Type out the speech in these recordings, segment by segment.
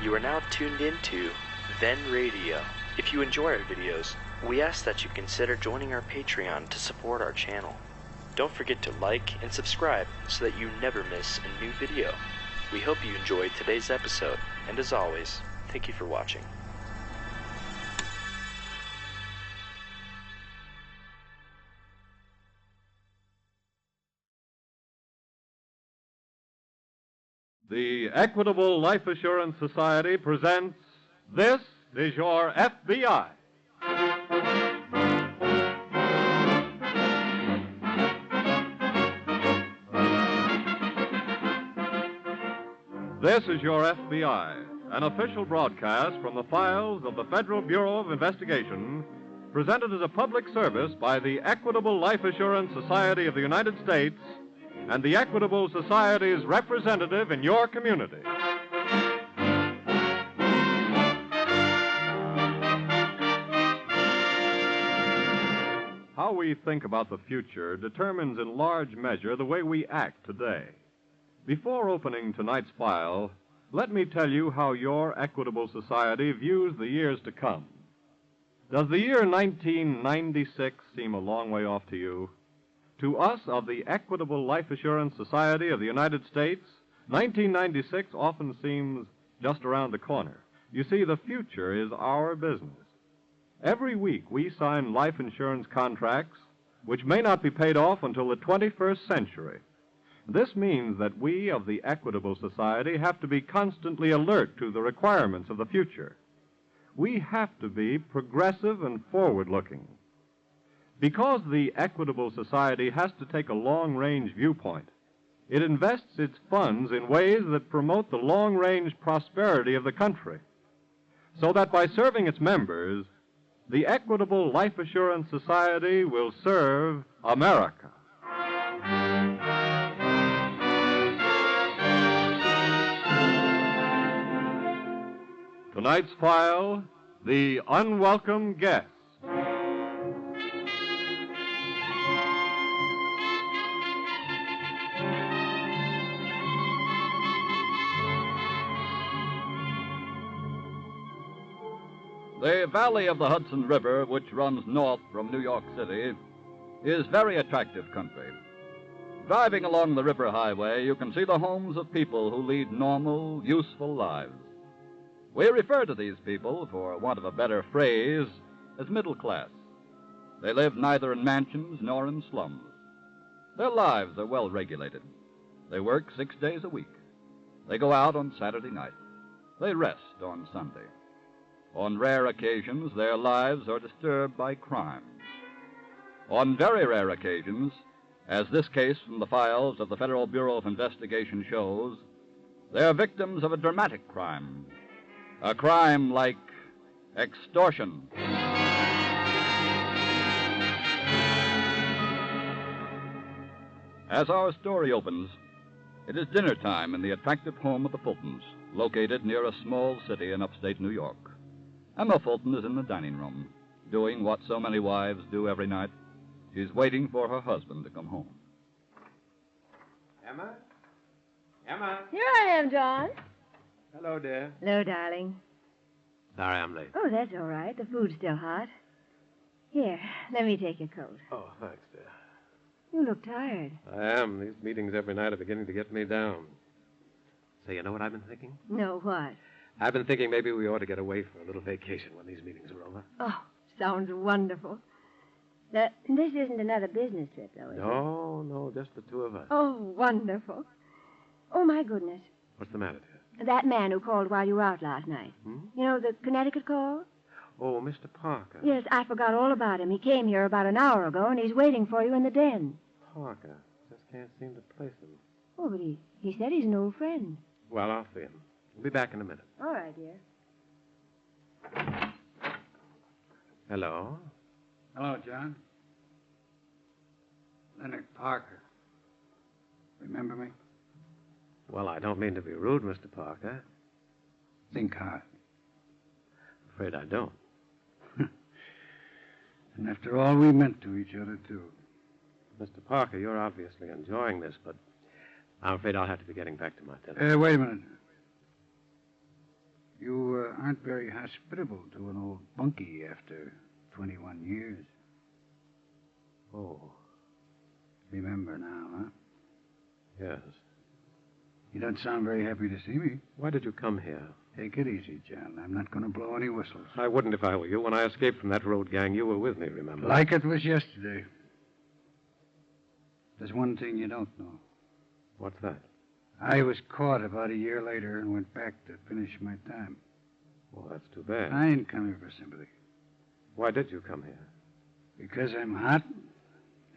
You are now tuned into Then Radio. If you enjoy our videos, we ask that you consider joining our Patreon to support our channel. Don't forget to like and subscribe so that you never miss a new video. We hope you enjoyed today's episode, and as always, thank you for watching. The Equitable Life Assurance Society presents This Is Your FBI. This is Your FBI, an official broadcast from the files of the Federal Bureau of Investigation, presented as a public service by the Equitable Life Assurance Society of the United States and the Equitable Society's representative in your community. How we think about the future determines in large measure the way we act today. Before opening tonight's file, let me tell you how your Equitable Society views the years to come. Does the year 1996 seem a long way off to you? To us of the Equitable Life Assurance Society of the United States, 1996 often seems just around the corner. You see, the future is our business. Every week we sign life insurance contracts which may not be paid off until the 21st century. This means that we of the Equitable Society have to be constantly alert to the requirements of the future. We have to be progressive and forward-looking. Because the Equitable Society has to take a long-range viewpoint, it invests its funds in ways that promote the long-range prosperity of the country, so that by serving its members, the Equitable Life Assurance Society will serve America. Tonight's file, The Unwelcome Guest. The valley of the Hudson River, which runs north from New York City, is very attractive country. Driving along the river highway, you can see the homes of people who lead normal, useful lives. We refer to these people, for want of a better phrase, as middle class. They live neither in mansions nor in slums. Their lives are well regulated. They work 6 days a week. They go out on Saturday night. They rest on Sunday. On rare occasions, their lives are disturbed by crime. On very rare occasions, as this case from the files of the Federal Bureau of Investigation shows, they are victims of a dramatic crime. A crime like extortion. As our story opens, it is dinner time in the attractive home of the Fultons, located near a small city in upstate New York. Emma Fulton is in the dining room, doing what so many wives do every night. She's waiting for her husband to come home. Emma? Emma? Here I am, John. Hello, dear. Hello, darling. Sorry I'm late. Oh, that's all right. The food's still hot. Here, let me take your coat. Oh, thanks, dear. You look tired. I am. These meetings every night are beginning to get me down. Say, you know what I've been thinking? No, what? I've been thinking maybe we ought to get away for a little vacation when these meetings are over. Oh, sounds wonderful. This isn't another business trip, though, is it? No, just the two of us. Oh, wonderful. Oh, my goodness. What's the matter, dear? That man who called while you were out last night. You know, the Connecticut call? Oh, Mr. Parker. Yes, I forgot all about him. He came here about an hour ago, and he's waiting for you in the den. Parker. Just can't seem to place him. Oh, but he said he's an old friend. Well, I'll see him. We'll be back in a minute. All right, dear. Hello? Hello, John. Leonard Parker. Remember me? Well, I don't mean to be rude, Mr. Parker. Think hard. Afraid I don't. And after all, we meant to each other, too. Mr. Parker, you're obviously enjoying this, but I'm afraid I'll have to be getting back to my dinner. Wait a minute. You aren't very hospitable to an old bunkie after 21 years. Oh, Remember now, huh? yes. You don't sound very happy to see me. Why did you come here? Take it easy, John. I'm not going to blow any whistles. I wouldn't if I were you. When I escaped from that road gang, you were with me, remember? Like it was yesterday. There's one thing you don't know. What's that? I was caught about a year later and went back to finish my time. Well, that's too bad. I ain't coming for sympathy. Why did you come here? Because I'm hot.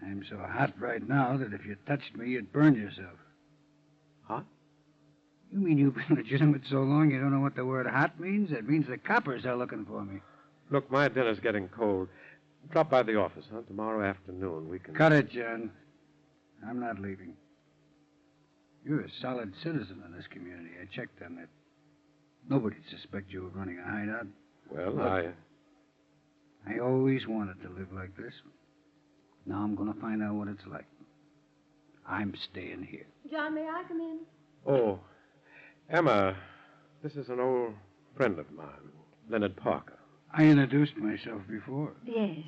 I'm so hot right now that if you touched me, you'd burn yourself. Hot? You mean you've been legitimate so long you don't know what the word hot means? It means the coppers are looking for me. Look, my dinner's getting cold. Drop by the office, huh? Tomorrow afternoon we can... Cut it, John. I'm not leaving. You're a solid citizen of this community. I checked on that. Nobody'd suspect you of running a hideout. Well, Look, I always wanted to live like this. Now I'm going to find out what it's like. I'm staying here. John, may I come in? Oh, Emma, this is an old friend of mine, Leonard Parker. I introduced myself before. Yes.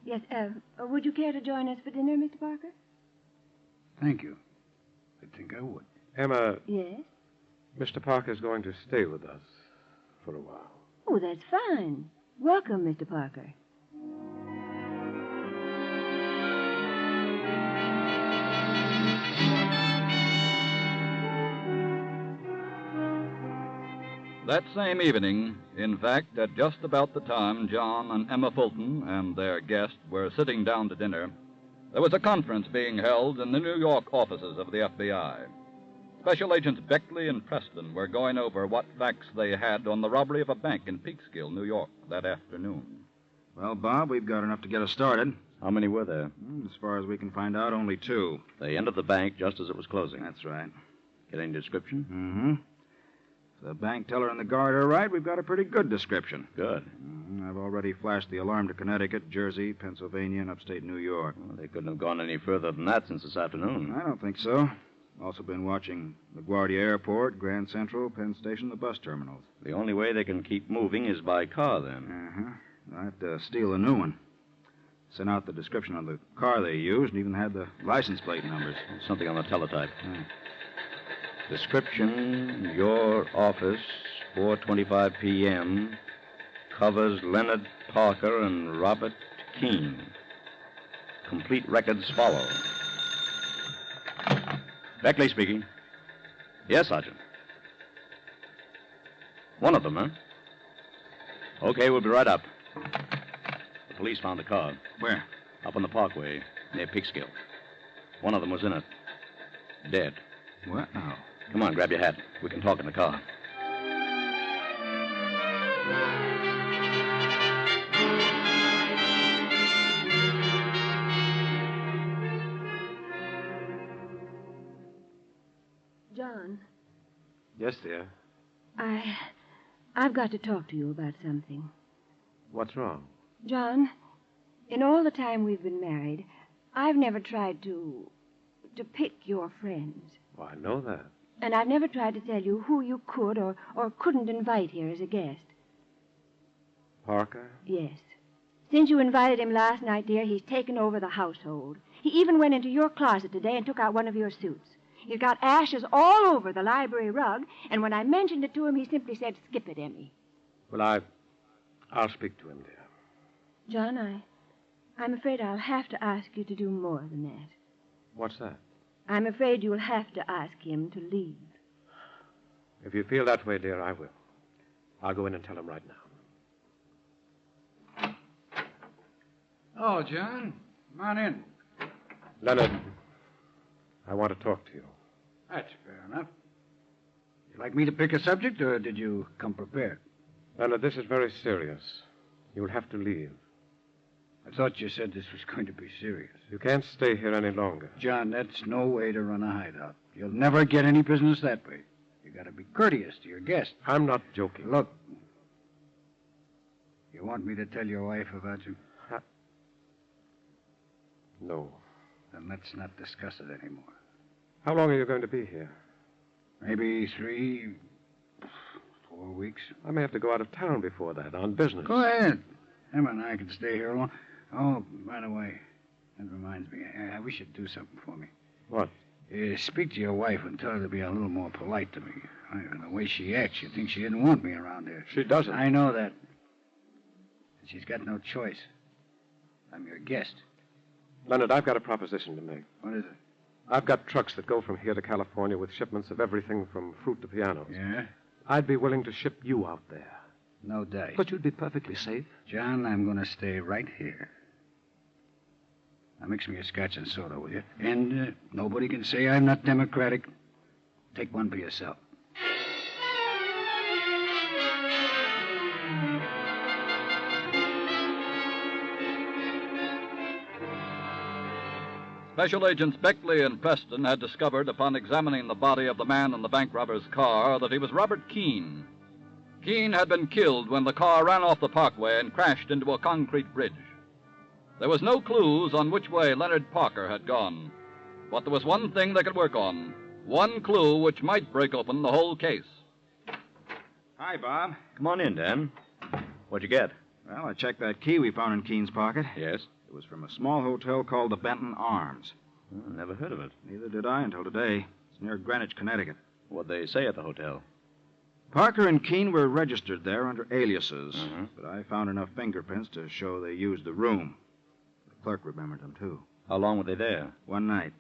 Yes, would you care to join us for dinner, Mr. Parker? Thank you. I think I would. Emma, Yes. Mr. Parker's going to stay with us for a while. Oh, that's fine. Welcome, Mr. Parker. That same evening, in fact, at just about the time John and Emma Fulton and their guest were sitting down to dinner, there was a conference being held in the New York offices of the FBI. Special Agents Beckley and Preston were going over what facts they had on the robbery of a bank in Peekskill, New York, that afternoon. Well, Bob, we've got enough to get us started. How many were there? As far as we can find out, only 2. They entered the bank just as it was closing. That's right. Get any description? Mm-hmm. If the bank teller and the guard are right, we've got a pretty good description. Good. I've already flashed the alarm to Connecticut, Jersey, Pennsylvania, and upstate New York. Well, they couldn't have gone any further than that since this afternoon. I don't think so. Also been watching LaGuardia Airport, Grand Central, Penn Station, the bus terminals. The only way they can keep moving is by car, then. Uh-huh. I have to steal a new one. Sent out the description of the car they used and even had the license plate numbers. Something on the teletype. Description, your office, 4:25 p.m., covers Leonard Parker and Robert Keene. Complete records follow. Beckley speaking. Yes, Sergeant. One of them, huh? Okay, we'll be right up. The police found the car. Where? Up on the parkway, near Peekskill. One of them was in it. Dead. What? Oh. Come on, grab your hat. We can talk in the car. John, Yes, dear. I've got to talk to you about something. What's wrong? John, in all the time we've been married, I've never tried to pick your friends. Well, I know that. And I've never tried to tell you who you could or couldn't invite here as a guest. Parker? Yes. Since you invited him last night, dear, he's taken over the household. He even went into your closet today and took out one of your suits. He's got ashes all over the library rug, and when I mentioned it to him, he simply said, "Skip it, Emmy." Well, I'll speak to him, dear. John, I'm afraid I'll have to ask you to do more than that. What's that? I'm afraid you'll have to ask him to leave. If you feel that way, dear, I will. I'll go in and tell him right now. Oh, John. Come on in. Leonard, I want to talk to you. That's fair enough. You like me to pick a subject, or did you come prepared? Leonard, this is very serious. You'll have to leave. I thought you said this was going to be serious. You can't stay here any longer. John, that's no way to run a hideout. You'll never get any business that way. You got to be courteous to your guests. I'm not joking. Look, you want me to tell your wife about you? No. Then let's not discuss it anymore. How long are you going to be here? Maybe 3, 4 weeks. I may have to go out of town before that on business. Go ahead. Emma and I can stay here alone. Oh, by the way, that reminds me. I wish you'd do something for me. What? Speak to your wife and tell her to be a little more polite to me. The way she acts, you'd think she didn't want me around here. She doesn't. I know that. And she's got no choice. I'm your guest. Leonard, I've got a proposition to make. What is it? I've got trucks that go from here to California with shipments of everything from fruit to pianos. Yeah? I'd be willing to ship you out there. No dice. But you'd be perfectly safe. John, I'm going to stay right here. Now, mix me a scotch and soda, will you? And nobody can say I'm not democratic. Take one for yourself. Special Agents Beckley and Preston had discovered, upon examining the body of the man in the bank robber's car, that he was Robert Keene. Keene had been killed when the car ran off the parkway and crashed into a concrete bridge. There was no clues on which way Leonard Parker had gone, but there was one thing they could work on, one clue which might break open the whole case. Hi, Bob. Come on in, Dan. What'd you get? Well, I checked that key we found in Keene's pocket. Yes? It was from a small hotel called the Benton Arms. Oh, never heard of it. Neither did I until today. It's near Greenwich, Connecticut. What'd they say at the hotel? Parker and Keene were registered there under aliases, Mm-hmm. but I found enough fingerprints to show they used the room. The clerk remembered them, too. How long were they there? One night.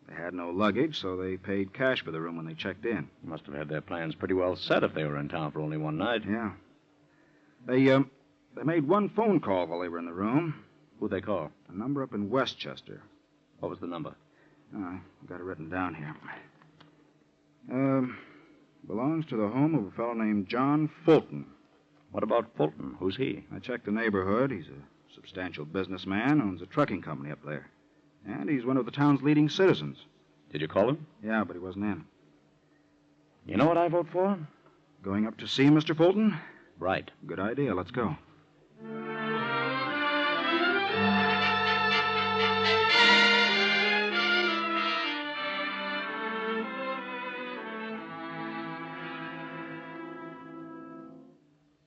They had no luggage, so they paid cash for the room when they checked in. Must have had their plans pretty well set if they were in town for only one night. Yeah. They made one phone call while they were in the room. Who'd they call? A number up in Westchester. What was the number? I've got it written down here. Belongs to the home of a fellow named John Fulton. What about Fulton? Who's he? I checked the neighborhood. He's a substantial businessman, owns a trucking company up there. And he's one of the town's leading citizens. Did you call him? Yeah, but he wasn't in. You know what I vote for? Going up to see Mr. Fulton? Right. Good idea. Let's go.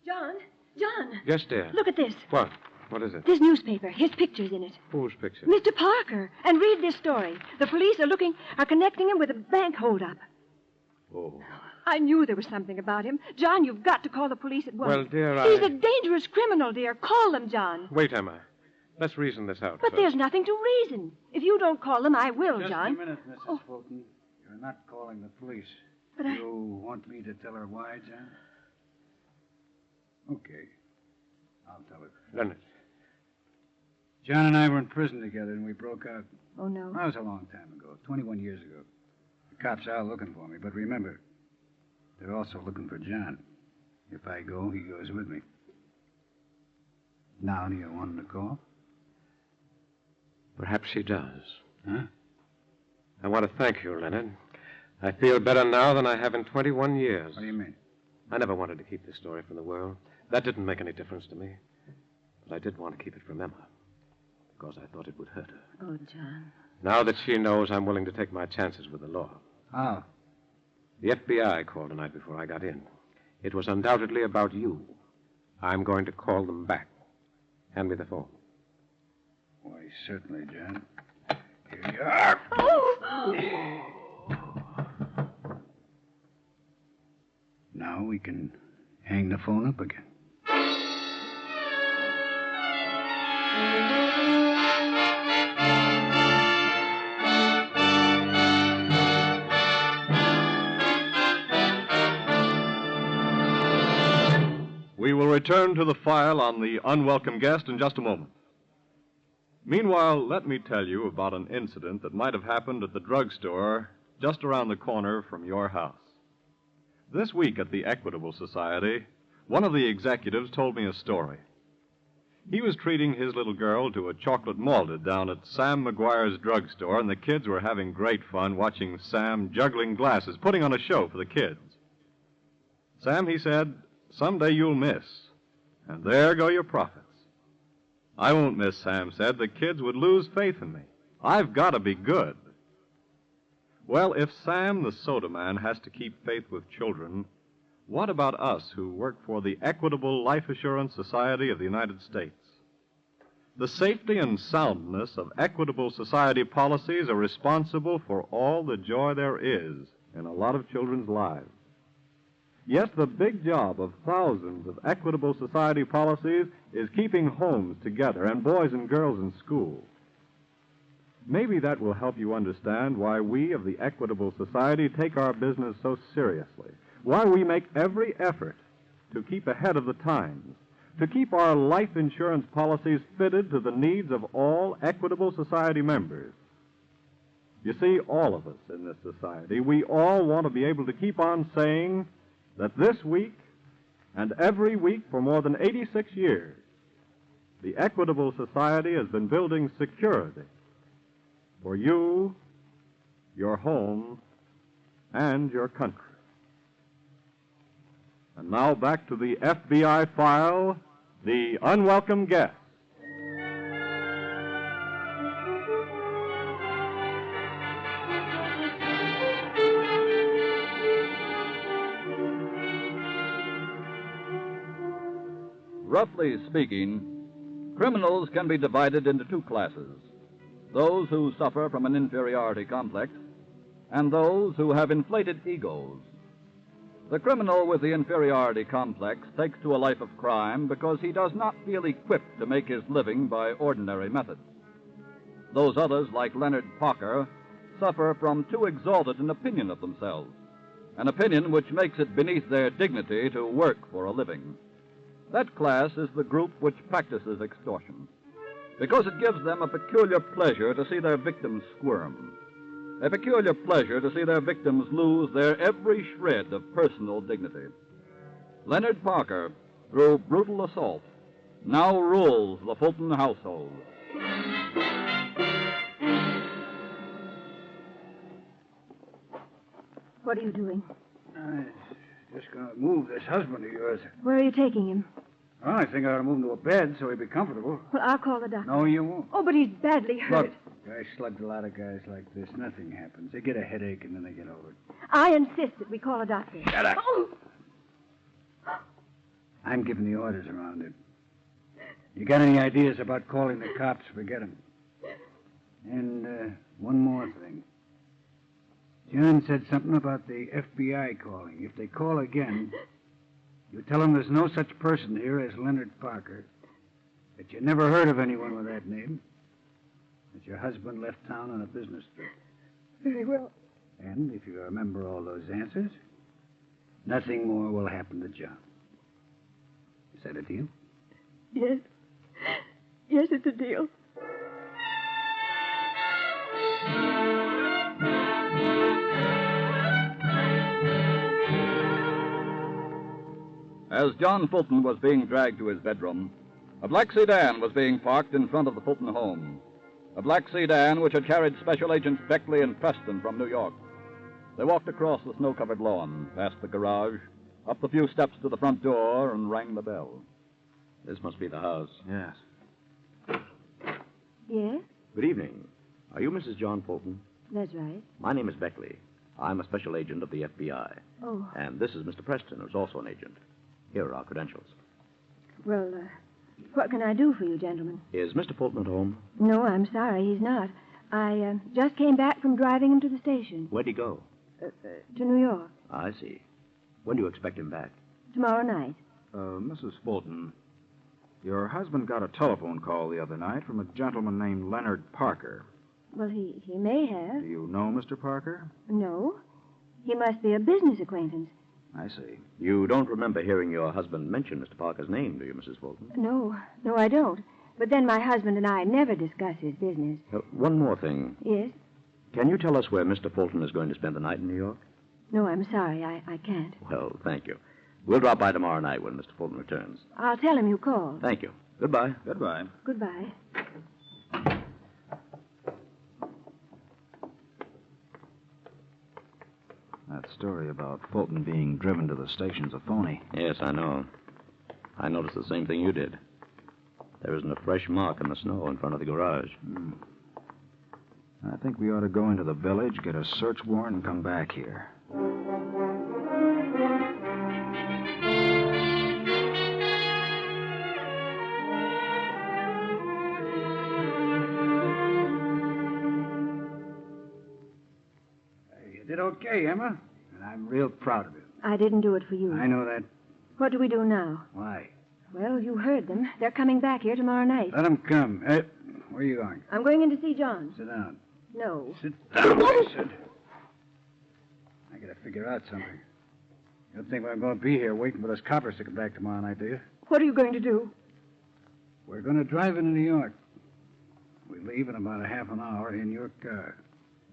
John. Yes, dear. Look at this. What? What is it? This newspaper. His picture's in it. Whose picture? Mr. Parker. And read this story. The police are connecting him with a bank holdup. Oh. I knew there was something about him. John, you've got to call the police at once. Well, dear, He's a dangerous criminal, dear. Call them, John. Wait, Emma. Let's reason this out But first. there's nothing to reason. If you don't call them, I will, Just John. a minute, Mrs. Fulton. You're not calling the police. But You want me to tell her why, John? Okay. I'll tell her. Leonard. John and I were in prison together, and we broke out. Oh, no. That was a long time ago, 21 years ago. The cops are looking for me, but remember, they're also looking for John. If I go, he goes with me. Now, do you want him to call? Perhaps he does. Huh? I want to thank you, Leonard. I feel better now than I have in 21 years. What do you mean? I never wanted to keep this story from the world. That didn't make any difference to me. But I did want to keep it from Emma, because I thought it would hurt her. Oh, John. Now that she knows, I'm willing to take my chances with the law. How? The FBI called tonight before I got in. It was undoubtedly about you. I'm going to call them back. Hand me the phone. Why, certainly, John. Here you are. Oh! Now we can hang the phone up again. We will return to the file on the unwelcome guest in just a moment. Meanwhile, let me tell you about an incident that might have happened at the drugstore just around the corner from your house. This week at the Equitable Society, one of the executives told me a story. He was treating his little girl to a chocolate malted down at Sam McGuire's drugstore, and the kids were having great fun watching Sam juggling glasses, putting on a show for the kids. Sam, he said, someday you'll miss, and there go your profits. I won't miss, Sam said. The kids would lose faith in me. I've got to be good. Well, if Sam the soda man has to keep faith with children, What about us who work for the Equitable Life Assurance Society of the United States? The safety and soundness of Equitable Society policies are responsible for all the joy there is in a lot of children's lives. Yes, the big job of thousands of Equitable Society policies is keeping homes together and boys and girls in school. Maybe that will help you understand why we of the Equitable Society take our business so seriously, why we make every effort to keep ahead of the times, to keep our life insurance policies fitted to the needs of all Equitable Society members. You see, all of us in this society, we all want to be able to keep on saying that this week and every week for more than 86 years, the Equitable Society has been building security for you, your home, and your country. And now back to the FBI file, The Unwelcome Guest. Roughly speaking, criminals can be divided into two classes: those who suffer from an inferiority complex and those who have inflated egos. The criminal with the inferiority complex takes to a life of crime because he does not feel equipped to make his living by ordinary methods. Those others, like Leonard Parker, suffer from too exalted an opinion of themselves, an opinion which makes it beneath their dignity to work for a living. That class is the group which practices extortion, because it gives them a peculiar pleasure to see their victims squirm, a peculiar pleasure to see their victims lose their every shred of personal dignity. Leonard Parker, through brutal assault, now rules the Fulton household. What are you doing? Just going to move this husband of yours. Where are you taking him? Well, I think I ought to move him to a bed so he'd be comfortable. Well, I'll call the doctor. No, you won't. Oh, but he's badly hurt. Look, I slugged a lot of guys like this. Nothing happens. They get a headache and then they get over it. I insist that we call a doctor. Shut up. Oh. I'm giving the orders around it. You got any ideas about calling the cops? Forget them. And one more thing. John said something about the FBI calling. If they call again, you tell them there's no such person here as Leonard Parker, that you never heard of anyone with that name, that your husband left town on a business trip. Very well. And if you remember all those answers, nothing more will happen to John. Is that a deal? Yes. Yes, it's a deal. As John Fulton was being dragged to his bedroom, a black sedan was being parked in front of the Fulton home. A black sedan which had carried Special Agents Beckley and Preston from New York. They walked across the snow-covered lawn, past the garage, up the few steps to the front door, and rang the bell. This must be the house. Yes. Yes? Good evening. Are you Mrs. John Fulton? That's right. My name is Beckley. I'm a special agent of the FBI. Oh. And this is Mr. Preston, who's also an agent. Here are our credentials. Well, what can I do for you, gentlemen? Is Mr. Fulton at home? No, I'm sorry, he's not. I just came back from driving him to the station. Where'd he go? To New York. I see. When do you expect him back? Tomorrow night. Mrs. Fulton, your husband got a telephone call the other night from a gentleman named Leonard Parker. Well, he may have. Do you know Mr. Parker? No. He must be a business acquaintance. I see. You don't remember hearing your husband mention Mr. Parker's name, do you, Mrs. Fulton? No, I don't. But then my husband and I never discuss his business. One more thing. Yes? Can you tell us where Mr. Fulton is going to spend the night in New York? No, I'm sorry. I can't. Well, thank you. We'll drop by tomorrow night when Mr. Fulton returns. I'll tell him you called. Thank you. Goodbye. Goodbye. Goodbye. That story about Fulton being driven to the station's a phony. Yes, I know. I noticed the same thing you did. There isn't a fresh mark in the snow in front of the garage. I think we ought to go into the village, get a search warrant, and come back here. okay, Emma. And I'm real proud of you. I didn't do it for you. I know that. What do we do now? Why? Well, you heard them. They're coming back here tomorrow night. Let them come. Where are you going? I'm going in to see John. Sit down. No. Sit down, I said. I gotta figure out something. You don't think I'm going to be here waiting for those coppers to come back tomorrow night, do you? What are you going to do? We're going to drive into New York. We leave in about a half an hour in your car.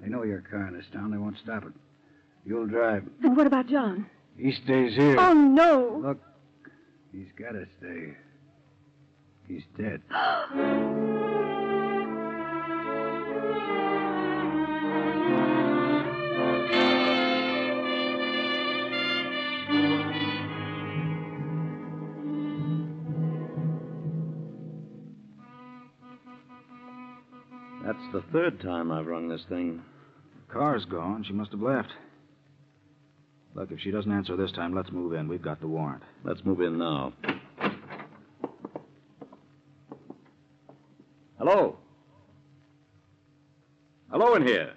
They know your car in this town. They won't stop it. You'll drive. And what about John? He stays here. Oh, no. Look, he's got to stay. He's dead. That's the third time I've rung this thing. The car's gone. She must have left. Look, if she doesn't answer this time, let's move in. We've got the warrant. Let's move in now. Hello? Hello in here.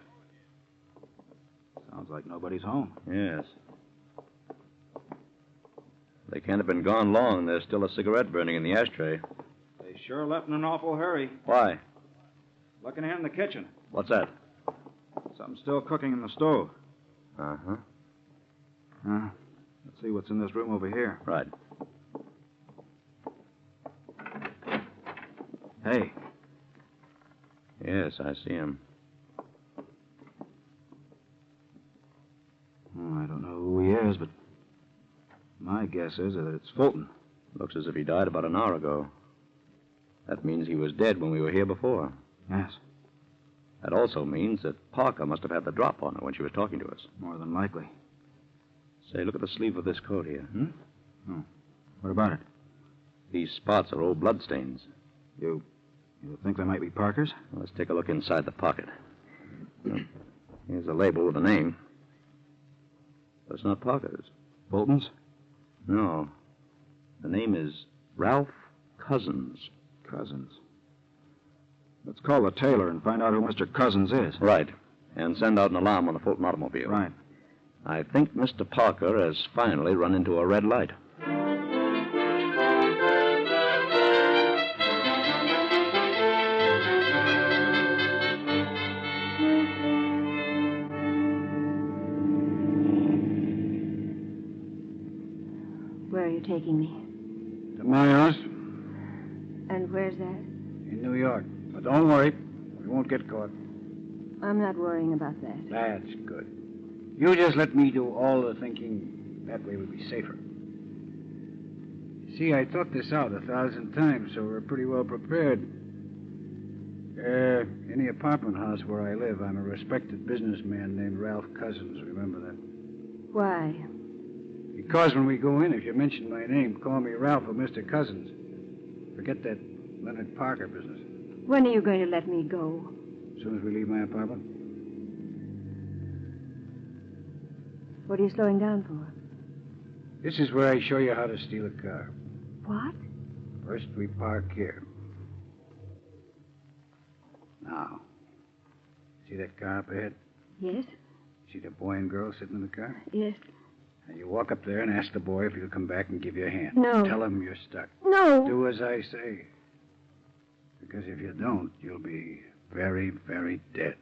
Sounds like nobody's home. Yes. They can't have been gone long. There's still a cigarette burning in the ashtray. They sure left in an awful hurry. Why? Look in here in the kitchen. What's that? Something's still cooking in the stove. Uh-huh. Let's see what's in this room over here. Right. Hey. Yes, I see him. I don't know who he is, but my guess is that it's Fulton. Looks as if he died about an hour ago. That means he was dead when we were here before. Yes. That also means that Parker must have had the drop on her when she was talking to us. More than likely. Say, look at the sleeve of this coat here. Oh. What about it? These spots are old bloodstains. You think they might be Parker's? Well, let's take a look inside the pocket. Here's a label with a name. But it's not Parker's. Fulton's? No. The name is Ralph Cousins. Cousins. Let's call the tailor and find out who Mr. Cousins is. Right. And send out an alarm on the Fulton automobile. Right. I think Mr. Parker has finally run into a red light. Where are you taking me? To my house And where's that? in New York. But don't worry. We won't get caught. I'm not worrying about that. That's good. You just let me do all the thinking. That way we'll be safer. See, I thought this out 1,000 times, so we're pretty well prepared. In the apartment house where I live, I'm a respected businessman named Ralph Cousins. Remember that? Why? Because when we go in, if you mention my name, call me Ralph or Mr. Cousins. Forget that Leonard Parker business. When are you going to let me go? As soon as we leave my apartment. What are you slowing down for? This is where I show you how to steal a car. What? First, we park here. Now, see that car up ahead? Yes? See the boy and girl sitting in the car? Yes. Now, you walk up there and ask the boy if he'll come back and give you a hand. No. Tell him you're stuck. No. Do as I say. Because if you don't, you'll be very, very dead.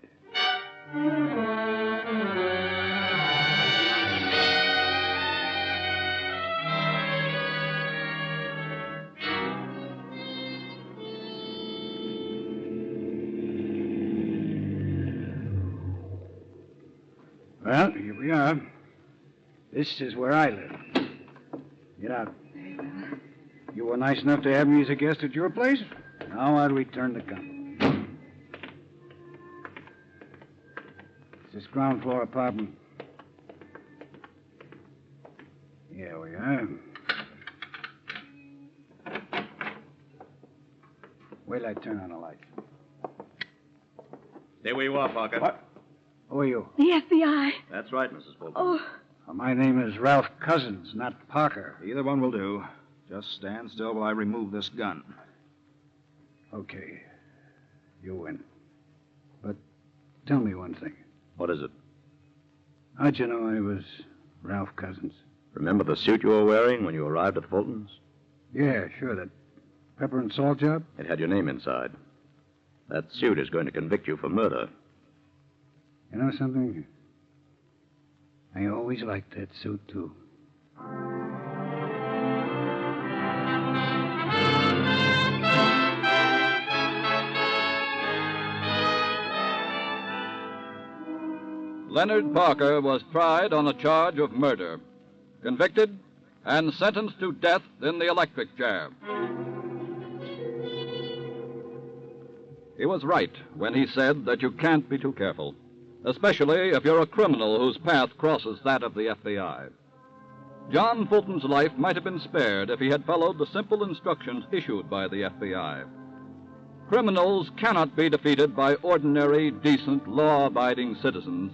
Well, here we are. This is where I live. Get out. You were nice enough to have me as a guest at your place. Now I'll return the gun. It's this ground floor apartment. Here we are. Wait till I turn on the lights. Stay where you are, Parker. What? Who are you? The FBI. That's right, Mrs. Fulton. Oh, My name is Ralph Cousins, not Parker. Either one will do. Just stand still while I remove this gun. Okay. You win. But tell me one thing. What is it? How'd you know I was Ralph Cousins? Remember the suit you were wearing when you arrived at the Fultons? Yeah, sure, that pepper and salt job? It had your name inside. That suit is going to convict you for murder. You know something? I always liked that suit, too. Leonard Parker was tried on a charge of murder, convicted, and sentenced to death in the electric chair. He was right when he said that you can't be too careful, especially if you're a criminal whose path crosses that of the FBI. John Fulton's life might have been spared if he had followed the simple instructions issued by the FBI. Criminals cannot be defeated by ordinary, decent, law-abiding citizens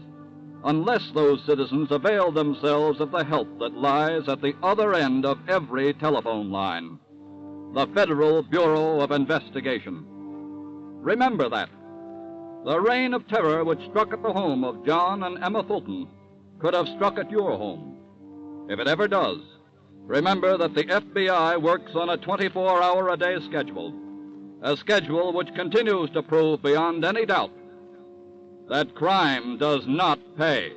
unless those citizens avail themselves of the help that lies at the other end of every telephone line, the Federal Bureau of Investigation. Remember that. The reign of terror which struck at the home of John and Emma Fulton could have struck at your home. If it ever does, remember that the FBI works on a 24-hour-a-day schedule, a schedule which continues to prove beyond any doubt that crime does not pay.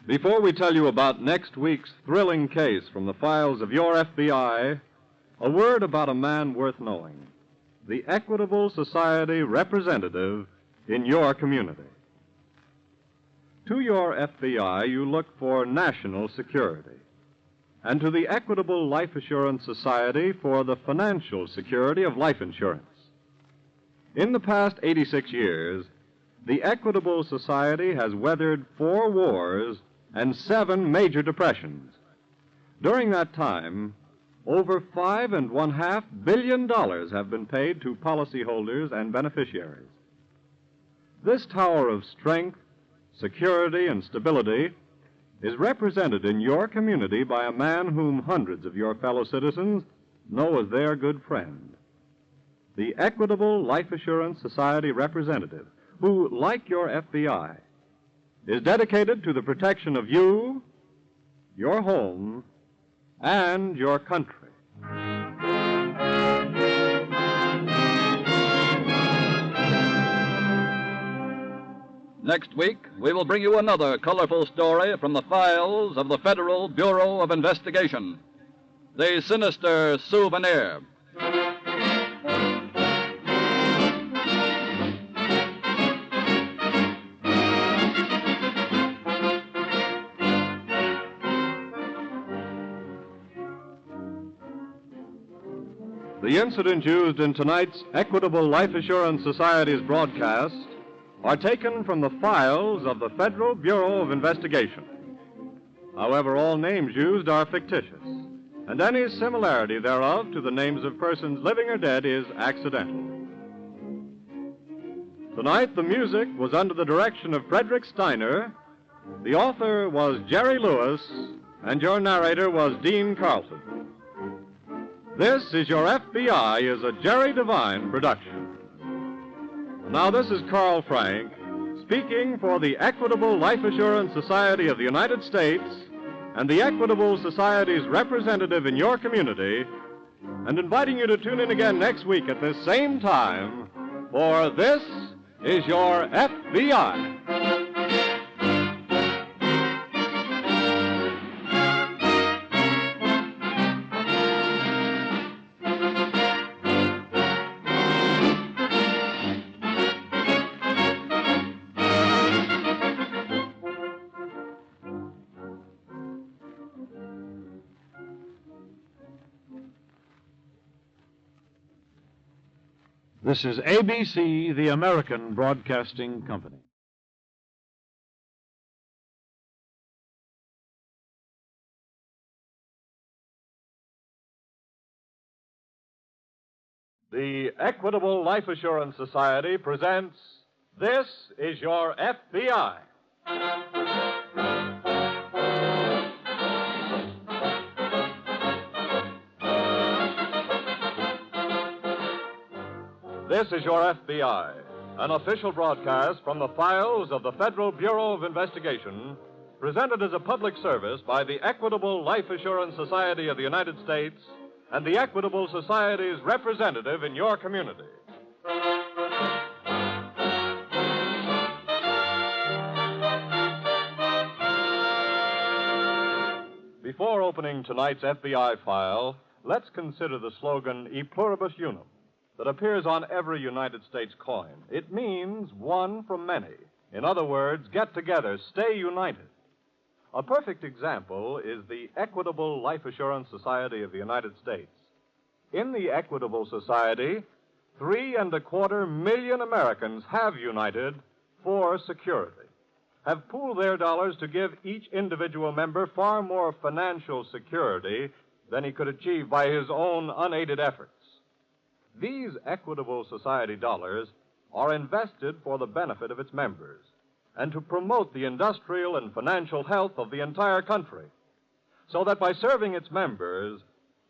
Before we tell you about next week's thrilling case from the files of your FBI, a word about a man worth knowing, the Equitable Society representative in your community. To your FBI, you look for national security, and to the Equitable Life Assurance Society for the financial security of life insurance. In the past 86 years, the Equitable Society has weathered 4 wars and 7 major depressions. During that time, over $5.5 billion have been paid to policyholders and beneficiaries. This tower of strength, security, and stability is represented in your community by a man whom hundreds of your fellow citizens know as their good friend, the Equitable Life Assurance Society representative, who, like your FBI, is dedicated to the protection of you, your home, and your country. Next week, we will bring you another colorful story from the files of the Federal Bureau of Investigation, the Sinister Souvenir. The incidents used in tonight's Equitable Life Assurance Society's broadcast are taken from the files of the Federal Bureau of Investigation. However, all names used are fictitious, and any similarity thereof to the names of persons living or dead is accidental. Tonight, the music was under the direction of Frederick Steiner, the author was Jerry Lewis, and your narrator was Dean Carlson. This is Your FBI is a Jerry Devine production. Now, this is Carl Frank, speaking for the Equitable Life Assurance Society of the United States and the Equitable Society's representative in your community, and inviting you to tune in again next week at this same time, for This is Your FBI. This is ABC, the American Broadcasting Company. The Equitable Life Assurance Society presents This is your FBI. This is your FBI, an official broadcast from the files of the Federal Bureau of Investigation, presented as a public service by the Equitable Life Assurance Society of the United States and the Equitable Society's representative in your community. Before opening tonight's FBI file, let's consider the slogan E pluribus unum that appears on every United States coin. It means one from many. In other words, get together, stay united. A perfect example is the Equitable Life Assurance Society of the United States. In the Equitable Society, 3.25 million Americans have united for security, have pooled their dollars to give each individual member far more financial security than he could achieve by his own unaided efforts. These Equitable Society dollars are invested for the benefit of its members and to promote the industrial and financial health of the entire country, so that by serving its members,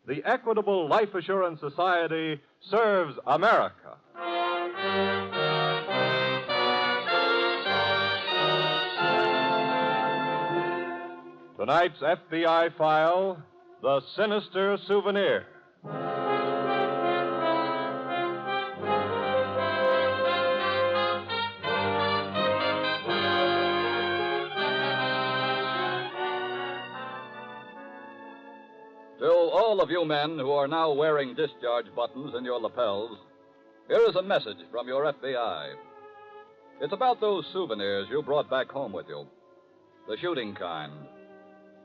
the Equitable Life Assurance Society serves America. Tonight's FBI file, The Sinister Souvenir. To all of you men who are now wearing discharge buttons in your lapels, here is a message from your FBI. It's about those souvenirs you brought back home with you. The shooting kind.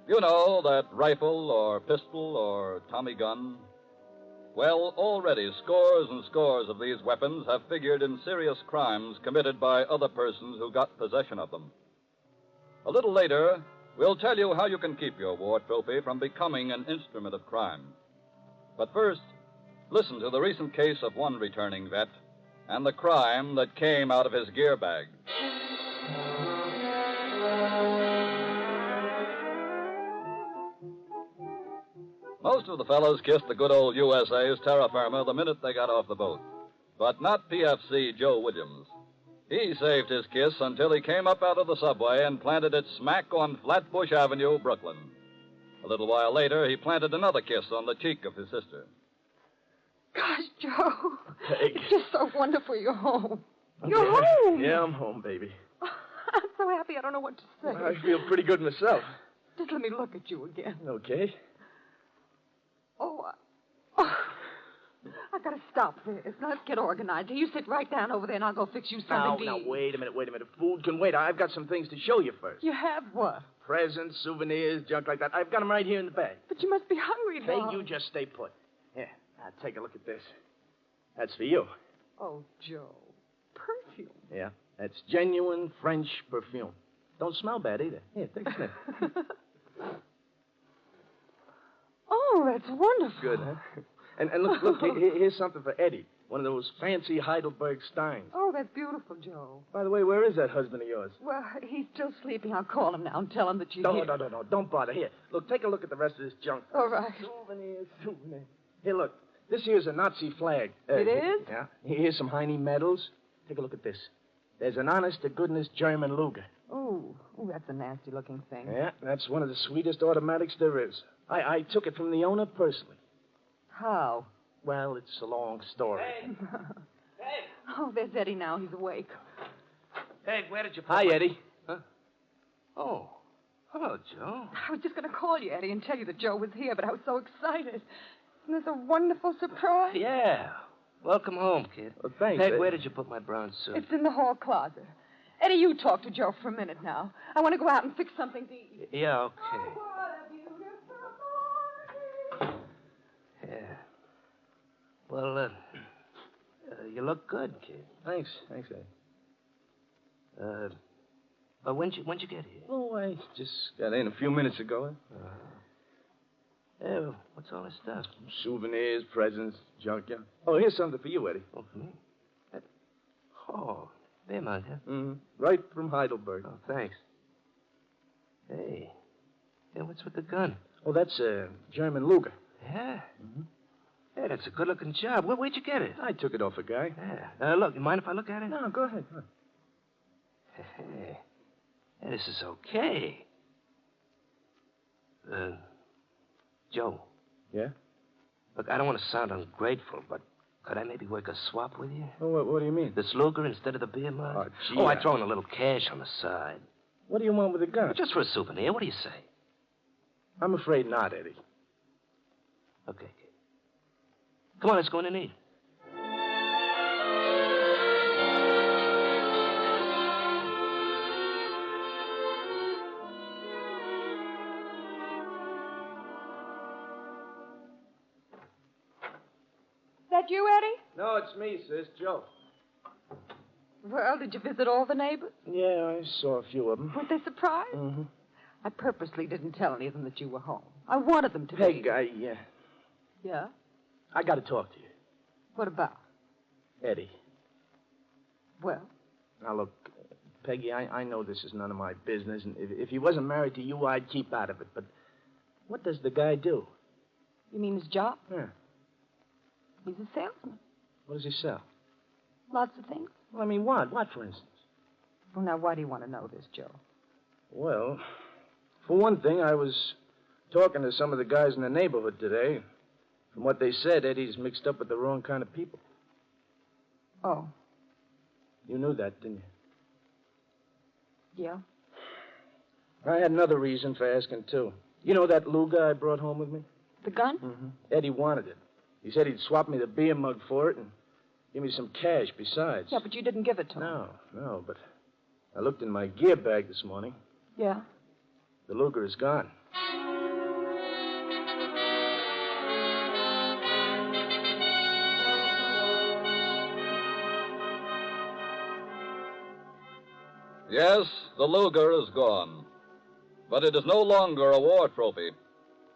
You know, that rifle or pistol or Tommy gun. Well, already scores and scores of these weapons have figured in serious crimes committed by other persons who got possession of them. A little later, we'll tell you how you can keep your war trophy from becoming an instrument of crime. But first, listen to the recent case of one returning vet and the crime that came out of his gear bag. Most of the fellows kissed the good old USA's terra firma the minute they got off the boat. But not PFC Joe Williams. He saved his kiss until he came up out of the subway and planted it smack on Flatbush Avenue, Brooklyn. A little while later, he planted another kiss on the cheek of his sister. Gosh, Joe. Hey. It's just so wonderful you're home. You're home. Yeah, I'm home, baby. I'm so happy I don't know what to say. I feel pretty good myself. Just let me look at you again. Okay. I gotta stop this. Now, let's get organized. You sit right down over there and I'll go fix you something to eat. Now, wait a minute. Food can wait. I've got some things to show you first. You have what? Presents, souvenirs, junk like that. I've got them right here in the bag. But you must be hungry, Hey, Bob. you just stay put. Here, now take a look at this. That's for you. Oh, Joe. Perfume. Yeah, that's genuine French perfume. Don't smell bad either. Here, take a sniff. Oh, that's wonderful. Good, huh? And look, here's something for Eddie. One of those fancy Heidelberg Steins. Oh, that's beautiful, Joe. By the way, where is that husband of yours? Well, he's still sleeping. I'll call him now and tell him that you're No, here. no. Don't bother. Here, look, take a look at the rest of this junk. All right. Souvenirs. Here, look. This here's a Nazi flag. It is? Yeah. Here's some Heine medals. Take a look at this. There's an honest-to-goodness German Luger. Oh, that's a nasty-looking thing. Yeah, that's one of the sweetest automatics there is. I took it from the owner personally. How? Well, it's a long story. Hey! Oh, there's Eddie now. He's awake. Hey, where did you put Hi, my... Eddie. Huh? Oh. Hello, Joe. I was just going to call you, Eddie, and tell you that Joe was here, but I was so excited. Isn't this a wonderful surprise? Yeah. Welcome home, kid. Well, thanks. Hey, where did you put my brown suit? It's in the hall closet. Eddie, you talk to Joe for a minute now. I want to go out and fix something to eat. Yeah, okay. Oh, what a beautiful morning. Yeah. Well, you look good, kid. Thanks, Eddie. But when'd you get here? Oh, I just got in a few minutes ago. Yeah, what's all this stuff? Souvenirs, presents, junk. Yeah. Oh, here's something for you, Eddie. Oh, for me? Oh, Beer mug, huh? Mm-hmm. Right from Heidelberg. Oh, thanks. Hey. Hey, what's with the gun? Oh, that's a German Luger. Yeah? Mm-hmm. Hey, that's a good-looking job. Where'd you get it? I took it off a guy. Yeah. Look, you mind if I look at it? No, go ahead. Hey, this is okay. Joe. Yeah? Look, I don't want to sound ungrateful, but could I maybe work a swap with you? Oh, what do you mean? This Luger instead of the beer mug? Oh, gee. Oh, I'd throw in a little cash on the side. What do you want with a gun? Just for a souvenir. What do you say? I'm afraid not, Eddie. Okay, kid. Come on, let's go in and eat. That you, Eddie? No, it's me, sis. Joe. Well, did you visit all the neighbors? Yeah, I saw a few of them. Weren't they surprised? Mm-hmm. I purposely didn't tell any of them that you were home. I wanted them to Peg, be. Yeah? I got to talk to you. What about? Eddie. Well? Now, look, Peggy, I know this is none of my business, and if he wasn't married to you, I'd keep out of it, but what does the guy do? You mean his job? Yeah. He's a salesman. What does he sell? Lots of things. Well, I mean, what? What, for instance? Well, now, why do you want to know this, Joe? Well, for one thing, I was talking to some of the guys in the neighborhood today. From what they said, Eddie's mixed up with the wrong kind of people. Oh. You knew that, didn't you? Yeah? I had another reason for asking, too. You know that Luger I brought home with me? The gun? Mm-hmm. Eddie wanted it. He said he'd swap me the beer mug for it and give me some cash besides. Yeah, but you didn't give it to him. No, but I looked in my gear bag this morning. Yeah? The Luger is gone. Yes, the Luger is gone. But it is no longer a war trophy,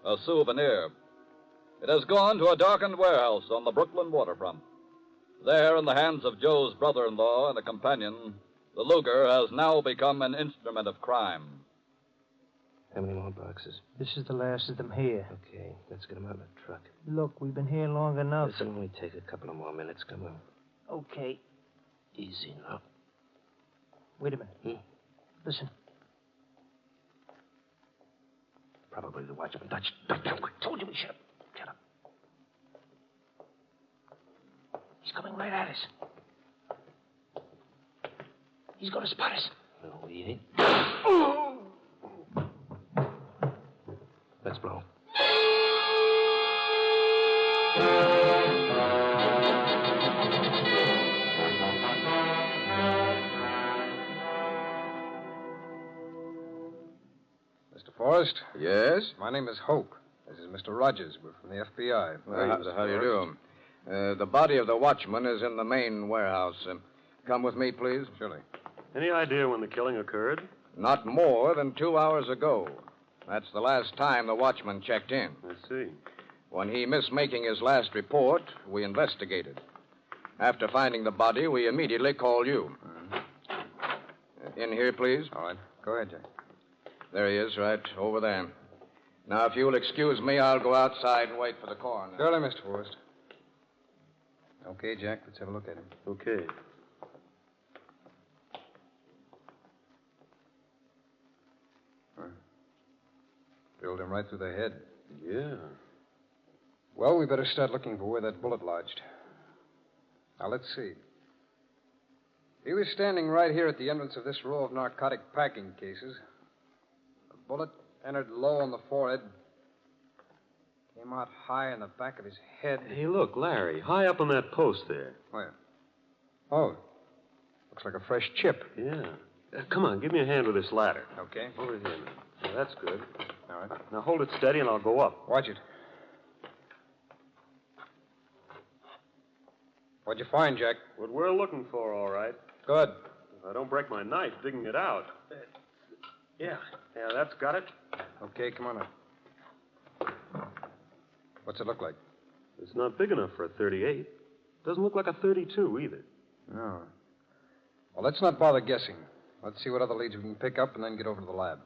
a souvenir. It has gone to a darkened warehouse on the Brooklyn waterfront. There, in the hands of Joe's brother-in-law and a companion, the Luger has now become an instrument of crime. How many more boxes? This is the last of them here. Okay, let's get them out of the truck. Look, we've been here long enough. This'll only take a couple of more minutes. Come on. Okay. Easy now. Wait a minute. Listen. Probably the watchman. Dutch, down quick. Told you we should have. Get up. He's coming right at us. He's going to spot us. No, he ain't. Let's blow. Mr. Forrest? Yes? My name is Hoke. This is Mr. Rogers. We're from the FBI. How do you do? The body of the watchman is in the main warehouse. Come with me, please. Surely. Any idea when the killing occurred? Not more than 2 hours ago. That's the last time the watchman checked in. I see. When he missed making his last report, we investigated. After finding the body, we immediately called you. In here, please. All right. Go ahead, Jack. There he is, right over there. Now, if you'll excuse me, I'll go outside and wait for the coroner. Surely, Mr. Forrest. Okay, Jack, let's have a look at him. Okay. Drilled him right through the head. Yeah. Well, we better start looking for where that bullet lodged. Now, let's see. He was standing right here at the entrance of this row of narcotic packing cases. The bullet entered low on the forehead, came out high in the back of his head. Hey, look, Larry, high up on that post there. Where? Oh, looks like a fresh chip. Yeah. Come on, give me a hand with this ladder. Okay. Over here, man. Yeah, that's good. All right. Now hold it steady and I'll go up. Watch it. What'd you find, Jack? What we're looking for, all right. Good. If I don't break my knife digging it out. Yeah, that's got it. Okay, come on up. What's it look like? It's not big enough for a .38. Doesn't look like a .32 either. No. Well, let's not bother guessing. Let's see what other leads we can pick up and then get over to the lab.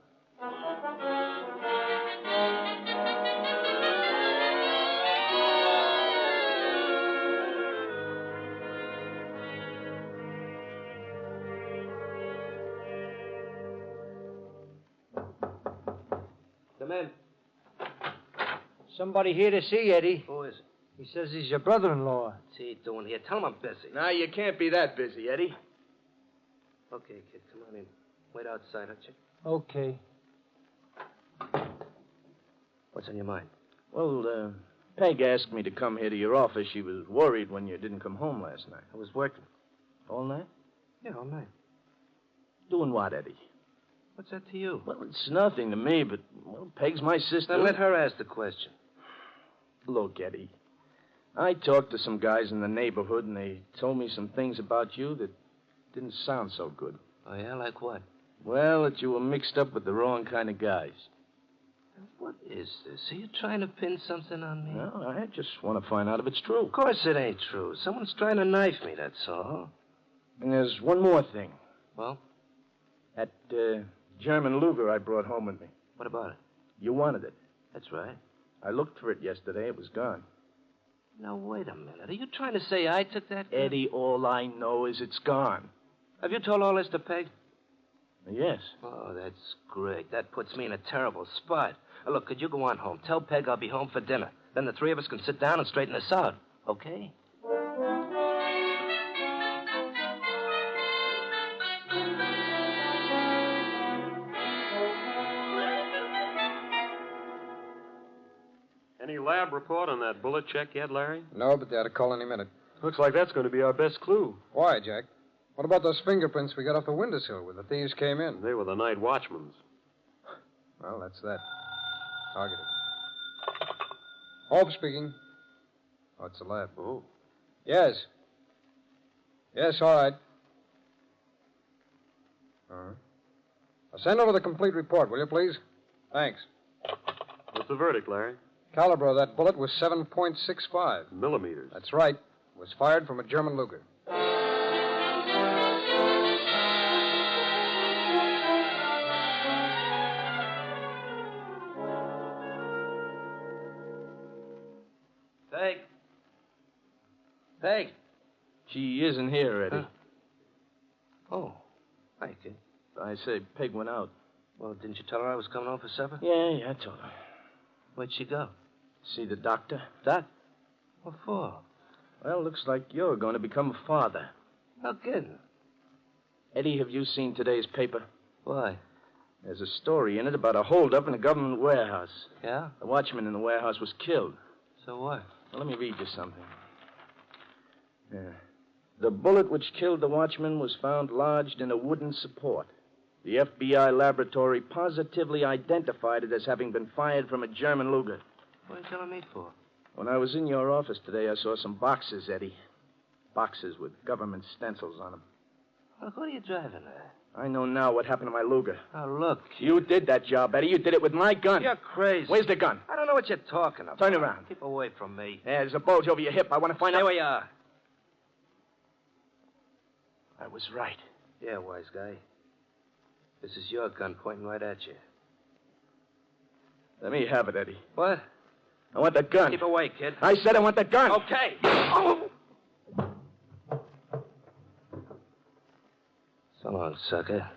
Come in. Somebody here to see Eddie. Who is it? He says he's your brother-in-law. What's he doing here? Tell him I'm busy. Now, you can't be that busy, Eddie. Okay, kid, come on in. Wait outside, don't you? Okay. What's on your mind? Well, Peg asked me to come here to your office. She was worried when you didn't come home last night. I was working. All night? Yeah, all night. Doing what, Eddie? What's that to you? Well, it's nothing to me, but, well, Peg's my sister. Then let her ask the question. Look, Eddie, I talked to some guys in the neighborhood, and they told me some things about you that didn't sound so good. Oh, yeah? Like what? Well, that you were mixed up with the wrong kind of guys. What is this? Are you trying to pin something on me? No, I just want to find out if it's true. Of course it ain't true. Someone's trying to knife me, that's all. And there's one more thing. Well? That German Luger I brought home with me. What about it? You wanted it. That's right. I looked for it yesterday. It was gone. Now, wait a minute. Are you trying to say I took that gun? Eddie, all I know is it's gone. Have you told all this to Peg? Yes. Oh, that's great. That puts me in a terrible spot. Look, could you go on home? Tell Peg I'll be home for dinner. Then the three of us can sit down and straighten this out. Okay? Any lab report on that bullet check yet, Larry? No, but they ought to call any minute. Looks like that's going to be our best clue. Why, Jack? What about those fingerprints we got off the windowsill where the thieves came in? They were the night watchmen's. Well, that's that. Targeted. Hope speaking. Oh, it's the lab. Oh. Yes. Yes, all right. Uh-huh. Now send over the complete report, will you, please? Thanks. What's the verdict, Larry? Caliber of that bullet was 7.65. Millimeters. That's right. It was fired from a German Luger. Peg. Peg. She isn't here, Eddie. Huh? Oh. Hi, kid. I say Peg went out. Well, didn't you tell her I was coming home for supper? Yeah, I told her. Where'd she go? See the doctor? Doc? What for? Well, looks like you're going to become a father. No kidding. Eddie, have you seen today's paper? Why? There's a story in it about a holdup in a government warehouse. Yeah? The watchman in the warehouse was killed. So what? Well, let me read you something. Yeah. The bullet which killed the watchman was found lodged in a wooden support. The FBI laboratory positively identified it as having been fired from a German Luger. What are you telling me for? When I was in your office today, I saw some boxes, Eddie. Boxes with government stencils on them. Look, what are you driving at? I know now what happened to my Luger. Oh, look. You did that job, Eddie. You did it with my gun. You're crazy. Where's the gun? I don't know what you're talking about. Turn around. Keep away from me. There's a bulge over your hip. I want to find out. Stay where you are. I was right. Yeah, wise guy. This is your gun pointing right at you. Let me have it, Eddie. What? I want the gun. Keep away, kid. I said I want the gun. Okay. Oh! So long, sucker.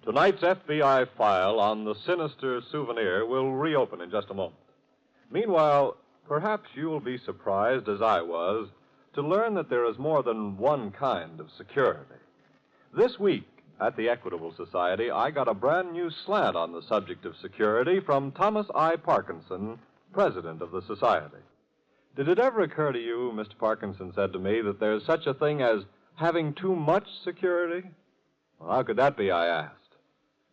Tonight's FBI file on the Sinister Souvenir will reopen in just a moment. Meanwhile, perhaps you'll be surprised, as I was, to learn that there is more than one kind of security. This week, at the Equitable Society, I got a brand new slant on the subject of security from Thomas I. Parkinson, president of the Society. Did it ever occur to you, Mr. Parkinson said to me, that there's such a thing as having too much security? Well, how could that be, I asked.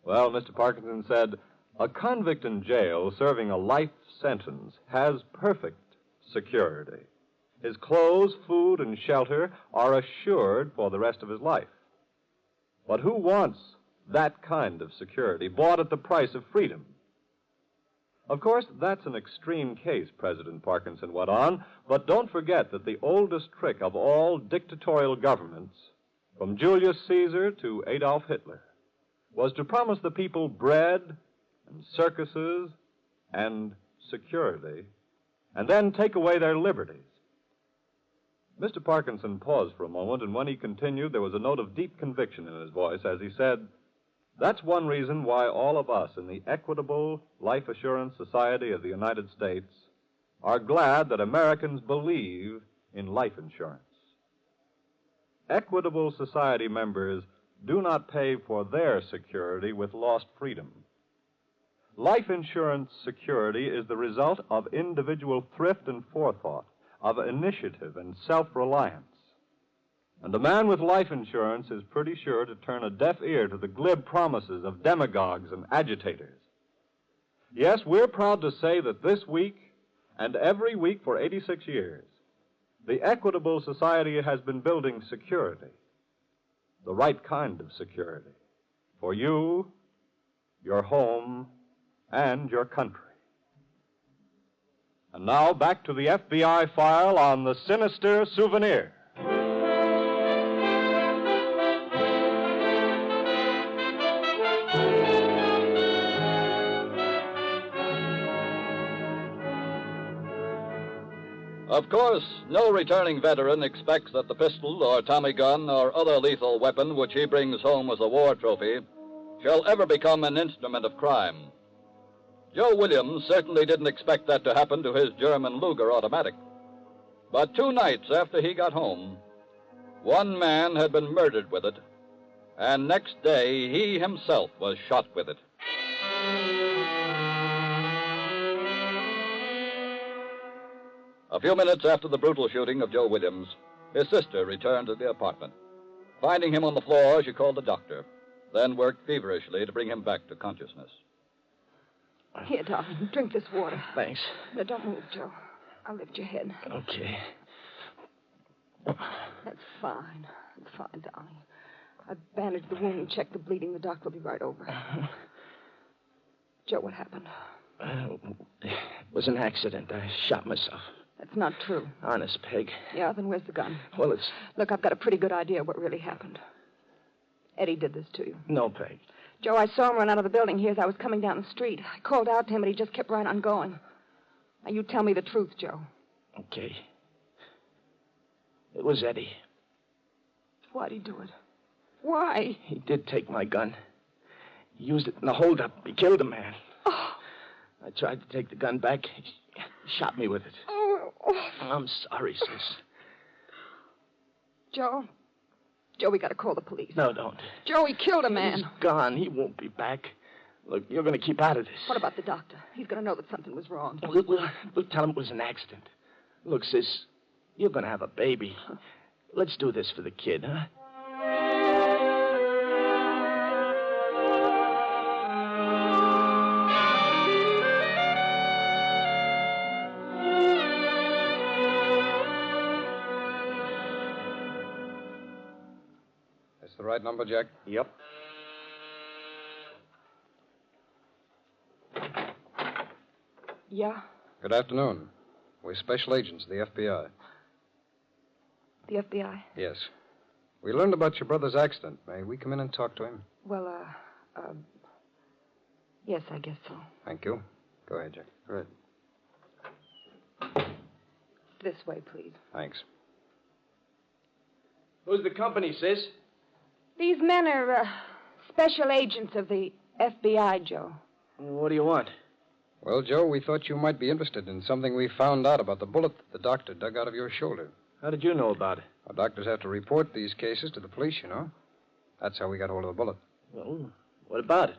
Well, Mr. Parkinson said, a convict in jail serving a life sentence has perfect security. His clothes, food, and shelter are assured for the rest of his life. But who wants That kind of security, bought at the price of freedom. Of course, that's an extreme case, President Parkinson went on, but don't forget that the oldest trick of all dictatorial governments, from Julius Caesar to Adolf Hitler, was to promise the people bread and circuses and security, and then take away their liberties. Mr. Parkinson paused for a moment, and when he continued, there was a note of deep conviction in his voice as he said, "That's one reason why all of us in the Equitable Life Assurance Society of the United States are glad that Americans believe in life insurance. Equitable Society members do not pay for their security with lost freedom. Life insurance security is the result of individual thrift and forethought, of initiative and self-reliance. And a man with life insurance is pretty sure to turn a deaf ear to the glib promises of demagogues and agitators. Yes, we're proud to say that this week and every week for 86 years, the Equitable Society has been building security, the right kind of security, for you, your home, and your country. And now back to the FBI file on the Sinister Souvenir. Of course, no returning veteran expects that the pistol or Tommy gun or other lethal weapon which he brings home as a war trophy shall ever become an instrument of crime. Joe Williams certainly didn't expect that to happen to his German Luger automatic. But 2 nights after he got home, one man had been murdered with it, and next day he himself was shot with it. A few minutes after the brutal shooting of Joe Williams, his sister returned to the apartment. Finding him on the floor, she called the doctor, then worked feverishly to bring him back to consciousness. Here, darling, drink this water. Thanks. Now, don't move, Joe. I'll lift your head. Okay. That's fine. That's fine, darling. I bandaged the wound and checked the bleeding. The doctor will be right over. Joe, what happened? It was an accident. I shot myself. That's not true. Honest, Peg. Yeah, then where's the gun? Well, it's... Look, I've got a pretty good idea what really happened. Eddie did this to you. No, Peg. Joe, I saw him run out of the building here as I was coming down the street. I called out to him, and he just kept right on going. Now, you tell me the truth, Joe. Okay. It was Eddie. Why'd he do it? Why? He did take my gun. He used it in the holdup. He killed a man. Oh. I tried to take the gun back. He shot me with it. Oh. I'm sorry, sis. Joe, we gotta call the police. No, don't. Joe, he killed a man. He's gone. He won't be back. Look, you're going to keep out of this. What about the doctor? He's going to know that something was wrong. We'll tell him it was an accident. Look, sis, you're going to have a baby. Let's do this for the kid, huh? That's the right number, Jack? Yep. Yeah? Good afternoon. We're special agents of the FBI. The FBI? Yes. We learned about your brother's accident. May we come in and talk to him? Well, yes, I guess so. Thank you. Go ahead, Jack. All right. This way, please. Thanks. Who's the company, sis? These men are, special agents of the FBI, Joe. What do you want? Well, Joe, we thought you might be interested in something we found out about the bullet that the doctor dug out of your shoulder. How did you know about it? Our doctors have to report these cases to the police, you know. That's how we got hold of the bullet. Well, what about it?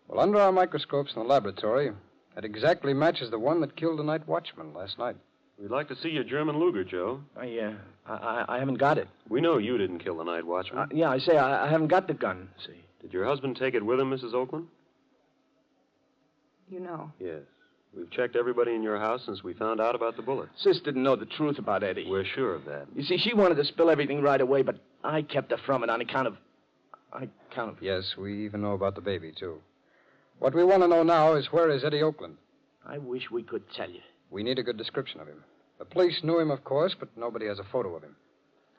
Well, under our microscopes in the laboratory, it exactly matches the one that killed the night watchman last night. We'd like to see your German Luger, Joe. I haven't got it. We know you didn't kill the night watchman. Yeah, I haven't got the gun, see. Did your husband take it with him, Mrs. Oakland? You know. Yes. We've checked everybody in your house since we found out about the bullet. Sis didn't know the truth about Eddie. We're sure of that. You see, she wanted to spill everything right away, but I kept her from it on account of I count. Yes, we even know about the baby, too. What we want to know now is where is Eddie Oakland? I wish we could tell you. We need a good description of him. The police knew him, of course, but nobody has a photo of him.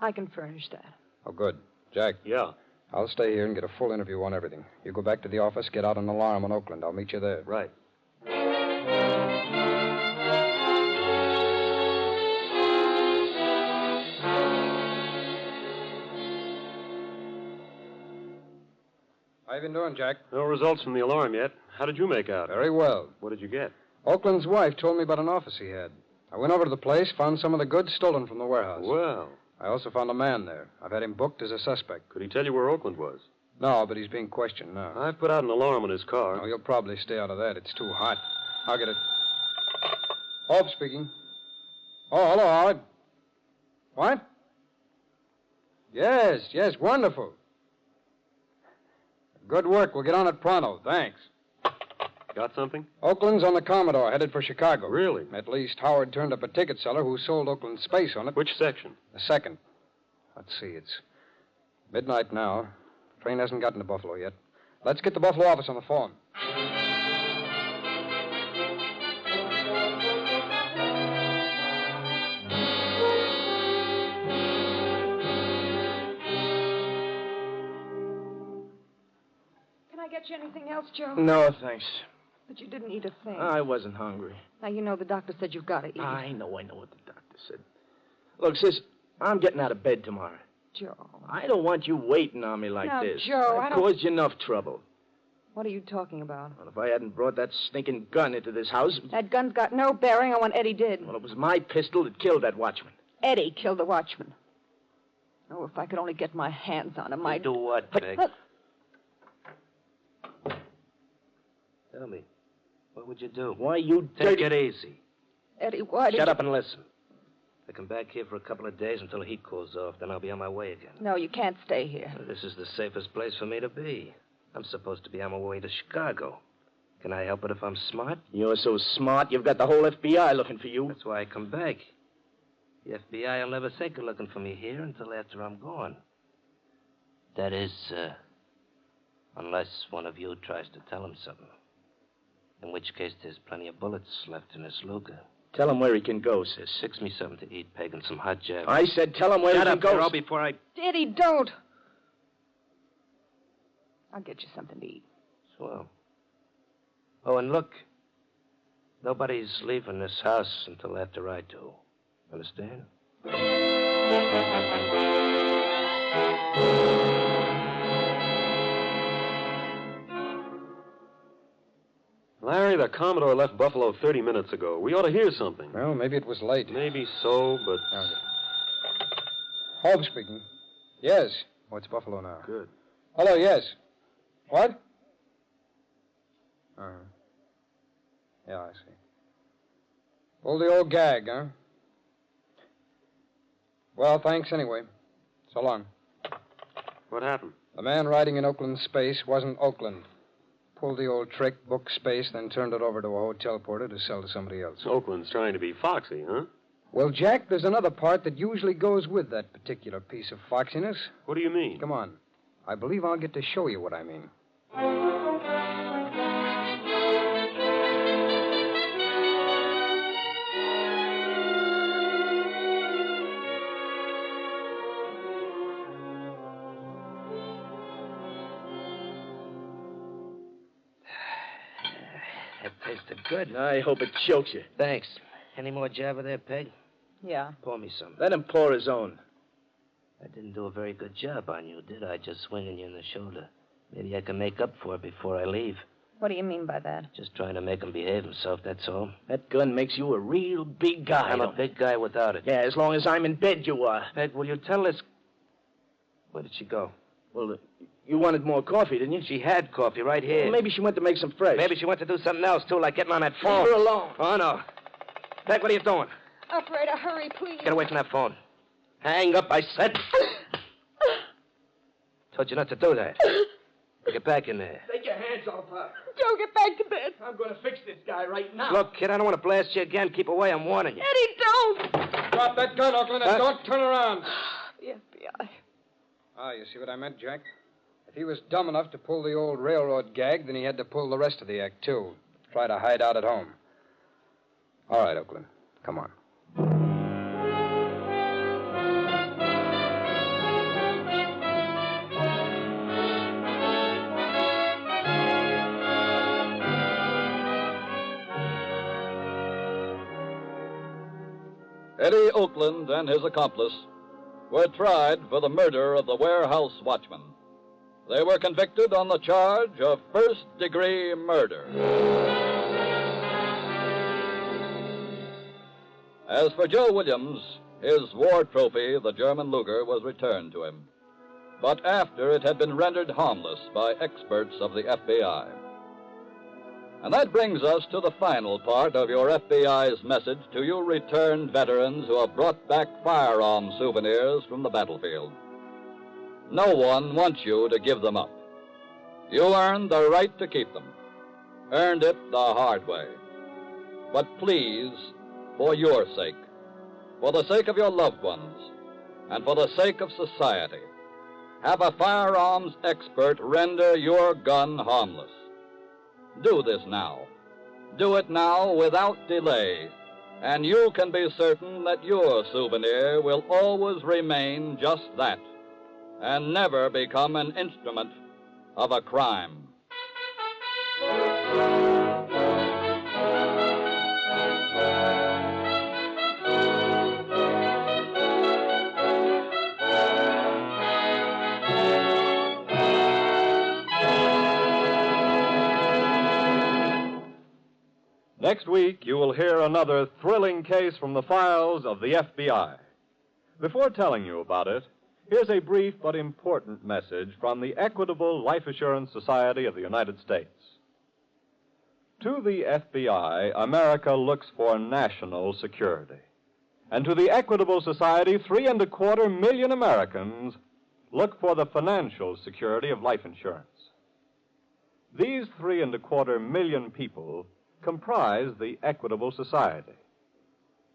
I can furnish that. Oh, good. Jack. Yeah? I'll stay here and get a full interview on everything. You go back to the office, get out an alarm on Oakland. I'll meet you there. Right. How you been doing, Jack? No results from the alarm yet. How did you make out? Very well. What did you get? Oakland's wife told me about an office he had. I went over to the place, found some of the goods stolen from the warehouse. Well. I also found a man there. I've had him booked as a suspect. Could he tell you where Oakland was? No, but he's being questioned now. I've put out an alarm on his car. Oh, you'll probably stay out of that. It's too hot. I'll get it. Hope speaking. Oh, hello, Howard. What? Yes, wonderful. Good work. We'll get on it pronto. Thanks. Got something? Oakland's on the Commodore, headed for Chicago. Really? At least Howard turned up a ticket seller who sold Oakland space on it. Which section? The second. Let's see, it's midnight now. Train hasn't gotten to Buffalo yet. Let's get the Buffalo office on the phone. Can I get you anything else, Joe? No, thanks. But you didn't eat a thing. I wasn't hungry. Now, you know the doctor said you've got to eat. I know what the doctor said. Look, sis, I'm getting out of bed tomorrow. Joe. I don't want you waiting on me like Now, this. Joe, I I've don't... caused you enough trouble. What are you talking about? Well, if I hadn't brought that stinking gun into this house... That gun's got no bearing on what Eddie did. Well, it was my pistol that killed that watchman. Eddie killed the watchman. Oh, if I could only get my hands on him, I'd... Do what, Peg? Look. Tell me, what would you do? Why, you Take dirty... it easy. Eddie, why did Shut you... up and listen. I come back here for a couple of days until the heat cools off, then I'll be on my way again. No, you can't stay here. This is the safest place for me to be. I'm supposed to be on my way to Chicago. Can I help it if I'm smart? You're so smart, you've got the whole FBI looking for you. That's why I come back. The FBI will never think of looking for me here until after I'm gone. That is, unless one of you tries to tell him something. In which case, there's plenty of bullets left in this Luger. Tell him where he can go, sis. Fix me something to eat, Peg, and some hot jam. I said tell him where he can go. Shut up, before I... Eddie, don't. I'll get you something to eat. Swell. Oh, and look. Nobody's leaving this house until after I do. Understand? Larry, the Commodore left Buffalo 30 minutes ago. We ought to hear something. Well, maybe it was late. Maybe so, but... Hope speaking. Yes. Oh, it's Buffalo now. Good. Hello, yes. What? Uh-huh. Yeah, I see. Pull the old gag, huh? Well, thanks anyway. So long. What happened? The man riding in Oakland space wasn't Oakland. Pulled the old trick, booked space, then turned it over to a hotel porter to sell to somebody else. Oakland's trying to be foxy, huh? Well, Jack, there's another part that usually goes with that particular piece of foxiness. What do you mean? Come on. I believe I'll get to show you what I mean. That tasted good. I hope it chokes you. Thanks. Any more Java there, Peg? Yeah. Pour me some. Let him pour his own. I didn't do a very good job on you, did I? Just swinging you in the shoulder. Maybe I can make up for it before I leave. What do you mean by that? Just trying to make him behave himself, that's all. That gun makes you a real big guy. I'm a big guy without it. Yeah, as long as I'm in bed, you are. Peg, will you tell this... Where did she go? Well, you wanted more coffee, didn't you? She had coffee right here. Well, maybe she went to make some fresh. Maybe she went to do something else, too, like getting on that phone. Leave her alone. Oh, no. Peg, what are you doing? Operator, hurry, please. Get away from that phone. Hang up, I said. Told you not to do that. Get back in there. Take your hands off her. Joe, get back to bed. I'm going to fix this guy right now. Look, kid, I don't want to blast you again. Keep away, I'm warning you. Eddie, don't! Drop that gun, Oakland, and don't turn around. The FBI. Ah, you see what I meant, Jack? A If he was dumb enough to pull the old railroad gag, then he had to pull the rest of the act, too. Try to hide out at home. All right, Oakland. Come on. Eddie Oakland and his accomplice were tried for the murder of the warehouse watchman. They were convicted on the charge of first-degree murder. As for Joe Williams, his war trophy, the German Luger, was returned to him, but after it had been rendered harmless by experts of the FBI. And that brings us to the final part of your FBI's message to you returned veterans who have brought back firearm souvenirs from the battlefield. No one wants you to give them up. You earned the right to keep them. Earned it the hard way. But please, for your sake, for the sake of your loved ones, and for the sake of society, have a firearms expert render your gun harmless. Do this now. Do it now without delay, and you can be certain that your souvenir will always remain just that, and never become an instrument of a crime. Next week, you will hear another thrilling case from the files of the FBI. Before telling you about it, here's a brief but important message from the Equitable Life Assurance Society of the United States. To the FBI, America looks for national security. And to the Equitable Society, 3.25 million Americans look for the financial security of life insurance. These 3.25 million people comprise the Equitable Society.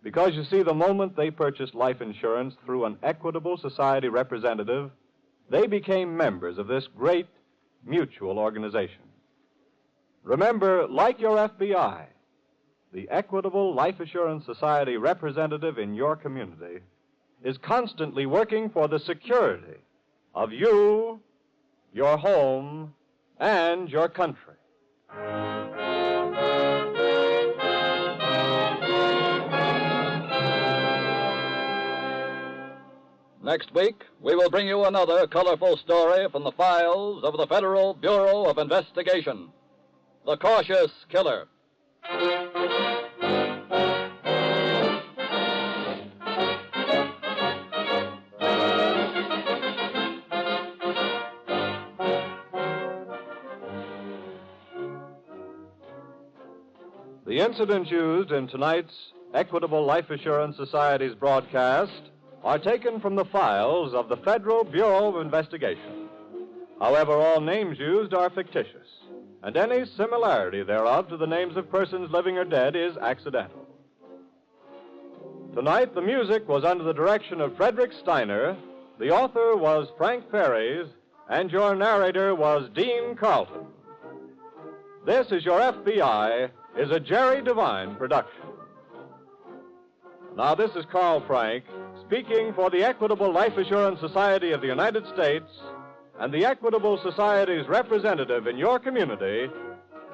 Because, you see, the moment they purchased life insurance through an Equitable Society representative, they became members of this great mutual organization. Remember, like your FBI, the Equitable Life Assurance Society representative in your community is constantly working for the security of you, your home, and your country. Next week, we will bring you another colorful story from the files of the Federal Bureau of Investigation, The Cautious Killer. The incidents used in tonight's Equitable Life Assurance Society's broadcast are taken from the files of the Federal Bureau of Investigation. However, all names used are fictitious, and any similarity thereof to the names of persons living or dead is accidental. Tonight, the music was under the direction of Frederick Steiner, the author was Frank Ferries, and your narrator was Dean Carlton. This is Your FBI is a Jerry Devine production. Now, this is Carl Frank, speaking for the Equitable Life Assurance Society of the United States and the Equitable Society's representative in your community,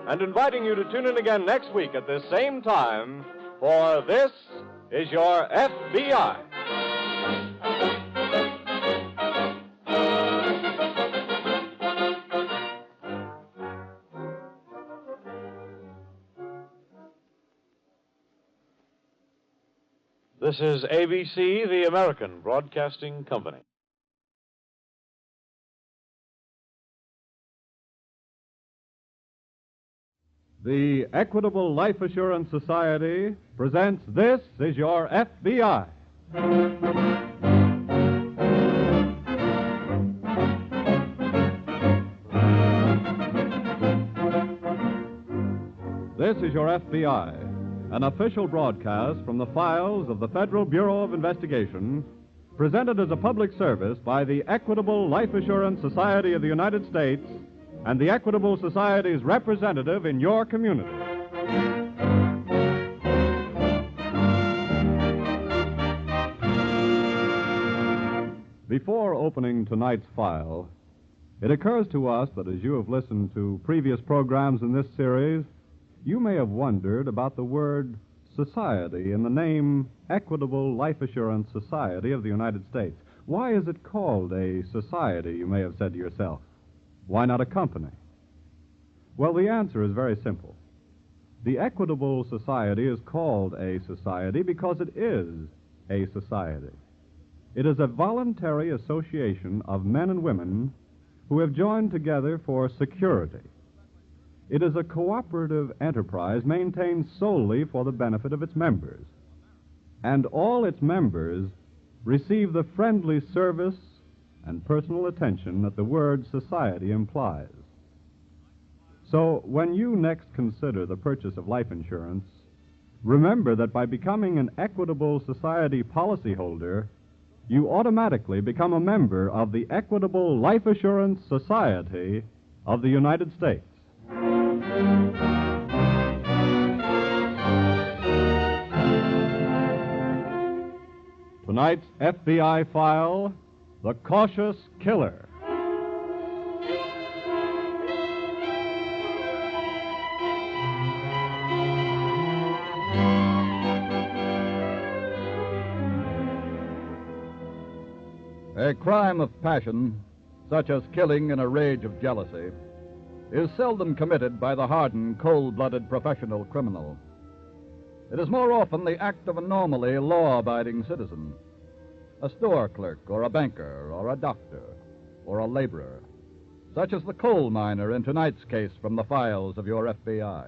and inviting you to tune in again next week at this same time for This is Your FBI. This is ABC, the American Broadcasting Company. The Equitable Life Assurance Society presents This is Your FBI. This is Your FBI, an official broadcast from the files of the Federal Bureau of Investigation, presented as a public service by the Equitable Life Assurance Society of the United States and the Equitable Society's representative in your community. Before opening tonight's file, it occurs to us that as you have listened to previous programs in this series, you may have wondered about the word society in the name Equitable Life Assurance Society of the United States. Why is it called a society, you may have said to yourself? Why not a company? Well, the answer is very simple. The Equitable Society is called a society because it is a society. It is a voluntary association of men and women who have joined together for security. It is a cooperative enterprise maintained solely for the benefit of its members. And all its members receive the friendly service and personal attention that the word society implies. So, when you next consider the purchase of life insurance, remember that by becoming an Equitable Society policyholder, you automatically become a member of the Equitable Life Assurance Society of the United States. Tonight's FBI file, The Cautious Killer. A crime of passion, such as killing in a rage of jealousy, is seldom committed by the hardened, cold-blooded professional criminal. It is more often the act of a normally law-abiding citizen, a store clerk or a banker or a doctor or a laborer, such as the coal miner in tonight's case from the files of your FBI.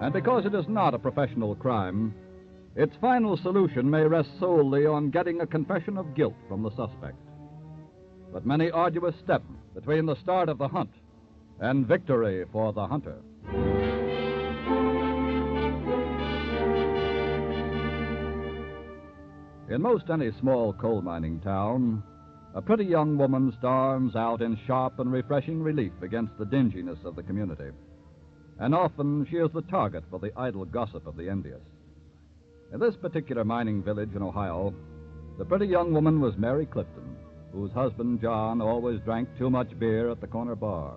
And because it is not a professional crime, its final solution may rest solely on getting a confession of guilt from the suspect. But many arduous steps between the start of the hunt and victory for the hunter. In most any small coal mining town, a pretty young woman storms out in sharp and refreshing relief against the dinginess of the community. And often she is the target for the idle gossip of the envious. In this particular mining village in Ohio, the pretty young woman was Mary Clifton, whose husband, John, always drank too much beer at the corner bar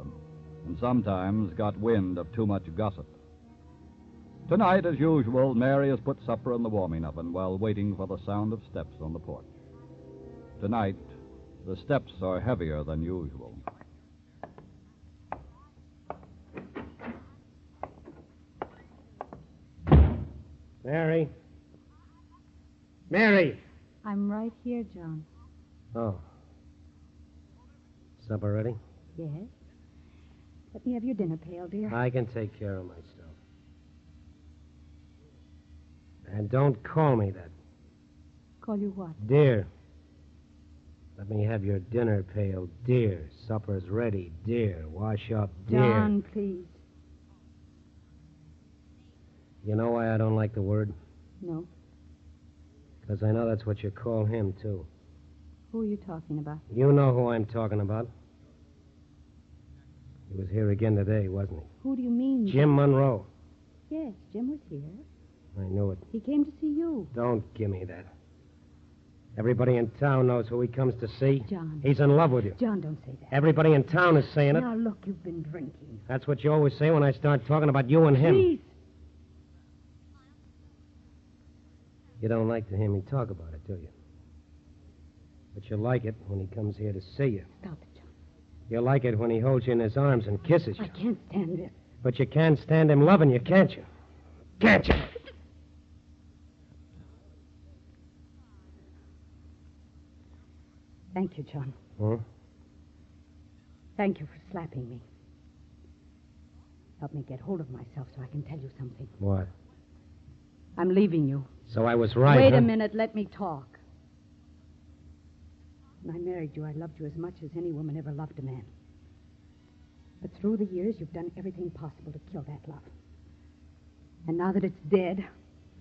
and sometimes got wind of too much gossip. Tonight, as usual, Mary has put supper in the warming oven while waiting for the sound of steps on the porch. Tonight, the steps are heavier than usual. Mary? Mary! I'm right here, John. Oh. Supper ready? Yes. Let me have your dinner pail, dear. I can take care of myself. And don't call me that. Call you what? Dear. Let me have your dinner pail, dear. Supper's ready, dear. Wash up, dear. John, please. You know why I don't like the word? No. Because I know that's what you call him, too. Who are you talking about? You know who I'm talking about. He was here again today, wasn't he? Who do you mean? Jim Monroe. Yes, Jim was here. I knew it. He came to see you. Don't give me that. Everybody in town knows who he comes to see. John. He's in love with you. John, don't say that. Everybody in town is saying it. Now, look, you've been drinking. That's what you always say when I start talking about you and him. Please. You don't like to hear me talk about it, do you? But you like it when he comes here to see you. Stop it, John. You like it when he holds you in his arms and kisses you. I can't stand this. But you can't stand him loving you, can't you? Can't you? Thank you, John. Huh? Thank you for slapping me. Help me get hold of myself so I can tell you something. What? I'm leaving you. So I was right, Wait huh? a minute. Let me talk. When I married you, I loved you as much as any woman ever loved a man. But through the years, you've done everything possible to kill that love. And now that it's dead,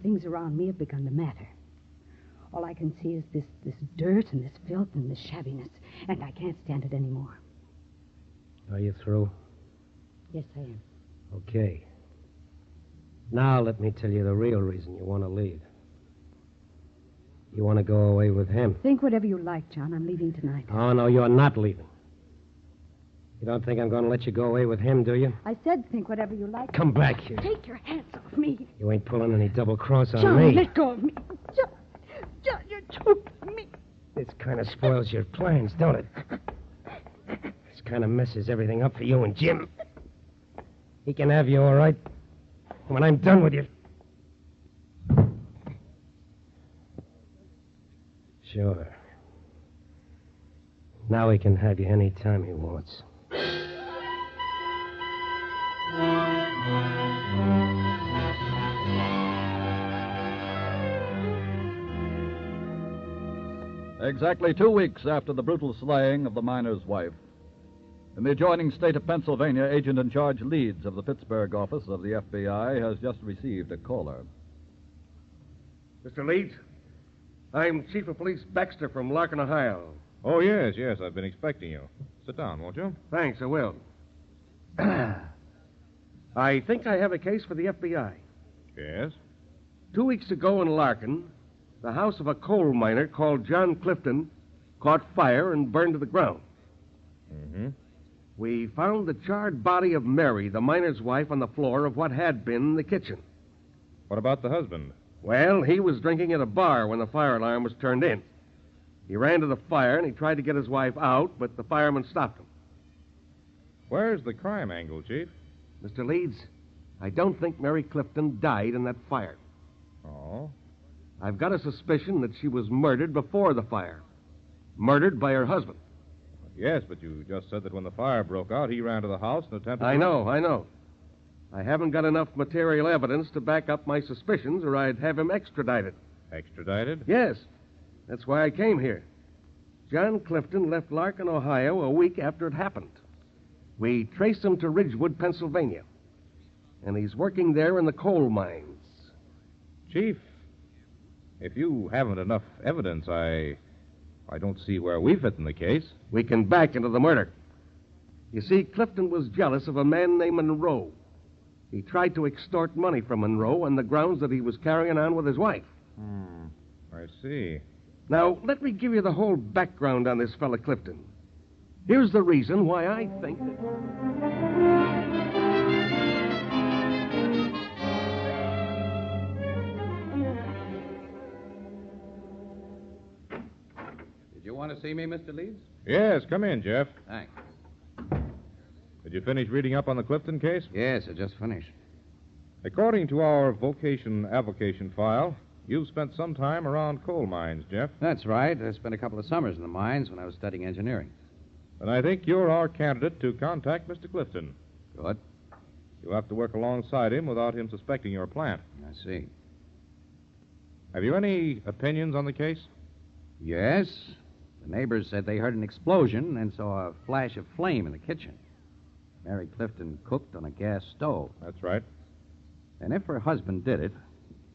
things around me have begun to matter. All I can see is this dirt and this filth and this shabbiness. And I can't stand it anymore. Are you through? Yes, I am. Okay. Now let me tell you the real reason you want to leave. You want to go away with him. Think whatever you like, John. I'm leaving tonight. Oh, no, you're not leaving. You don't think I'm going to let you go away with him, do you? I said think whatever you like. Come back here. Take your hands off me. You ain't pulling any double cross on John, me. let go of me. John, you're choking me. This kind of spoils your plans, don't it? This kind of messes everything up for you and Jim. He can have you, all right? When I'm done with you. Sure. Now he can have you any time he wants. Exactly 2 weeks after the brutal slaying of the miner's wife, in the adjoining state of Pennsylvania, Agent in Charge Leeds of the Pittsburgh office of the FBI has just received a caller. Mr. Leeds, I'm Chief of Police Baxter from Larkin, Ohio. Oh, yes, I've been expecting you. Sit down, won't you? Thanks, I will. I think I have a case for the FBI. Yes? 2 weeks ago in Larkin, the house of a coal miner called John Clifton caught fire and burned to the ground. Mm-hmm. We found the charred body of Mary, the miner's wife, on the floor of what had been the kitchen. What about the husband? Well, he was drinking at a bar when the fire alarm was turned in. He ran to the fire and he tried to get his wife out, but the fireman stopped him. Where's the crime angle, Chief? Mr. Leeds, I don't think Mary Clifton died in that fire. Oh? I've got a suspicion that she was murdered before the fire. Murdered by her husband. Yes, but you just said that when the fire broke out, he ran to the house and attempted I know. I haven't got enough material evidence to back up my suspicions, or I'd have him extradited. Extradited? Yes. That's why I came here. John Clifton left Larkin, Ohio, a week after it happened. We traced him to Ridgewood, Pennsylvania. And he's working there in the coal mines. Chief, if you haven't enough evidence, I don't see where we fit in the case. We can back into the murder. You see, Clifton was jealous of a man named Monroe. He tried to extort money from Monroe on the grounds that he was carrying on with his wife. I see. Now, let me give you the whole background on this fella Clifton. Here's the reason why I think that... Did you want to see me, Mr. Leeds? Yes, come in, Jeff. Thanks. Did you finish reading up on the Clifton case? Yes, I just finished. According to our vocation avocation file, you've spent some time around coal mines, Jeff. That's right. I spent a couple of summers in the mines when I was studying engineering. And I think you're our candidate to contact Mr. Clifton. Good. You'll have to work alongside him without him suspecting your plant. I see. Have you any opinions on the case? Yes. The neighbors said they heard an explosion and saw a flash of flame in the kitchen. Mary Clifton cooked on a gas stove. That's right. And if her husband did it,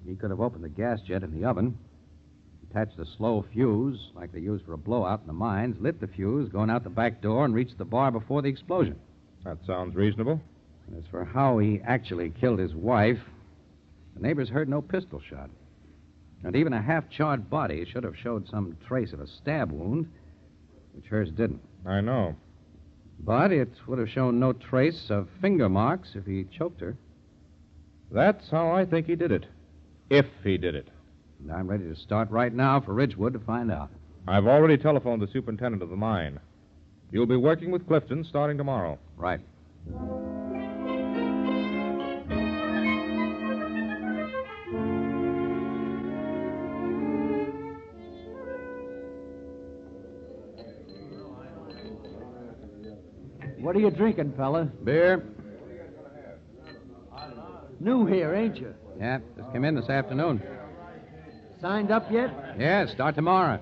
he could have opened the gas jet in the oven, attached a slow fuse, like they use for a blowout in the mines, lit the fuse, going out the back door, and reached the bar before the explosion. That sounds reasonable. As for how he actually killed his wife, the neighbors heard no pistol shot. And even a half-charred body should have showed some trace of a stab wound, which hers didn't. I know. But it would have shown no trace of finger marks if he choked her. That's how I think he did it. If he did it. And I'm ready to start right now for Ridgewood to find out. I've already telephoned the superintendent of the mine. You'll be working with Clifton starting tomorrow. Right. What are you drinking, fella? Beer? New here, ain't you? Yeah, just came in this afternoon. Signed up yet? Yeah, start tomorrow.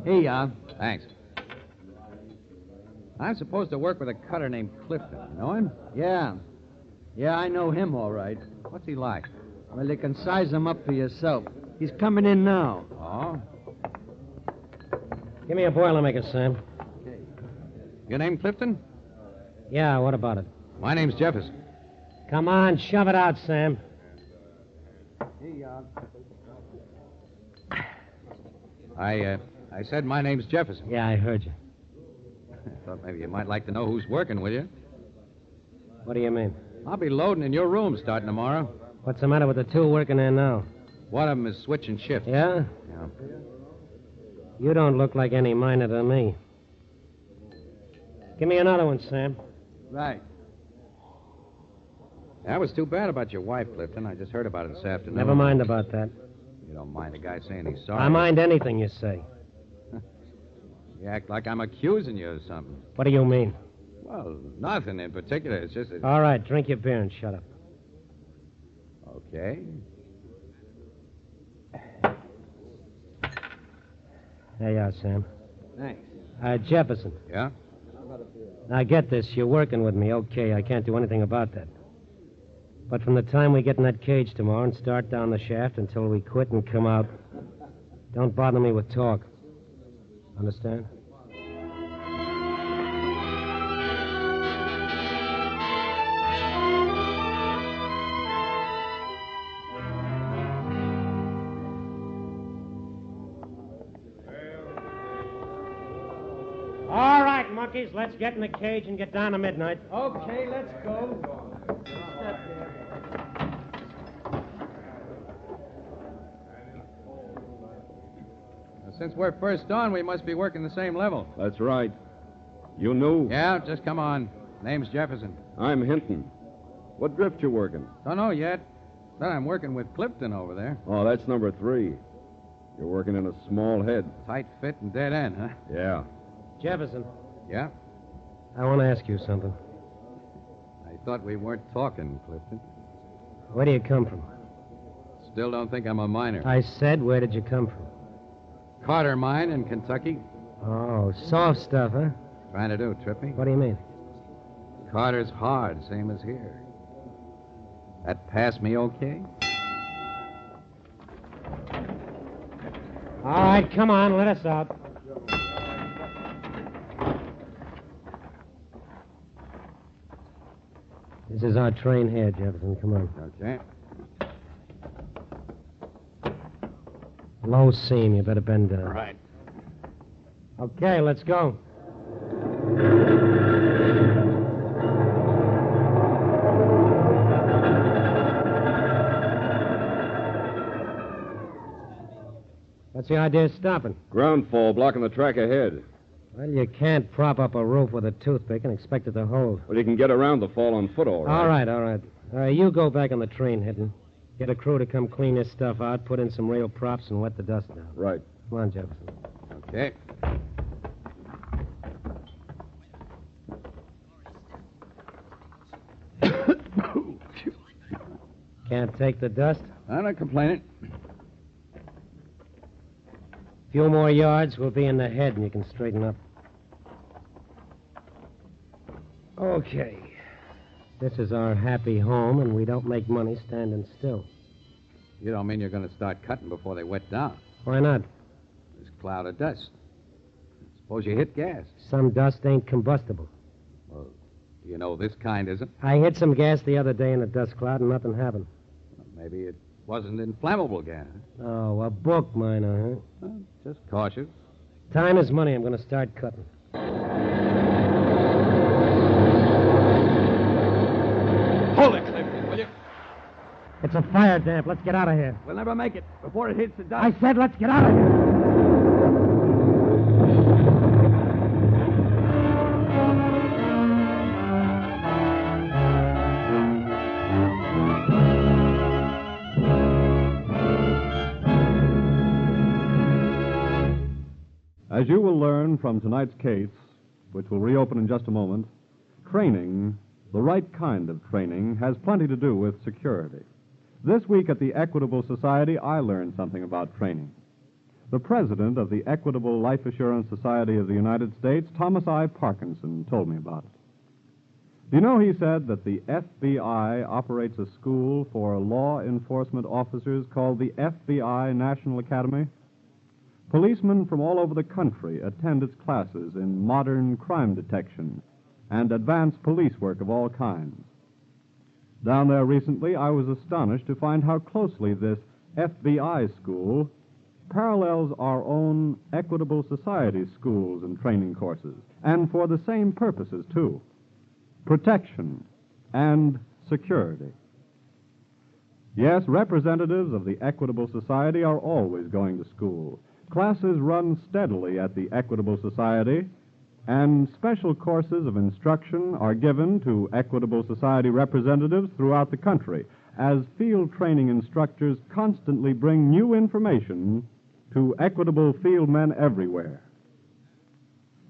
Here you are. Thanks. I'm supposed to work with a cutter named Clifton. You know him? Yeah. Yeah, I know him all right. What's he like? Well, you can size him up for yourself. He's coming in now. Oh? Give me a Boilermaker, Sam. Your name Clifton? Yeah, what about it? My name's Jefferson. Come on, shove it out, Sam. I said my name's Jefferson. Yeah, I heard you. I thought maybe you might like to know who's working with you. What do you mean? I'll be loading in your room starting tomorrow. What's the matter with the two working there now? One of them is switching shifts. Yeah? Yeah. You don't look like any miner to me. Give me another one, Sam. Right. That was too bad about your wife, Clifton. I just heard about it this afternoon. Never mind about that. You don't mind a guy saying he's sorry. I mind anything you say. You act like I'm accusing you of something. What do you mean? Well, nothing in particular. It's just that... All right, drink your beer and shut up. Okay. There you are, Sam. Thanks. Jefferson. Yeah? Now, get this. You're working with me. Okay, I can't do anything about that. But from the time we get in that cage tomorrow and start down the shaft until we quit and come out, don't bother me with talk. Understand? All right, monkeys, let's get in the cage and get down to midnight. Okay, let's go. Since we're first on, we must be working the same level. That's right. You knew? Yeah, just come on. Name's Jefferson. I'm Hinton. What drift you working? Don't know yet. But I'm working with Clifton over there. Oh, that's number 3. You're working in a small head. Tight fit and dead end, huh? Yeah. Jefferson. Yeah? I want to ask you something. I thought we weren't talking, Clifton. Where do you come from? Still don't think I'm a miner. I said, where did you come from? Carter Mine in Kentucky. Oh, soft stuff, huh? Trying to do, Trippy. What do you mean? Carter's hard, same as here. That pass me okay? All right, come on, let us out. This is our train here, Jefferson. Come on. Okay. Low seam. You better bend down. Right. Okay, let's go. What's the idea of stopping? Ground fall blocking the track ahead. Well, you can't prop up a roof with a toothpick and expect it to hold. Well, you can get around the fall on foot, all right. All right. You go back on the train, Hinton. Get a crew to come clean this stuff out, put in some rail props, and wet the dust down. Right. Come on, Jefferson. Okay. Can't take the dust? I'm not complaining. Few more yards, we'll be in the head, and you can straighten up. Okay. This is our happy home, and we don't make money standing still. You don't mean you're going to start cutting before they wet down? Why not? This cloud of dust. Suppose you hit gas. Some dust ain't combustible. Well, you know this kind isn't. I hit some gas the other day in a dust cloud, and nothing happened. Well, maybe it wasn't inflammable gas. Oh, a book miner, huh? Well, just cautious. Time is money. I'm going to start cutting. Hold it, Clifton, will you? It's a fire damp. Let's get out of here. We'll never make it before it hits the dust. I said let's get out of here. As you will learn from tonight's case, which will reopen in just a moment, training, the right kind of training, has plenty to do with security. This week at the Equitable Society, I learned something about training. The president of the Equitable Life Assurance Society of the United States, Thomas I. Parkinson, told me about it. Do you know he said that the FBI operates a school for law enforcement officers called the FBI National Academy? Policemen from all over the country attend its classes in modern crime detection and advanced police work of all kinds. Down there recently, I was astonished to find how closely this FBI school parallels our own Equitable Society schools and training courses, and for the same purposes, too: protection and security. Yes, representatives of the Equitable Society are always going to school. Classes run steadily at the Equitable Society, and special courses of instruction are given to Equitable Society representatives throughout the country, as field training instructors constantly bring new information to Equitable field men everywhere.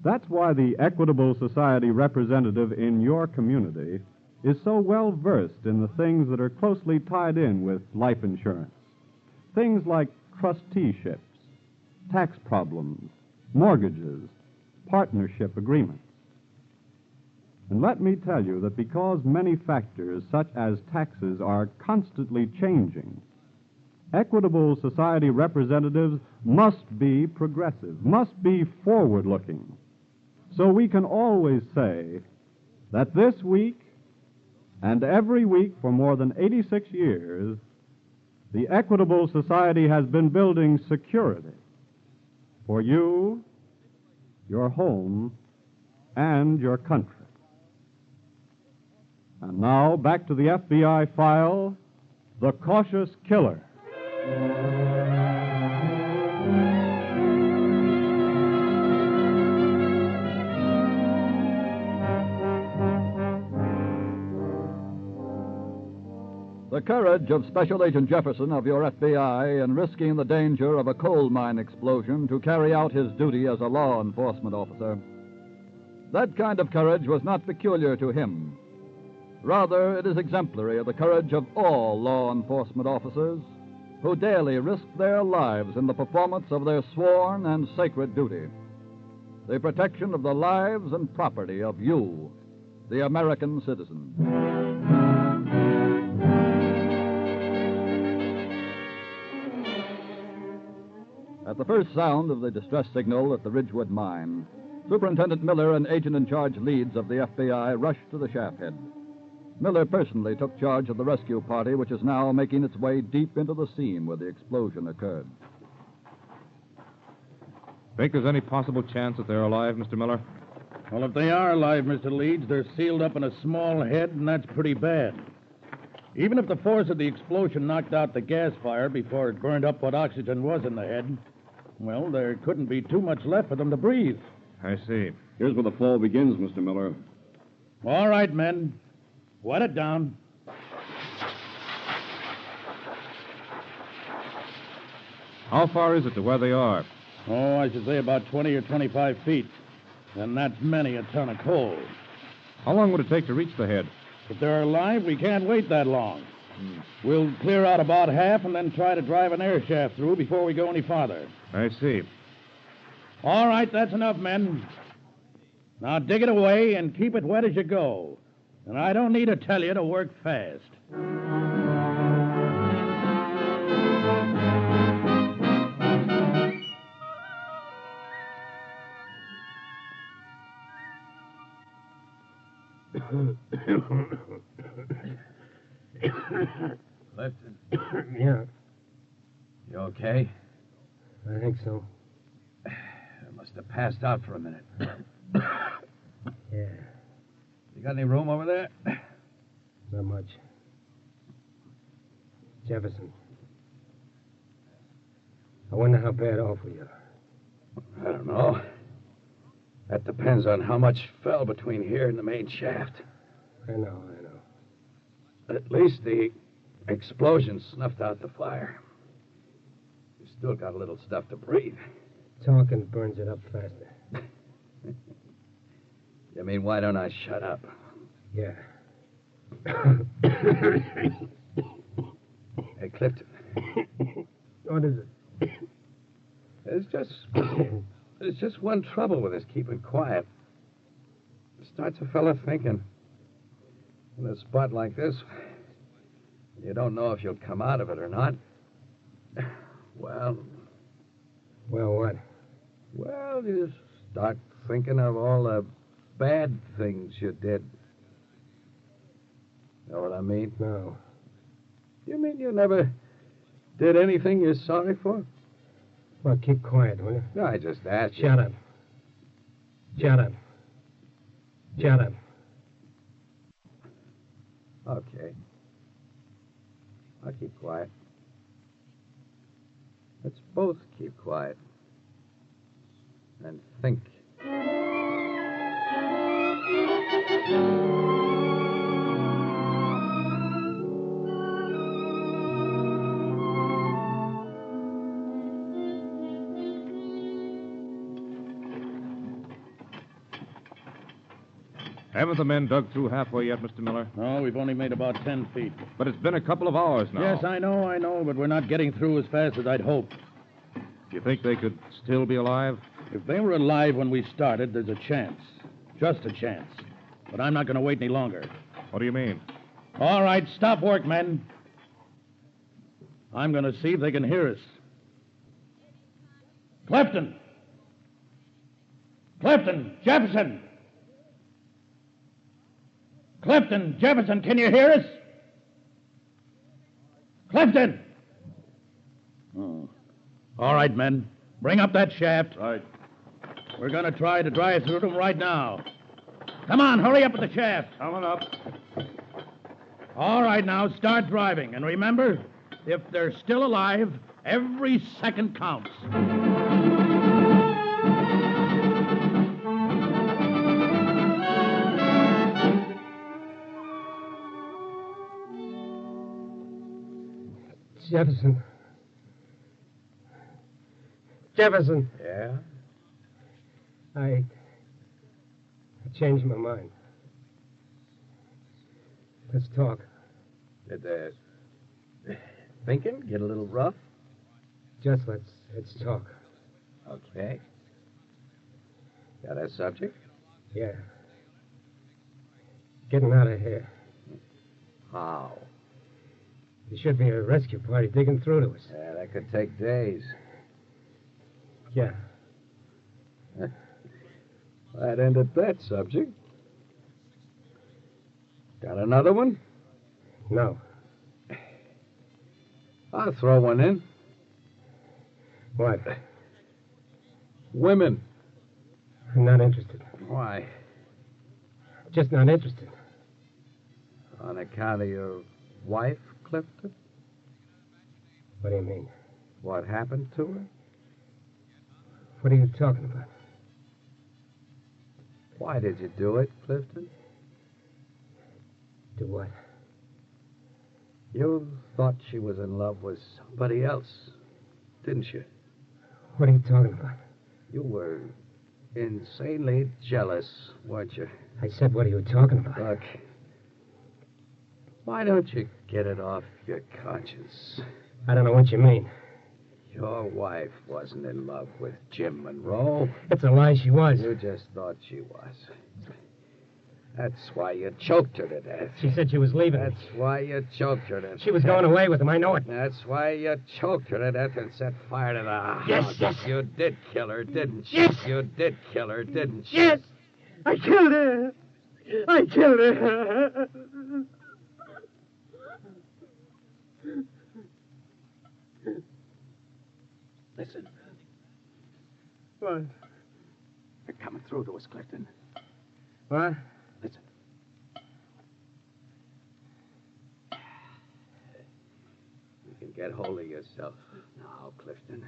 That's why the Equitable Society representative in your community is so well versed in the things that are closely tied in with life insurance. Things like trusteeships, tax problems, mortgages, partnership agreements. And let me tell you that because many factors, such as taxes, are constantly changing, Equitable Society representatives must be progressive, must be forward-looking. So we can always say that this week and every week for more than 86 years, the Equitable Society has been building security for you, your home, and your country. And now, back to the FBI file, The Cautious Killer. The courage of Special Agent Jefferson of your FBI in risking the danger of a coal mine explosion to carry out his duty as a law enforcement officer. That kind of courage was not peculiar to him. Rather, it is exemplary of the courage of all law enforcement officers who daily risk their lives in the performance of their sworn and sacred duty, the protection of the lives and property of you, the American citizen. At the first sound of the distress signal at the Ridgewood mine, Superintendent Miller and agent-in-charge Leeds of the FBI rushed to the shaft head. Miller personally took charge of the rescue party, which is now making its way deep into the scene where the explosion occurred. Think there's any possible chance that they're alive, Mr. Miller? Well, if they are alive, Mr. Leeds, they're sealed up in a small head, and that's pretty bad. Even if the force of the explosion knocked out the gas fire before it burned up what oxygen was in the head, well, there couldn't be too much left for them to breathe. I see. Here's where the fall begins, Mr. Miller. All right, men. Wet it down. How far is it to where they are? Oh, I should say about 20 or 25 feet. And that's many a ton of coal. How long would it take to reach the head? If they're alive, we can't wait that long. We'll clear out about half and then try to drive an air shaft through before we go any farther. I see. All right, that's enough, men. Now dig it away and keep it wet as you go. And I don't need to tell you to work fast. Clifton. Yeah, You okay? I think so. I must have passed out for a minute. Yeah, You got any room over there? not much. Jefferson. I wonder how bad off we are. I don't know. That depends on how much fell between here and the main shaft. I know. At least the explosion snuffed out the fire. You still got a little stuff to breathe. Talking burns it up faster. You mean, why don't I shut up? Yeah. Hey, Clifton. What is it? There's just one trouble with this keeping quiet. It starts a fella thinking. In a spot like this, you don't know if you'll come out of it or not. Well... Well, what? Well, you start thinking of all the bad things you did. Know what I mean? No. You mean you never did anything you're sorry for? Well, keep quiet, will you? No, I just asked you. Shut up. Shut up. Shut up. Okay. I'll keep quiet. Let's both keep quiet. And think. Haven't the men dug through halfway yet, Mr. Miller? No, we've only made about 10 feet. But it's been a couple of hours now. Yes, I know, but we're not getting through as fast as I'd hoped. You think they could still be alive? If they were alive when we started, there's a chance. Just a chance. But I'm not going to wait any longer. What do you mean? All right, stop work, men. I'm going to see if they can hear us. Clifton! Clifton! Jefferson! Clifton! Jefferson, can you hear us? Clifton! Oh. All right, men. Bring up that shaft. Right. We're going to try to drive through them right now. Come on, hurry up with the shaft. Coming up. All right, now, start driving. And remember, if they're still alive, every second counts. Jefferson. Jefferson. Yeah? I changed my mind. Let's talk. Did the thinking get a little rough? Just let's talk. Okay. Got a subject? Yeah. Getting out of here. How? There should be a rescue party digging through to us. Yeah, that could take days. Yeah. That ended that subject. Got another one? No. I'll throw one in. What? Women. I'm not interested. Why? Just not interested. On account of your wife, Clifton? What do you mean? What happened to her? What are you talking about? Why did you do it, Clifton? Do what? You thought she was in love with somebody else, didn't you? What are you talking about? You were insanely jealous, weren't you? I said, what are you talking about? Look, why don't you get it off your conscience? I don't know what you mean. Your wife wasn't in love with Jim Monroe. It's a lie, she was. You just thought she was. That's why you choked her to death. She said she was leaving. That's why you choked her to death. She was going away with him, I know it. That's why you choked her to death and set fire to the house. Yes. You did kill her, didn't you? Yes. You did kill her, didn't you? Yes. I killed her. I killed her. Listen. What? They're coming through to us, Clifton. What? Listen. You can get hold of yourself now, Clifton.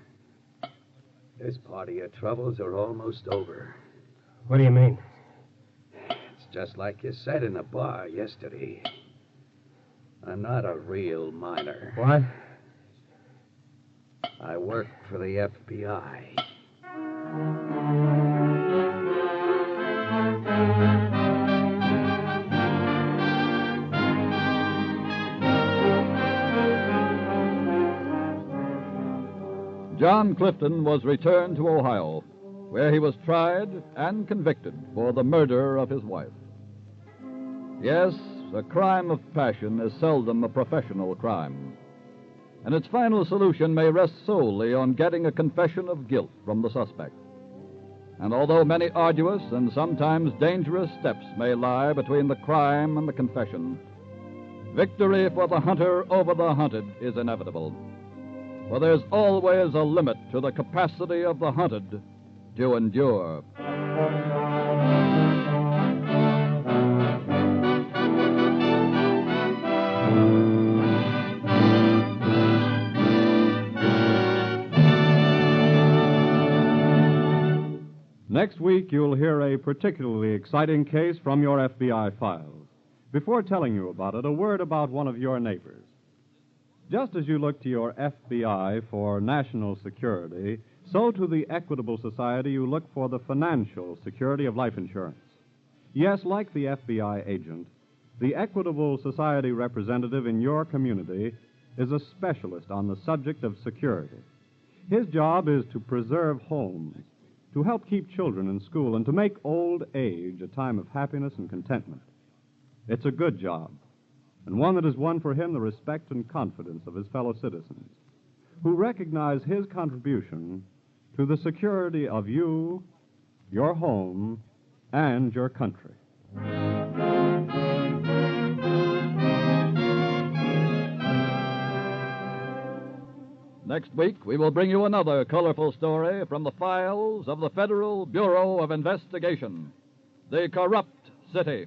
This part of your troubles are almost over. What do you mean? It's just like you said in the bar yesterday. I'm not a real miner. What? I work for the FBI. John Clifton was returned to Ohio, where he was tried and convicted for the murder of his wife. Yes, a crime of passion is seldom a professional crime, and its final solution may rest solely on getting a confession of guilt from the suspect. And although many arduous and sometimes dangerous steps may lie between the crime and the confession, victory for the hunter over the hunted is inevitable. For there's always a limit to the capacity of the hunted to endure. Next week, you'll hear a particularly exciting case from your FBI files. Before telling you about it, a word about one of your neighbors. Just as you look to your FBI for national security, so to the Equitable Society you look for the financial security of life insurance. Yes, like the FBI agent, the Equitable Society representative in your community is a specialist on the subject of security. His job is to preserve homes, to help keep children in school, and to make old age a time of happiness and contentment. It's a good job, and one that has won for him the respect and confidence of his fellow citizens, who recognize his contribution to the security of you, your home, and your country. Next week, we will bring you another colorful story from the files of the Federal Bureau of Investigation, The Corrupt City.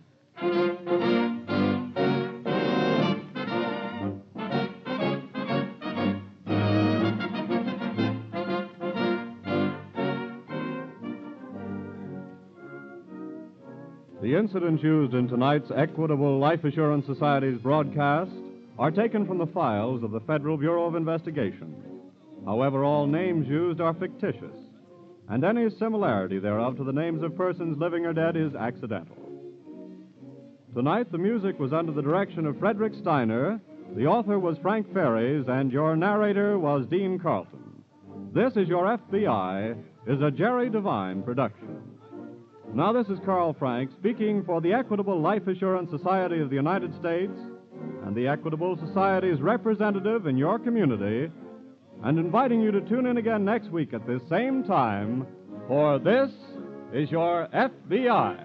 The incidents used in tonight's Equitable Life Assurance Society's broadcast are taken from the files of the Federal Bureau of Investigation. However, all names used are fictitious, and any similarity thereof to the names of persons living or dead is accidental. Tonight, the music was under the direction of Frederick Steiner, the author was Frank Ferries, and your narrator was Dean Carlton. This is Your FBI is a Jerry Devine production. Now, this is Carl Frank speaking for the Equitable Life Assurance Society of the United States and the Equitable Society's representative in your community, and inviting you to tune in again next week at this same time, for This is Your FBI.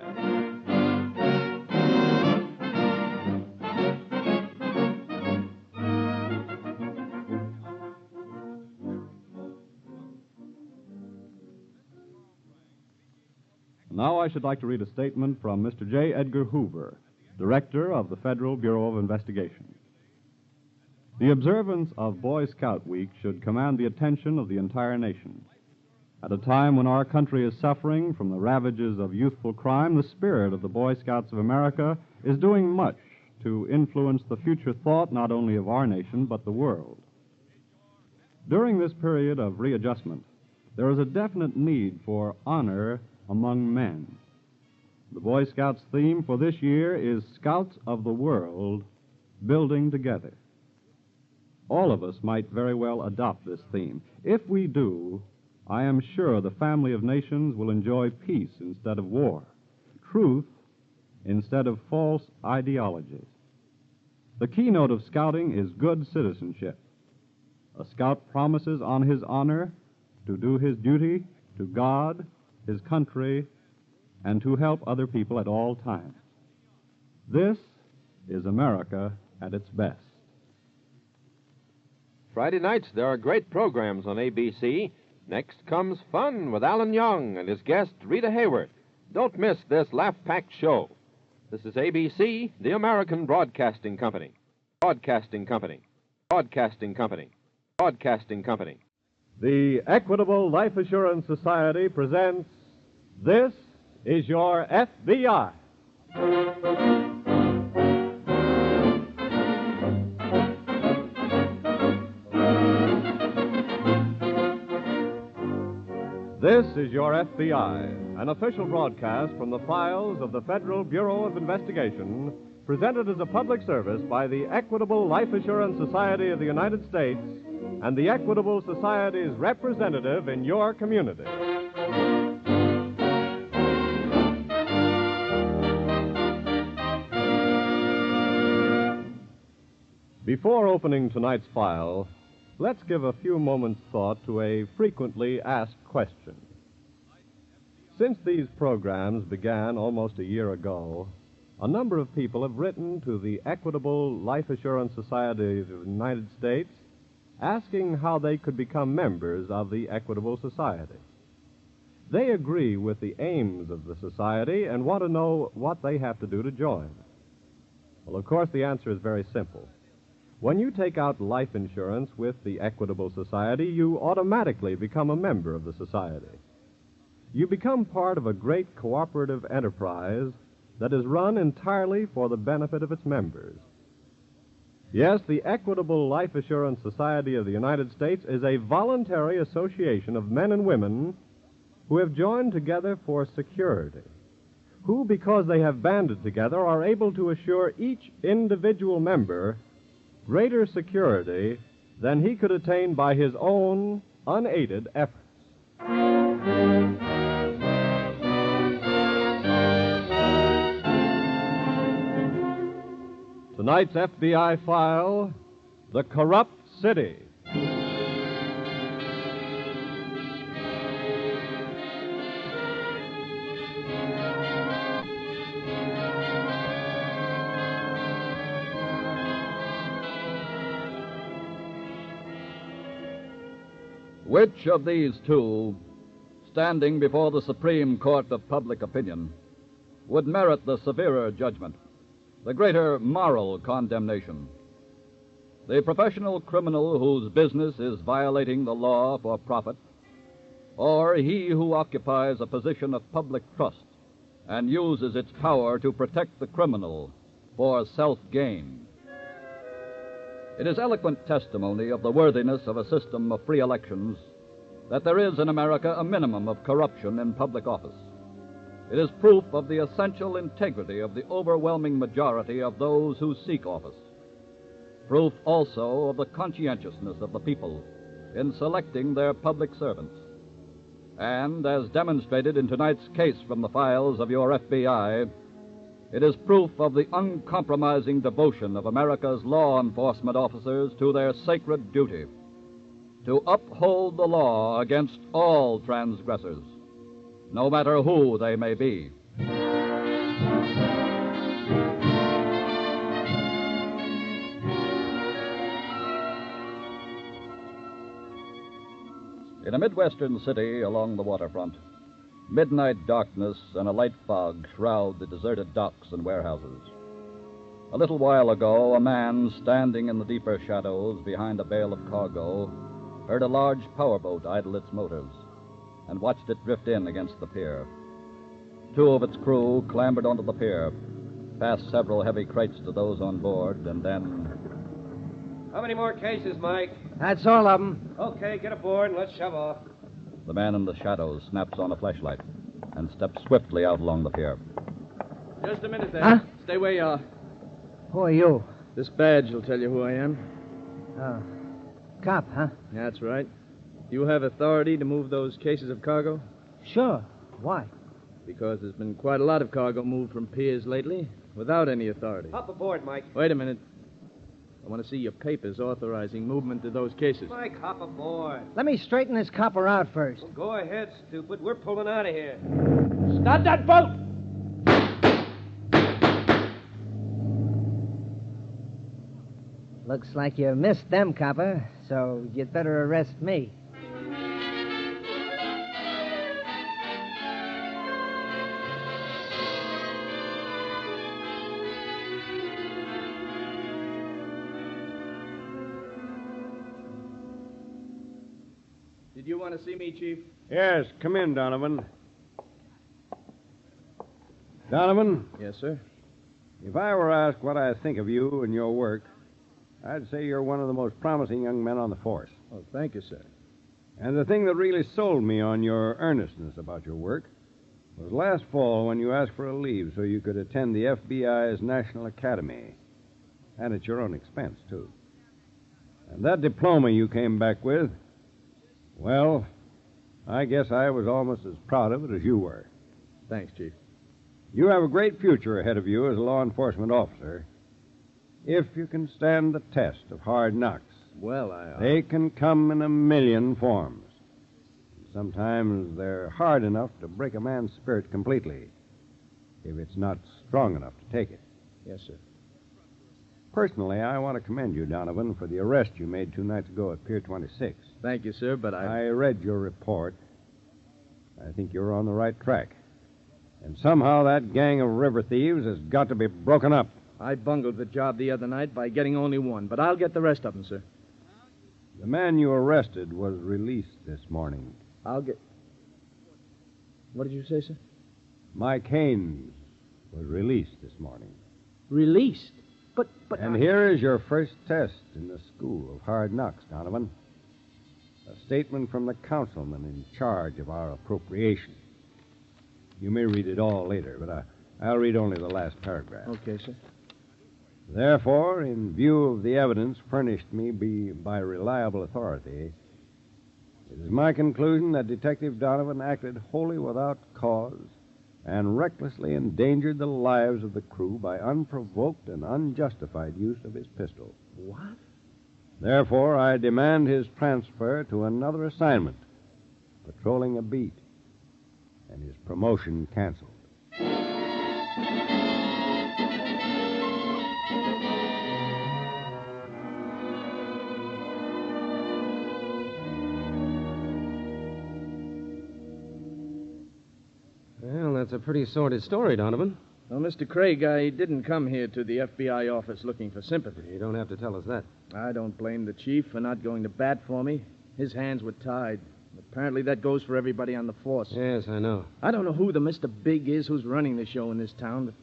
Now I should like to read a statement from Mr. J. Edgar Hoover, Director of the Federal Bureau of Investigation. The observance of Boy Scout Week should command the attention of the entire nation. At a time when our country is suffering from the ravages of youthful crime, the spirit of the Boy Scouts of America is doing much to influence the future thought not only of our nation, but the world. During this period of readjustment, there is a definite need for honor among men. The Boy Scouts' theme for this year is Scouts of the World, Building Together. All of us might very well adopt this theme. If we do, I am sure the family of nations will enjoy peace instead of war, truth instead of false ideologies. The keynote of scouting is good citizenship. A scout promises on his honor to do his duty to God, his country, and to help other people at all times. This is America at its best. Friday nights, there are great programs on ABC. Next comes Fun with Alan Young and his guest, Rita Hayworth. Don't miss this laugh-packed show. This is ABC, the American Broadcasting Company. Broadcasting Company. Broadcasting Company. Broadcasting Company. The Equitable Life Assurance Society presents This is Your FBI. This is Your FBI, an official broadcast from the files of the Federal Bureau of Investigation, presented as a public service by the Equitable Life Assurance Society of the United States and the Equitable Society's representative in your community. Before opening tonight's file, let's give a few moments' thought to a frequently asked question. Since these programs began almost a year ago, a number of people have written to the Equitable Life Assurance Society of the United States asking how they could become members of the Equitable Society. They agree with the aims of the society and want to know what they have to do to join. Well, of course, the answer is very simple. When you take out life insurance with the Equitable Society, you automatically become a member of the society. You become part of a great cooperative enterprise that is run entirely for the benefit of its members. Yes, the Equitable Life Assurance Society of the United States is a voluntary association of men and women who have joined together for security, who, because they have banded together, are able to assure each individual member greater security than he could attain by his own unaided efforts. Tonight's FBI file, The Corrupt City. Which of these two, standing before the Supreme Court of Public Opinion, would merit the severer judgment, the greater moral condemnation? The professional criminal whose business is violating the law for profit, or he who occupies a position of public trust and uses its power to protect the criminal for self-gain? It is eloquent testimony of the worthiness of a system of free elections that there is in America a minimum of corruption in public office. It is proof of the essential integrity of the overwhelming majority of those who seek office. Proof also of the conscientiousness of the people in selecting their public servants. And, as demonstrated in tonight's case from the files of your FBI, it is proof of the uncompromising devotion of America's law enforcement officers to their sacred duty to uphold the law against all transgressors, no matter who they may be. In a Midwestern city along the waterfront, midnight darkness and a light fog shroud the deserted docks and warehouses. A little while ago, a man standing in the deeper shadows behind a bale of cargo heard a large powerboat idle its motors and watched it drift in against the pier. Two of its crew clambered onto the pier, passed several heavy crates to those on board, and then... How many more cases, Mike? That's all of them. Okay, get aboard and let's shove off. The man in the shadows snaps on a flashlight and steps swiftly out along the pier. Just a minute there. Huh? Stay where you are. Who are you? This badge will tell you who I am. Oh. Cop, huh? That's right. You have authority to move those cases of cargo? Sure. Why? Because there's been quite a lot of cargo moved from piers lately without any authority. Hop aboard, Mike. Wait a minute. I want to see your papers authorizing movement of those cases. Mike, hop aboard. Let me straighten this copper out first. Well, go ahead, stupid. We're pulling out of here. Start that boat! Looks like you missed them, copper, so you'd better arrest me. Did you want to see me, Chief? Yes, come in, Donovan. Donovan? Yes, sir. If I were asked what I think of you and your work, I'd say you're one of the most promising young men on the force. Oh, thank you, sir. And the thing that really sold me on your earnestness about your work was last fall when you asked for a leave so you could attend the FBI's National Academy. And at your own expense, too. And that diploma you came back with, well, I guess I was almost as proud of it as you were. Thanks, Chief. You have a great future ahead of you as a law enforcement officer. if you can stand the test of hard knocks. Well, They can come in a million forms. Sometimes they're hard enough to break a man's spirit completely, if it's not strong enough to take it. Yes, sir. Personally, I want to commend you, Donovan, for the arrest you made 2 nights ago at Pier 26. Thank you, sir, but I read your report. I think you're on the right track. And somehow that gang of river thieves has got to be broken up. I bungled the job the other night by getting only one, but I'll get the rest of them, sir. The man you arrested was released this morning. I'll get... What did you say, sir? Mike Haynes was released this morning. Released? But And here is your first test in the school of hard knocks, Donovan. A statement from the councilman in charge of our appropriation. You may read it all later, but I'll read only the last paragraph. Okay, sir. Therefore, in view of the evidence furnished me by reliable authority, it is my conclusion that Detective Donovan acted wholly without cause and recklessly endangered the lives of the crew by unprovoked and unjustified use of his pistol. What? Therefore, I demand his transfer to another assignment, patrolling a beat, and his promotion canceled. Well, that's a pretty sordid story, Donovan. Well, Mr. Craig, I didn't come here to the FBI office looking for sympathy. You don't have to tell us that. I don't blame the chief for not going to bat for me. His hands were tied. Apparently that goes for everybody on the force. Yes, I know. I don't know who the Mr. Big is who's running the show in this town, but...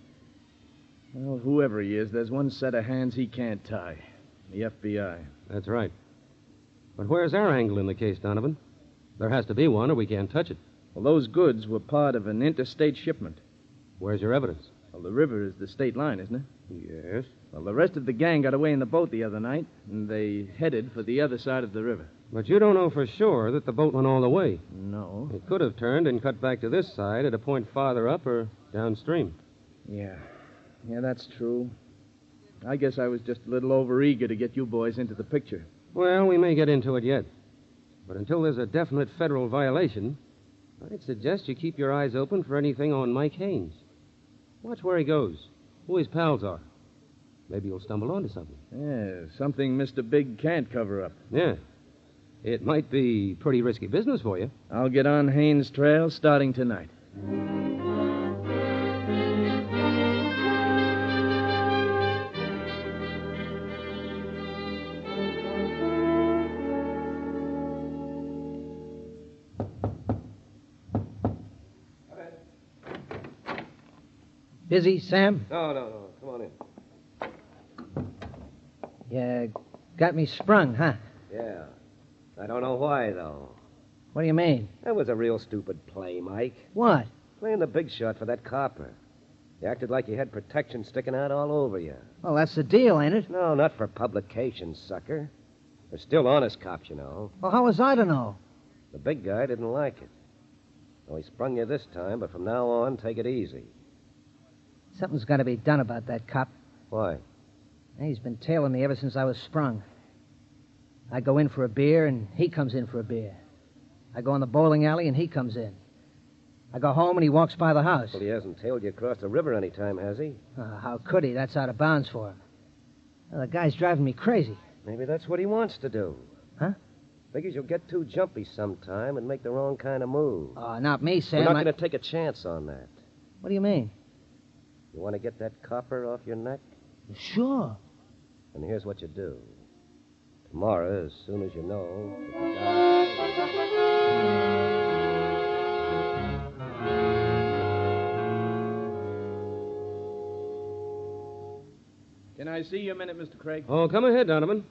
Well, whoever he is, there's one set of hands he can't tie. The FBI. That's right. But where's our angle in the case, Donovan? There has to be one, or we can't touch it. Well, those goods were part of an interstate shipment. Where's your evidence? Well, the river is the state line, isn't it? Yes. Well, the rest of the gang got away in the boat the other night, and they headed for the other side of the river. But you don't know for sure that the boat went all the way. No. It could have turned and cut back to this side at a point farther up or downstream. Yeah, that's true. I guess I was just a little overeager to get you boys into the picture. Well, we may get into it yet. But until there's a definite federal violation, I'd suggest you keep your eyes open for anything on Mike Haynes. Watch where he goes, who his pals are. Maybe you'll stumble onto something. Yeah, something Mr. Big can't cover up. Yeah. It might be pretty risky business for you. I'll get on Haynes' trail starting tonight. Busy, Sam? No. Come on in. You got me sprung, huh? Yeah. I don't know why, though. What do you mean? That was a real stupid play, Mike. What? Playing the big shot for that copper. You acted like you had protection sticking out all over you. Well, that's the deal, ain't it? No, not for publication, sucker. They're still honest cops, you know. Well, how was I to know? The big guy didn't like it. Well, he sprung you this time, but from now on, take it easy. Something's got to be done about that cop. Why? He's been tailing me ever since I was sprung. I go in for a beer, and he comes in for a beer. I go in the bowling alley, and he comes in. I go home, and he walks by the house. Well, he hasn't tailed you across the river any time, has he? How could he? That's out of bounds for him. Well, the guy's driving me crazy. Maybe that's what he wants to do. Huh? Figures you'll get too jumpy sometime and make the wrong kind of move. Oh, not me, Sam. We're not going to take a chance on that. What do you mean? You want to get that copper off your neck? Sure. And here's what you do. Tomorrow, as soon as you know... Can I see you a minute, Mr. Craig? Oh, come ahead, Donovan.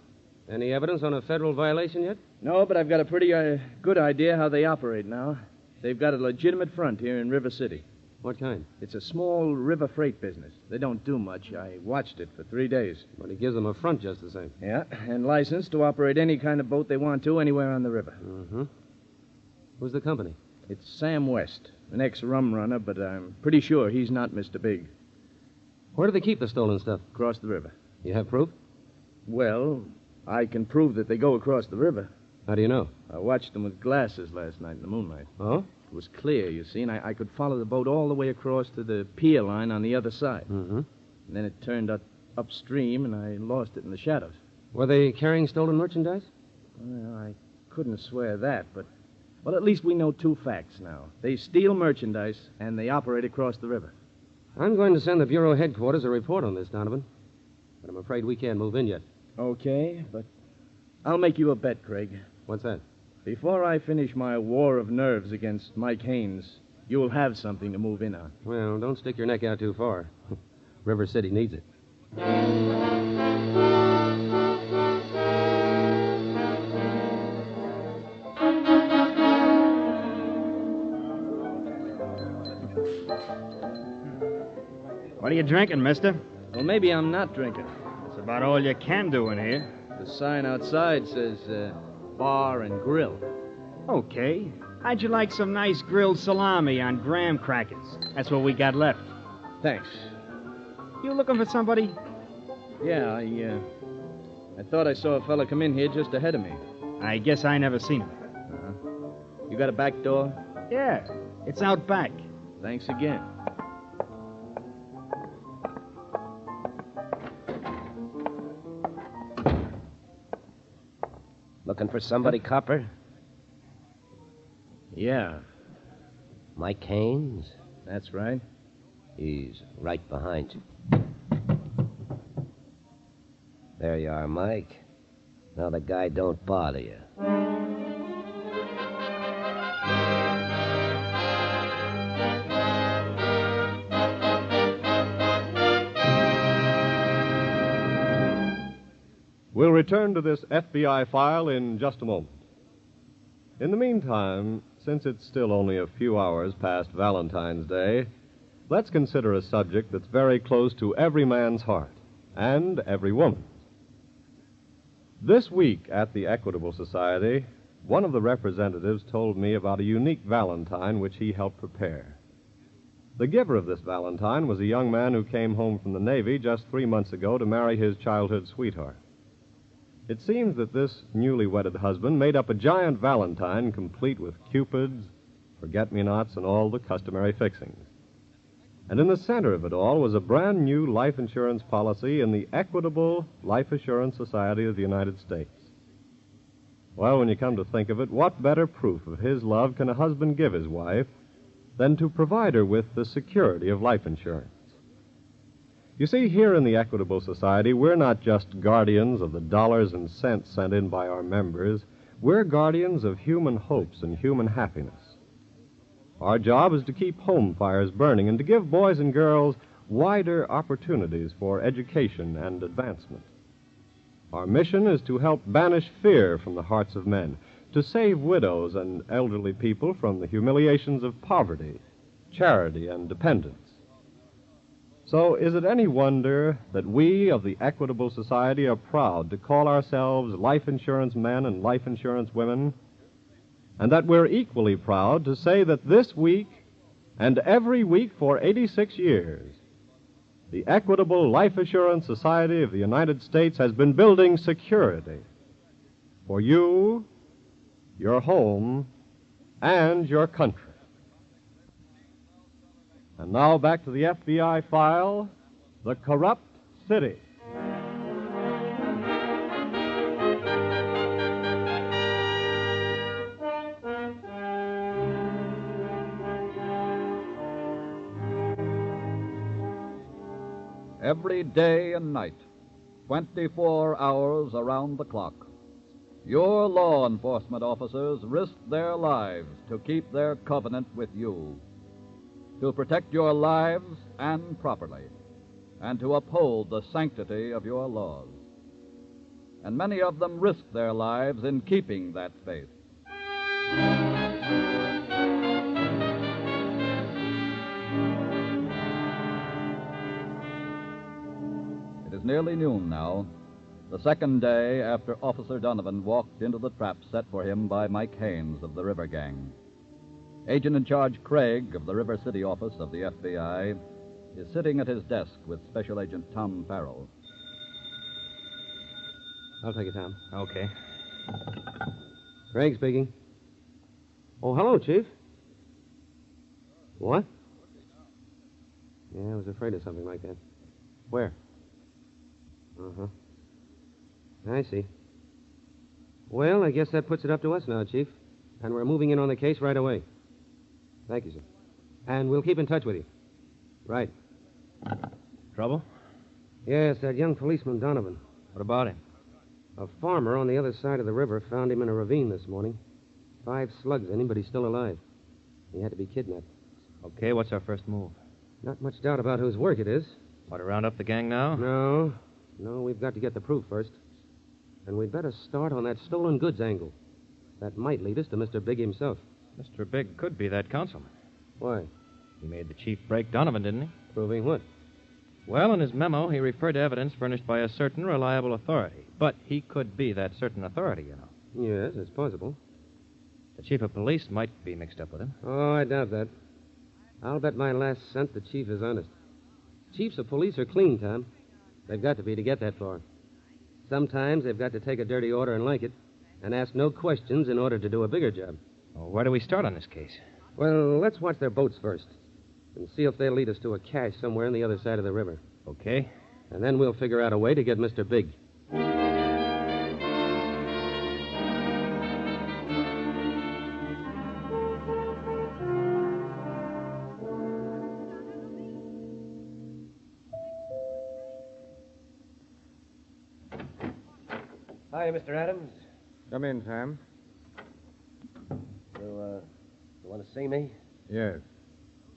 Any evidence on a federal violation yet? No, but I've got a pretty good idea how they operate now. They've got a legitimate front here in River City. What kind? It's a small river freight business. They don't do much. I watched it for 3 days. But it gives them a front just the same. Yeah, and licensed to operate any kind of boat they want to anywhere on the river. Mm-hmm. Who's the company? It's Sam West, an ex-rum runner, but I'm pretty sure he's not Mr. Big. Where do they keep the stolen stuff? Across the river. You have proof? Well, I can prove that they go across the river. How do you know? I watched them with glasses last night in the moonlight. Oh? It was clear, you see, and I could follow the boat all the way across to the pier line on the other side. Mm-hmm. And then it turned upstream, and I lost it in the shadows. Were they carrying stolen merchandise? Well, I couldn't swear that, but... Well, at least we know two facts now. They steal merchandise, and they operate across the river. I'm going to send the Bureau headquarters a report on this, Donovan. But I'm afraid we can't move in yet. Okay, but I'll make you a bet, Craig. What's that? Before I finish my war of nerves against Mike Haynes, you'll have something to move in on. Well, don't stick your neck out too far. River City needs it. What are you drinking, mister? Well, maybe I'm not drinking. That's about all you can do in here. The sign outside says, bar and grill. Okay. How'd you like some nice grilled salami on graham crackers? That's what we got left. Thanks. You looking for somebody? Yeah, I thought I saw a fella come in here just ahead of me. I guess I never seen him. Uh-huh. You got a back door? Yeah, it's out back. Thanks again. Looking for somebody, Copper? Yeah. Mike Haynes? That's right. He's right behind you. There you are, Mike. Now the guy don't bother you. We'll return to this FBI file in just a moment. In the meantime, since it's still only a few hours past Valentine's Day, let's consider a subject that's very close to every man's heart and every woman's. This week at the Equitable Society, one of the representatives told me about a unique valentine which he helped prepare. The giver of this valentine was a young man who came home from the Navy just 3 months ago to marry his childhood sweetheart. It seems that this newly wedded husband made up a giant valentine complete with cupids, forget-me-nots, and all the customary fixings. And in the center of it all was a brand new life insurance policy in the Equitable Life Assurance Society of the United States. Well, when you come to think of it, what better proof of his love can a husband give his wife than to provide her with the security of life insurance? You see, here in the Equitable Society, we're not just guardians of the dollars and cents sent in by our members. We're guardians of human hopes and human happiness. Our job is to keep home fires burning and to give boys and girls wider opportunities for education and advancement. Our mission is to help banish fear from the hearts of men, to save widows and elderly people from the humiliations of poverty, charity, and dependence. So is it any wonder that we of the Equitable Society are proud to call ourselves life insurance men and life insurance women, and that we're equally proud to say that this week and every week for 86 years, the Equitable Life Assurance Society of the United States has been building security for you, your home, and your country. And now back to the FBI file, The Corrupt City. Every day and night, 24 hours around the clock, your law enforcement officers risk their lives to keep their covenant with you, to protect your lives and property, and to uphold the sanctity of your laws. And many of them risk their lives in keeping that faith. It is nearly noon now, the second day after Officer Donovan walked into the trap set for him by Mike Haynes of the River Gang. Agent in Charge Craig of the River City office of the FBI is sitting at his desk with Special Agent Tom Farrell. I'll take it, Tom. Okay. Craig speaking. Oh, hello, Chief. What? Yeah, I was afraid of something like that. Where? Uh-huh. I see. Well, I guess that puts it up to us now, Chief. And we're moving in on the case right away. Thank you, sir. And we'll keep in touch with you. Right. Trouble? Yes, that young policeman, Donovan. What about him? A farmer on the other side of the river found him in a ravine this morning. 5 slugs in him, but he's still alive. He had to be kidnapped. Okay, what's our first move? Not much doubt about whose work it is. Want to round up the gang now? No, we've got to get the proof first. And we'd better start on that stolen goods angle. That might lead us to Mr. Big himself. Mr. Big could be that councilman. Why? He made the chief break Donovan, didn't he? Proving what? Well, in his memo, he referred to evidence furnished by a certain reliable authority. But he could be that certain authority, you know. Yes, it's possible. The chief of police might be mixed up with him. Oh, I doubt that. I'll bet my last cent the chief is honest. Chiefs of police are clean, Tom. They've got to be to get that far. Sometimes they've got to take a dirty order and like it, and ask no questions in order to do a bigger job. Well, where do we start on this case? Well, let's watch their boats first, and see if they'll lead us to a cache somewhere on the other side of the river. Okay. And then we'll figure out a way to get Mr. Big. Hi, Mr. Adams. Come in, Sam. You want to see me? Yes.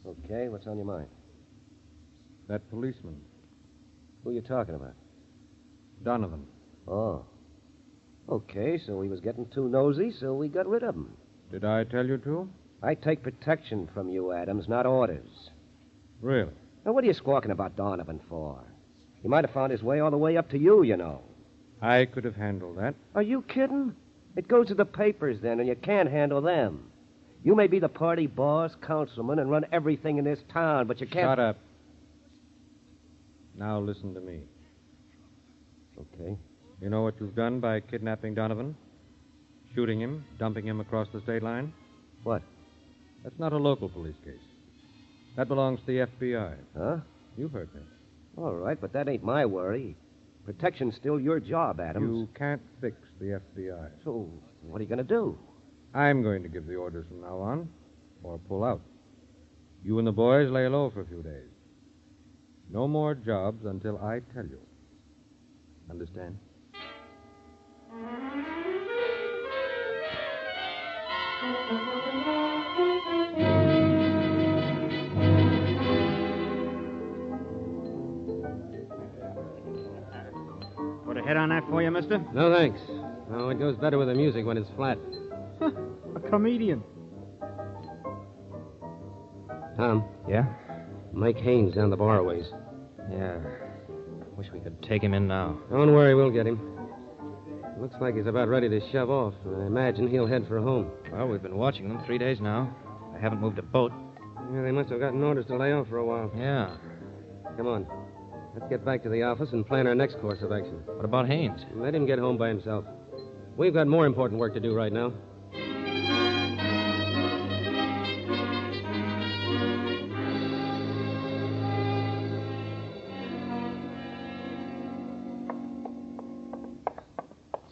Okay, what's on your mind? That policeman. Who are you talking about? Donovan. Oh. Okay, so he was getting too nosy, so we got rid of him. Did I tell you to? I take protection from you, Adams, not orders. Really? Now, what are you squawking about Donovan for? He might have found his way all the way up to you, you know. I could have handled that. Are you kidding? It goes to the papers then, and you can't handle them. You may be the party boss, councilman, and run everything in this town, but you can't... Shut up. Now listen to me. Okay. You know what you've done by kidnapping Donovan? Shooting him, dumping him across the state line? What? That's not a local police case. That belongs to the FBI. Huh? You've heard me. All right, but that ain't my worry. Protection's still your job, Adams. You can't fix the FBI. So, what are you going to do? I'm going to give the orders from now on, or pull out. You and the boys lay low for a few days. No more jobs until I tell you. Understand? Put a head on that for you, mister? No, thanks. No, it goes better with the music when it's flat. A comedian. Tom? Yeah? Mike Haynes down the bar ways. Yeah. Wish we could take him in now. Don't worry, we'll get him. Looks like he's about ready to shove off. I imagine he'll head for home. Well, we've been watching them 3 days now. They haven't moved a boat. Yeah, they must have gotten orders to lay off for a while. Yeah. Come on. Let's get back to the office and plan our next course of action. What about Haynes? Let him get home by himself. We've got more important work to do right now.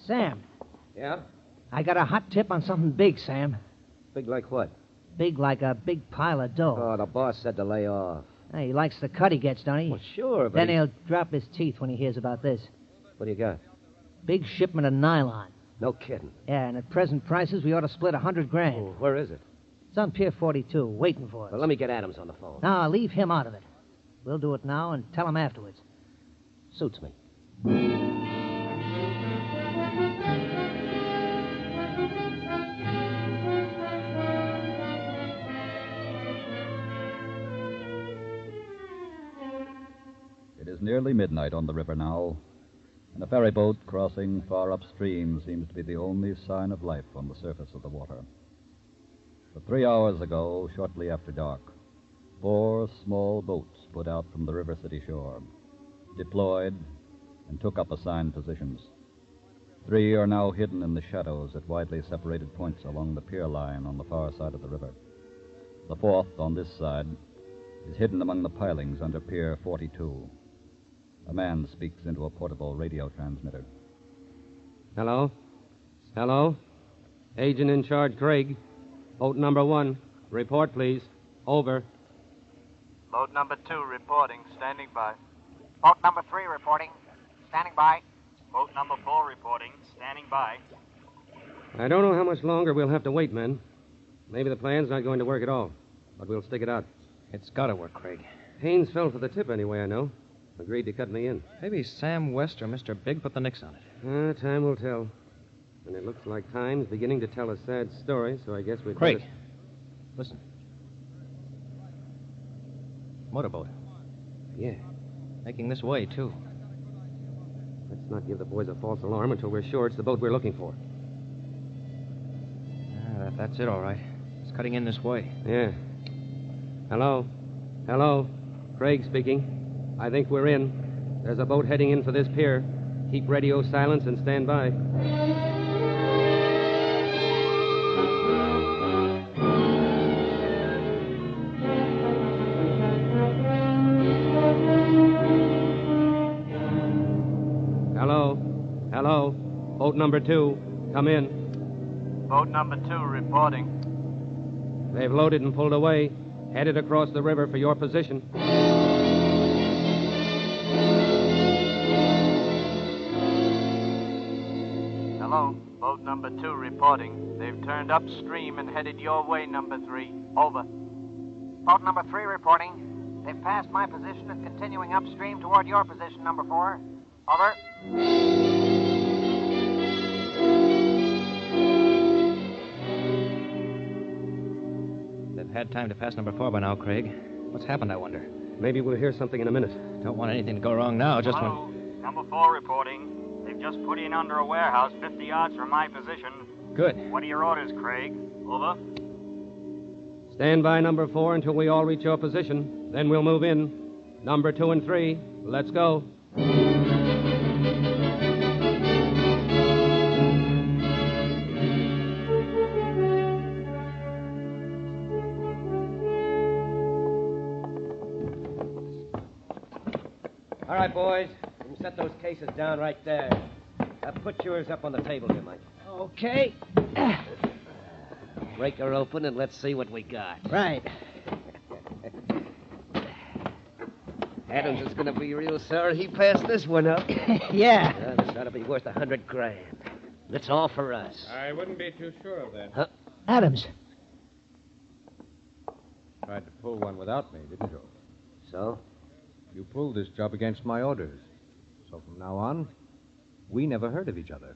Sam. Yeah? I got a hot tip on something big, Sam. Big like what? Big like a big pile of dough. Oh, the boss said to lay off. Hey, he likes the cut he gets, don't he? Well, sure, but... Then he'll drop his teeth when he hears about this. What do you got? Big shipment of nylon. No kidding. Yeah, and at present prices, we ought to split $100,000. Oh, where is it? It's on Pier 42, waiting for us. Well, let me get Adams on the phone. No, leave him out of it. We'll do it now and tell him afterwards. Suits me. It is nearly midnight on the river now, and a ferry boat crossing far upstream seems to be the only sign of life on the surface of the water. But 3 hours ago, shortly after dark, 4 small boats put out from the River City shore, deployed, and took up assigned positions. 3 are now hidden in the shadows at widely separated points along the pier line on the far side of the river. The 4th, on this side, is hidden among the pilings under Pier 42. A man speaks into a portable radio transmitter. Hello? Hello? Agent in charge, Craig. Boat number 1. Report, please. Over. Boat number 2 reporting. Standing by. Boat number 3 reporting. Standing by. Boat number 4 reporting. Standing by. I don't know how much longer we'll have to wait, men. Maybe the plan's not going to work at all, but we'll stick it out. It's got to work, Craig. Haynes fell for the tip anyway, I know. Agreed to cut me in. Maybe Sam West or Mr. Big put the nix on it. Time will tell. And it looks like time's beginning to tell a sad story, so I guess we'd Craig, better... listen. Motorboat. Yeah. Making this way, too. Let's not give the boys a false alarm until we're sure it's the boat we're looking for. That's it, all right. It's cutting in this way. Yeah. Hello? Hello? Craig speaking. I think we're in. There's a boat heading in for this pier. Keep radio silence and stand by. Hello? Hello? Boat number 2. Come in. Boat number 2 reporting. They've loaded and pulled away. Headed across the river for your position. Hello, boat number 2 reporting. They've turned upstream and headed your way, number 3. Over. Boat number 3 reporting. They've passed my position and continuing upstream toward your position, number 4. Over. They've had time to pass number 4 by now, Craig. What's happened, I wonder? Maybe we'll hear something in a minute. Don't want anything to go wrong now, just Hello, when... number 4 reporting. They've just put in under a warehouse 50 yards from my position. Good. What are your orders, Craig? Over. Stand by, number 4, until we all reach your position. Then we'll move in. Number 2 and 3, let's go. All right, boys. You can set those cases down right there. Put yours up on the table here, Mike. Okay. Break her open and let's see what we got. Right. Adams is going to be real sorry he passed this one up. Yeah. This ought to be worth $100,000. That's all for us. I wouldn't be too sure of that. Huh? Adams. Tried to pull one without me, didn't you? So? You pulled this job against my orders. So from now on, we never heard of each other.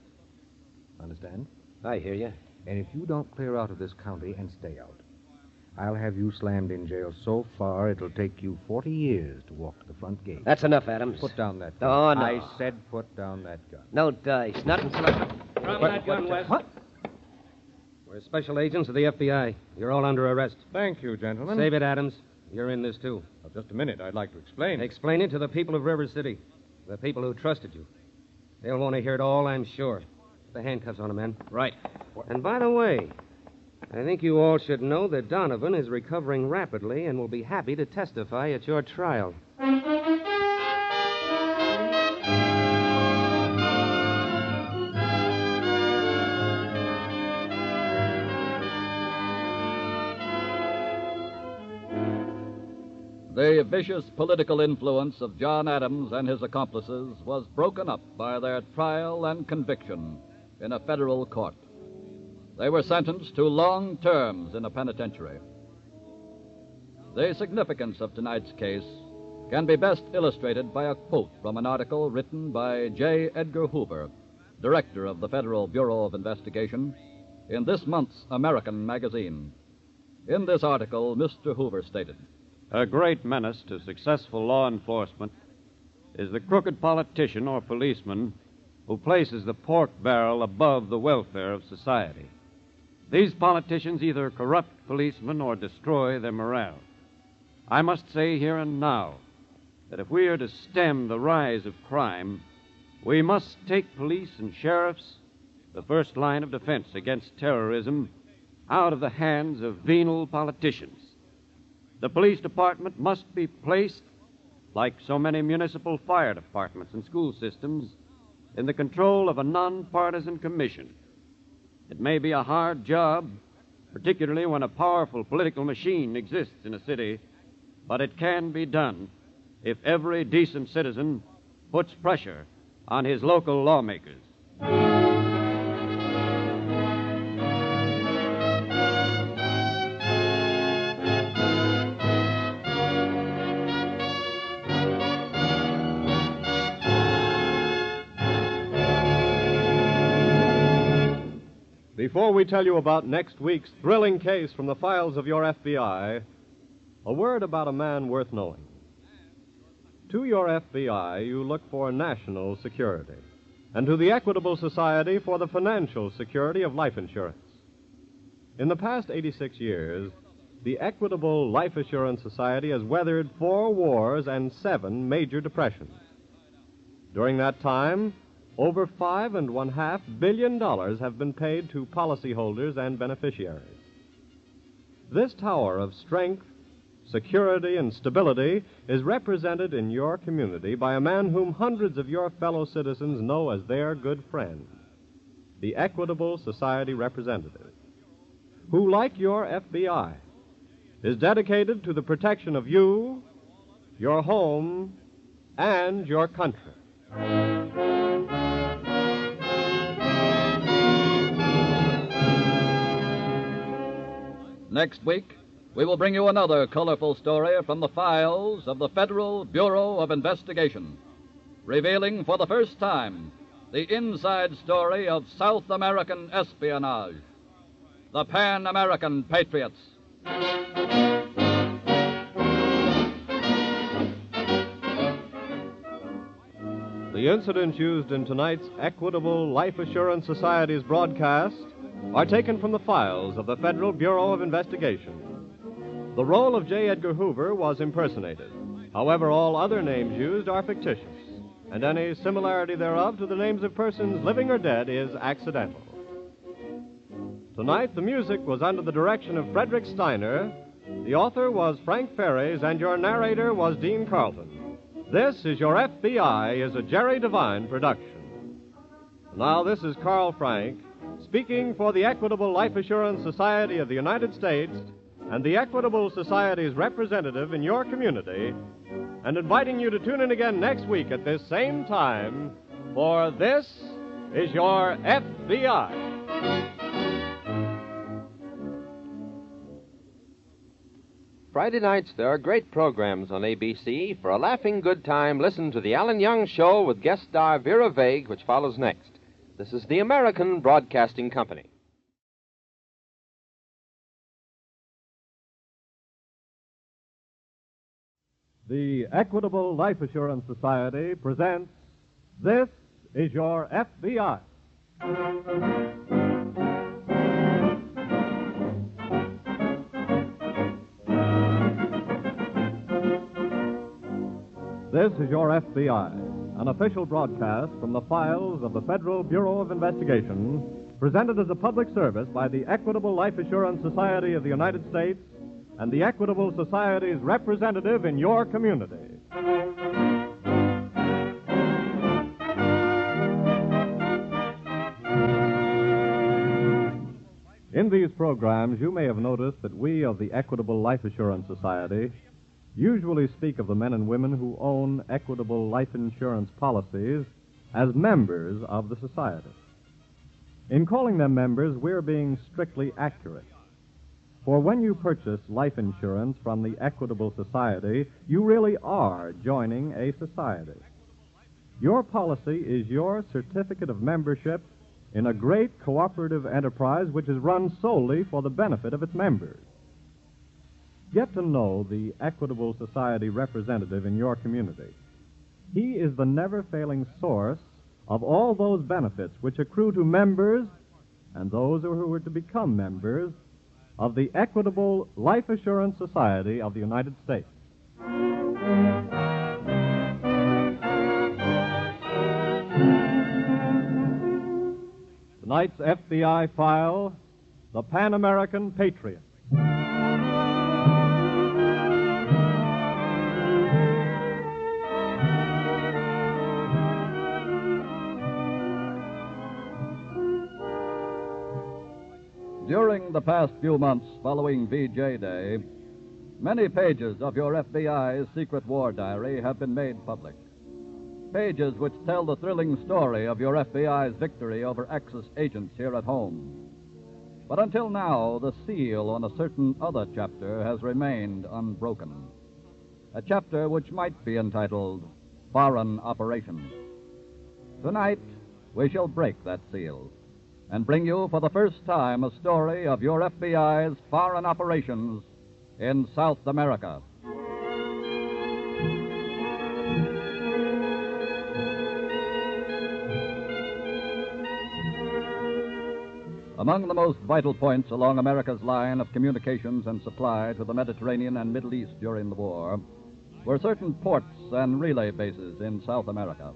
Understand? I hear you. And if you don't clear out of this county and stay out, I'll have you slammed in jail so far it'll take you 40 years to walk to the front gate. That's enough, Adams. Put down that gun. Oh, no. I said put down that gun. No dice. Not until I... Drop that gun, West. What? We're special agents of the FBI. You're all under arrest. Thank you, gentlemen. Save it, Adams. You're in this, too. Now, just a minute. I'd like to explain. Explain it to the people of River City. The people who trusted you. They'll want to hear it all, I'm sure. Put the handcuffs on them, men. Right. And by the way, I think you all should know that Donovan is recovering rapidly and will be happy to testify at your trial. The vicious political influence of John Adams and his accomplices was broken up by their trial and conviction in a federal court. They were sentenced to long terms in a penitentiary. The significance of tonight's case can be best illustrated by a quote from an article written by J. Edgar Hoover, director of the Federal Bureau of Investigation, in this month's American magazine. In this article, Mr. Hoover stated, "A great menace to successful law enforcement is the crooked politician or policeman who places the pork barrel above the welfare of society. These politicians either corrupt policemen or destroy their morale. I must say here and now that if we are to stem the rise of crime, We must take police and sheriffs, the first line of defense against terrorism, out of the hands of venal politicians. The police department must be placed, like so many municipal fire departments and school systems, in the control of a nonpartisan commission. It may be a hard job, particularly when a powerful political machine exists in a city, but it can be done if every decent citizen puts pressure on his local lawmakers. Before we tell you about next week's thrilling case from the files of your FBI, a word about a man worth knowing. To your FBI, you look for national security, and to the Equitable Society for the financial security of life insurance. In the past 86 years, the Equitable Life Assurance Society has weathered 4 wars and 7 major depressions. During that time, over $5.5 billion have been paid to policyholders and beneficiaries. This tower of strength, security, and stability is represented in your community by a man whom hundreds of your fellow citizens know as their good friend, the Equitable Society representative, who, like your FBI, is dedicated to the protection of you, your home, and your country. Next week, we will bring you another colorful story from the files of the Federal Bureau of Investigation, revealing for the first time the inside story of South American espionage, the Pan American Patriots. The incidents used in tonight's Equitable Life Assurance Society's broadcast are taken from the files of the Federal Bureau of Investigation. The role of J. Edgar Hoover was impersonated. However, all other names used are fictitious, and any similarity thereof to the names of persons living or dead is accidental. Tonight, the music was under the direction of Frederick Steiner, the author was Frank Ferries, and your narrator was Dean Carlton. This is Your FBI is a Jerry Devine production. Now, this is Carl Frank, speaking for the Equitable Life Assurance Society of the United States and the Equitable Society's representative in your community, and inviting you to tune in again next week at this same time for This is Your FBI. Friday nights, there are great programs on ABC. For a laughing good time, listen to The Alan Young Show with guest star Vera Vague, which follows next. This is the American Broadcasting Company. The Equitable Life Assurance Society presents This is Your FBI. This is Your FBI, an official broadcast from the files of the Federal Bureau of Investigation, presented as a public service by the Equitable Life Assurance Society of the United States and the Equitable Society's representative in your community. In these programs, you may have noticed that we of the Equitable Life Assurance Society usually speak of the men and women who own Equitable life insurance policies as members of the society. In calling them members, we're being strictly accurate. For when you purchase life insurance from the Equitable Society, you really are joining a society. Your policy is your certificate of membership in a great cooperative enterprise which is run solely for the benefit of its members. Get to know the Equitable Society representative in your community. He is the never-failing source of all those benefits which accrue to members and those who are to become members of the Equitable Life Assurance Society of the United States. Tonight's FBI file, the Pan American Patriots. During the past few months following VJ Day, many pages of your FBI's secret war diary have been made public. Pages which tell the thrilling story of your FBI's victory over Axis agents here at home. But until now, the seal on a certain other chapter has remained unbroken. A chapter which might be entitled Foreign Operations. Tonight, we shall break that seal and bring you for the first time a story of your FBI's foreign operations in South America. Among the most vital points along America's line of communications and supply to the Mediterranean and Middle East during the war were certain ports and relay bases in South America.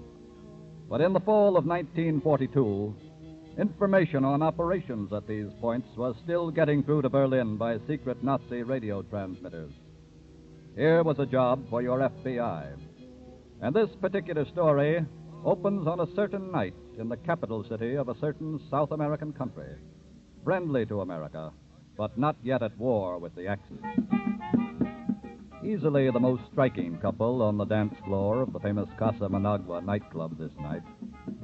But in the fall of 1942, information on operations at these points was still getting through to Berlin by secret Nazi radio transmitters. Here was a job for your FBI. And this particular story opens on a certain night in the capital city of a certain South American country, friendly to America, but not yet at war with the Axis. Easily the most striking couple on the dance floor of the famous Casa Managua nightclub this night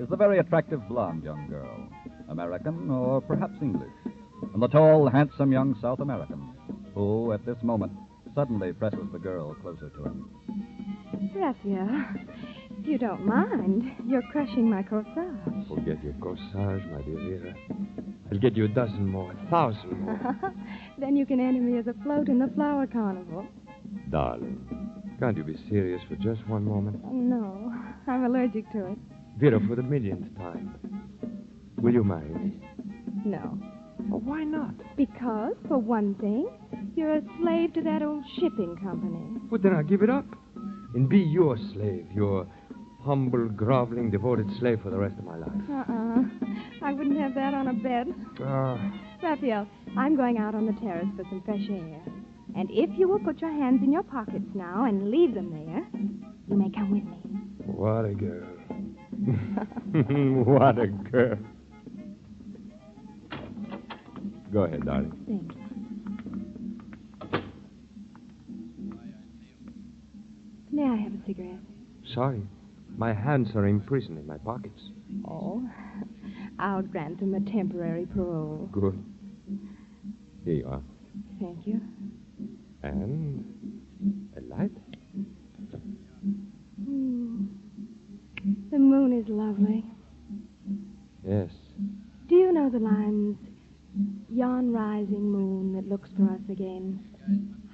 is the very attractive blonde young girl, American or perhaps English, and the tall, handsome young South American, who, at this moment, suddenly presses the girl closer to him. Raphael, you don't mind. You're crushing my corsage. Forget your corsage, my dear Vera. I'll get you a dozen more, 1,000 more. Then you can enter me as a float in the flower carnival. Darling, can't you be serious for just one moment? No, I'm allergic to it. Vera, for the millionth time, will you marry me? No. Oh, why not? Because, for one thing, you're a slave to that old shipping company. Well, then I'll give it up and be your slave, your humble, groveling, devoted slave for the rest of my life. I wouldn't have that on a bed. Raphael, I'm going out on the terrace for some fresh air. And if you will put your hands in your pockets now and leave them there, you may come with me. What a girl. What a girl. Go ahead, darling. Thanks. May I have a cigarette? Sorry. My hands are imprisoned in my pockets. Oh, I'll grant them a temporary parole. Good. Here you are. Thank you. And a light? The moon is lovely. Yes. Do you know the lines, yon rising moon that looks for us again?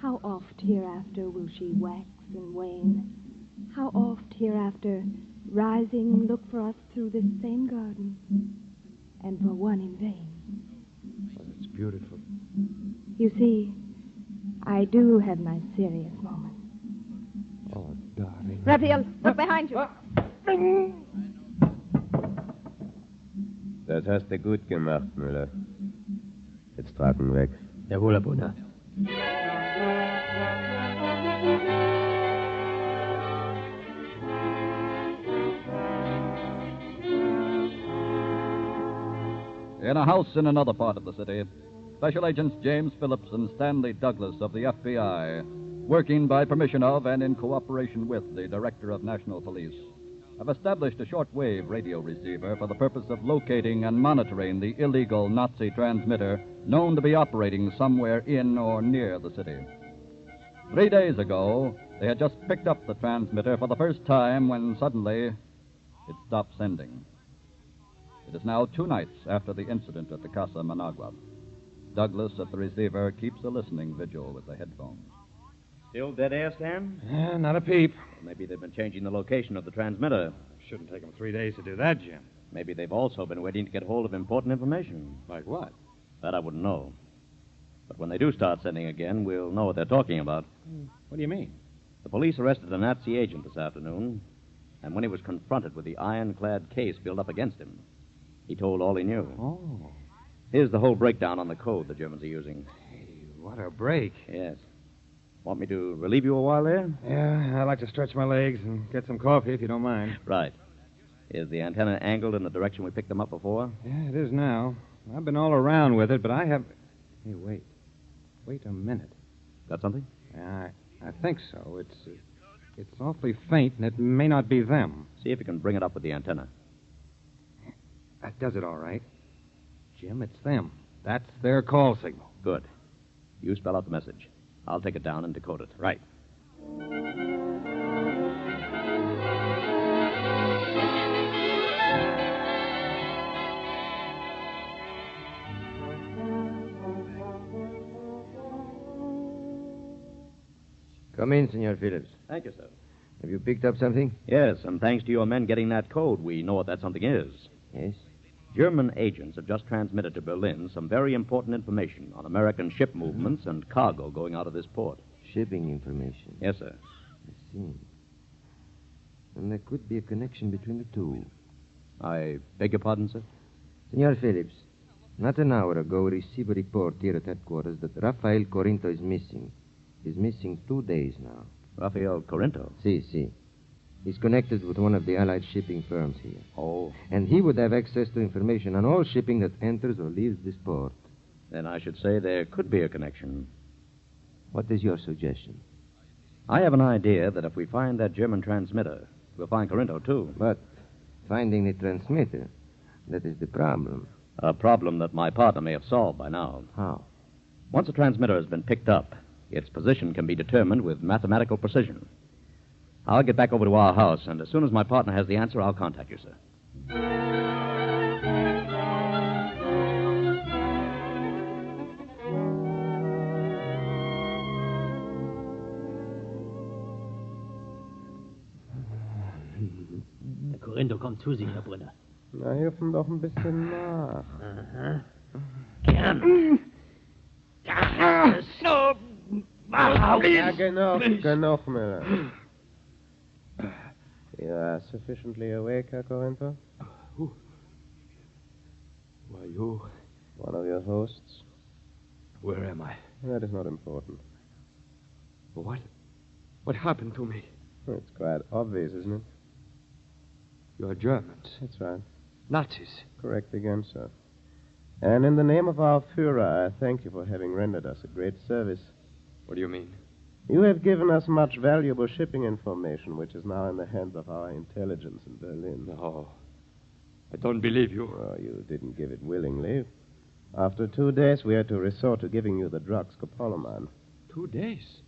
How oft hereafter will she wax and wane? How oft hereafter, rising, look for us through this same garden, and for one in vain. Oh, that's beautiful. You see, I do have my serious moments. Oh, darling. Raphael, look behind you. Das hast du gut gemacht, Müller. Jetzt traten weg. Jawohl, Herr Brunner. In a house in another part of the city, Special Agents James Phillips and Stanley Douglas of the FBI, working by permission of and in cooperation with the Director of National Police, have established a shortwave radio receiver for the purpose of locating and monitoring the illegal Nazi transmitter known to be operating somewhere in or near the city. 3 days ago, they had just picked up the transmitter for the first time when suddenly it stopped sending. It is now 2 nights after the incident at the Casa Managua. Douglas at the receiver keeps a listening vigil with the headphones. Still dead air, Stan? Yeah, not a peep. Well, maybe they've been changing the location of the transmitter. Shouldn't take them 3 days to do that, Jim. Maybe they've also been waiting to get hold of important information. Like what? That I wouldn't know. But when they do start sending again, we'll know what they're talking about. What do you mean? The police arrested a Nazi agent this afternoon, and when he was confronted with the ironclad case built up against him, He told all he knew. Oh. Here's the whole breakdown on the code the Germans are using. What a break. Yes. Want me to relieve you a while there? Yeah, I'd like to stretch my legs and get some coffee if you don't mind. Right. Is the antenna angled in the direction we picked them up before? Yeah, it is now. I've been all around with it, but I have... Hey, wait. Wait a minute. Got something? Yeah, I think so. It's awfully faint, and it may not be them. See if you can bring it up with the antenna. That does it all right. Jim, it's them. That's their call signal. Good. You spell out the message. I'll take it down and decode it. Right. Come in, Senor Phillips. Thank you, sir. Have you picked up something? Yes, and thanks to your men getting that code, we know what that something is. Yes? German agents have just transmitted to Berlin some very important information on American ship movements and cargo going out of this port. Shipping information? Yes, sir. I see. And there could be a connection between the two. I beg your pardon, sir? Senor Phillips, not an hour ago we received a report here at headquarters that Rafael Corinto is missing. He's missing 2 days now. Rafael Corinto? Si. He's connected with one of the Allied shipping firms here. Oh. And he would have access to information on all shipping that enters or leaves this port. Then I should say there could be a connection. What is your suggestion? I have an idea that if we find that German transmitter, we'll find Corinto, too. But finding the transmitter, that is the problem. A problem that my partner may have solved by now. How? Once a transmitter has been picked up, its position can be determined with mathematical precision. I'll get back over to our house, and as soon as my partner has the answer, I'll contact you, sir. Der Corinto kommt zu sich, Herr Brunner. Na, helfen doch ein bisschen nach. Aha. Gern. So. Ja, genug, Miller. You are sufficiently awake, Herr Corinto? Who are you? One of your hosts. Where am I? That is not important. What happened to me? It's quite obvious, isn't it? You are Germans. That's right. Nazis. Correct again, sir. And in the name of our Führer, I thank you for having rendered us a great service. What do you mean? You have given us much valuable shipping information, which is now in the hands of our intelligence in Berlin. No. I don't believe you. Oh, you didn't give it willingly. After 2 days, we had to resort to giving you the drug scopolamine. 2 days?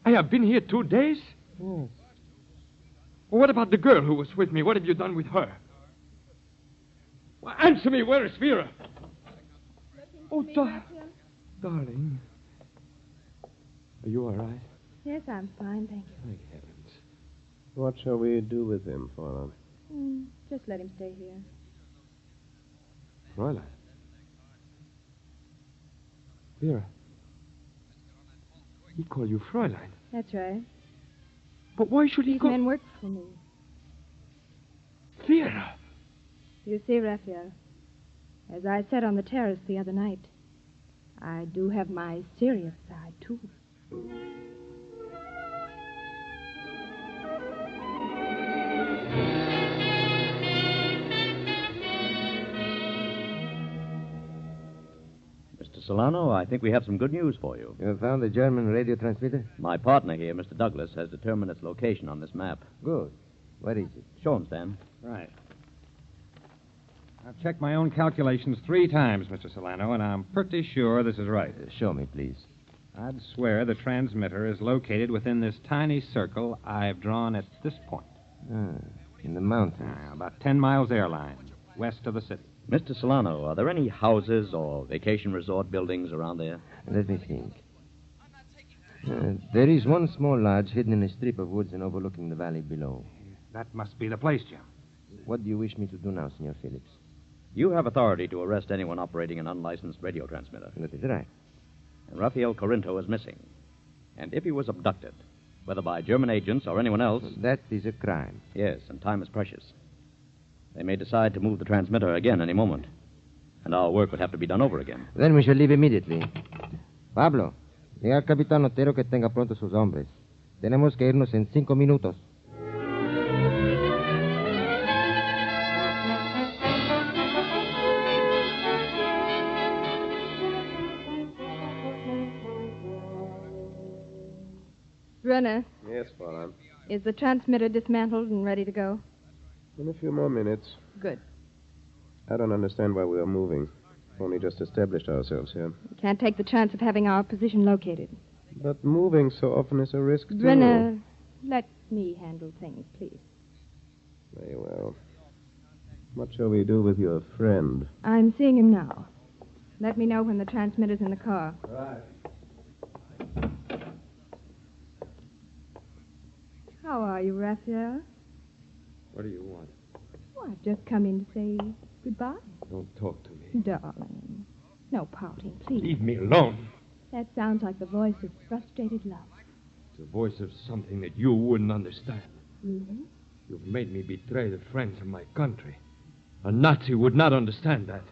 I have been here 2 days? Yes. Well, what about the girl who was with me? What have you done with her? Well, answer me. Where is Vera? Oh, darling. Are you all right? Yes, I'm fine, thank you. Thank heavens. What shall we do with him, Fräulein? Just let him stay here. Fräulein. Vera. He called you Fräulein. That's right. But why should he These call... men work for me. Vera. You see, Raphael, as I said on the terrace the other night, I do have my serious side, too. Mr. Solano, I think we have some good news for you. You have found the German radio transmitter? My partner here, Mr. Douglas, has determined its location on this map. Good. Where is it? Show him, Stan. Right. I've checked my own calculations 3 times, Mr. Solano, and I'm pretty sure this is right. Show me, please. I'd swear the transmitter is located within this tiny circle I've drawn at this point. In the mountains. About 10 miles airline, west of the city. Mr. Solano, are there any houses or vacation resort buildings around there? Let me think. There is one small lodge hidden in a strip of woods and overlooking the valley below. That must be the place, Jim. What do you wish me to do now, Senor Phillips? You have authority to arrest anyone operating an unlicensed radio transmitter. That is right. And Rafael Corinto is missing. And if he was abducted, whether by German agents or anyone else... That is a crime. Yes, and time is precious. They may decide to move the transmitter again any moment. And our work would have to be done over again. Then we shall leave immediately. Pablo, diga al Capitán Otero que tenga pronto sus hombres. Tenemos que irnos en 5 minutos. Brenner, Yes, Fräulein. is the transmitter dismantled and ready to go? In a few more minutes. Good. I don't understand why we are moving. Only just established ourselves here. We can't take the chance of having our position located. But moving so often is a risk, too. Brenner, let me handle things, please. Very well. What shall we do with your friend? I'm seeing him now. Let me know when the transmitter's in the car. Right. How are you, Raphael? What do you want? Oh, I've just come in to say goodbye. Don't talk to me. Darling. No pouting, please. Leave me alone. That sounds like the voice of frustrated love. It's the voice of something that you wouldn't understand. Really? You've made me betray the friends of my country. A Nazi would not understand that.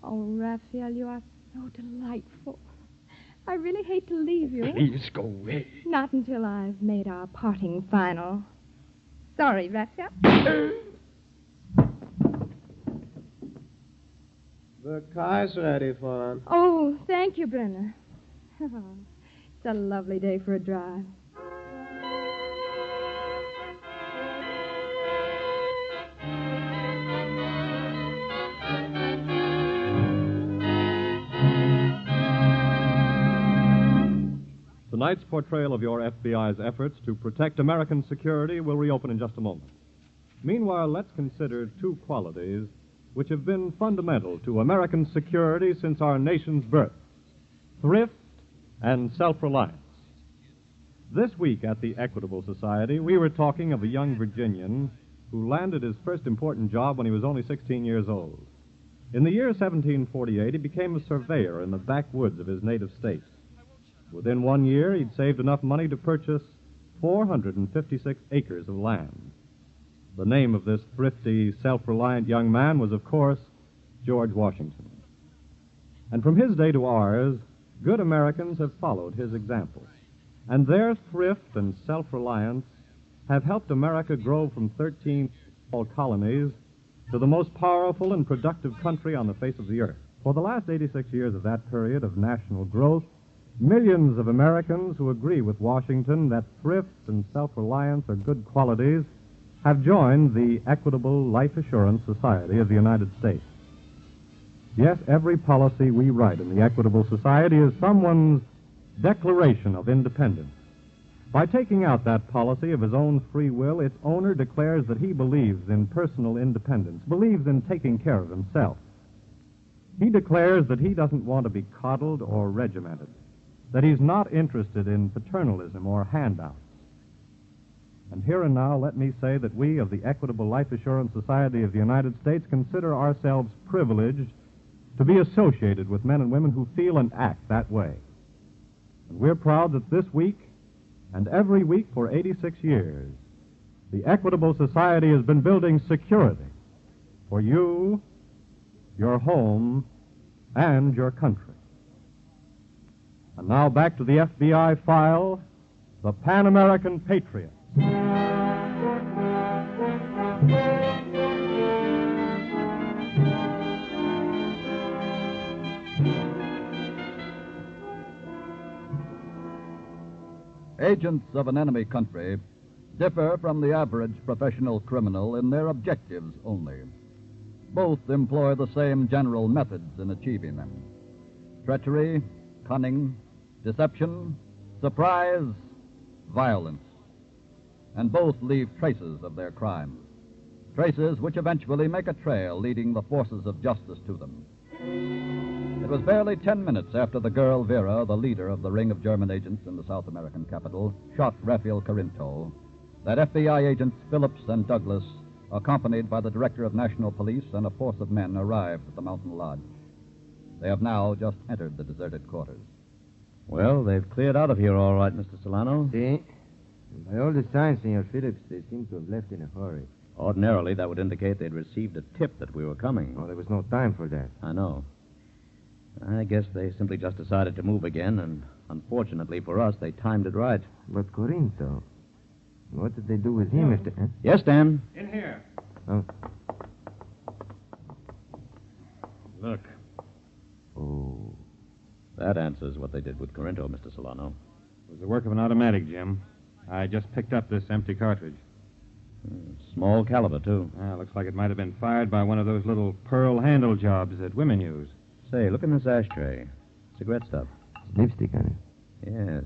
Oh, Raphael, you are so delightful. I really hate to leave you. Please go away. Not until I've made our parting final. Sorry, Raphael. The car's ready, Fräulein. Oh, thank you, Brenner. It's a lovely day for a drive. Tonight's portrayal of your FBI's efforts to protect American security will reopen in just a moment. Meanwhile, let's consider two qualities which have been fundamental to American security since our nation's birth: thrift and self-reliance. This week at the Equitable Society, we were talking of a young Virginian who landed his first important job when he was only 16 years old. In the year 1748, he became a surveyor in the backwoods of his native state. Within 1 year, he'd saved enough money to purchase 456 acres of land. The name of this thrifty, self-reliant young man was, of course, George Washington. And from his day to ours, good Americans have followed his example. And their thrift and self-reliance have helped America grow from 13 small colonies to the most powerful and productive country on the face of the earth. For the last 86 years of that period of national growth, millions of Americans who agree with Washington that thrift and self-reliance are good qualities have joined the Equitable Life Assurance Society of the United States. Yes, every policy we write in the Equitable Society is someone's declaration of independence. By taking out that policy of his own free will, its owner declares that he believes in personal independence, believes in taking care of himself. He declares that he doesn't want to be coddled or regimented, that he's not interested in paternalism or handouts. And here and now, let me say that we of the Equitable Life Assurance Society of the United States consider ourselves privileged to be associated with men and women who feel and act that way. And we're proud that this week, and every week for 86 years, the Equitable Society has been building security for you, your home, and your country. And now back to the FBI file, the Pan American Patriots. Agents of an enemy country differ from the average professional criminal in their objectives only. Both employ the same general methods in achieving them: treachery, cunning, deception, surprise, violence. And both leave traces of their crimes, traces which eventually make a trail leading the forces of justice to them. It was barely 10 minutes after the girl Vera, the leader of the ring of German agents in the South American capital, shot Raphael Corinto, that FBI agents Phillips and Douglas, accompanied by the director of national police and a force of men, arrived at the mountain lodge. They have now just entered the deserted quarters. Well, they've cleared out of here all right, Mr. Solano. See? By all the signs, Senor Phillips, they seem to have left in a hurry. Ordinarily, that would indicate they'd received a tip that we were coming. Oh, there was no time for that. I know. I guess they simply just decided to move again, and unfortunately for us, they timed it right. But Corinto, what did they do with him if they... Huh? Yes, Dan? In here. Oh. Look. Oh. That answers what they did with Corinto, Mr. Solano. It was the work of an automatic, Jim. I just picked up this empty cartridge. Small caliber, too. Looks like it might have been fired by one of those little pearl handle jobs that women use. Say, look in this ashtray. Cigarette stuff. Lipstick on it. Yes.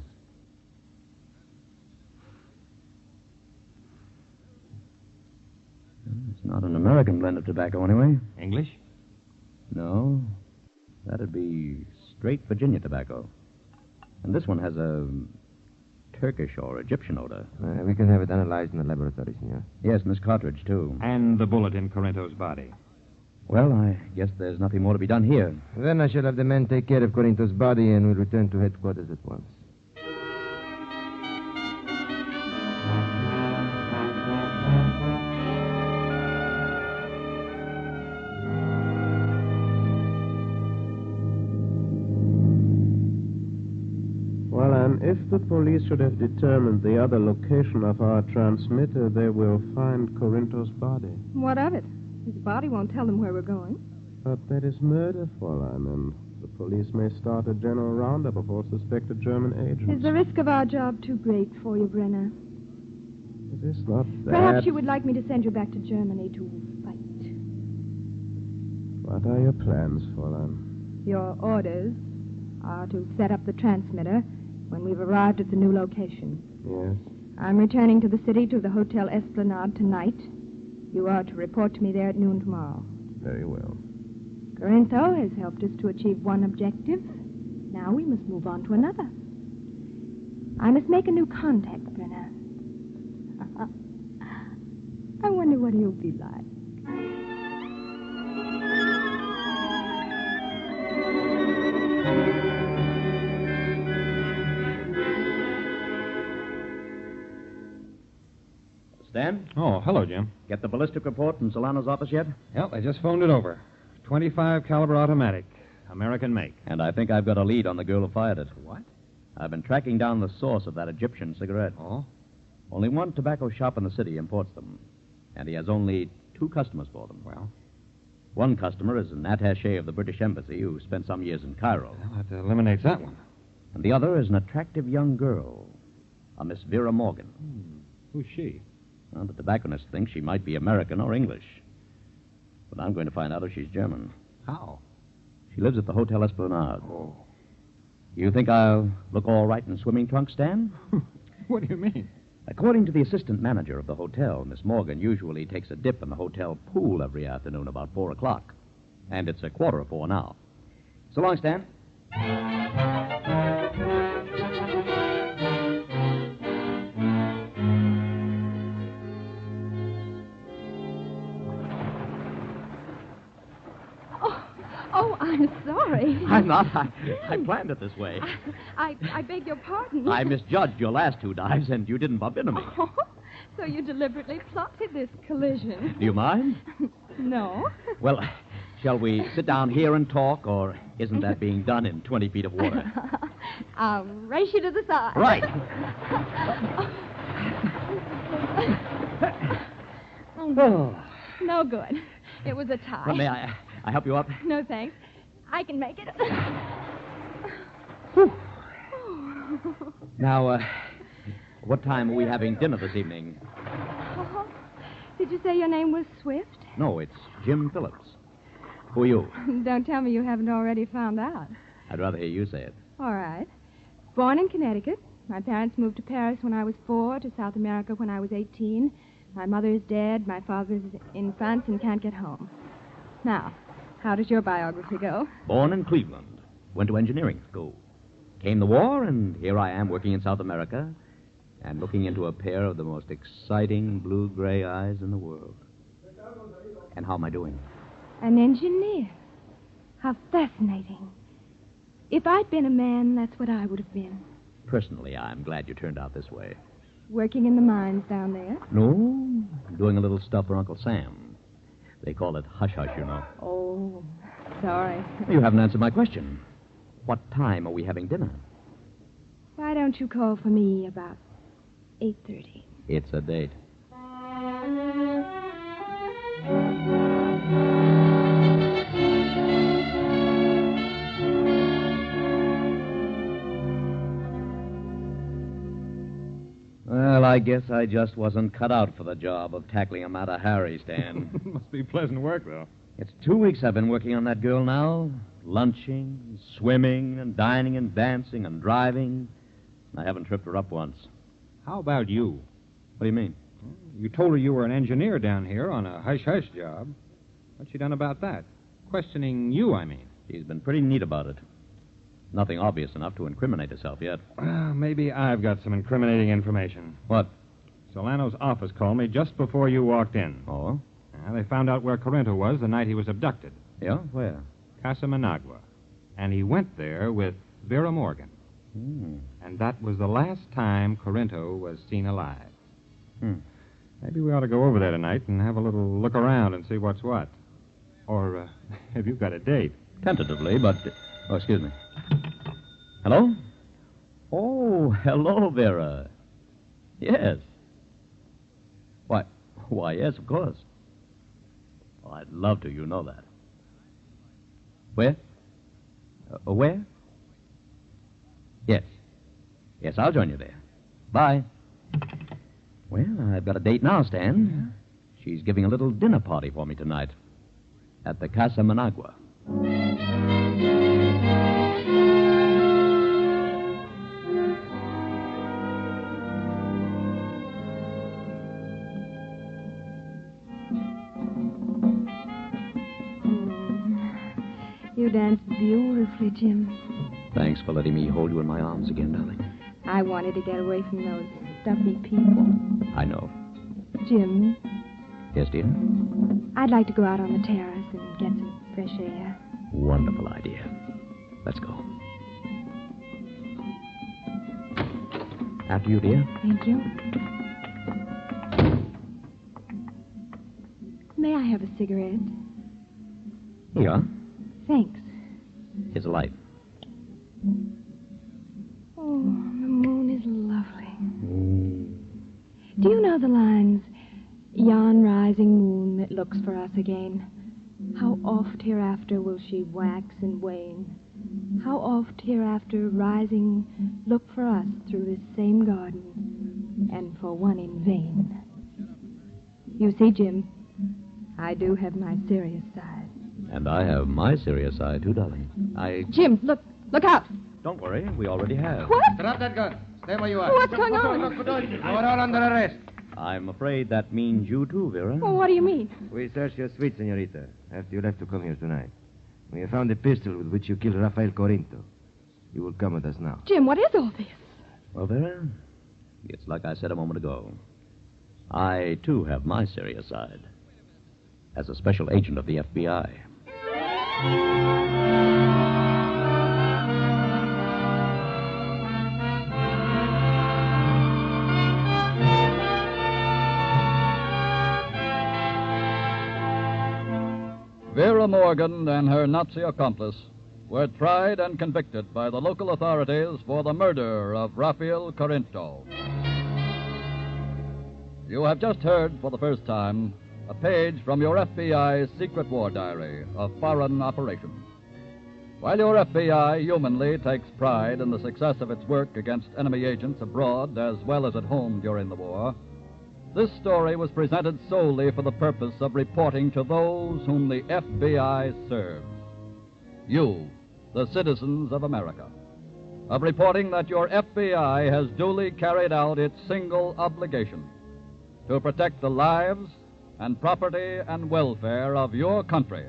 It's not an American blend of tobacco, anyway. English? No. That'd be straight Virginia tobacco. And this one has a Turkish or Egyptian odor. We can have it analyzed in the laboratory, senor. Yes, and this cartridge, too. And the bullet in Corinto's body. Well, I guess there's nothing more to be done here. Then I shall have the men take care of Corinto's body and we'll return to headquarters at once. If the police should have determined the other location of our transmitter, they will find Corinto's body. What of it? His body won't tell them where we're going. But that is murder, Fräulein, and the police may start a general roundup of all suspected German agents. Is the risk of our job too great for you, Brenner? It is not that. Perhaps you would like me to send you back to Germany to fight. What are your plans, Fräulein? Your orders are to set up the transmitter when we've arrived at the new location. Yes. I'm returning to the city to the Hotel Esplanade tonight. You are to report to me there at noon tomorrow. Very well. Corinto has helped us to achieve one objective. Now we must move on to another. I must make a new contact, Brenner. I wonder what he'll be like. Stan? Oh, hello, Jim. Get the ballistic report from Solano's office yet? Yep, I just phoned it over. 25 caliber automatic, American make. And I think I've got a lead on the girl who fired it. What? I've been tracking down the source of that Egyptian cigarette. Oh? Only one tobacco shop in the city imports them. And he has only 2 customers for them. Well? One customer is an attaché of the British Embassy who spent some years in Cairo. Well, that eliminates that one. And the other is an attractive young girl, a Miss Vera Morgan. Who's she? Well, the tobacconist thinks she might be American or English. But I'm going to find out if she's German. How? She lives at the Hotel Esplanade. Oh. You think I'll look all right in swimming trunks, Stan? What do you mean? According to the assistant manager of the hotel, Miss Morgan usually takes a dip in the hotel pool every afternoon about 4 o'clock. And it's 4:15 now. So long, Stan. Oh, I'm sorry. I'm not. I planned it this way. I beg your pardon. I misjudged your last 2 dives, and you didn't bump into me. Oh, so you deliberately plotted this collision. Do you mind? No. Well, shall we sit down here and talk, or isn't that being done in 20 feet of water? I'll race you to the side. Right. Oh. No good. It was a tie. Well, may I help you up? No, thanks. I can make it. Now, what time are we having dinner this evening? Did you say your name was Swift? No, it's Jim Phillips. Who are you? Don't tell me you haven't already found out. I'd rather hear you say it. All right. Born in Connecticut. My parents moved to Paris when I was 4, to South America when I was 18. My mother is dead. My father's in France and can't get home. Now, how does your biography go? Born in Cleveland. Went to engineering school. Came the war, and here I am working in South America and looking into a pair of the most exciting blue-gray eyes in the world. And how am I doing? An engineer. How fascinating. If I'd been a man, that's what I would have been. Personally, I'm glad you turned out this way. Working in the mines down there? No, doing a little stuff for Uncle Sam. They call it hush-hush, you know. Oh, sorry. You haven't answered my question. What time are we having dinner? Why don't you call for me about 8:30? It's a date. Well, I guess I just wasn't cut out for the job of tackling a Mata Harry, Stan. Must be pleasant work, though. It's 2 weeks I've been working on that girl now. Lunching, swimming, and dining and dancing and driving. I haven't tripped her up once. How about you? What do you mean? You told her you were an engineer down here on a hush-hush job. What's she done about that? Questioning you, I mean. She's been pretty neat about it. Nothing obvious enough to incriminate herself yet. Well, maybe I've got some incriminating information. What? Solano's office called me just before you walked in. Oh? They found out where Corinto was the night he was abducted. Yeah? Where? Casa Managua. And he went there with Vera Morgan. And that was the last time Corinto was seen alive. Maybe we ought to go over there tonight and have a little look around and see what's what. Or have you got a date? Tentatively, but... Oh, excuse me. Hello? Oh, hello, Vera. Yes. Why, yes, of course. Oh, I'd love to, you know that. Where? Where? Yes. Yes, I'll join you there. Bye. Well, I've got a date now, Stan. She's giving a little dinner party for me tonight at the Casa Managua. You danced beautifully, Jim. Thanks for letting me hold you in my arms again, darling. I wanted to get away from those stuffy people. I know. Jim, Yes, dear? I'd like to go out on the terrace and get some fresh air. Wonderful idea. Let's go. After you, dear. Thank you. May I have a cigarette? Here you are. Thanks. Here's a light. Oh, the moon is lovely. Do you know the lines, yon rising moon that looks for us again? How oft hereafter will she wax and wane? How oft hereafter rising look for us through this same garden, and for one in vain? You see, Jim, I do have my serious side. And I have my serious side, too, darling. Jim, look out! Don't worry, we already have. What? Drop that gun. Stay where you are. What's going on? You are all under arrest. I'm afraid that means you, too, Vera. Well, what do you mean? We searched your suite, senorita, after you left to come here tonight. We have found a pistol with which you killed Rafael Corinto. You will come with us now. Jim, what is all this? Well, Vera, it's like I said a moment ago. I, too, have my serious side. As a special agent of the FBI. Vera Morgan and her Nazi accomplice were tried and convicted by the local authorities for the murder of Rafael Corinto. You have just heard for the first time a page from your FBI's secret war diary of foreign operations. While your FBI humanly takes pride in the success of its work against enemy agents abroad as well as at home during the war, this story was presented solely for the purpose of reporting to those whom the FBI serves. You, the citizens of America. Of reporting that your FBI has duly carried out its single obligation to protect the lives and property and welfare of your country,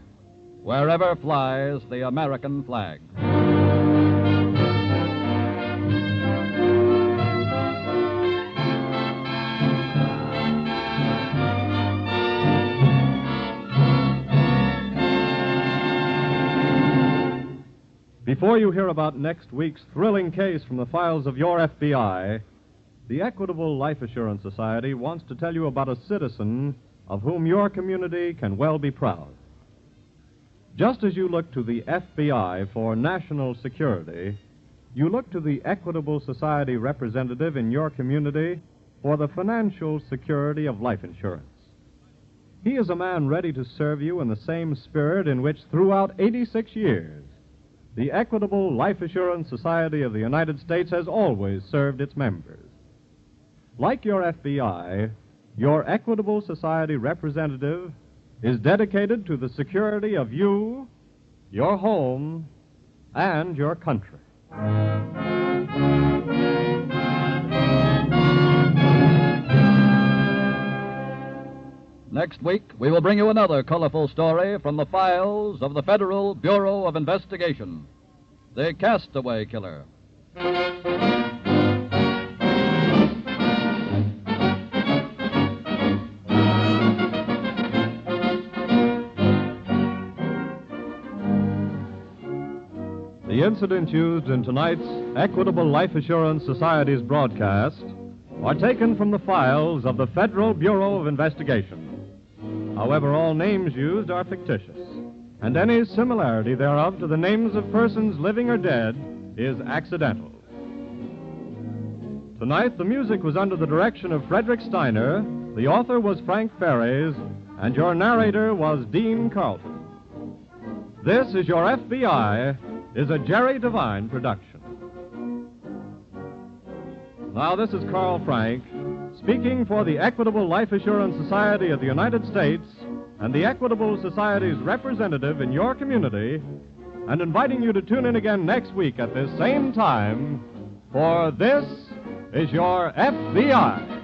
wherever flies the American flag. Before you hear about next week's thrilling case from the files of your FBI, the Equitable Life Assurance Society wants to tell you about a citizen of whom your community can well be proud. Just as you look to the FBI for national security, you look to the Equitable Society representative in your community for the financial security of life insurance. He is a man ready to serve you in the same spirit in which, throughout 86 years, the Equitable Life Assurance Society of the United States has always served its members. Like your FBI, your Equitable Society representative is dedicated to the security of you, your home, and your country. Next week, we will bring you another colorful story from the files of the Federal Bureau of Investigation, the Castaway Killer. The incidents used in tonight's Equitable Life Assurance Society's broadcast are taken from the files of the Federal Bureau of Investigation. However, all names used are fictitious, and any similarity thereof to the names of persons living or dead is accidental. Tonight, the music was under the direction of Frederick Steiner, the author was Frank Ferries, and your narrator was Dean Carlton. This is Your FBI is a Jerry Devine production. Now, this is Carl Frank, speaking for the Equitable Life Assurance Society of the United States and the Equitable Society's representative in your community, and inviting you to tune in again next week at this same time for This is Your FBI.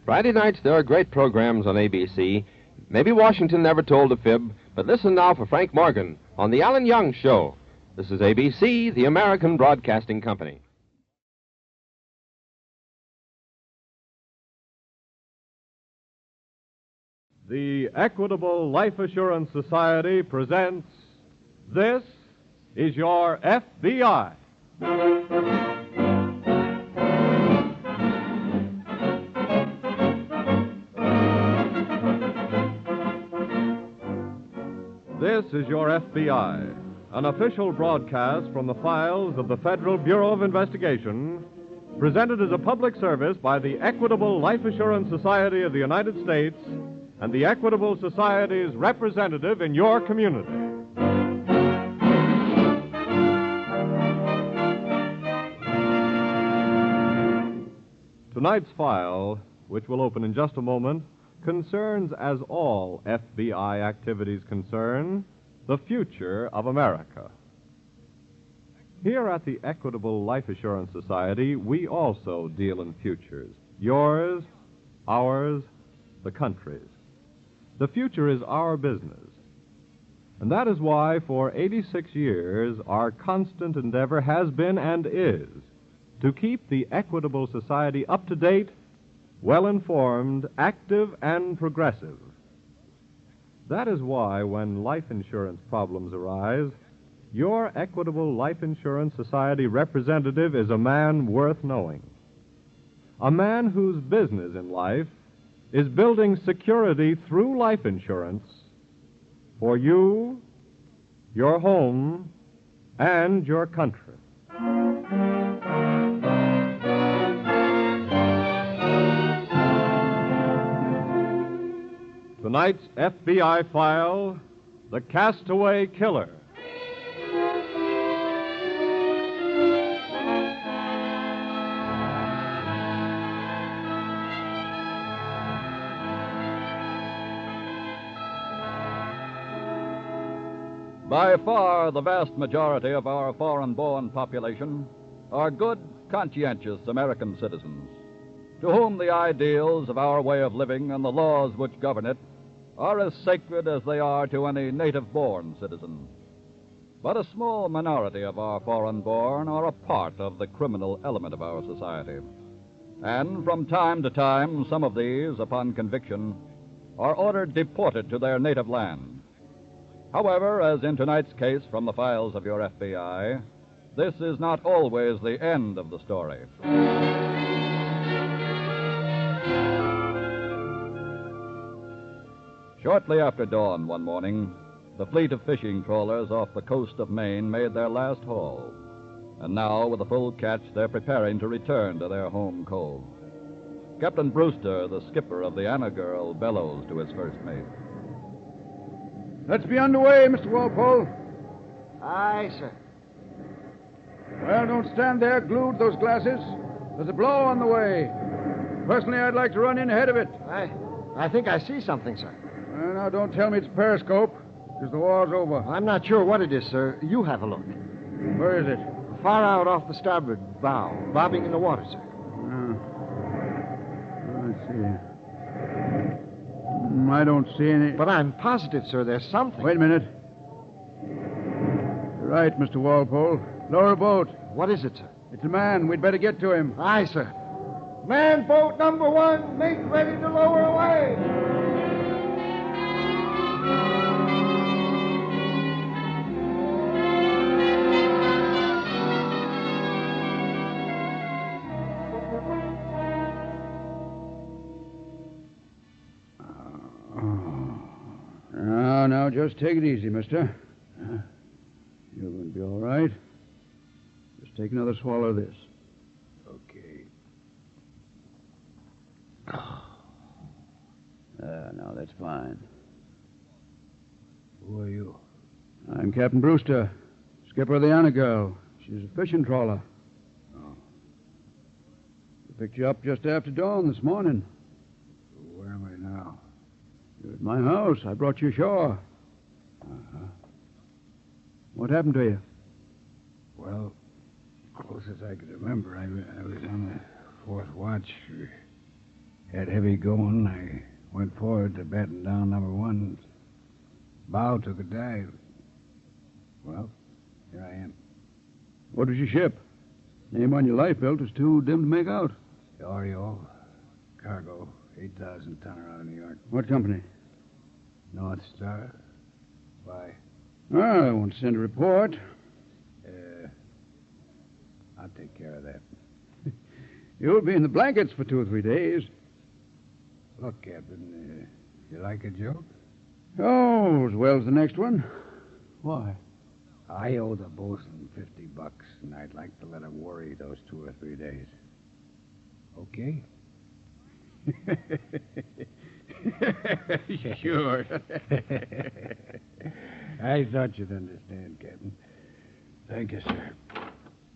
Friday nights, there are great programs on ABC. Maybe Washington never told a fib, but listen now for Frank Morgan on The Alan Young Show. This is ABC, the American Broadcasting Company. The Equitable Life Assurance Society presents This is Your FBI. This is Your FBI, an official broadcast from the files of the Federal Bureau of Investigation, presented as a public service by the Equitable Life Assurance Society of the United States and the Equitable Society's representative in your community. Tonight's file, which will open in just a moment, concerns, as all FBI activities concern, the future of America. Here at the Equitable Life Assurance Society, we also deal in futures. Yours, ours, the country's. The future is our business. And that is why, for 86 years, our constant endeavor has been and is to keep the Equitable Society up to date, well-informed, active, and progressive. That is why, when life insurance problems arise, your Equitable Life Insurance Society representative is a man worth knowing. A man whose business in life is building security through life insurance for you, your home, and your country. Tonight's FBI file, The Castaway Killer. By far, the vast majority of our foreign-born population are good, conscientious American citizens, to whom the ideals of our way of living and the laws which govern it are as sacred as they are to any native-born citizen. But a small minority of our foreign-born are a part of the criminal element of our society. And from time to time, some of these, upon conviction, are ordered deported to their native land. However, as in tonight's case from the files of your FBI, this is not always the end of the story. Shortly after dawn one morning, the fleet of fishing trawlers off the coast of Maine made their last haul. And now, with a full catch, they're preparing to return to their home cove. Captain Brewster, the skipper of the Anna Girl, bellows to his first mate. Let's be underway, Mr. Walpole. Aye, sir. Well, don't stand there glued to those glasses. There's a blow on the way. Personally, I'd like to run in ahead of it. I think I see something, sir. Now, don't tell me it's periscope, because the war's over. I'm not sure what it is, sir. You have a look. Where is it? Far out off the starboard bow, bobbing in the water, sir. Let's see. I don't see any. But I'm positive, sir, there's something. Wait a minute. You're right, Mr. Walpole. Lower a boat. What is it, sir? It's a man. We'd better get to him. Aye, sir. Man, boat number 1, make ready to lower away. Now, just take it easy, mister. You're going to be all right. Just take another swallow of this. Okay. Now, that's fine. Who are you? I'm Captain Brewster, skipper of the Anna Girl. She's a fishing trawler. Oh. We picked you up just after dawn this morning. Where am I now? You're at my house. I brought you ashore. Uh-huh. What happened to you? Well, close as I could remember, I was on the fourth watch. We had heavy going. I went forward to batten down number 1. Bow took a dive. Well, here I am. What was your ship? Name on your life belt is too dim to make out. The Oriole. Cargo. 8,000 tonner out of New York. What company? North Star. Why? Well, I want to send a report. I'll take care of that. You'll be in the blankets for 2 or 3 days. Look, Captain, you like a joke? Oh, as well as the next one. Why? I owe the bosun $50, and I'd like to let him worry those 2 or 3 days. Okay? Sure. I thought you'd understand, Captain. Thank you, sir.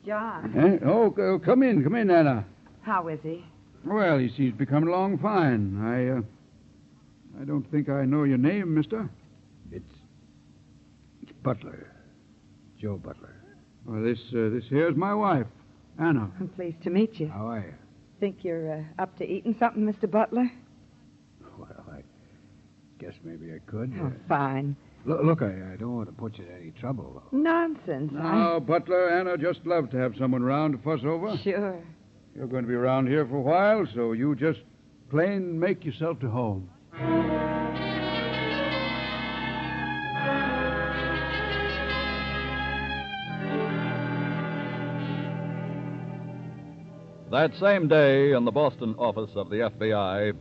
John. Oh, come in, Anna. How is he? Well, he seems to be coming along fine. I don't think I know your name, mister. It's Butler. Joe Butler. Well, this here's my wife, Anna. I'm pleased to meet you. How are you? Think you're up to eating something, Mr. Butler? Well, I guess maybe I could. Oh, fine. Look, I don't want to put you in any trouble, though. Nonsense. No, Butler, Anna just love to have someone around to fuss over. Sure. You're going to be around here for a while, so you just plain make yourself to home. That same day, in the Boston office of the FBI,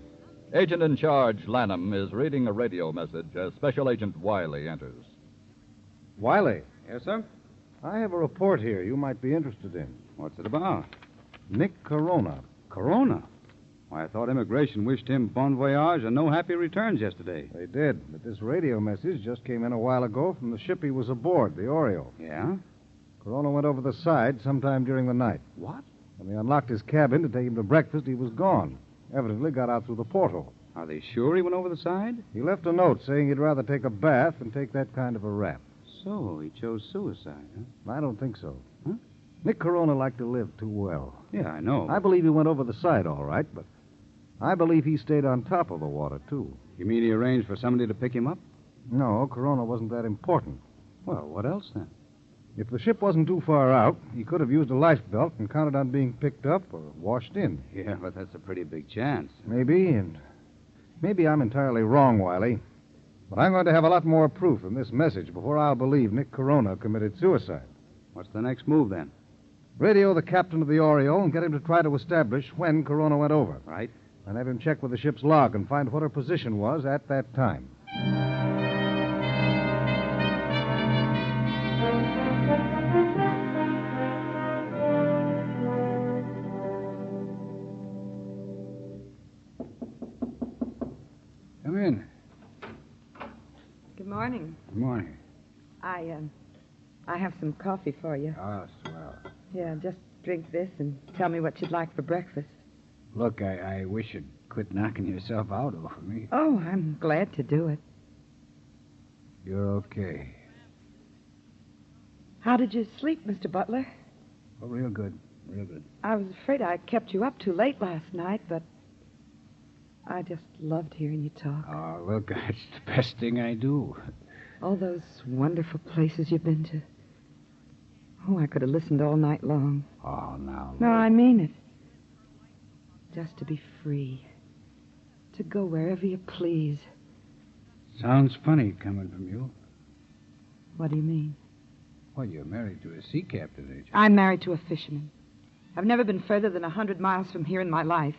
Agent in Charge Lanham is reading a radio message as Special Agent Wiley enters. Wiley. Yes, sir? I have a report here you might be interested in. What's it about? Nick Corona. Corona? Why, I thought immigration wished him bon voyage and no happy returns yesterday. They did, but this radio message just came in a while ago from the ship he was aboard, the Oriole. Yeah? Corona went over the side sometime during the night. What? When they unlocked his cabin to take him to breakfast, he was gone. Evidently got out through the porthole. Are they sure he went over the side? He left a note saying he'd rather take a bath than take that kind of a rap. So, he chose suicide, huh? I don't think so. Huh? Nick Corona liked to live too well. Yeah, I know. I believe he went over the side all right, but I believe he stayed on top of the water, too. You mean he arranged for somebody to pick him up? No, Corona wasn't that important. Well, what else then? If the ship wasn't too far out, he could have used a life belt and counted on being picked up or washed in. Yeah, but that's a pretty big chance. Maybe, and maybe I'm entirely wrong, Wiley. But I'm going to have a lot more proof than this message before I'll believe Nick Corona committed suicide. What's the next move, then? Radio the captain of the Oriole and get him to try to establish when Corona went over. Right. And have him check with the ship's log and find what her position was at that time. Come in. Good morning. Good morning. I have some coffee for you. Oh, swell. Yeah, just drink this and tell me what you'd like for breakfast. Look, I wish you'd quit knocking yourself out over me. Oh, I'm glad to do it. You're okay. How did you sleep, Mr. Butler? Oh, real good. Real good. I was afraid I kept you up too late last night, but I just loved hearing you talk. Oh, look, that's the best thing I do. All those wonderful places you've been to. Oh, I could have listened all night long. Oh, now. No, I mean it. Just to be free. To go wherever you please. Sounds funny coming from you. What do you mean? Well, you're married to a sea captain, ain't you? I'm married to a fisherman. I've never been further than 100 miles from here in my life.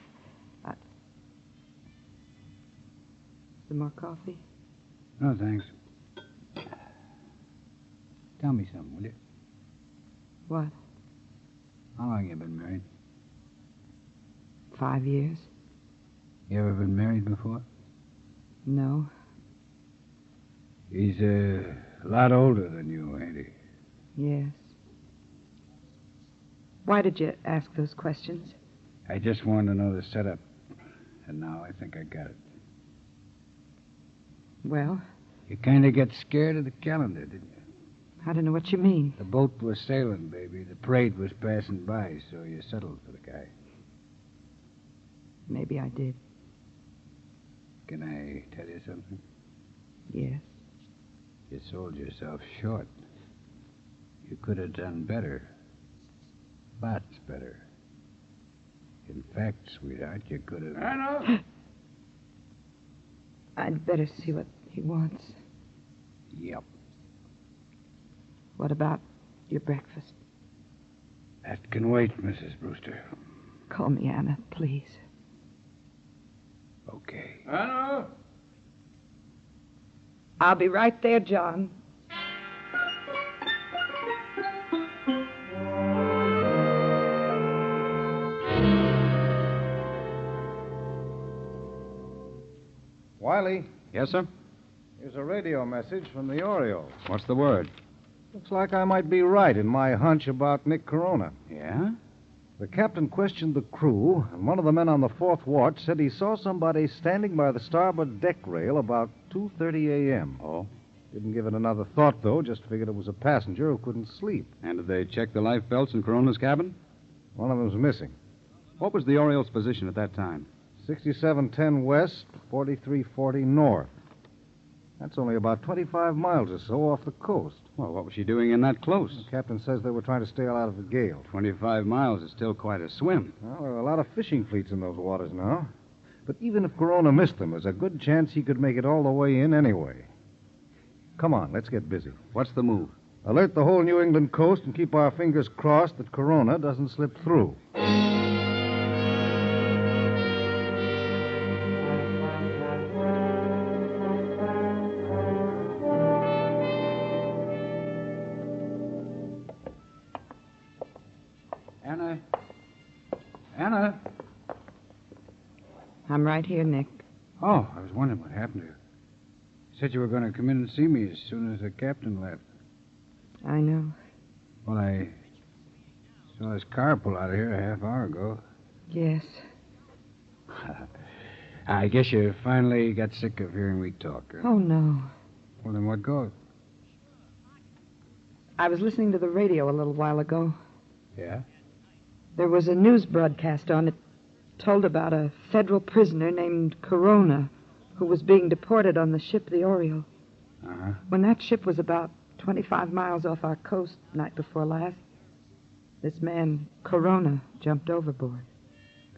Some more coffee? No, thanks. Tell me something, will you? What? How long you been married? 5 years. You ever been married before? No. He's a lot older than you, ain't he? Yes. Why did you ask those questions? I just wanted to know the setup. And now I think I got it. Well? You kind of get scared of the calendar, didn't you? I don't know what you mean. The boat was sailing, baby. The parade was passing by, so you settled for the guy. Maybe I did. Can I tell you something? Yes. You sold yourself short. You could have done better. Lots better. In fact, sweetheart, you could have... Anna! I'd better see what he wants. Yep. What about your breakfast? That can wait, Mrs. Brewster. Call me Anna, please. Okay. Anna! I'll be right there, John. Wiley. Yes, sir? Here's a radio message from the Oriole. What's the word? Looks like I might be right in my hunch about Nick Corona. Yeah? The captain questioned the crew, and one of the men on the fourth watch said he saw somebody standing by the starboard deck rail about 2:30 a.m. Oh? Didn't give it another thought, though. Just figured it was a passenger who couldn't sleep. And did they check the life belts in Corona's cabin? One of them's missing. What was the Oriole's position at that time? 6710 west, 4340 north. That's only about 25 miles or so off the coast. Well, what was she doing in that close? The captain says they were trying to stay out of the gale. 25 miles is still quite a swim. Well, there are a lot of fishing fleets in those waters now. But even if Corona missed them, there's a good chance he could make it all the way in anyway. Come on, let's get busy. What's the move? Alert the whole New England coast and keep our fingers crossed that Corona doesn't slip through. Anna? I'm right here, Nick. Oh, I was wondering what happened to you. You said you were going to come in and see me as soon as the captain left. I know. Well, I saw his car pull out of here a half hour ago. Yes. I guess you finally got sick of hearing me talk. Huh? Oh, no. Well, then what goes? I was listening to the radio a little while ago. Yeah? There was a news broadcast on it. Told about a federal prisoner named Corona who was being deported on the ship the Oriole. Uh-huh. When that ship was about 25 miles off our coast night before last. This man, Corona, jumped overboard.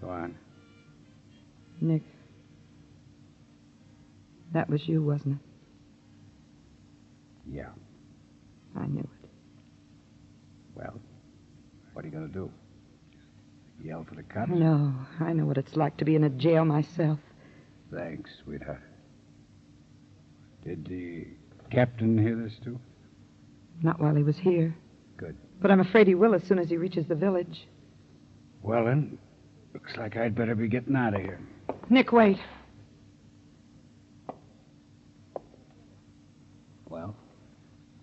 Go on. Nick, that was you, wasn't it? Yeah. I knew it. Well, what are you going to do? Yell for the cops? No, I know what it's like to be in a jail myself. Thanks, sweetheart. Did the captain hear this, too? Not while he was here. Good. But I'm afraid he will as soon as he reaches the village. Well, then, looks like I'd better be getting out of here. Nick, wait. Well?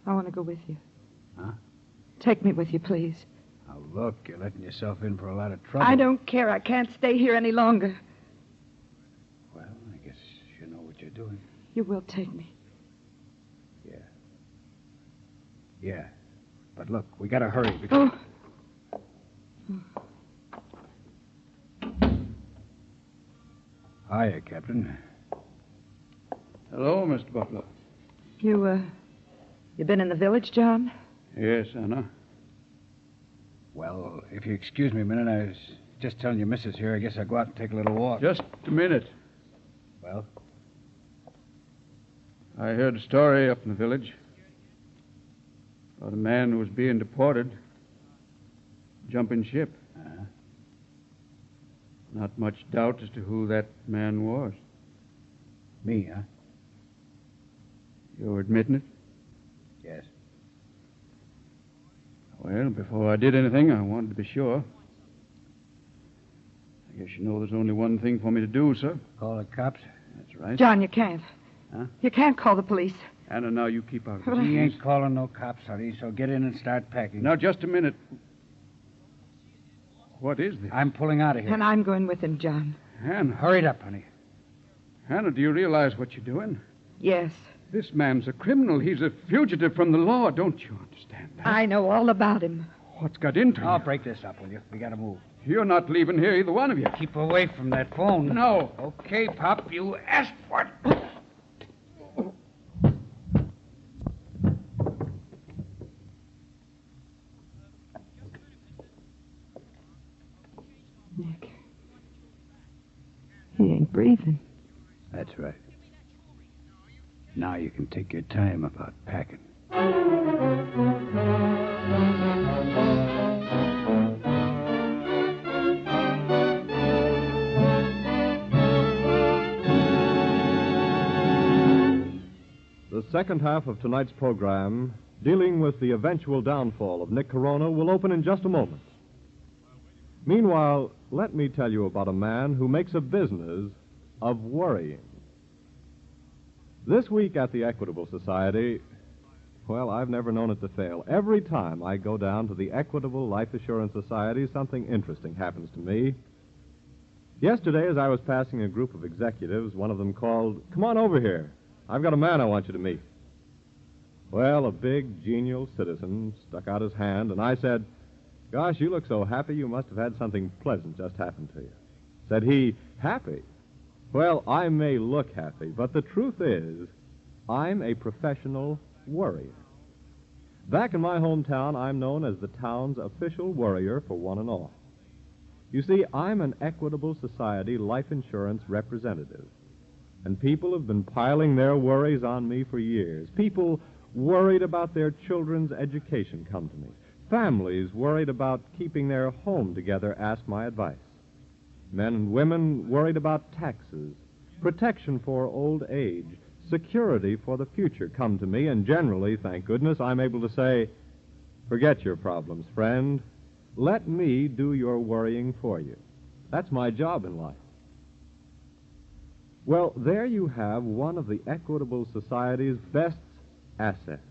I want to go with you. Huh? Take me with you, please. Now, look, you're letting yourself in for a lot of trouble. I don't care. I can't stay here any longer. Well, I guess you know what you're doing. You will take me. Yeah. But look, we gotta hurry because... Hiya, Captain. Hello, Mr. Butler. You been in the village, John? Yes, Anna. Well, if you excuse me a minute, I was just telling your missus here, I guess I'll go out and take a little walk. Just a minute. Well? I heard a story up in the village about a man who was being deported, jumping ship. Uh-huh. Not much doubt as to who that man was. Me, huh? You're admitting it? Yes. Well, before I did anything, I wanted to be sure. I guess you know there's only one thing for me to do, sir. Call the cops? That's right. John, you can't. Huh? You can't call the police. Anna, now you keep out of He this. ain't calling no cops, honey, so get in and start packing. Now, just a minute. What is this? I'm pulling out of here. And I'm going with him, John. Hannah. Hurry it up, honey. Hannah, do you realize what you're doing? Yes. This man's a criminal. He's a fugitive from the law. Don't you understand that? I know all about him. What's got into I'll you? break this up, will you? We gotta move. You're not leaving here, either one of you. Keep away from that phone. No. Okay, Pop, you asked for it. Nick. He ain't breathing. That's right. Now you can take your time about packing. The second half of tonight's program, dealing with the eventual downfall of Nick Corona, will open in just a moment. Meanwhile, let me tell you about a man who makes a business of worrying. This week at the Equitable Society, well, I've never known it to fail. Every time I go down to the Equitable Life Assurance Society, something interesting happens to me. Yesterday, as I was passing a group of executives, one of them called, "Come on over here. I've got a man I want you to meet." Well, a big, genial citizen stuck out his hand, and I said, "Gosh, you look so happy you must have had something pleasant just happen to you." Said he, "Happy? Well, I may look happy, but the truth is, I'm a professional worrier. Back in my hometown, I'm known as the town's official worrier for one and all. You see, I'm an Equitable Society life insurance representative, and people have been piling their worries on me for years. People worried about their children's education come to me. Families worried about keeping their home together ask my advice. Men and women worried about taxes, protection for old age, security for the future come to me, and generally, thank goodness, I'm able to say, "Forget your problems, friend. Let me do your worrying for you." That's my job in life. Well, there you have one of the Equitable Society's best assets.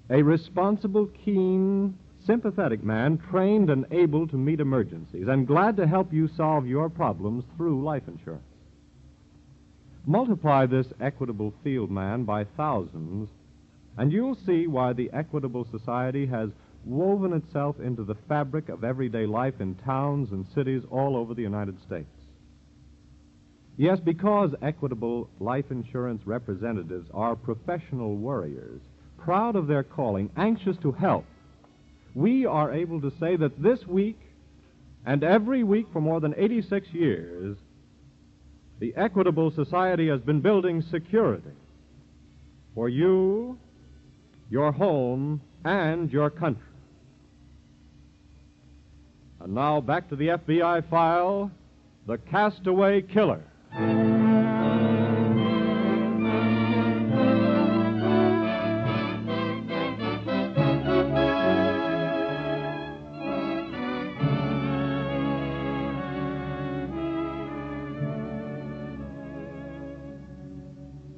A responsible, keen, sympathetic man, trained and able to meet emergencies, and glad to help you solve your problems through life insurance. Multiply this Equitable field man by thousands, and you'll see why the Equitable Society has woven itself into the fabric of everyday life in towns and cities all over the United States. Yes, because Equitable life insurance representatives are professional worriers, proud of their calling, anxious to help, we are able to say that this week and every week for more than 86 years, the Equitable Society has been building security for you, your home, and your country. And now back to the FBI file, The Castaway Killer.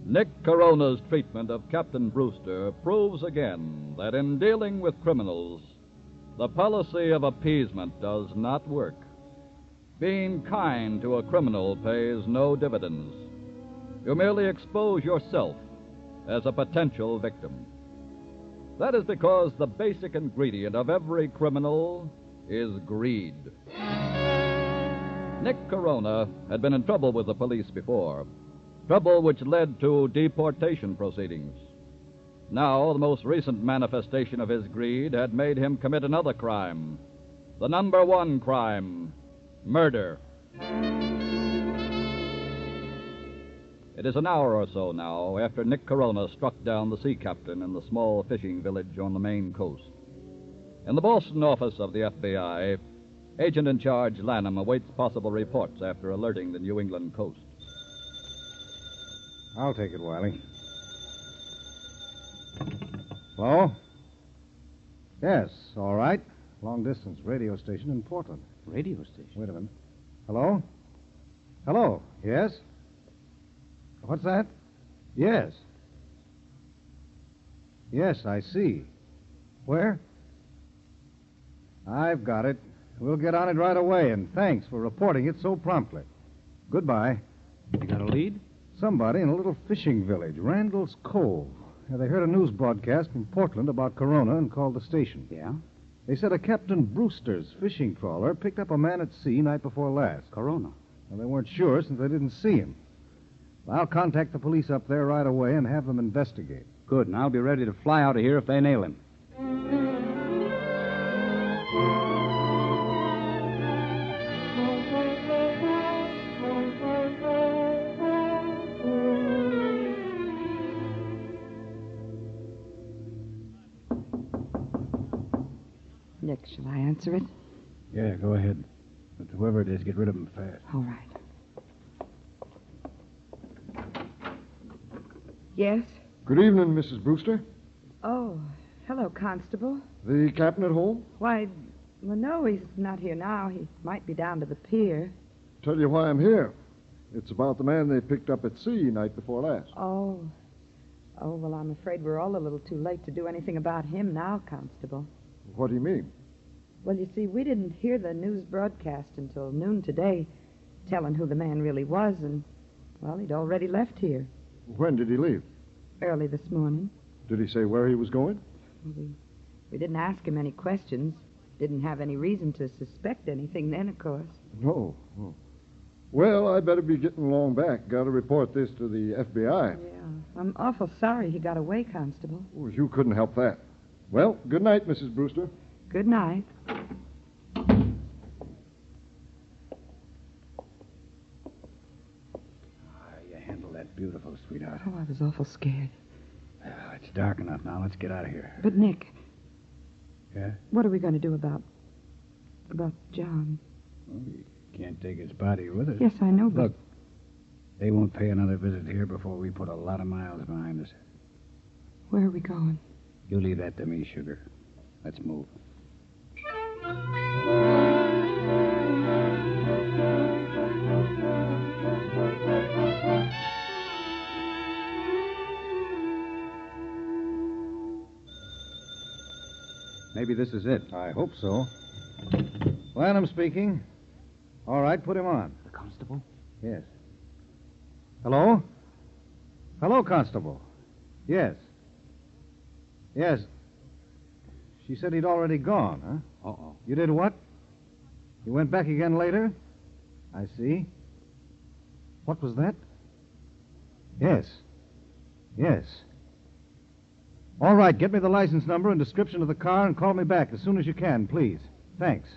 Nick Corona's treatment of Captain Brewster proves again that in dealing with criminals, the policy of appeasement does not work. Being kind to a criminal pays no dividends. You merely expose yourself as a potential victim. That is because the basic ingredient of every criminal is greed. Nick Corona had been in trouble with the police before. Trouble which led to deportation proceedings. Now, the most recent manifestation of his greed had made him commit another crime. The number one crime, murder. It is an hour or so now after Nick Corona struck down the sea captain in the small fishing village on the Maine coast. In the Boston office of the FBI, Agent in Charge Lanham awaits possible reports after alerting the New England coast. I'll take it, Wiley. Hello? Yes, all right. Long-distance radio station in Portland. Radio station? Wait a minute. Hello? Hello? Yes? What's that? Yes. Yes, I see. Where? I've got it. We'll get on it right away, and thanks for reporting it so promptly. Goodbye. You got a lead? Somebody in a little fishing village, Randall's Cove. They heard a news broadcast from Portland about Corona and called the station. Yeah? They said a Captain Brewster's fishing trawler picked up a man at sea night before last. Corona? Well, they weren't sure since they didn't see him. I'll contact the police up there right away and have them investigate. Good, and I'll be ready to fly out of here if they nail him. Nick, shall I answer it? Yeah, go ahead. But whoever it is, get rid of him fast. All right. Yes? Good evening, Mrs. Brewster. Oh, hello, Constable. The captain at home? Why, well, no, he's not here now. He might be down to the pier. Tell you why I'm here. It's about the man they picked up at sea night before last. Oh. Oh, well, I'm afraid we're all a little too late to do anything about him now, Constable. What do you mean? Well, you see, we didn't hear the news broadcast until noon today, telling who the man really was, and, well, he'd already left here. When did he leave? Early this morning. Did he say where he was going? We didn't ask him any questions. Didn't have any reason to suspect anything then, of course. No. Oh. Well, I better be getting along back. Got to report this to the FBI. Yeah, I'm awful sorry he got away, Constable. Oh, you couldn't help that. Well, good night, Mrs. Brewster. Good night. You handled that beautiful, sweetheart. Oh, I was awful scared. It's dark enough now. Let's get out of here. But, Nick. Yeah? What are we going to do about John? Well, we can't take his body with us. Yes, I know, but... Look, they won't pay another visit here before we put a lot of miles behind us. Where are we going? You leave that to me, Sugar. Let's move. Maybe this is it. I hope so. Lanham speaking. All right, put him on. The constable? Yes. Hello? Hello, Constable. Yes. Yes. She said he'd already gone, huh? Uh-oh. You did what? You went back again later? I see. What was that? Yes. Yes. All right, get me the license number and description of the car and call me back as soon as you can, please. Thanks.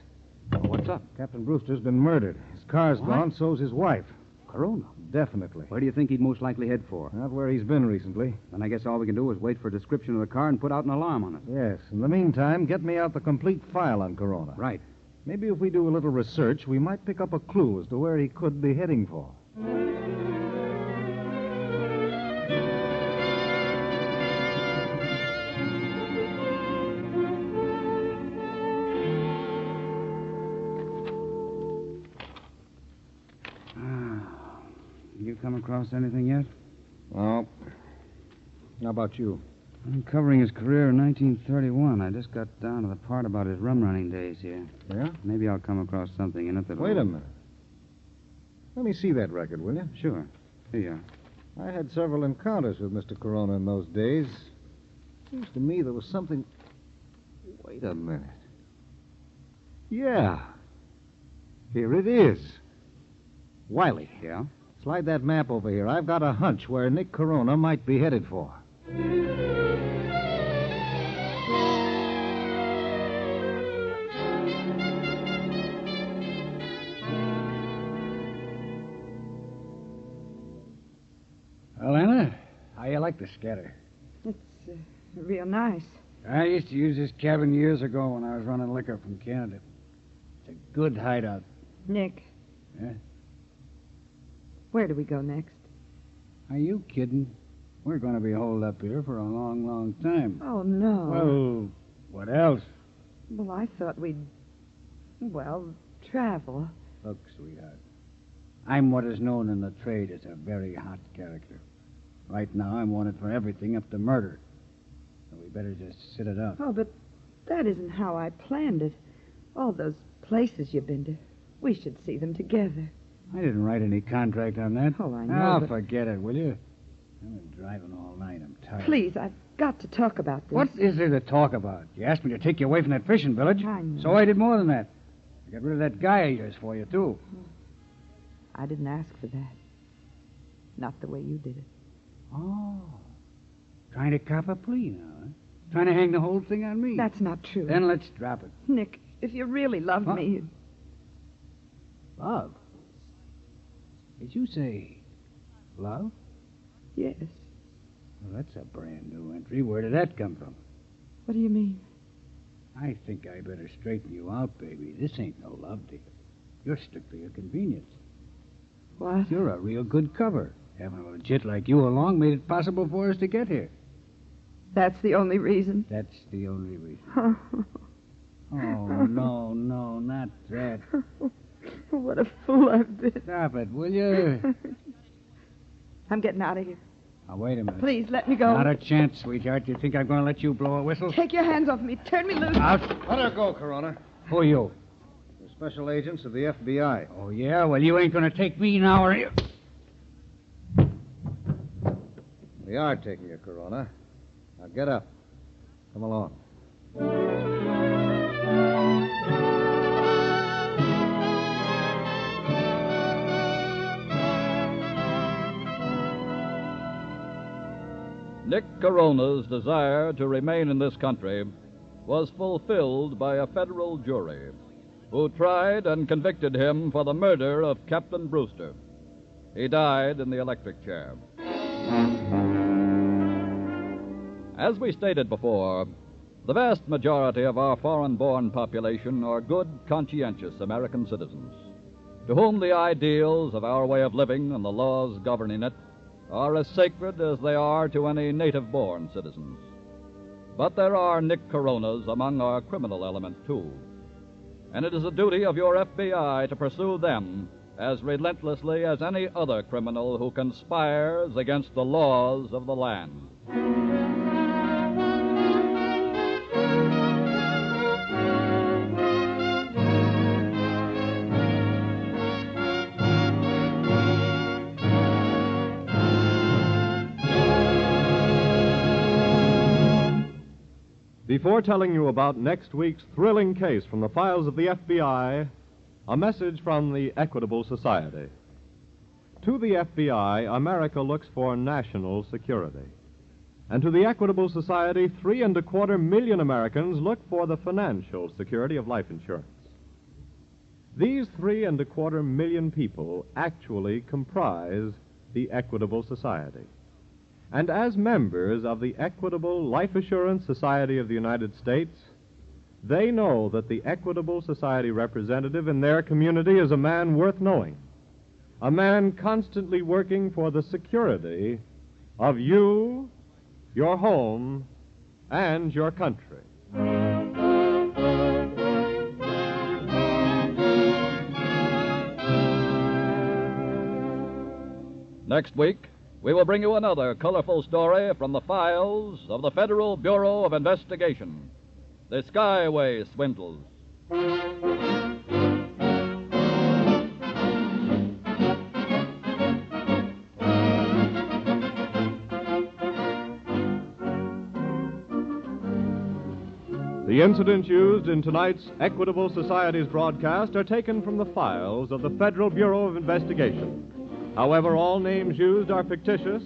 Well, what's up? Captain Brewster's been murdered. His car's What? gone, so's his wife. Corona? Definitely. Where do you think he'd most likely head for? Not where he's been recently. Then I guess all we can do is wait for a description of the car and put out an alarm on it. Yes. In the meantime, get me out the complete file on Corona. Right. Maybe if we do a little research, we might pick up a clue as to where he could be heading for. You come across anything yet? No. How about you? I'm covering his career in 1931. I just got down to the part about his rum running days here. Yeah? Maybe I'll come across something in it that'll... Wait a minute. Let me see that record, will you? Sure. Here you are. I had several encounters with Mr. Corona in those days. Seems to me there was something... Wait a minute. Yeah. Here it is. Wiley. Yeah? Slide that map over here. I've got a hunch where Nick Corona might be headed for. Well, Anna, how you like the scatter? It's real nice. I used to use this cabin years ago when I was running liquor from Canada. It's a good hideout. Nick, Yeah? where do we go next? Are you kidding? We're going to be holed up here for a long, long time. Oh, no. Well, what else? Well, I thought we'd, travel. Look, sweetheart, I'm what is known in the trade as a very hot character. Right now, I'm wanted for everything up to murder. So we better just sit it up. Oh, but that isn't how I planned it. All those places you've been to, we should see them together. I didn't write any contract on that. Oh, I know, Oh, but- forget it, will you? I've been driving all night. I'm tired. Please, I've got to talk about this. What is there to talk about? You asked me to take you away from that fishing village. I know. So I did more than that. I got rid of that guy of yours for you, too. I didn't ask for that. Not the way you did it. Oh. Trying to cop a plea now, huh? Trying to hang the whole thing on me. That's not true. Then let's drop it. Nick, if you really loved Huh? me, you'd... Love? Did you say love? Yes. Well, that's a brand new entry. Where did that come from? What do you mean? I think I better straighten you out, baby. This ain't no love deal. You're strictly a convenience. What? You're a real good cover. Having a legit like you along made it possible for us to get here. That's the only reason? That's the only reason. Oh, no, not that. What a fool I've been. Stop it, will you? I'm getting out of here. Now, wait a minute. Please, let me go. Not a chance, sweetheart. You think I'm going to let you blow a whistle? Take your hands off me. Turn me loose. Out. Let her go, Corona. Who are you? We're special agents of the FBI. Oh, yeah? Well, you ain't going to take me now, are you? We are taking you, Corona. Now get up. Come along. Nick Corona's desire to remain in this country was fulfilled by a federal jury who tried and convicted him for the murder of Captain Brewster. He died in the electric chair. As we stated before, the vast majority of our foreign-born population are good, conscientious American citizens, to whom the ideals of our way of living and the laws governing it are as sacred as they are to any native-born citizens. But there are Nick Coronas among our criminal element, too. And it is the duty of your FBI to pursue them as relentlessly as any other criminal who conspires against the laws of the land. Before telling you about next week's thrilling case from the files of the FBI, a message from the Equitable Society. To the FBI, America looks for national security. And to the Equitable Society, 3.25 million Americans look for the financial security of life insurance. These 3.25 million people actually comprise the Equitable Society. And as members of the Equitable Life Assurance Society of the United States, they know that the Equitable Society representative in their community is a man worth knowing, a man constantly working for the security of you, your home, and your country. Next week, we will bring you another colorful story from the files of the Federal Bureau of Investigation, the Skyway Swindles. The incidents used in tonight's Equitable Society's broadcast are taken from the files of the Federal Bureau of Investigation. However, all names used are fictitious,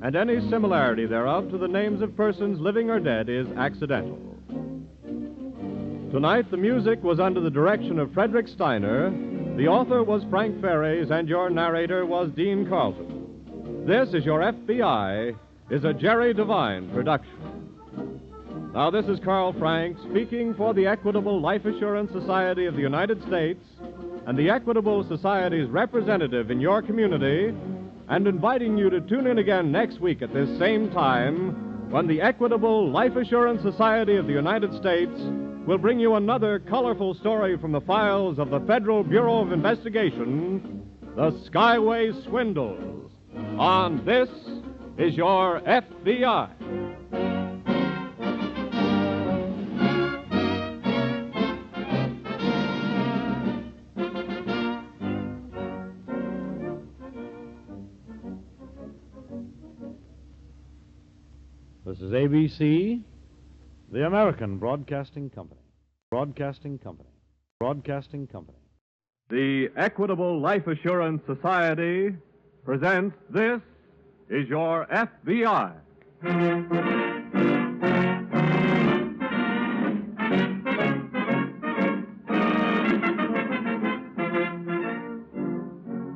and any similarity thereof to the names of persons living or dead is accidental. Tonight, the music was under the direction of Frederick Steiner, the author was Frank Ferries, and your narrator was Dean Carlton. This is Your FBI is a Jerry Devine production. Now, this is Carl Frank speaking for the Equitable Life Assurance Society of the United States and the Equitable Society's representative in your community, and inviting you to tune in again next week at this same time when the Equitable Life Assurance Society of the United States will bring you another colorful story from the files of the Federal Bureau of Investigation, the Skyway Swindles, on This Is Your FBI. This is ABC, the American Broadcasting Company. Broadcasting Company. Broadcasting Company. The Equitable Life Assurance Society presents This Is Your FBI.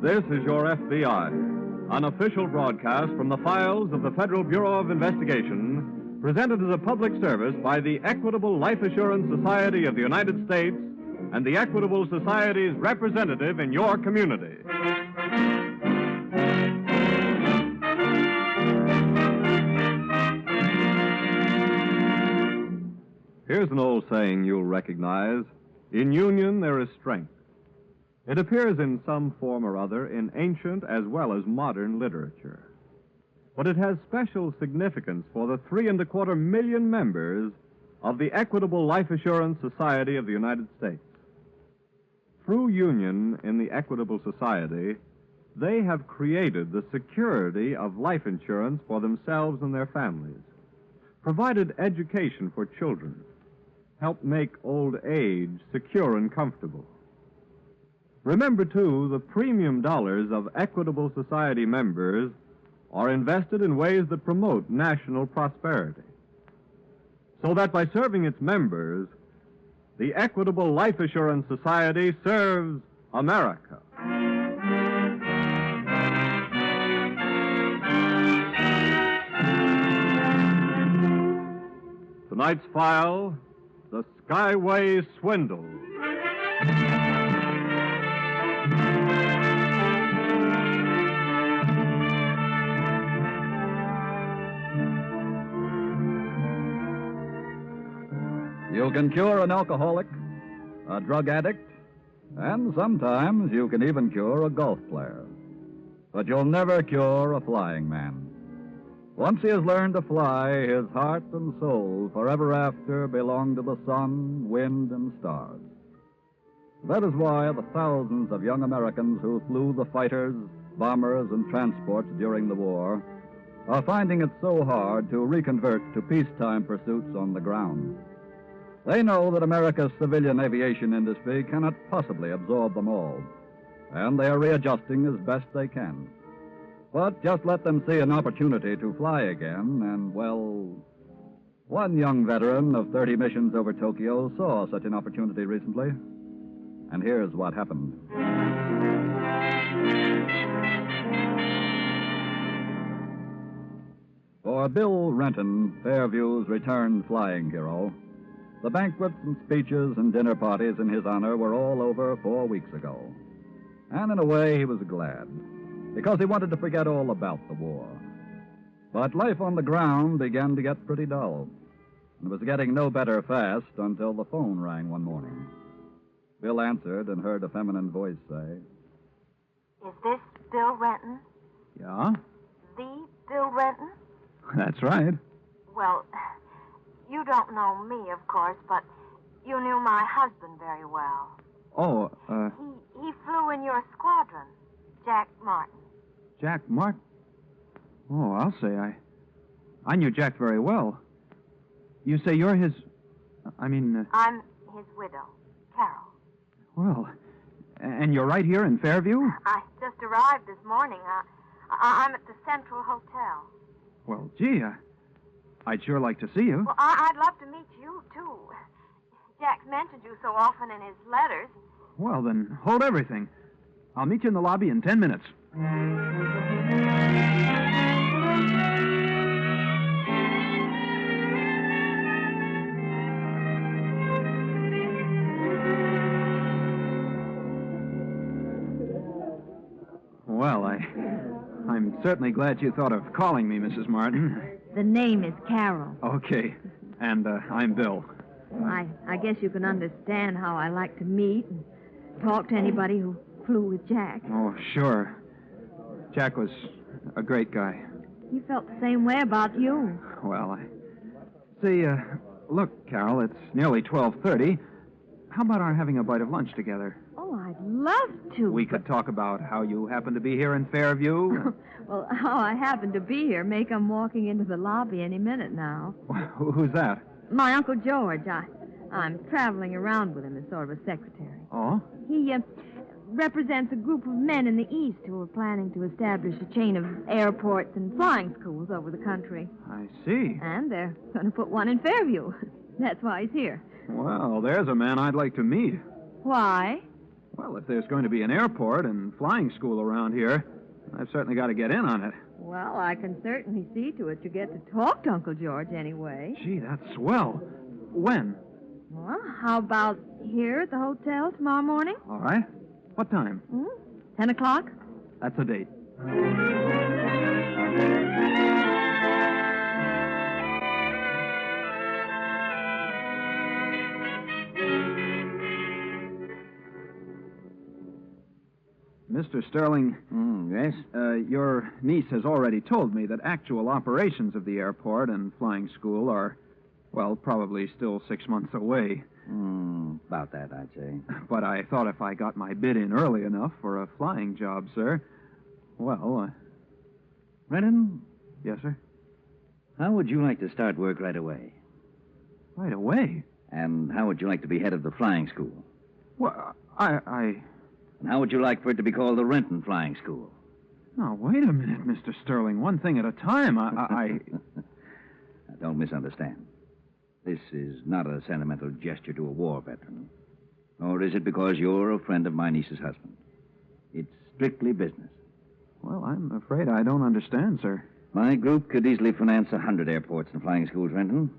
This is Your FBI. An official broadcast from the files of the Federal Bureau of Investigation, presented as a public service by the Equitable Life Assurance Society of the United States and the Equitable Society's representative in your community. Here's an old saying you'll recognize. In union, there is strength. It appears in some form or other in ancient as well as modern literature. But it has special significance for the 3.25 million members of the Equitable Life Assurance Society of the United States. Through union in the Equitable Society, they have created the security of life insurance for themselves and their families, provided education for children, helped make old age secure and comfortable. Remember, too, the premium dollars of Equitable Society members are invested in ways that promote national prosperity. So that by serving its members, the Equitable Life Assurance Society serves America. Tonight's file, the Skyway Swindle. You can cure an alcoholic, a drug addict, and sometimes you can even cure a golf player. But you'll never cure a flying man. Once he has learned to fly, his heart and soul forever after belong to the sun, wind, and stars. That is why the thousands of young Americans who flew the fighters, bombers, and transports during the war are finding it so hard to reconvert to peacetime pursuits on the ground. They know that America's civilian aviation industry cannot possibly absorb them all, and they are readjusting as best they can. But just let them see an opportunity to fly again, and, well, one young veteran of 30 missions over Tokyo saw such an opportunity recently. And here's what happened. For Bill Renton, Fairview's returned flying hero, the banquets and speeches and dinner parties in his honor were all over 4 weeks ago. And in a way, he was glad, because he wanted to forget all about the war. But life on the ground began to get pretty dull. It was getting no better fast until the phone rang one morning. Bill answered and heard a feminine voice say, Is this Bill Renton? Yeah, The Bill Renton? that's right. Well, you don't know me, of course, but you knew my husband very well. Oh, He flew in your squadron, Jack Martin. Jack Martin? Oh, I'll say I knew Jack very well. You say you're his... I'm his widow, Carol. Well, and you're right here in Fairview? I just arrived this morning. I'm at the Central Hotel. Well, gee, I'd sure like to see you. Well, I'd love to meet you, too. Jack's mentioned you so often in his letters. Well, then, hold everything. I'll meet you in the lobby in 10 minutes. Well, I'm certainly glad you thought of calling me, Mrs. Martin. The name is Carol. Okay. And I'm Bill. I guess you can understand how I like to meet and talk to anybody who flew with Jack. Oh, sure. Jack was a great guy. He felt the same way about you. Well, See, look, Carol, it's nearly 12:30. How about our having a bite of lunch together? Oh, I'd love to. We could talk about how you happen to be here in Fairview. Well, how I happen to be here may come walking into the lobby any minute now. Who's that? My Uncle George. I'm traveling around with him as sort of a secretary. Oh? He represents a group of men in the East who are planning to establish a chain of airports and flying schools over the country. I see. And they're going to put one in Fairview. That's why he's here. Well, there's a man I'd like to meet. Why? Well, if there's going to be an airport and flying school around here, I've certainly got to get in on it. Well, I can certainly see to it you get to talk to Uncle George anyway. Gee, that's swell. When? Well, how about here at the hotel tomorrow morning? All right. What time? 10 o'clock? That's a date. Mr. Sterling. Yes? Your niece has already told me that actual operations of the airport and flying school are, well, probably still 6 months away. About that, I'd say. But I thought if I got my bid in early enough for a flying job, sir, well, Renton? Yes, sir? How would you like to start work right away? Right away? And how would you like to be head of the flying school? Well, And how would you like for it to be called the Renton Flying School? Now, wait a minute, Mr. Sterling. One thing at a time. Don't misunderstand. This is not a sentimental gesture to a war veteran. Nor is it because you're a friend of my niece's husband. It's strictly business. Well, I'm afraid I don't understand, sir. My group could easily finance 100 airports and flying schools, Renton.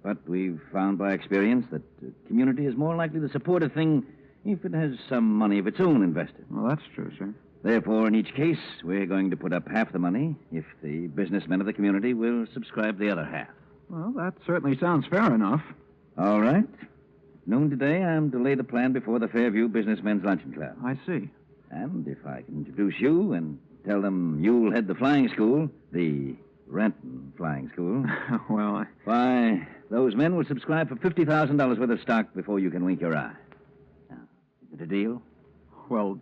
But we've found by experience that the community is more likely to support a thing if it has some money of its own invested. Well, that's true, sir. Therefore, in each case, we're going to put up half the money if the businessmen of the community will subscribe the other half. Well, that certainly sounds fair enough. All right. Noon today, I'm to lay the plan before the Fairview Businessmen's Luncheon Club. I see. And if I can introduce you and tell them you'll head the flying school, the Renton Flying School... Well, Why, those men will subscribe for $50,000 worth of stock before you can wink your eye. Now, is it a deal? Well,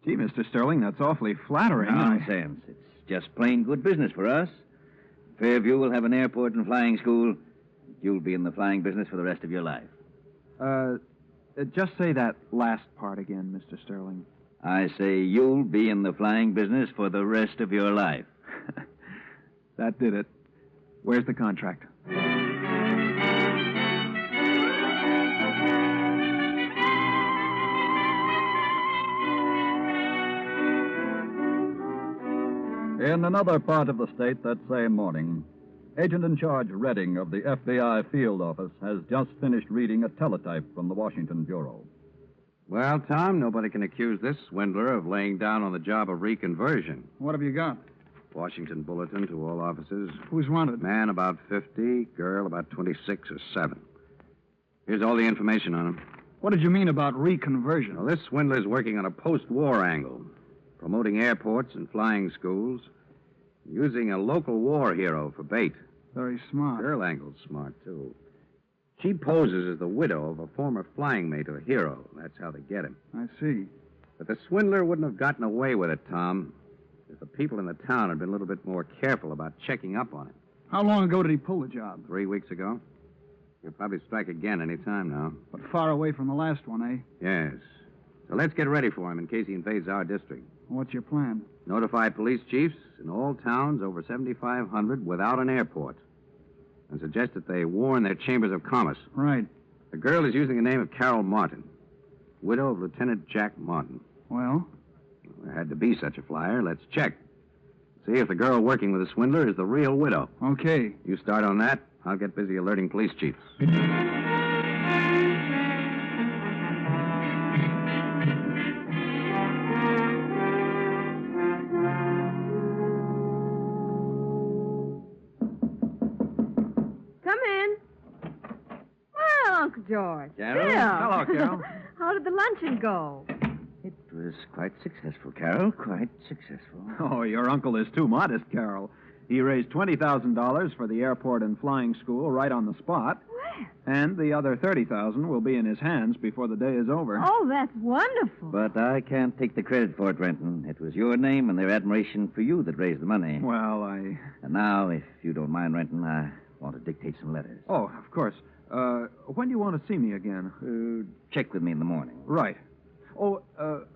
gee, Mr. Sterling, that's awfully flattering. Nonsense. It's just plain good business for us. Fairview will have an airport and flying school. You'll be in the flying business for the rest of your life. Just say that last part again, Mr. Sterling. I say you'll be in the flying business for the rest of your life. That did it. Where's the contract? In another part of the state that same morning, Agent in Charge Redding of the FBI field office has just finished reading a teletype from the Washington Bureau. Well, Tom, nobody can accuse this swindler of laying down on the job of reconversion. What have you got? Washington Bulletin to all officers. Who's wanted? Man about 50, girl about 26 or 7. Here's all the information on him. What did you mean about reconversion? Well, this swindler's working on a post-war angle, promoting airports and flying schools, using a local war hero for bait. Very smart. Girl angle's smart, too. She poses as the widow of a former flying mate of a hero. That's how they get him. I see. But the swindler wouldn't have gotten away with it, Tom, if the people in the town had been a little bit more careful about checking up on him. How long ago did he pull the job? 3 weeks ago. He'll probably strike again any time now. But far away from the last one, eh? Yes. So let's get ready for him in case he invades our district. What's your plan? Notify police chiefs in all towns over 7,500 without an airport. And suggest that they warn their chambers of commerce. Right. The girl is using the name of Carol Martin, widow of Lieutenant Jack Martin. Well? There had to be such a flyer. Let's check. See if the girl working with the swindler is the real widow. Okay. You start on that. I'll get busy alerting police chiefs. Uncle George. Carol? Bill. Hello, Carol. How did the luncheon go? It was quite successful, Carol. Quite successful. Oh, your uncle is too modest, Carol. He raised $20,000 for the airport and flying school right on the spot. Well. And the other $30,000 will be in his hands before the day is over. Oh, that's wonderful. But I can't take the credit for it, Renton. It was your name and their admiration for you that raised the money. Well, And now, if you don't mind, Renton, I want to dictate some letters. Oh, of course. When do you want to see me again? Check with me in the morning. Right. Oh,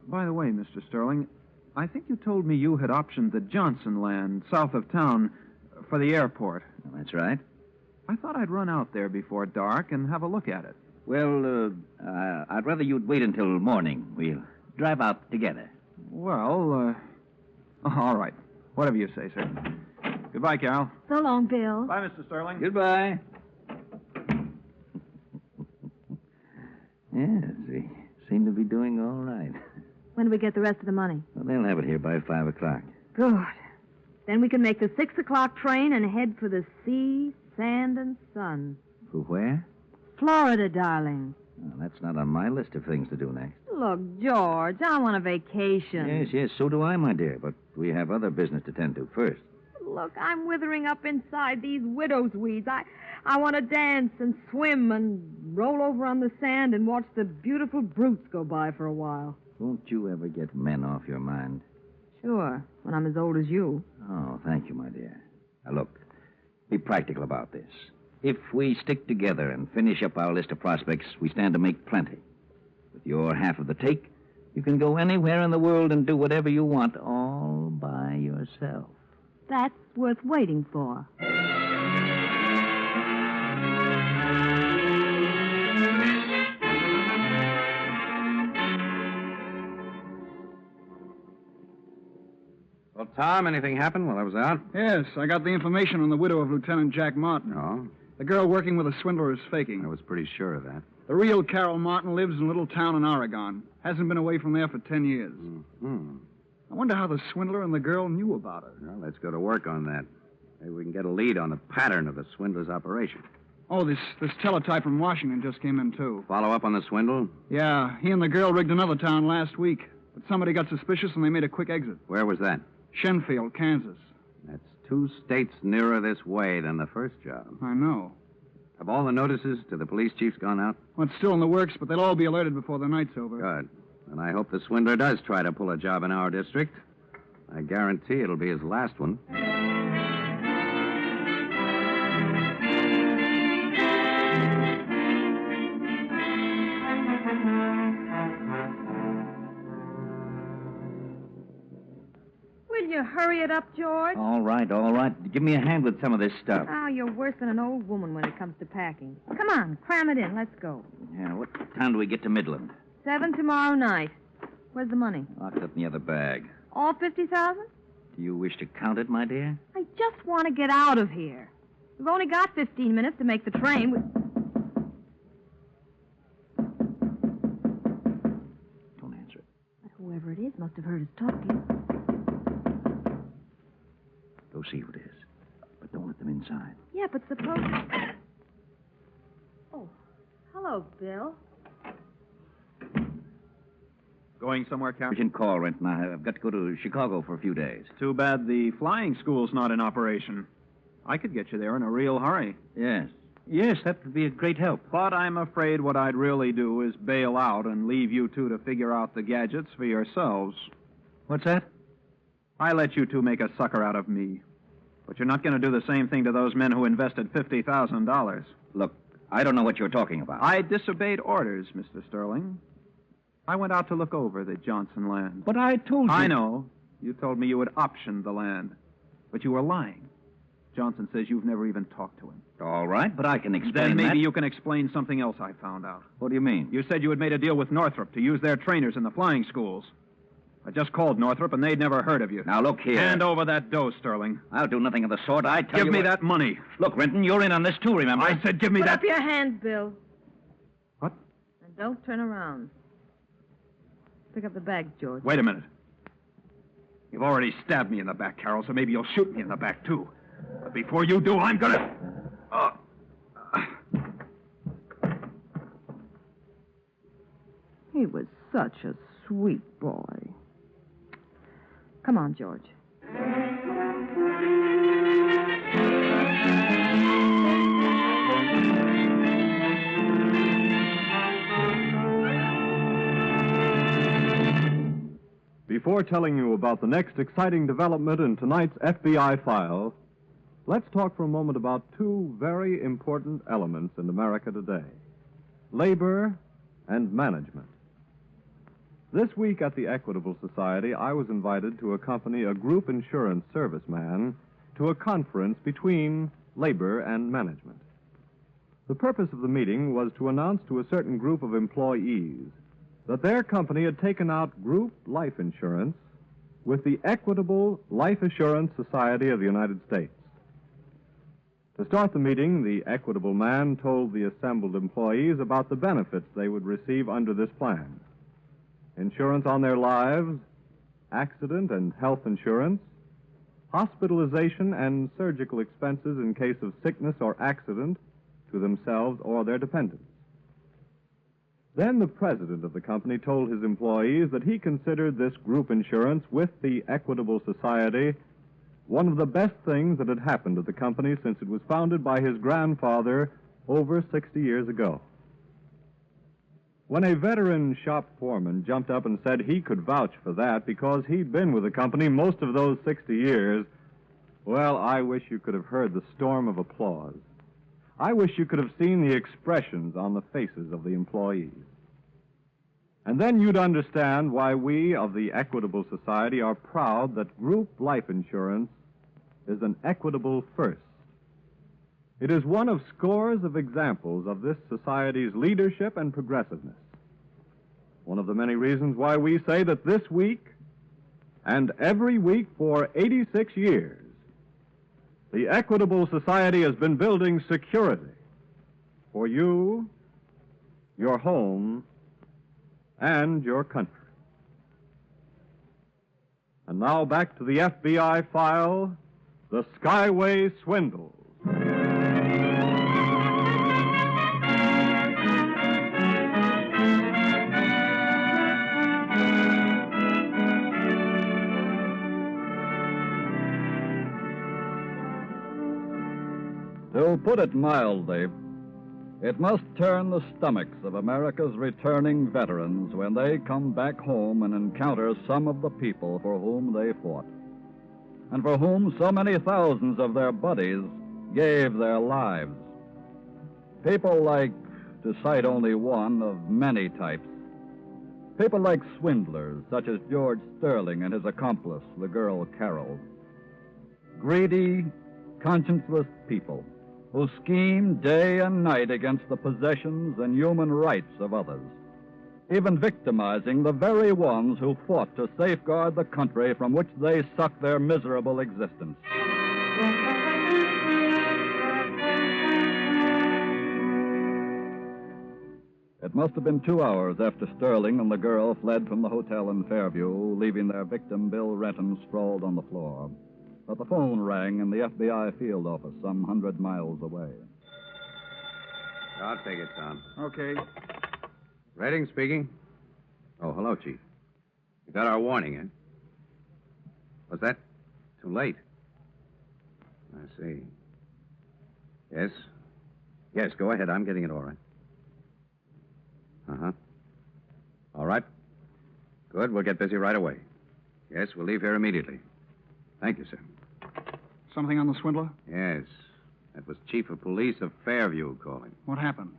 by the way, Mr. Sterling, I think you told me you had optioned the Johnson land south of town for the airport. That's right. I thought I'd run out there before dark and have a look at it. Well, I'd rather you'd wait until morning. We'll drive out together. Well, all right. Whatever you say, sir. Goodbye, Carol. So long, Bill. Bye, Mr. Sterling. Goodbye. Yes, we seem to be doing all right. When do we get the rest of the money? Well, they'll have it here by 5 o'clock. Good. Then we can make the 6 o'clock train and head for the sea, sand, and sun. For where? Florida, darling. Well, that's not on my list of things to do next. Look, George, I want a vacation. Yes, so do I, my dear, but we have other business to tend to first. Look, I'm withering up inside these widow's weeds. I want to dance and swim and roll over on the sand and watch the beautiful brutes go by for a while. Won't you ever get men off your mind? Sure, when I'm as old as you. Oh, thank you, my dear. Now, look, be practical about this. If we stick together and finish up our list of prospects, we stand to make plenty. With your half of the take, you can go anywhere in the world and do whatever you want all by yourself. That's worth waiting for. Well, Tom, anything happened while I was out? Yes, I got the information on the widow of Lieutenant Jack Martin. Oh? The girl working with a swindler is faking. I was pretty sure of that. The real Carol Martin lives in a little town in Oregon. Hasn't been away from there for 10 years. Mm-hmm. I wonder how the swindler and the girl knew about her. Well, let's go to work on that. Maybe we can get a lead on the pattern of the swindler's operation. Oh, this teletype from Washington just came in, too. Follow up on the swindle? Yeah, he and the girl rigged another town last week. But somebody got suspicious and they made a quick exit. Where was that? Shenfield, Kansas. That's 2 states nearer this way than the first job. I know. Have all the notices to the police chiefs gone out? Well, it's still in the works, but they'll all be alerted before the night's over. Good. And I hope the swindler does try to pull a job in our district. I guarantee it'll be his last one. you hurry it up, George? All right, all right. Give me a hand with some of this stuff. Oh, you're worse than an old woman when it comes to packing. Come on, cram it in. Let's go. Yeah, what time do we get to Midland? 7 tomorrow night. Where's the money? Locked up in the other bag. All 50,000? Do you wish to count it, my dear? I just want to get out of here. We've only got 15 minutes to make the train. Don't answer it. Whoever it is must have heard us talking. Go see who it is. But don't let them inside. Yeah, but suppose... Oh, hello, Bill. Going somewhere, Captain? Urgent call, Renton. I've got to go to Chicago for a few days. Too bad the flying school's not in operation. I could get you there in a real hurry. Yes. Yes, that would be a great help. But I'm afraid what I'd really do is bail out and leave you two to figure out the gadgets for yourselves. What's that? I let you two make a sucker out of me. But you're not going to do the same thing to those men who invested $50,000. Look, I don't know what you're talking about. I disobeyed orders, Mr. Sterling. I went out to look over the Johnson land. But I told you... I know. You told me you would option the land. But you were lying. Johnson says you've never even talked to him. All right, but I can explain Then maybe that. you can explain something else I found out. What do you mean? You said you had made a deal with Northrop to use their trainers in the flying schools. I just called Northrop, and they'd never heard of you. Now, look here. Hand over that dough, Sterling. I'll do nothing of the sort. I tell you... Give me that money. Look, Renton, you're in on this too, remember? I said give me Put that... up your hand, Bill. What? And don't turn around. Pick up the bag, George. Wait a minute. You've already stabbed me in the back, Carol, so maybe you'll shoot me in the back, too. But before you do, I'm gonna... He was such a sweet boy. Come on, George. Before telling you about the next exciting development in tonight's FBI file, let's talk for a moment about two very important elements in America today: labor and management. This week at the Equitable Society, I was invited to accompany a group insurance serviceman to a conference between labor and management. The purpose of the meeting was to announce to a certain group of employees that their company had taken out group life insurance with the Equitable Life Assurance Society of the United States. To start the meeting, the Equitable man told the assembled employees about the benefits they would receive under this plan: insurance on their lives, accident and health insurance, hospitalization and surgical expenses in case of sickness or accident to themselves or their dependents. Then the president of the company told his employees that he considered this group insurance with the Equitable Society one of the best things that had happened to the company since it was founded by his grandfather over 60 years ago. When a veteran shop foreman jumped up and said he could vouch for that because he'd been with the company most of those 60 years, well, I wish you could have heard the storm of applause. I wish you could have seen the expressions on the faces of the employees. And then you'd understand why we of the Equitable Society are proud that group life insurance is an equitable first. It is one of scores of examples of this society's leadership and progressiveness. One of the many reasons why we say that this week and every week for 86 years, the Equitable Society has been building security for you, your home, and your country. And now back to the FBI file, the Skyway Swindle. To put it mildly, it must turn the stomachs of America's returning veterans when they come back home and encounter some of the people for whom they fought, and for whom so many thousands of their buddies gave their lives. People like, to cite only one of many types, People like swindlers, such as George Sterling and his accomplice, the girl Carol. Greedy, conscienceless people who scheme day and night against the possessions and human rights of others, even victimizing the very ones who fought to safeguard the country from which they suck their miserable existence. It must have been 2 hours after Sterling and the girl fled from the hotel in Fairview, leaving their victim, Bill Renton, sprawled on the floor, that the phone rang in the FBI field office some 100 miles away. I'll take it, Tom. Okay. Redding speaking. Oh, hello, Chief. You got our warning, eh? Was that too late? I see. Yes? Yes, go ahead. I'm getting it all right. Uh-huh. All right. Good. We'll get busy right away. Yes, we'll leave here immediately. Thank you, sir. Something on the swindler? Yes. That was Chief of Police of Fairview calling. What happened?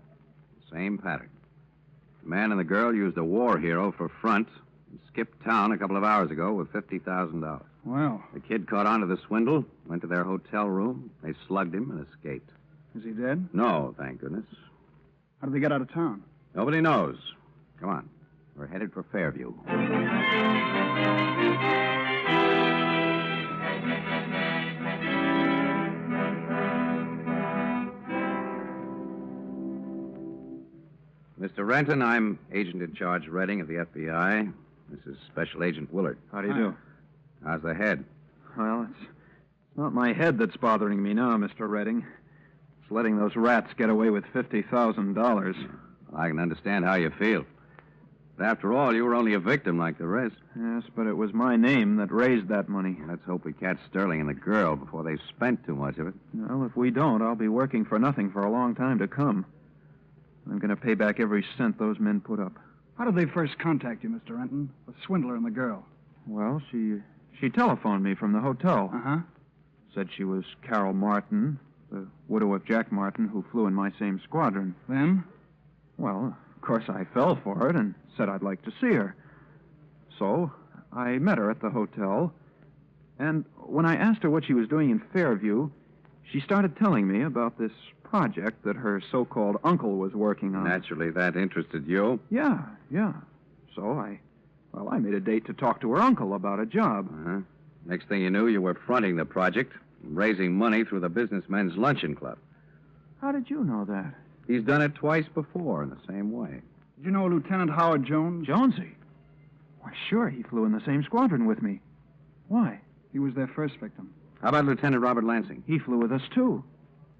Same pattern. The man and the girl used a war hero for front and skipped town a couple of hours ago with $50,000. Well. The kid caught on to the swindle, went to their hotel room. They slugged him and escaped. Is he dead? No, thank goodness. How did they get out of town? Nobody knows. Come on. We're headed for Fairview. Mr. Renton, I'm Agent in Charge Redding of the FBI. This is Special Agent Willard. How do you do? How's the head? Well, it's not my head that's bothering me now, Mr. Redding. It's letting those rats get away with $50,000. I can understand how you feel. But after all, you were only a victim like the rest. Yes, but it was my name that raised that money. Let's hope we catch Sterling and the girl before they've spent too much of it. Well, if we don't, I'll be working for nothing for a long time to come. I'm going to pay back every cent those men put up. How did they first contact you, Mr. Renton? The swindler and the girl? Well, she telephoned me from the hotel. Uh-huh. Said she was Carol Martin, the widow of Jack Martin, who flew in my same squadron. Then? Well, of course I fell for it and said I'd like to see her. So I met her at the hotel, and when I asked her what she was doing in Fairview, she started telling me about this project that her so-called uncle was working on. Naturally, that interested you. Yeah. So I made a date to talk to her uncle about a job. Uh-huh. Next thing you knew, you were fronting the project, raising money through the Businessmen's Luncheon Club. How did you know that? He's done it twice before in the same way. Did you know Lieutenant Howard Jones? Jonesy? Why, sure, he flew in the same squadron with me. Why? He was their first victim. How about Lieutenant Robert Lansing? He flew with us, too.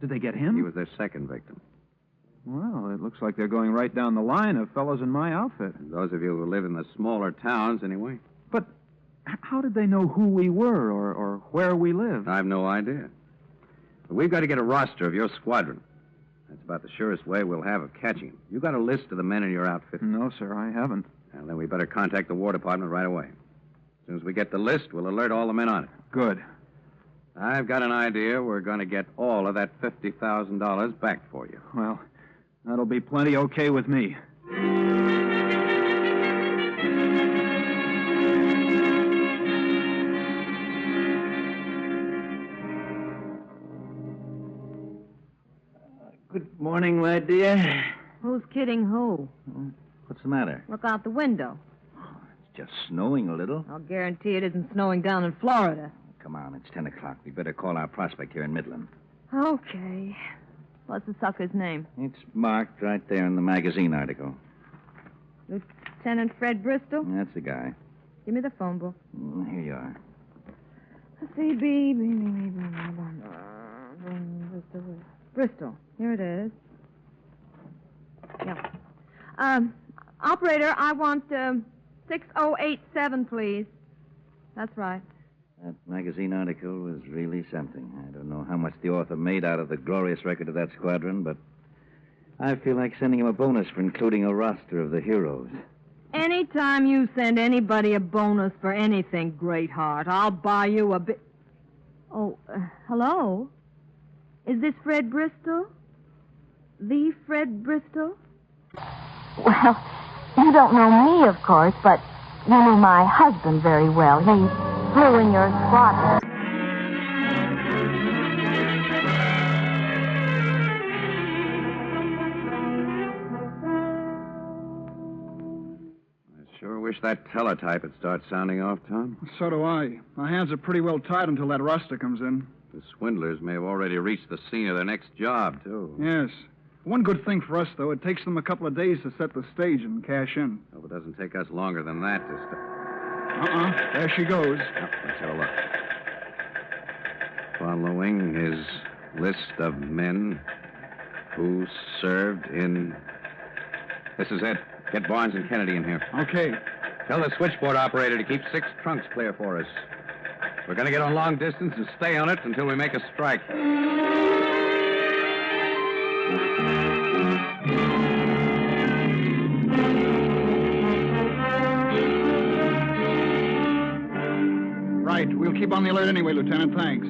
Did they get him? He was their second victim. Well, it looks like they're going right down the line of fellows in my outfit. And those of you who live in the smaller towns, anyway. But how did they know who we were or where we lived? I've no idea. But we've got to get a roster of your squadron. That's about the surest way we'll have of catching him. You got a list of the men in your outfit? No, sir, I haven't. Well, then we better contact the War Department right away. As soon as we get the list, we'll alert all the men on it. Good. I've got an idea we're going to get all of that $50,000 back for you. Well, that'll be plenty okay with me. Good morning, my dear. Who's kidding who? What's the matter? Look out the window. It's just snowing a little. I'll guarantee it isn't snowing down in Florida. Come on, it's 10 o'clock. We better call our prospect here in Midland. Okay. What's the sucker's name? It's marked right there in the magazine article. Lieutenant Fred Bristol? That's the guy. Give me the phone book. Here you are. CB. Bristol. Here it is. Yeah. Operator, I want 6087, please. That's right. That magazine article was really something. I don't know how much the author made out of the glorious record of that squadron, but I feel like sending him a bonus for including a roster of the heroes. Anytime you send anybody a bonus for anything, Greatheart, I'll buy you a bit. Oh, hello? Is this Fred Bristol? The Fred Bristol? Well, You don't know me, of course, but you knew my husband very well. He flew in your squadron. Sure wish that teletype would start sounding off, Tom. So do I. My hands are pretty well tied until that roster comes in. The swindlers may have already reached the scene of their next job, too. Yes. One good thing for us, though, it takes them a couple of days to set the stage and cash in. Oh, it doesn't take us longer than that to start. There she goes. Oh, let's have a look. Following his list of men who served in... This is it. Get Barnes and Kennedy in here. Okay. Tell the switchboard operator to keep 6 trunks clear for us. We're going to get on long distance and stay on it until we make a strike. Right. We'll keep on the alert anyway, Lieutenant. Thanks.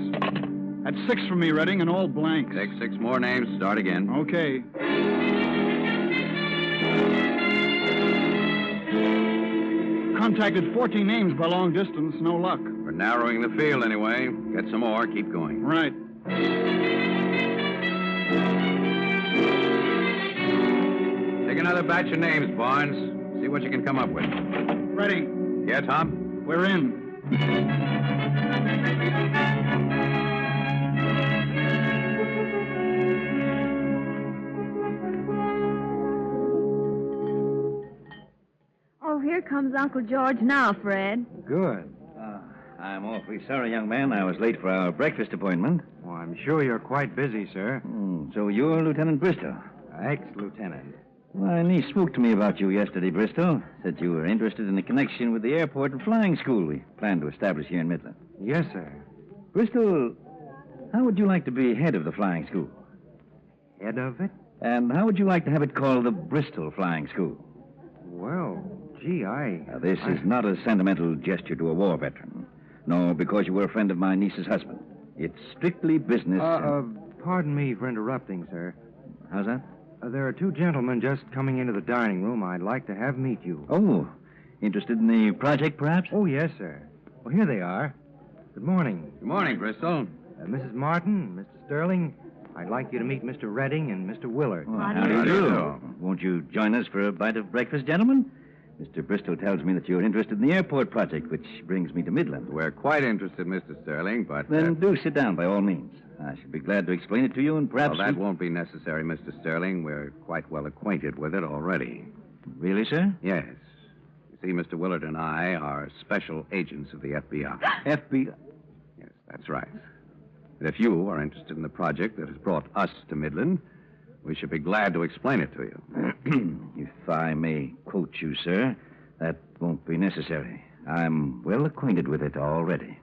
That's 6 from me, Redding, and all blanks. Take 6 more names. Start again. Okay. Contacted 14 names by long distance. No luck. We're narrowing the field anyway. Get some more. Keep going. Right. Take another batch of names, Barnes. See what you can come up with. Ready. Yeah, Tom? We're in. Oh, here comes Uncle George now, Fred. Good. I'm awfully sorry, young man. I was late for our breakfast appointment. Well, I'm sure you're quite busy, sir. So you're Lieutenant Bristol? Ex-lieutenant. My niece spoke to me about you yesterday, Bristol. Said you were interested in a connection with the airport and flying school we plan to establish here in Midland. Yes, sir. Bristol, how would you like to be head of the flying school? Head of it? And how would you like to have it called the Bristol Flying School? Well, gee, Now, this is not a sentimental gesture to a war veteran. No, because you were a friend of my niece's husband. It's strictly business. Pardon me for interrupting, sir. How's that? There are 2 gentlemen just coming into the dining room I'd like to have meet you. Oh, interested in the project, perhaps? Oh, yes, sir. Well, here they are. Good morning. Good morning, Bristol. Mrs. Martin, Mr. Sterling, I'd like you to meet Mr. Redding and Mr. Willard. Well, how do you do? Won't you join us for a bite of breakfast, gentlemen? Mr. Bristol tells me that you're interested in the airport project, which brings me to Midland. We're quite interested, Mr. Sterling, but... Then do sit down, by all means. I should be glad to explain it to you, and perhaps... Well, that won't be necessary, Mr. Sterling. We're quite well acquainted with it already. Really, sir? Yes. You see, Mr. Willard and I are special agents of the FBI. FBI? Yes, that's right. And if you are interested in the project that has brought us to Midland, we should be glad to explain it to you. If I may quote you, sir, that won't be necessary. I'm well acquainted with it already.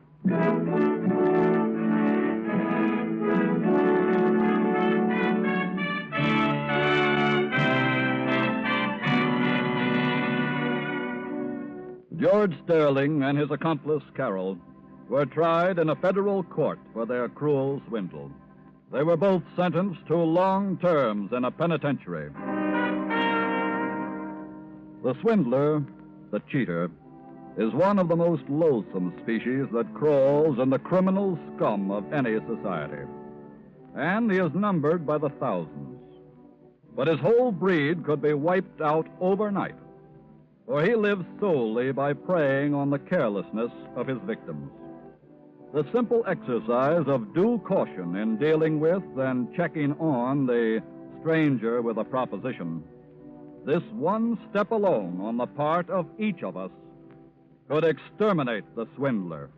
George Sterling and his accomplice, Carroll, were tried in a federal court for their cruel swindle. They were both sentenced to long terms in a penitentiary. The swindler, the cheater, is one of the most loathsome species that crawls in the criminal scum of any society. And he is numbered by the thousands. But his whole breed could be wiped out overnight, for he lives solely by preying on the carelessness of his victims. The simple exercise of due caution in dealing with and checking on the stranger with a proposition, this one step alone on the part of each of us could exterminate the swindler.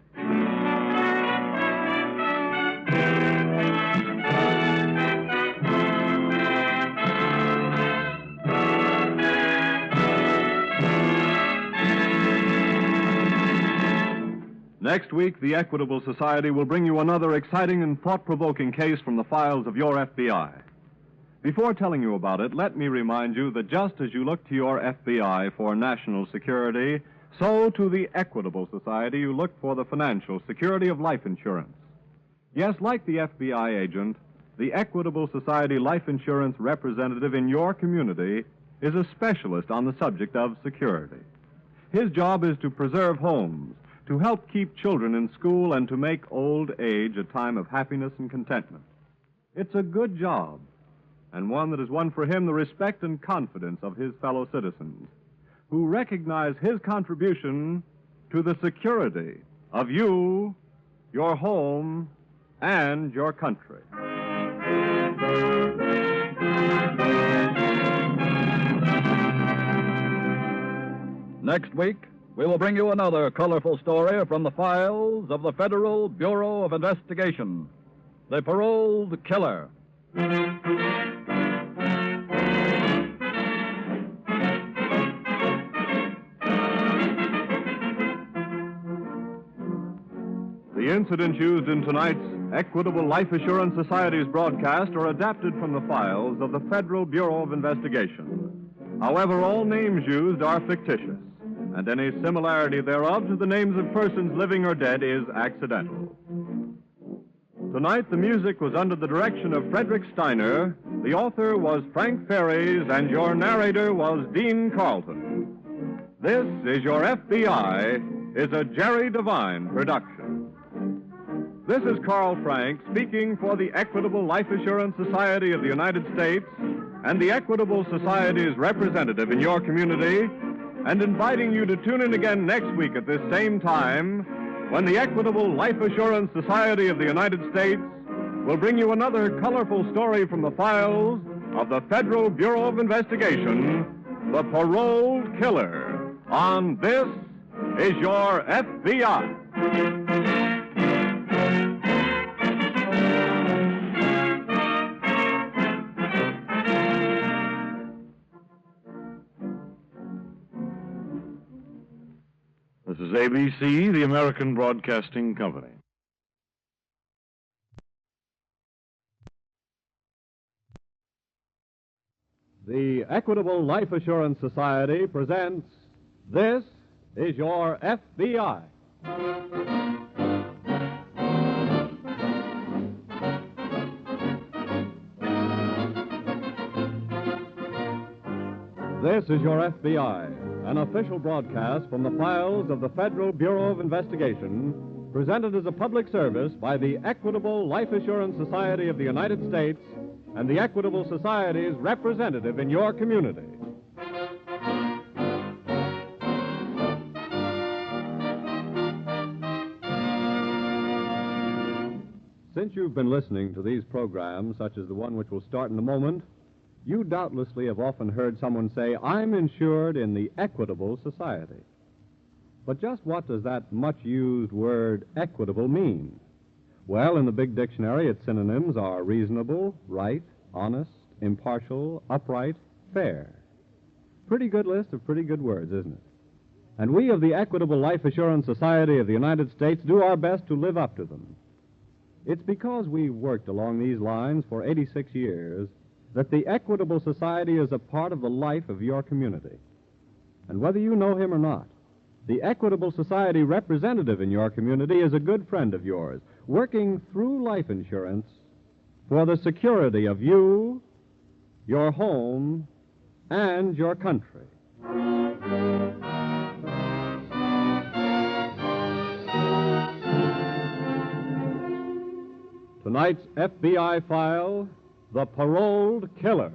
Next week, the Equitable Society will bring you another exciting and thought-provoking case from the files of your FBI. Before telling you about it, let me remind you that just as you look to your FBI for national security, so to the Equitable Society you look for the financial security of life insurance. Yes, like the FBI agent, the Equitable Society life insurance representative in your community is a specialist on the subject of security. His job is to preserve homes, to help keep children in school, and to make old age a time of happiness and contentment. It's a good job, and one that has won for him the respect and confidence of his fellow citizens, who recognize his contribution to the security of you, your home, and your country. Next week, we will bring you another colorful story from the files of the Federal Bureau of Investigation, the Paroled Killer. The incidents used in tonight's Equitable Life Assurance Society's broadcast are adapted from the files of the Federal Bureau of Investigation. However, all names used are fictitious, and any similarity thereof to the names of persons living or dead is accidental. Tonight, the music was under the direction of Frederick Steiner, the author was Frank Ferries, and your narrator was Dean Carlton. This is Your FBI is a Jerry Devine production. This is Carl Frank speaking for the Equitable Life Assurance Society of the United States and the Equitable Society's representative in your community, and inviting you to tune in again next week at this same time when the Equitable Life Assurance Society of the United States will bring you another colorful story from the files of the Federal Bureau of Investigation, the Paroled Killer, on This Is Your FBI. This is ABC, the American Broadcasting Company. The Equitable Life Assurance Society presents This Is Your FBI. This is Your FBI, an official broadcast from the files of the Federal Bureau of Investigation, presented as a public service by the Equitable Life Assurance Society of the United States and the Equitable Society's representative in your community. Since you've been listening to these programs, such as the one which will start in a moment, you doubtlessly have often heard someone say, "I'm insured in the Equitable Society." But just what does that much-used word equitable mean? Well, in the big dictionary, its synonyms are reasonable, right, honest, impartial, upright, fair. Pretty good list of pretty good words, isn't it? And we of the Equitable Life Assurance Society of the United States do our best to live up to them. It's because we've worked along these lines for 86 years that the Equitable Society is a part of the life of your community. And whether you know him or not, the Equitable Society representative in your community is a good friend of yours, working through life insurance for the security of you, your home, and your country. Tonight's FBI file, The Paroled Killer.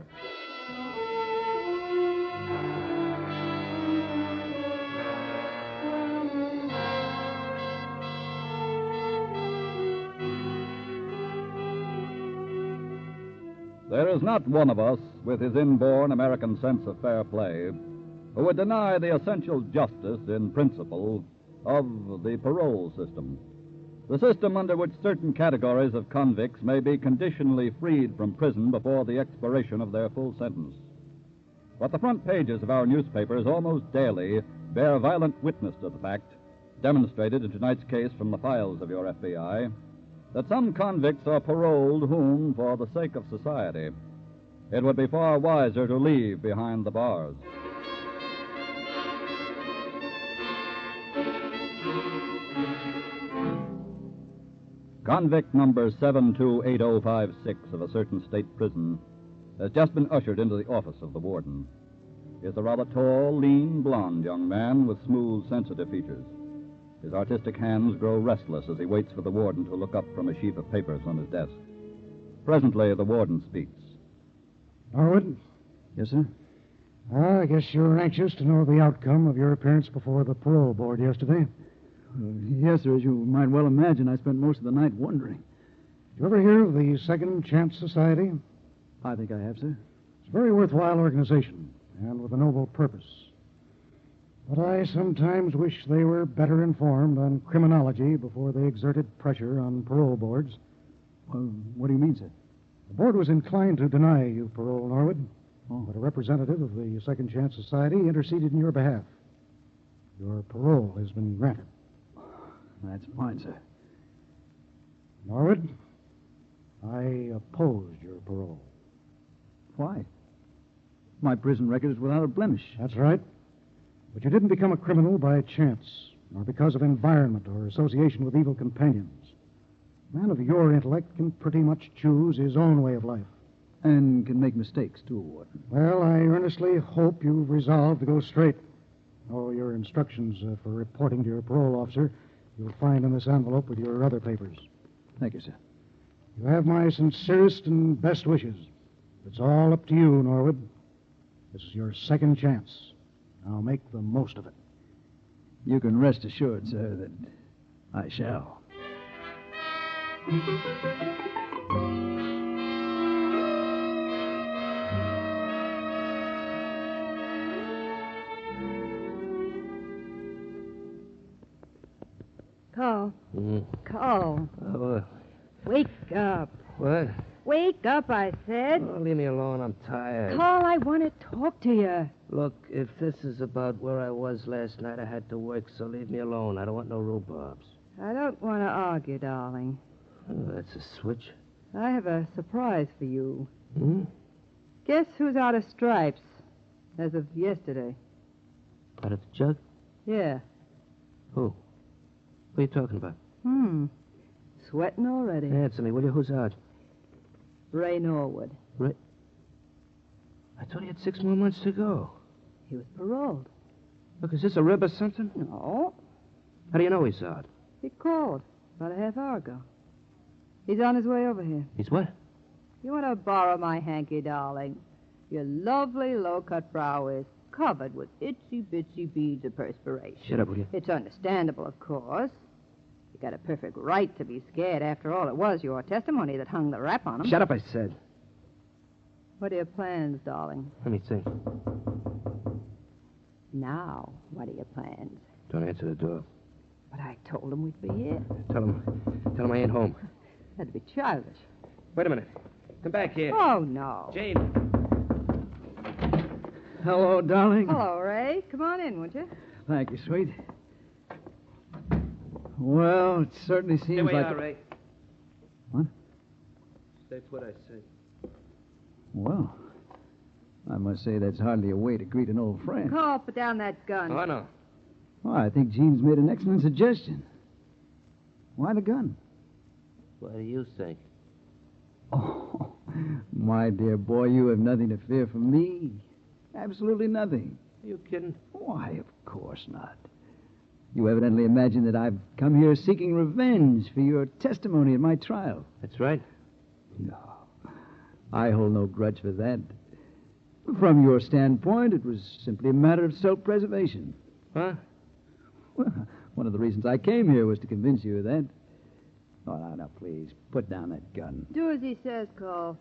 There is not one of us with his inborn American sense of fair play who would deny the essential justice in principle of the parole system. The system under which certain categories of convicts may be conditionally freed from prison before the expiration of their full sentence. But the front pages of our newspapers almost daily bear violent witness to the fact, demonstrated in tonight's case from the files of your FBI, that some convicts are paroled whom, for the sake of society, it would be far wiser to leave behind the bars. Convict number 728056 of a certain state prison has just been ushered into the office of the warden. is a rather tall, lean, blond young man with smooth, sensitive features. His artistic hands grow restless as he waits for the warden to look up from a sheaf of papers on his desk. Presently, the warden speaks. Norwood? Yes, sir? I guess you're anxious to know the outcome of your appearance before the parole board yesterday. Yes, sir. As you might well imagine, I spent most of the night wondering. Did you ever hear of the Second Chance Society? I think I have, sir. It's a very worthwhile organization, and with a noble purpose. But I sometimes wish they were better informed on criminology before they exerted pressure on parole boards. Well, what do you mean, sir? The board was inclined to deny you parole, Norwood. Oh. But a representative of the Second Chance Society interceded in your behalf. Your parole has been granted. That's fine, sir. Norwood, I opposed your parole. Why? My prison record is without a blemish. That's right. But you didn't become a criminal by chance, nor because of environment or association with evil companions. A man of your intellect can pretty much choose his own way of life. And can make mistakes, too, Warden. Well, I earnestly hope you've resolved to go straight. All your instructions for reporting to your parole officer you'll find in this envelope with your other papers. Thank you, sir. You have my sincerest and best wishes. It's all up to you, Norwood. This is your second chance. Now make the most of it. You can rest assured, sir, that I shall. Carl. Carl. Wake up. What? Wake up, I said. Oh, leave me alone. I'm tired. Carl, I want to talk to you. Look, if this is about where I was last night, I had to work, so leave me alone. I don't want no rhubarbs. I don't want to argue, darling. Oh, that's a switch. I have a surprise for you. Hmm? Guess who's out of stripes as of yesterday? Out of the jug? Yeah. Who? What are you talking about? Sweating already. Answer me, will you? Who's out? Ray Norwood. Ray? I thought he had 6 more months to go. He was paroled. Look, is this a rib or something? No. How do you know he's out? He called about a half hour ago. He's on his way over here. He's what? You want to borrow my hanky, darling? Your lovely low-cut brow is covered with itsy-bitsy beads of perspiration. Shut up, will you? It's understandable, of course. You got a perfect right to be scared. After all, it was your testimony that hung the rap on him. Shut up, I said. What are your plans, darling? Let me think. Now, what are your plans? Don't answer the door. But I told him we'd be here. Tell him I ain't home. That'd be childish. Wait a minute. Come back here. Oh, no. Jane. Hello, darling. Hello, Ray. Come on in, won't you? Thank you, sweet. Well, it certainly seems Stay where like... you are, Ray. What? That's what I said. Well, I must say that's hardly a way to greet an old friend. Carl, put down that gun. Oh, no. Well, I think Jean's made an excellent suggestion. Why the gun? What do you think? Oh, my dear boy, you have nothing to fear from me. Absolutely nothing. Are you kidding? Why, of course not. You evidently imagine that I've come here seeking revenge for your testimony at my trial. That's right. No, I hold no grudge for that. From your standpoint, it was simply a matter of self-preservation. Huh? Well, one of the reasons I came here was to convince you of that. Oh, now, please, put down that gun. Do as he says, Carl.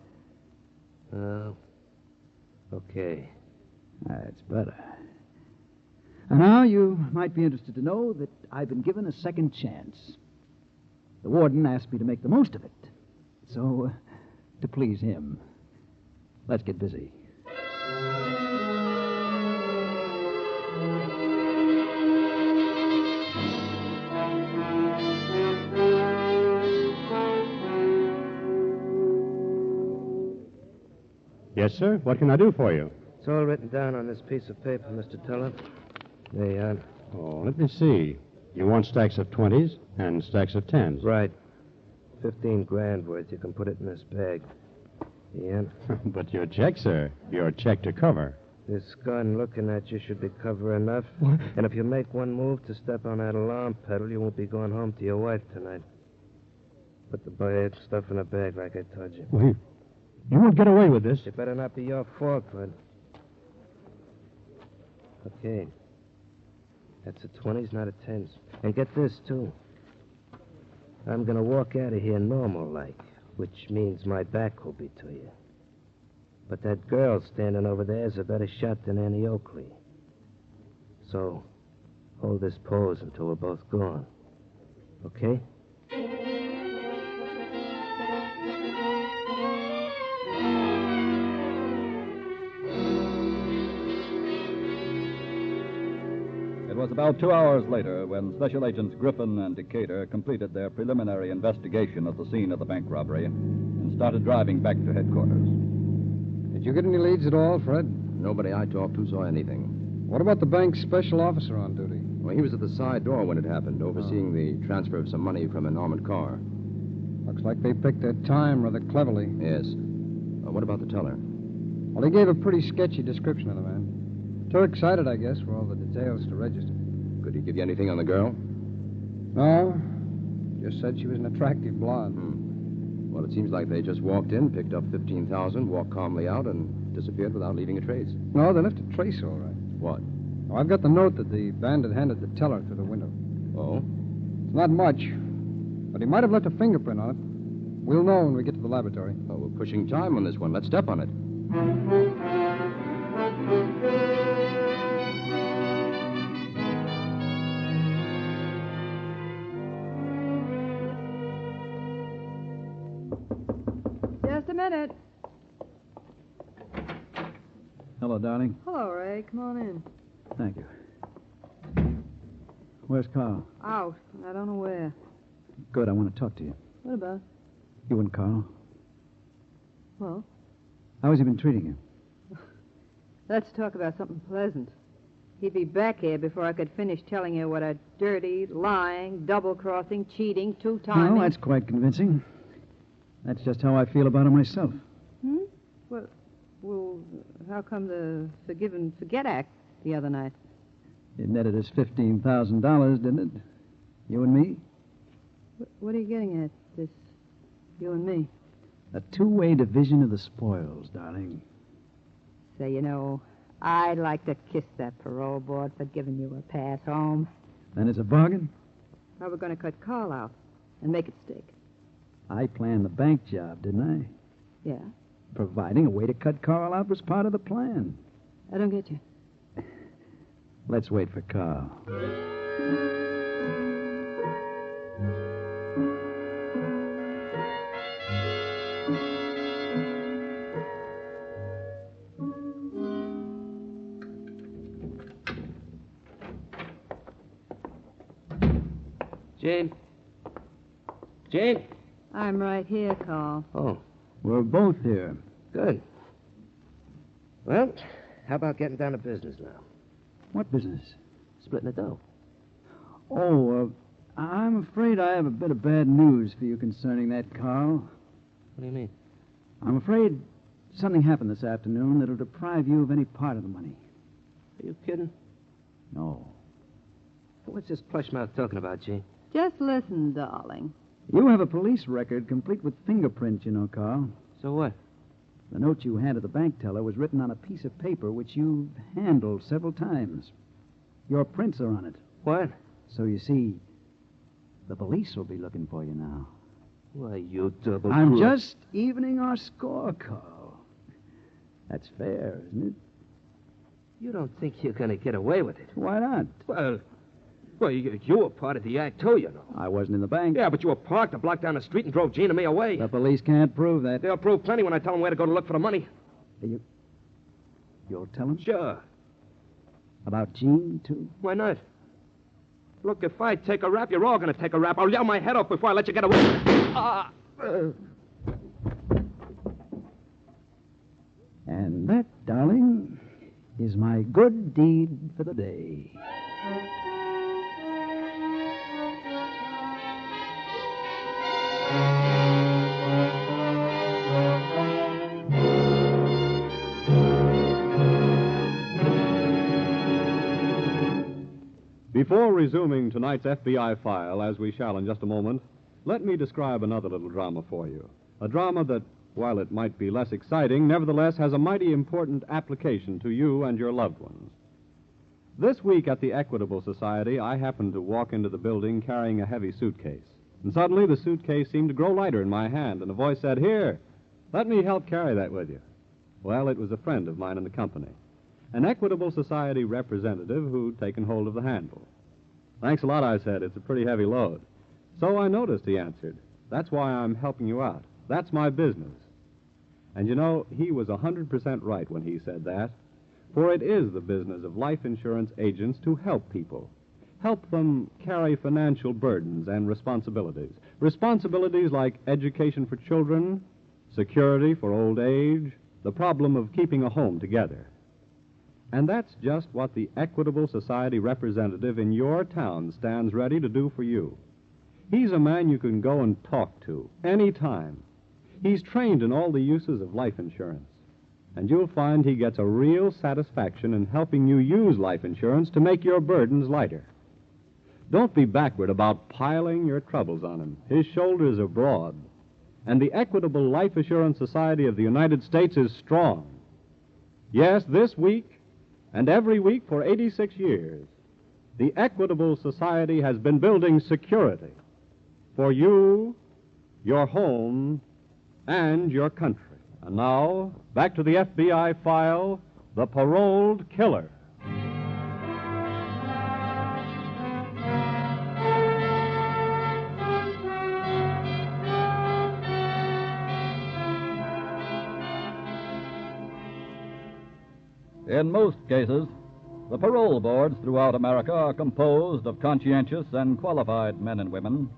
Okay. That's better. And now you might be interested to know that I've been given a second chance. The warden asked me to make the most of it. So, to please him, let's get busy. Yes, sir. What can I do for you? It's all written down on this piece of paper, Mr. Teller. There you are. Oh, let me see. You want stacks of 20s and stacks of 10s. Right. 15 grand worth. You can put it in this bag. Yeah. But your check, sir. Your check to cover. This gun looking at you should be cover enough. What? And if you make one move to step on that alarm pedal, you won't be going home to your wife tonight. Put the stuff in a bag like I told you. Wait. You won't get away with this. It better not be your fault, bud. Okay. That's a 20s, not a 10s. And get this, too. I'm going to walk out of here normal-like, which means my back will be to you. But that girl standing over there is a better shot than Annie Oakley. So, hold this pose until we're both gone. Okay? It was about 2 hours later when Special Agents Griffin and Decatur completed their preliminary investigation of the scene of the bank robbery and started driving back to headquarters. Did you get any leads at all, Fred? Nobody I talked to saw anything. What about the bank's special officer on duty? Well, he was at the side door when it happened, overseeing the transfer of some money from an armored car. Looks like they picked their time rather cleverly. Yes. What about the teller? Well, he gave a pretty sketchy description of the man. Too excited, I guess, for all the details to register. Could he give you anything on the girl? No. Just said she was an attractive blonde. Well, it seems like they just walked in, picked up $15,000, walked calmly out, and disappeared without leaving a trace. No, they left a trace, all right. What? Oh, I've got the note that the bandit handed the teller through the window. Oh? It's not much, but he might have left a fingerprint on it. We'll know when we get to the laboratory. Well, we're pushing time on this one. Let's step on it. Just a minute. Hello, darling. Hello, Ray. Come on in. Thank you. Where's Carl? Out. I don't know where. Good, I want to talk to you. What about? You and Carl. Well, How has he been treating you? let's talk about something pleasant. He'd be back here before I could finish telling you what a dirty, lying, double-crossing, cheating, two-timing... Well, that's quite convincing. That's just how I feel about him myself. Well, how come the Forgive and Forget Act the other night? It netted us $15,000, didn't it? You and me? What are you getting at, this you and me? A two-way division of the spoils, darling. Say, you know, I'd like to kiss that parole board for giving you a pass home. Then it's a bargain? How we're going to cut Carl out and make it stick. I planned the bank job, didn't I? Yeah? Providing a way to cut Carl out was part of the plan. I don't get you. Let's wait for Carl. Jane? Jane? I'm right here, Carl. Oh. We're both here. Good. Well, how about getting down to business now? What business? Splitting the dough. Oh, I'm afraid I have a bit of bad news for you concerning that, Carl. What do you mean? I'm afraid something happened this afternoon that'll deprive you of any part of the money. Are you kidding? No. What's this plush mouth talking about, Jane? Just listen, darling. You have a police record complete with fingerprints, you know, Carl. So what? The note you handed the bank teller was written on a piece of paper which you've handled several times. Your prints are on it. What? So you see, the police will be looking for you now. Why, you double... I'm just evening our score, Carl. That's fair, isn't it? You don't think you're going to get away with it? Why not? Well, you were part of the act, too, you know. I wasn't in the bank. Yeah, but you were parked a block down the street and drove Gene and me away. The police can't prove that. They'll prove plenty when I tell them where to go to look for the money. You'll tell them? Sure. About Gene, too? Why not? Look, if I take a rap, you're all going to take a rap. I'll yell my head off before I let you get away with it. And that, darling, is my good deed for the day. Before resuming tonight's FBI file, as we shall in just a moment, let me describe another little drama for you. A drama that, while it might be less exciting, nevertheless has a mighty important application to you and your loved ones. This week at the Equitable Society, I happened to walk into the building carrying a heavy suitcase. And suddenly the suitcase seemed to grow lighter in my hand, and a voice said, "Here, let me help carry that with you." Well, it was a friend of mine in the company, an Equitable Society representative who'd taken hold of the handle. "Thanks a lot," I said. "It's a pretty heavy load." "So I noticed," he answered. "That's why I'm helping you out. That's my business." And you know, he was 100% right when he said that. For it is the business of life insurance agents to help people. Help them carry financial burdens and responsibilities. Responsibilities like education for children, security for old age, the problem of keeping a home together. And that's just what the Equitable Society representative in your town stands ready to do for you. He's a man you can go and talk to any time. He's trained in all the uses of life insurance, and you'll find he gets a real satisfaction in helping you use life insurance to make your burdens lighter. Don't be backward about piling your troubles on him. His shoulders are broad, and the Equitable Life Assurance Society of the United States is strong. Yes, this week and every week for 86 years, the Equitable Society has been building security for you, your home, and your country. And now, back to the FBI file, The Paroled Killer. In most cases, the parole boards throughout America are composed of conscientious and qualified men and women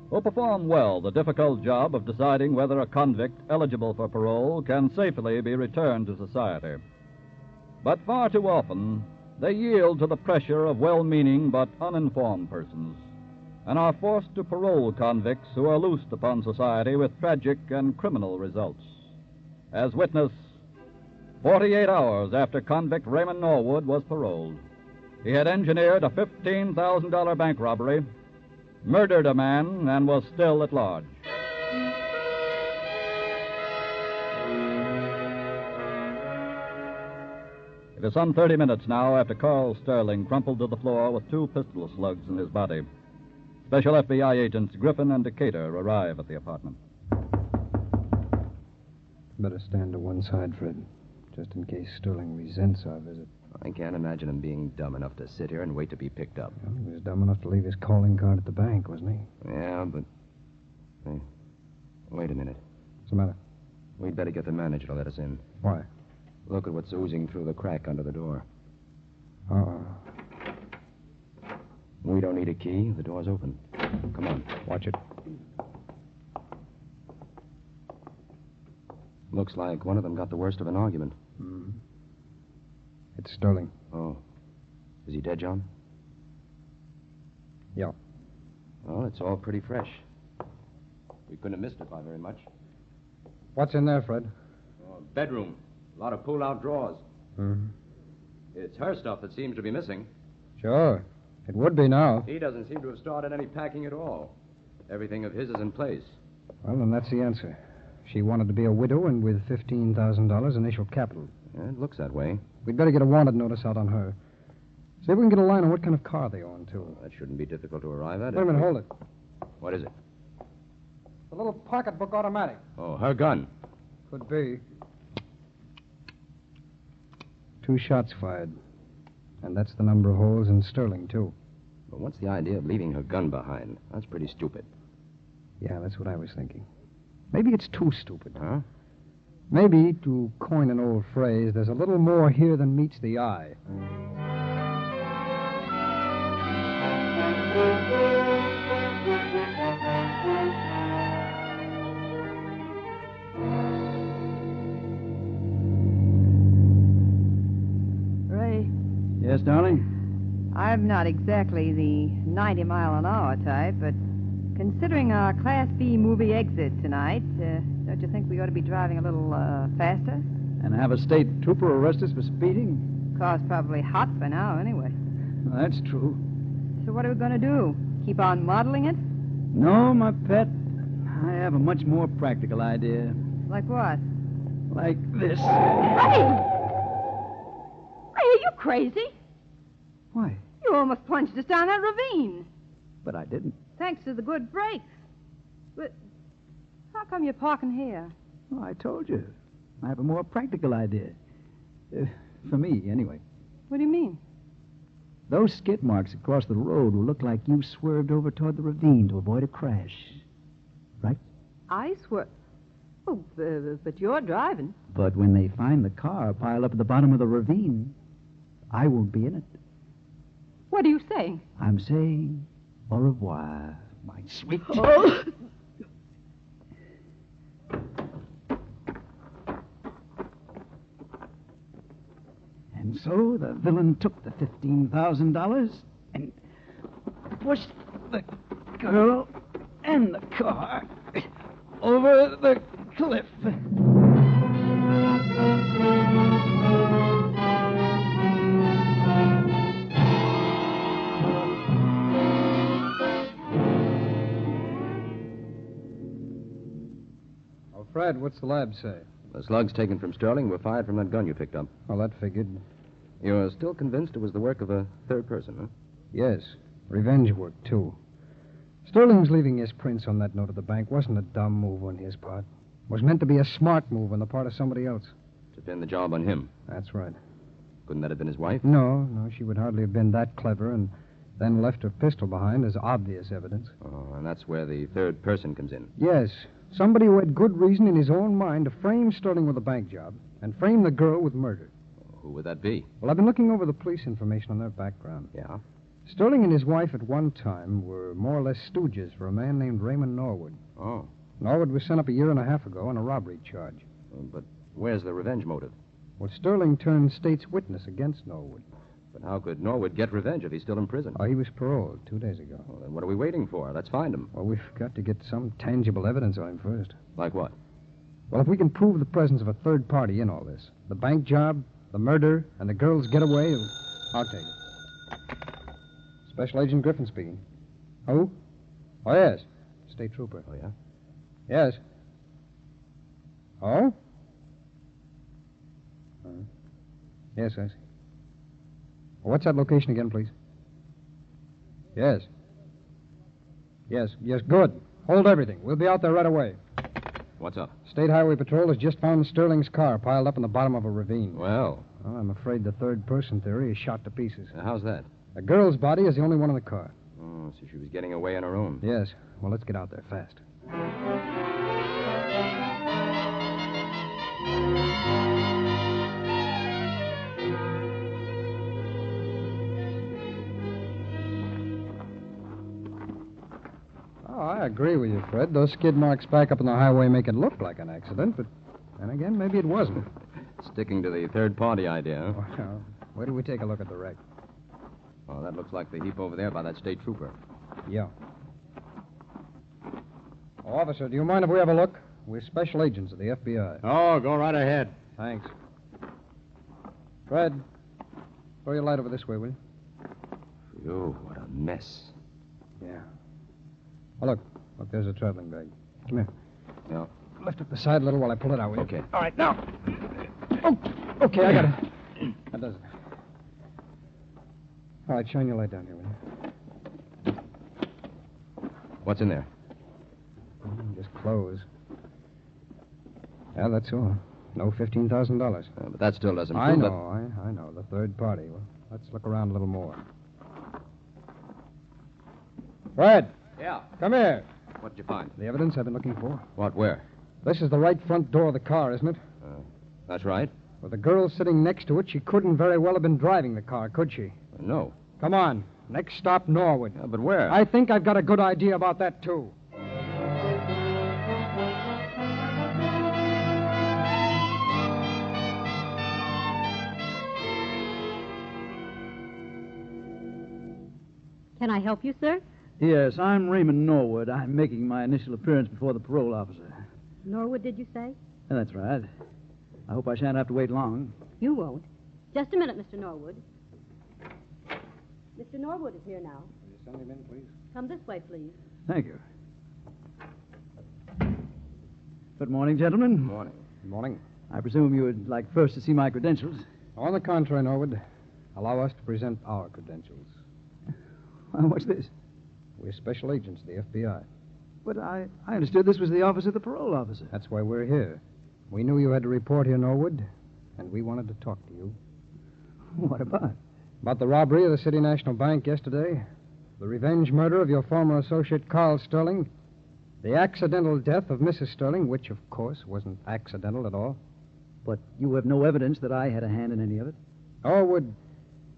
who perform well the difficult job of deciding whether a convict eligible for parole can safely be returned to society. But far too often, they yield to the pressure of well-meaning but uninformed persons and are forced to parole convicts who are loosed upon society with tragic and criminal results. As witness, 48 hours after convict Raymond Norwood was paroled, he had engineered a $15,000 bank robbery, murdered a man, and was still at large. It is some 30 minutes now after Carl Sterling crumpled to the floor with 2 pistol slugs in his body. Special FBI agents Griffin and Decatur arrive at the apartment. Better stand to one side, Fred, just in case Sterling resents our visit. I can't imagine him being dumb enough to sit here and wait to be picked up. Well, he was dumb enough to leave his calling card at the bank, wasn't he? Yeah, but... Hey, wait a minute. What's the matter? We'd better get the manager to let us in. Why? Look at what's oozing through the crack under the door. Oh. We don't need a key. The door's open. Come on. Watch it. Looks like one of them got the worst of an argument. Mm-hmm. It's Sterling. Oh. Is he dead, John? Yeah. Well, it's all pretty fresh. We couldn't have missed it by very much. What's in there, Fred? Oh, bedroom. A lot of pulled-out drawers. Mm-hmm. It's her stuff that seems to be missing. Sure. It would be now. He doesn't seem to have started any packing at all. Everything of his is in place. Well, then that's the answer. She wanted to be a widow and with $15,000 initial capital. Yeah, it looks that way. We'd better get a wanted notice out on her. See if we can get a line on what kind of car they own, too. Well, that shouldn't be difficult to arrive at. Wait a minute, hold it. What is it? The little pocketbook automatic. Oh, her gun. Could be. 2 shots fired. And that's the number of holes in Sterling, too. But what's the idea of leaving her gun behind? That's pretty stupid. Yeah, that's what I was thinking. Maybe it's too stupid. Huh? Maybe, to coin an old phrase, there's a little more here than meets the eye. Ray. Yes, darling? I'm not exactly the 90-mile-an-hour type, but considering our Class B movie exit tonight, don't you think we ought to be driving a little faster? And have a state trooper arrest us for speeding? Car's probably hot for now, anyway. Well, that's true. what are we going to do? Keep on modeling it? No, my pet. I have a much more practical idea. Like what? Like this. Ray! Ray, are you crazy? Why? You almost plunged us down that ravine. But I didn't. Thanks to the good brakes. But how come you're parking here? Oh, I told you. I have a more practical idea. For me, anyway. What do you mean? Those skid marks across the road will look like you swerved over toward the ravine to avoid a crash. Right? I swear. Oh, but you're driving. But when they find the car piled up at the bottom of the ravine, I won't be in it. What are you saying? I'm saying au revoir, my sweet... Oh. And so the villain took the $15,000 and pushed the girl and the car over the cliff. Oh, Fred, what's the lab say? The slugs taken from Sterling were fired from that gun you picked up. Well, that figured. You're still convinced it was the work of a third person, huh? Yes. Revenge work, too. Sterling's leaving his prints on that note at the bank wasn't a dumb move on his part. It was meant to be a smart move on the part of somebody else. To pin the job on him. That's right. Couldn't that have been his wife? No, she would hardly have been that clever and then left her pistol behind as obvious evidence. Oh, and that's where the third person comes in. Yes. Somebody who had good reason in his own mind to frame Sterling with a bank job and frame the girl with murder. Who would that be? Well, I've been looking over the police information on their background. Yeah? Sterling and his wife at one time were more or less stooges for a man named Raymond Norwood. Oh. Norwood was sent up a year and a half ago on a robbery charge. But where's the revenge motive? Well, Sterling turned state's witness against Norwood. But how could Norwood get revenge if he's still in prison? Oh, he was paroled 2 days ago. Well, then what are we waiting for? Let's find him. Well, we've got to get some tangible evidence on him first. Like what? Well, if we can prove the presence of a third party in all this, the bank job, the murder, and the girl's getaway, I'll take it. Special Agent Griffin speaking. Who? Oh, yes. State Trooper. Oh, yeah? Yes. Oh? Yes, I see. Well, what's that location again, please? Yes. Yes, good. Hold everything. We'll be out there right away. What's up? State Highway Patrol has just found Sterling's car piled up in the bottom of a ravine. Well, I'm afraid the third-person theory is shot to pieces. How's that? The girl's body is the only one in the car. Oh, so she was getting away on her own. Yes. Well, let's get out there fast. Oh, I agree with you, Fred. Those skid marks back up on the highway make it look like an accident, but then again, maybe it wasn't. Sticking to the third-party idea, huh? Well, where do we take a look at the wreck? Oh, that looks like the heap over there by that state trooper. Yeah. Oh, officer, do you mind if we have a look? We're special agents of the FBI. Oh, go right ahead. Thanks. Fred, throw your light over this way, will you? Phew, what a mess. Yeah. Oh, look, there's a traveling bag. Come here. Yeah. Lift up the side a little while I pull it out, will you? Okay. All right, now. Oh, okay, I got it. That does it. All right, shine your light down here, will you? What's in there? Just clothes. Yeah, that's all. No $15,000. But that still doesn't prove I know. The third party. Well, let's look around a little more. Fred! Yeah? Come here. What'd you find? The evidence I've been looking for. What, where? This is the right front door of the car, isn't it? That's right. With the girl sitting next to it, she couldn't very well have been driving the car, could she? No. Come on. Next stop, Norwood. Yeah, but where? I think I've got a good idea about that, too. Can I help you, sir? Yes, I'm Raymond Norwood. I'm making my initial appearance before the parole officer. Norwood, did you say? That's right. I hope I shan't have to wait long. You won't. Just a minute, Mr. Norwood. Mr. Norwood is here now. Send him in, please. Come this way, please. Thank you. Good morning, gentlemen. Morning. Good morning. I presume you would like first to see my credentials. On the contrary, Norwood, allow us to present our credentials. What's this? We're special agents of the FBI. But I understood this was the office of the parole officer. That's why we're here. We knew you had to report here, Norwood, and we wanted to talk to you. What about? About the robbery of the City National Bank yesterday, the revenge murder of your former associate, Carl Sterling, the accidental death of Mrs. Sterling, which, of course, wasn't accidental at all. But you have no evidence that I had a hand in any of it? Norwood,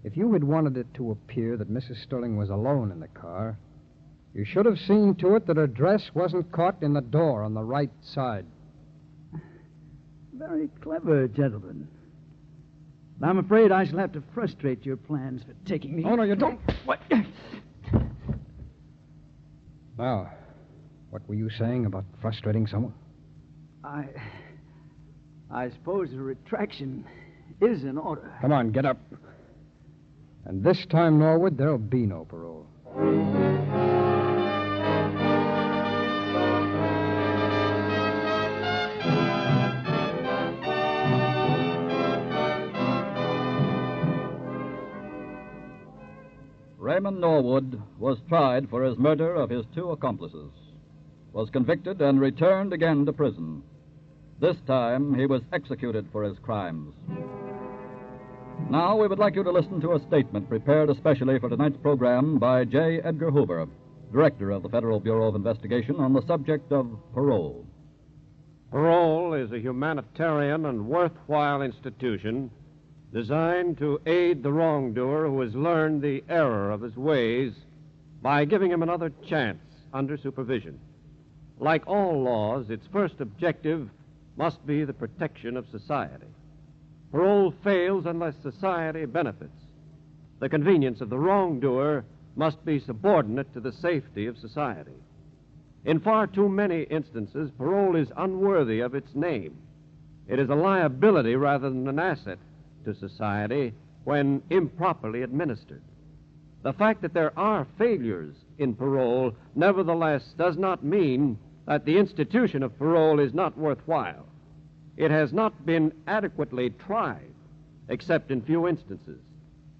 if you had wanted it to appear that Mrs. Sterling was alone in the car, you should have seen to it that her dress wasn't caught in the door on the right side. Very clever, gentlemen. I'm afraid I shall have to frustrate your plans for taking me... Oh, no, you don't. What? Now, what were you saying about frustrating someone? I suppose a retraction is in order. Come on, get up. And this time, Norwood, there'll be no parole. Raymond Norwood was tried for his murder of his two accomplices, was convicted and returned again to prison. This time, he was executed for his crimes. Now, we would like you to listen to a statement prepared especially for tonight's program by J. Edgar Hoover, Director of the Federal Bureau of Investigation, on the subject of parole. Parole is a humanitarian and worthwhile institution designed to aid the wrongdoer who has learned the error of his ways by giving him another chance under supervision. Like all laws, its first objective must be the protection of society. Parole fails unless society benefits. The convenience of the wrongdoer must be subordinate to the safety of society. In far too many instances, parole is unworthy of its name. It is a liability rather than an asset to society when improperly administered. The fact that there are failures in parole, nevertheless, does not mean that the institution of parole is not worthwhile. It has not been adequately tried, except in few instances,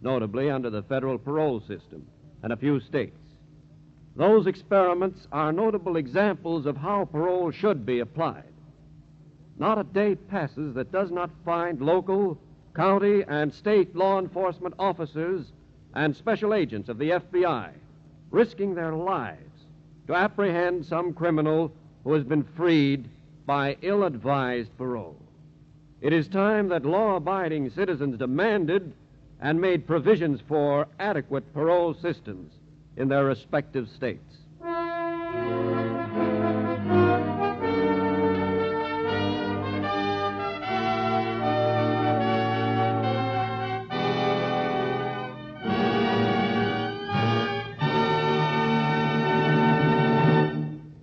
notably under the federal parole system and a few states. Those experiments are notable examples of how parole should be applied. Not a day passes that does not find local, county, and state law enforcement officers and special agents of the FBI risking their lives to apprehend some criminal who has been freed by ill-advised parole. It is time that law-abiding citizens demanded and made provisions for adequate parole systems in their respective states.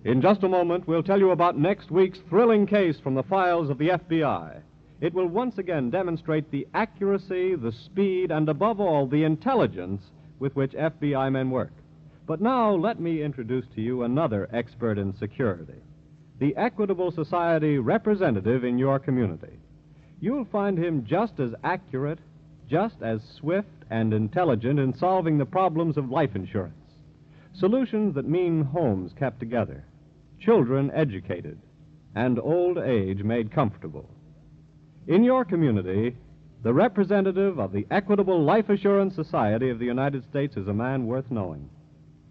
In just a moment, we'll tell you about next week's thrilling case from the files of the FBI. It will once again demonstrate the accuracy, the speed, and above all, the intelligence with which FBI men work. But now, let me introduce to you another expert in security, the Equitable Society representative in your community. You'll find him just as accurate, just as swift and intelligent in solving the problems of life insurance. Solutions that mean homes kept together, children educated, and old age made comfortable. In your community, the representative of the Equitable Life Assurance Society of the United States is a man worth knowing,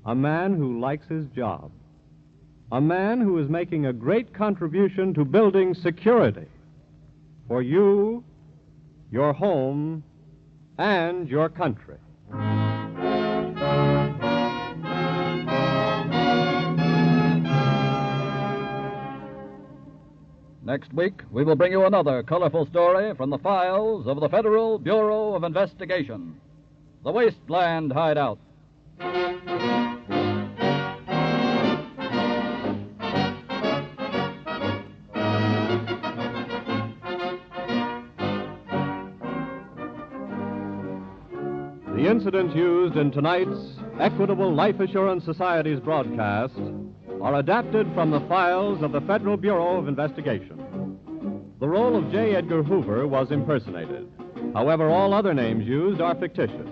a man who likes his job, a man who is making a great contribution to building security for you, your home, and your country. Next week, we will bring you another colorful story from the files of the Federal Bureau of Investigation, the Wasteland Hideout. The incidents used in tonight's Equitable Life Assurance Society's broadcasts are adapted from the files of the Federal Bureau of Investigation. The role of J. Edgar Hoover was impersonated. However, all other names used are fictitious,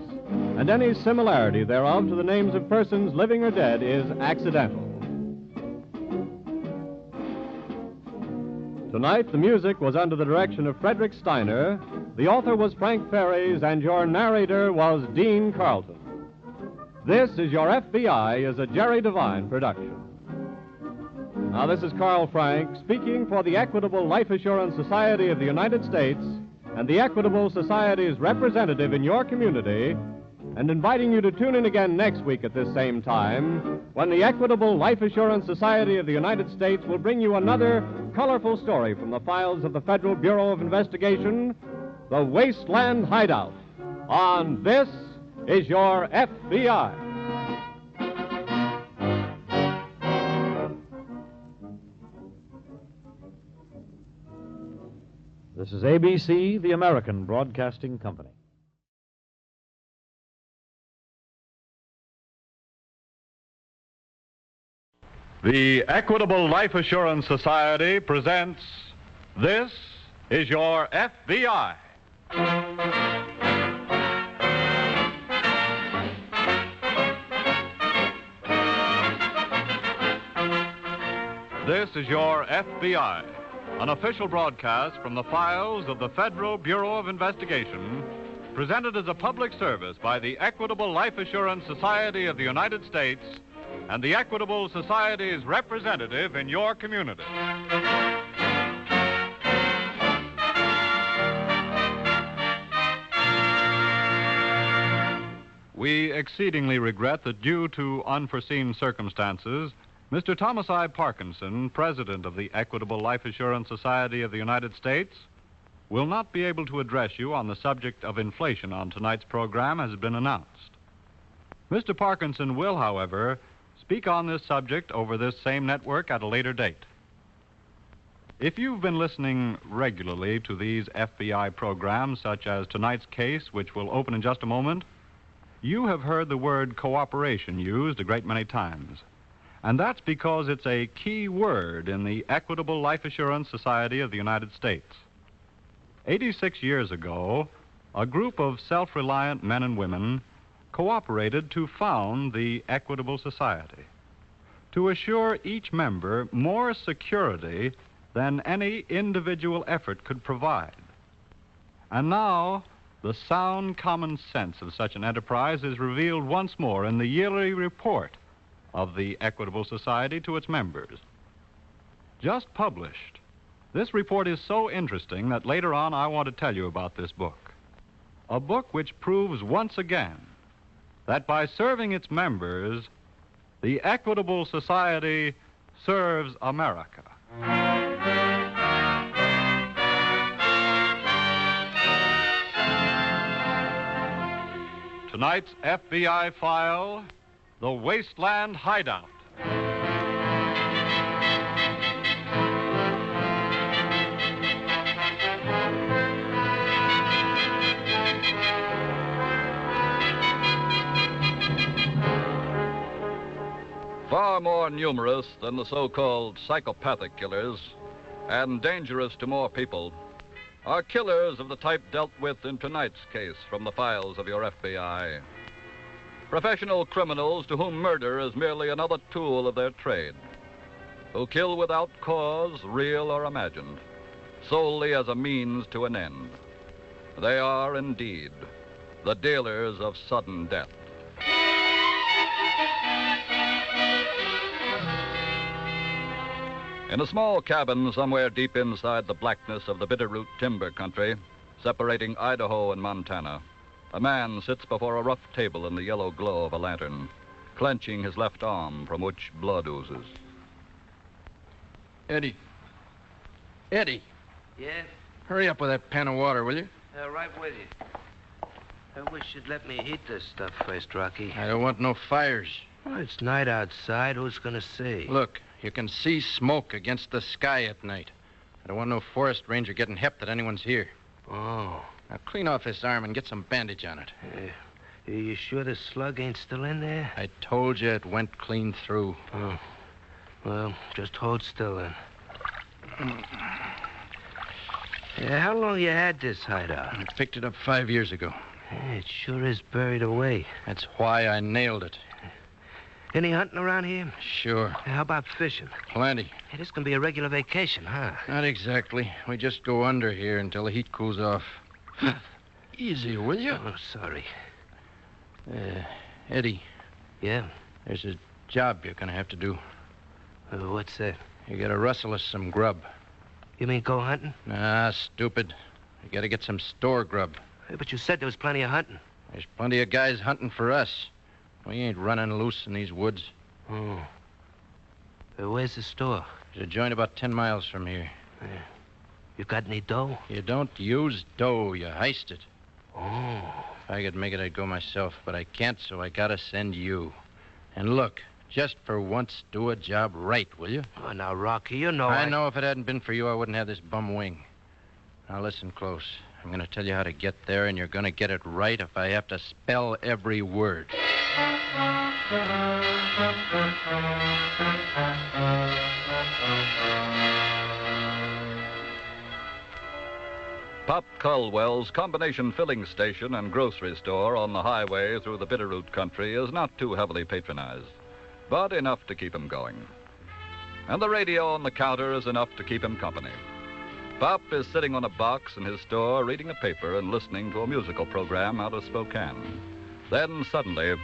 and any similarity thereof to the names of persons living or dead is accidental. Tonight, the music was under the direction of Frederick Steiner, the author was Frank Ferries, and your narrator was Dean Carlton. This is Your FBI is a Jerry Devine production. Now, this is Carl Frank speaking for the Equitable Life Assurance Society of the United States and the Equitable Society's representative in your community, and inviting you to tune in again next week at this same time when the Equitable Life Assurance Society of the United States will bring you another colorful story from the files of the Federal Bureau of Investigation, the Wasteland Hideout, on This is Your FBI. This is ABC, the American Broadcasting Company. The Equitable Life Assurance Society presents This is Your FBI. This is Your FBI, an official broadcast from the files of the Federal Bureau of Investigation, presented as a public service by the Equitable Life Assurance Society of the United States and the Equitable Society's representative in your community. We exceedingly regret that due to unforeseen circumstances, Mr. Thomas I. Parkinson, President of the Equitable Life Assurance Society of the United States, will not be able to address you on the subject of inflation on tonight's program as has been announced. Mr. Parkinson will, however, speak on this subject over this same network at a later date. If you've been listening regularly to these FBI programs, such as tonight's case, which will open in just a moment, you have heard the word cooperation used a great many times. And that's because it's a key word in the Equitable Life Assurance Society of the United States. 86 years ago, a group of self-reliant men and women cooperated to found the Equitable Society, to assure each member more security than any individual effort could provide. And now, the sound common sense of such an enterprise is revealed once more in the yearly report of the Equitable Society to its members. Just published, this report is so interesting that later on I want to tell you about this book. A book which proves once again that by serving its members, the Equitable Society serves America. Tonight's FBI file, the Wasteland Hideout. Far more numerous than the so-called psychopathic killers, and dangerous to more people, are killers of the type dealt with in tonight's case from the files of your FBI. Professional criminals to whom murder is merely another tool of their trade, who kill without cause, real or imagined, solely as a means to an end. They are, indeed, the dealers of sudden death. In a small cabin somewhere deep inside the blackness of the Bitterroot timber country, separating Idaho and Montana, a man sits before a rough table in the yellow glow of a lantern, clenching his left arm from which blood oozes. Eddie. Eddie. Yes? Hurry up with that pan of water, will you? Right with you. I wish you'd let me heat this stuff first, Rocky. I don't want no fires. Well, it's night outside. Who's going to see? Look, you can see smoke against the sky at night. I don't want no forest ranger getting hep that anyone's here. Oh. Now, clean off this arm and get some bandage on it. You sure the slug ain't still in there? I told you it went clean through. Oh. Well, just hold still then. Yeah, how long you had this hideout? I picked it up 5 years ago. Yeah, it sure is buried away. That's why I nailed it. Any hunting around here? Sure. How about fishing? Plenty. Hey, this can be a regular vacation, huh? Not exactly. We just go under here until the heat cools off. Easy, will you? Oh, sorry. Eddie. Yeah? There's a job you're going to have to do. What's that? You got to rustle us some grub. You mean go hunting? Nah, stupid. You got to get some store grub. Hey, but you said there was plenty of hunting. There's plenty of guys hunting for us. We ain't running loose in these woods. Oh. Where's the store? There's a joint about 10 miles from here. Yeah. You got any dough? You don't use dough, you heist it. Oh. If I could make it, I'd go myself, but I can't, so I gotta send you. And look, just for once, do a job right, will you? Oh, now, Rocky, you know I know if it hadn't been for you, I wouldn't have this bum wing. Now, listen close. I'm gonna tell you how to get there, and you're gonna get it right if I have to spell every word. Pop Culwell's combination filling station and grocery store on the highway through the Bitterroot country is not too heavily patronized, but enough to keep him going. And the radio on the counter is enough to keep him company. Pop is sitting on a box in his store reading a paper and listening to a musical program out of Spokane. Then suddenly...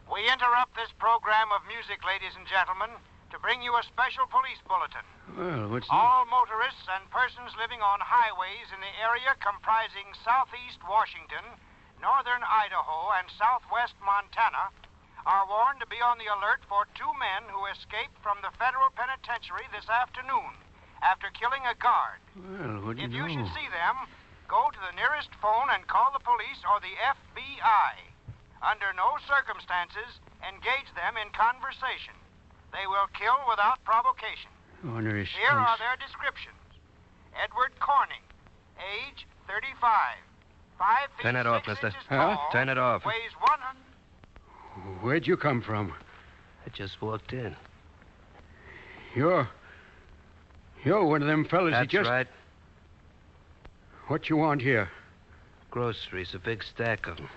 We interrupt this program of music, ladies and gentlemen, to bring you a special police bulletin. Well, what's All motorists and persons living on highways in the area comprising southeast Washington, northern Idaho, and southwest Montana are warned to be on the alert for 2 men who escaped from the federal penitentiary this afternoon after killing a guard. Well, what do If you know? you should see them, go to the nearest phone and call the police or the FBI. Under no circumstances, engage them in conversation. They will kill without provocation. Ornery Here skunks. are their descriptions. Edward Corning, age 35, 5 feet Turn it 6 off, mister. inches tall, Turn it off. weighs 100... Where'd you come from? I just walked in. You're one of them fellas That's that just... right. What you want here? Groceries, a big stack of them.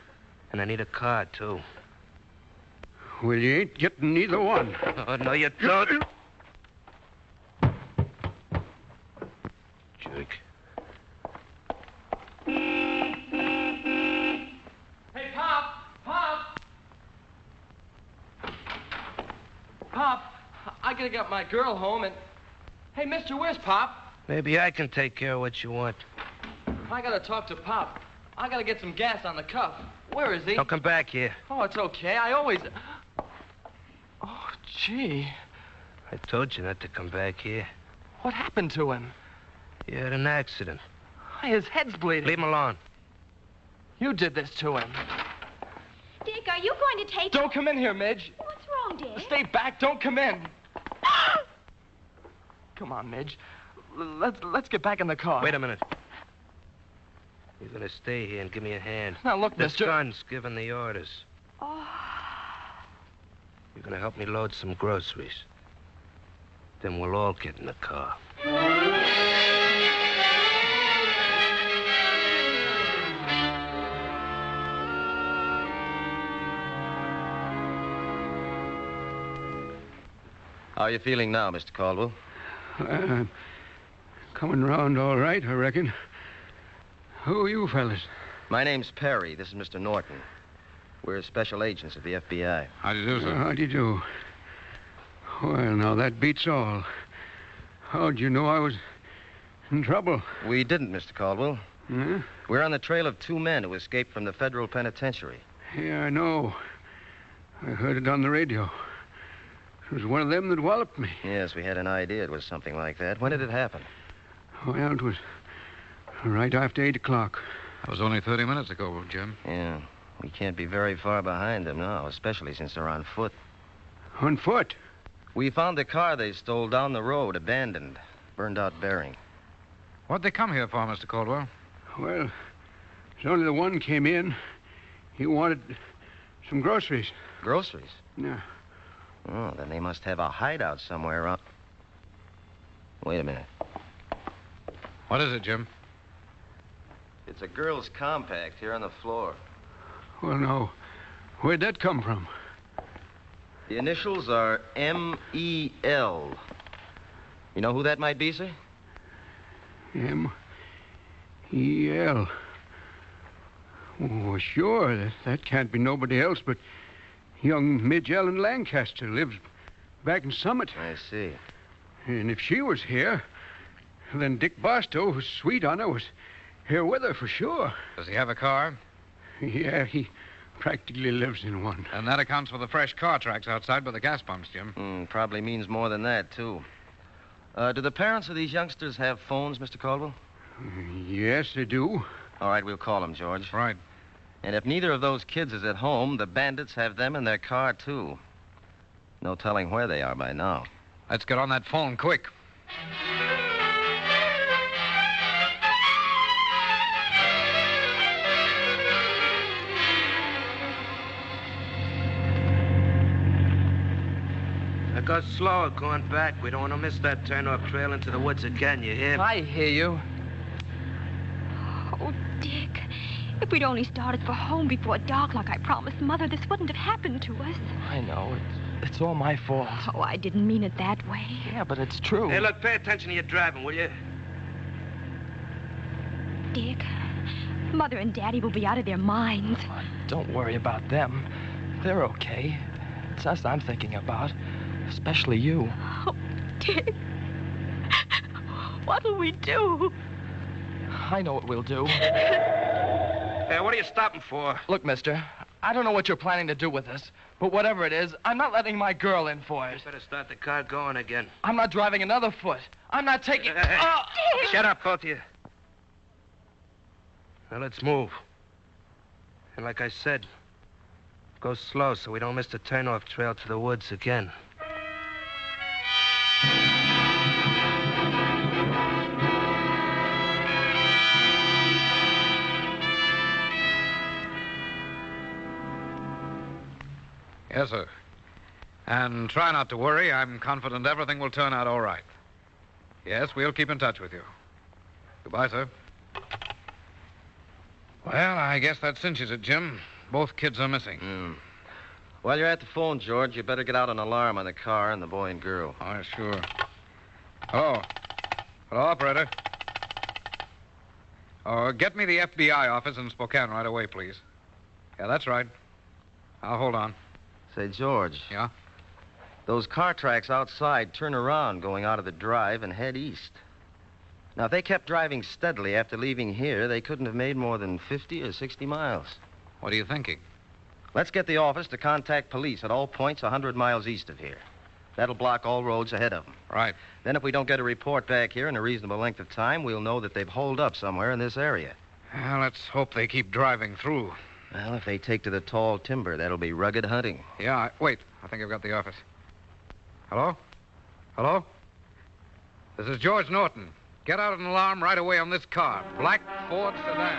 And I need a car, too. Well, you ain't getting neither one. Oh, no, you don't. Jerk. Hey, Pop! Pop! Pop, I gotta get my girl home and... Hey, mister, where's Pop? Maybe I can take care of what you want. I gotta talk to Pop. I gotta get some gas on the cuff. Where is he? Don't come back here. Oh, it's okay. I always... Oh, gee. I told you not to come back here. What happened to him? He had an accident. His head's bleeding. Leave him alone. You did this to him. Dick, are you going to take... Don't come in here, Midge. What's wrong, Dick? Stay back. Don't come in. Come on, Midge. Let's get back in the car. Wait a minute. You're going to stay here and give me a hand. Now, look, the mister... son's giving the orders. Oh. You're going to help me load some groceries. Then we'll all get in the car. How are you feeling now, Mr. Caldwell? Coming round all right, I reckon. Who are you fellas? My name's Perry. This is Mr. Norton. We're special agents of the FBI. How do you do, sir? How do you do? Well, now, that beats all. How'd you know I was in trouble? We didn't, Mr. Caldwell. Huh? We're on the trail of 2 men who escaped from the federal penitentiary. Yeah, I know. I heard it on the radio. It was one of them that walloped me. Yes, we had an idea it was something like that. When did it happen? Well, it was right after 8 o'clock. That was only 30 minutes ago, Jim. Yeah. We can't be very far behind them now, especially since they're on foot. On foot? We found the car they stole down the road, abandoned, burned out bearing. What'd they come here for, Mr. Caldwell? Well, there's only the one came in. He wanted some groceries. Groceries? Yeah. Oh, then they must have a hideout somewhere around. Wait a minute. What is it, Jim? It's a girl's compact here on the floor. Well, no. Where'd that come from? The initials are M.E.L. You know who that might be, sir? M.E.L. Oh, sure. That can't be nobody else but young Midge Ellen Lancaster. Lives back in Summit. I see. And if she was here, then Dick Barstow, who's sweet on her, was here with her for sure. Does he have a car? Yeah, he practically lives in one. And that accounts for the fresh car tracks outside by the gas pumps, Jim. Probably means more than that, too. Do the parents of these youngsters have phones, Mr. Caldwell? Yes, they do. All right, we'll call them, George. Right. And if neither of those kids is at home, the bandits have them in their car, too. No telling where they are by now. Let's get on that phone quick. I got slower going back. We don't want to miss that turn-off trail into the woods again, you hear? I hear you. Oh, Dick. If we'd only started for home before dark like I promised Mother, this wouldn't have happened to us. I know. It's all my fault. Oh, I didn't mean it that way. Yeah, but it's true. Hey, look, pay attention to your driving, will you? Dick, Mother and Daddy will be out of their minds. Don't worry about them. They're okay. It's us I'm thinking about. Especially you. Oh, Dick. What'll we do? I know what we'll do. Hey, what are you stopping for? Look, mister, I don't know what you're planning to do with this, but whatever it is, I'm not letting my girl in for it. You better start the car going again. I'm not driving another foot. I'm not taking... Hey. Oh! Shut up, both of you. Now, let's move. And like I said, go slow so we don't miss the turn-off trail to the woods again. Yes, sir. And try not to worry. I'm confident everything will turn out all right. Yes, we'll keep in touch with you. Goodbye, sir. Well, I guess that cinches it, Jim. Both kids are missing. While you're at the phone, George, you better get out an alarm on the car and the boy and girl. Oh, sure. Hello. Hello, operator. Oh, get me the FBI office in Spokane right away, please. Yeah, that's right. I'll hold on. Say, George. Yeah? Those car tracks outside turn around going out of the drive and head east. Now, if they kept driving steadily after leaving here, they couldn't have made more than 50 or 60 miles. What are you thinking? Let's get the office to contact police at all points 100 miles east of here. That'll block all roads ahead of them. Right. Then if we don't get a report back here in a reasonable length of time, we'll know that they've holed up somewhere in this area. Well, let's hope they keep driving through. Well, if they take to the tall timber, that'll be rugged hunting. Yeah, wait. I think I've got the office. Hello? Hello? This is George Norton. Get out an alarm right away on this car. Black Ford sedan.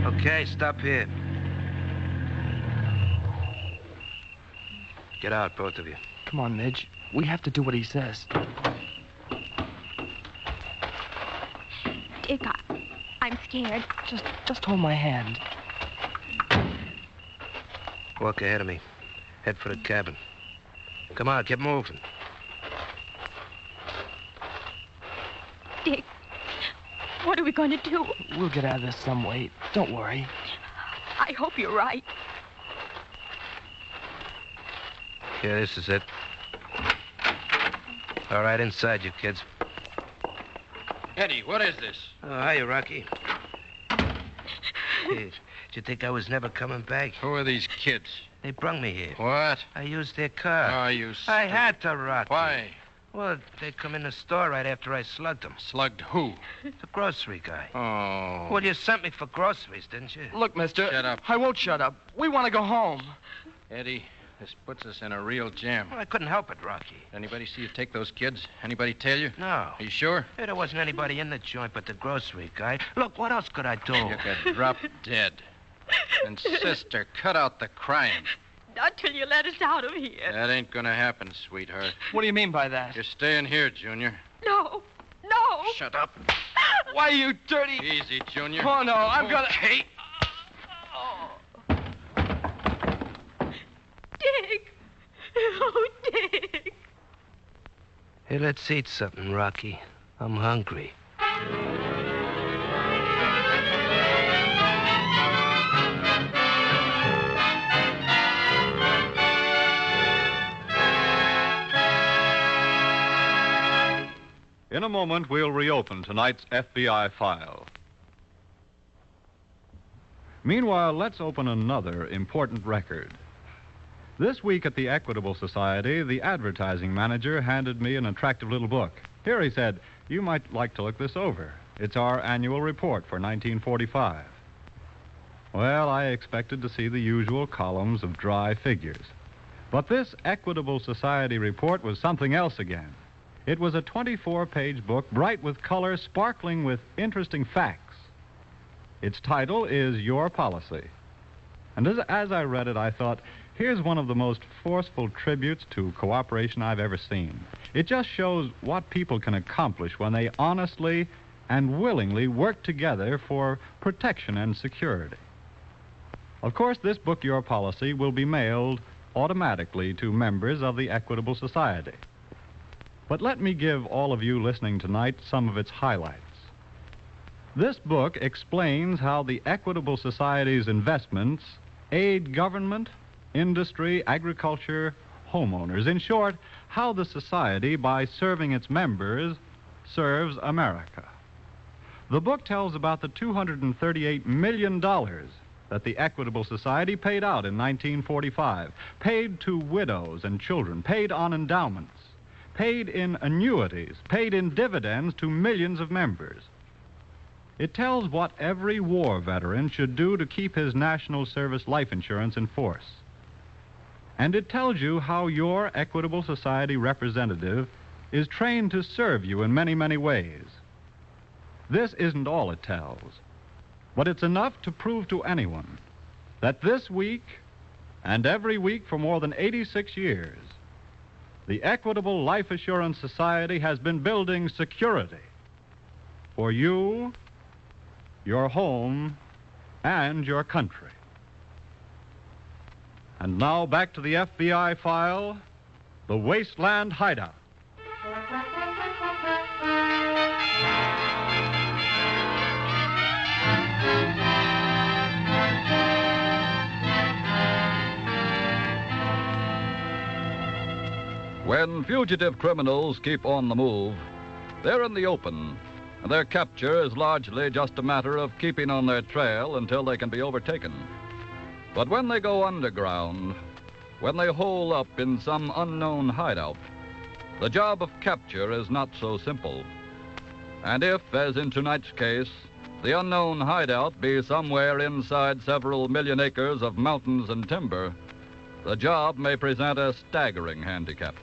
Okay, stop here. Get out, both of you. Come on, Midge. We have to do what he says. Dick, I'm scared. Just hold my hand. Walk ahead of me. Head for the cabin. Come on, get moving. Dick, what are we going to do? We'll get out of this some way. Don't worry. I hope you're right. Yeah, this is it. All right, inside, you kids. Eddie, what is this? Oh, hiya, Rocky. Hey, did you think I was never coming back? Who are these kids? They brung me here. What? I used their car. Oh, you I had to, Rocky. Why? Well, they come in the store right after I slugged them. Slugged who? The grocery guy. Oh. Well, you sent me for groceries, didn't you? Look, mister. Shut up. I won't shut up. We want to go home. Eddie, This puts us in a real jam. Well, I couldn't help it, Rocky. Anybody see you take those kids? Anybody tell you? No. Are you sure? Hey, there wasn't anybody in the joint but the grocery guy. Look, what else could I do? You could drop dead. And, sister, cut out the crying. Not till you let us out of here. That ain't gonna happen, sweetheart. What do you mean by that? You're staying here, Junior. No. No. Shut up. Why, you dirty... Easy, Junior. Oh, no, I've got to... Hey. Dick. Oh, Dick. Hey, let's eat something, Rocky. I'm hungry. In a moment, we'll reopen tonight's FBI file. Meanwhile, let's open another important record. This week at the Equitable Society, the advertising manager handed me an attractive little book. Here, he said, you might like to look this over. It's our annual report for 1945. Well, I expected to see the usual columns of dry figures. But this Equitable Society report was something else again. It was a 24-page book, bright with color, sparkling with interesting facts. Its title is Your Policy. And as I read it, I thought, here's one of the most forceful tributes to cooperation I've ever seen. It just shows what people can accomplish when they honestly and willingly work together for protection and security. Of course, this book, Your Policy, will be mailed automatically to members of the Equitable Society. But let me give all of you listening tonight some of its highlights. This book explains how the Equitable Society's investments aid government, industry, agriculture, homeowners. In short, how the society, by serving its members, serves America. The book tells about the $238 million that the Equitable Society paid out in 1945, paid to widows and children, paid on endowments, paid in annuities, paid in dividends to millions of members. It tells what every war veteran should do to keep his National Service life insurance in force. And it tells you how your Equitable Society representative is trained to serve you in many, many ways. This isn't all it tells, but it's enough to prove to anyone that this week and every week for more than 86 years, the Equitable Life Assurance Society has been building security for you, your home, and your country. And now back to the FBI file, the Wasteland Hideout. When fugitive criminals keep on the move, they're in the open, and their capture is largely just a matter of keeping on their trail until they can be overtaken. But when they go underground, when they hole up in some unknown hideout, the job of capture is not so simple. And if, as in tonight's case, the unknown hideout be somewhere inside several million acres of mountains and timber, the job may present a staggering handicap.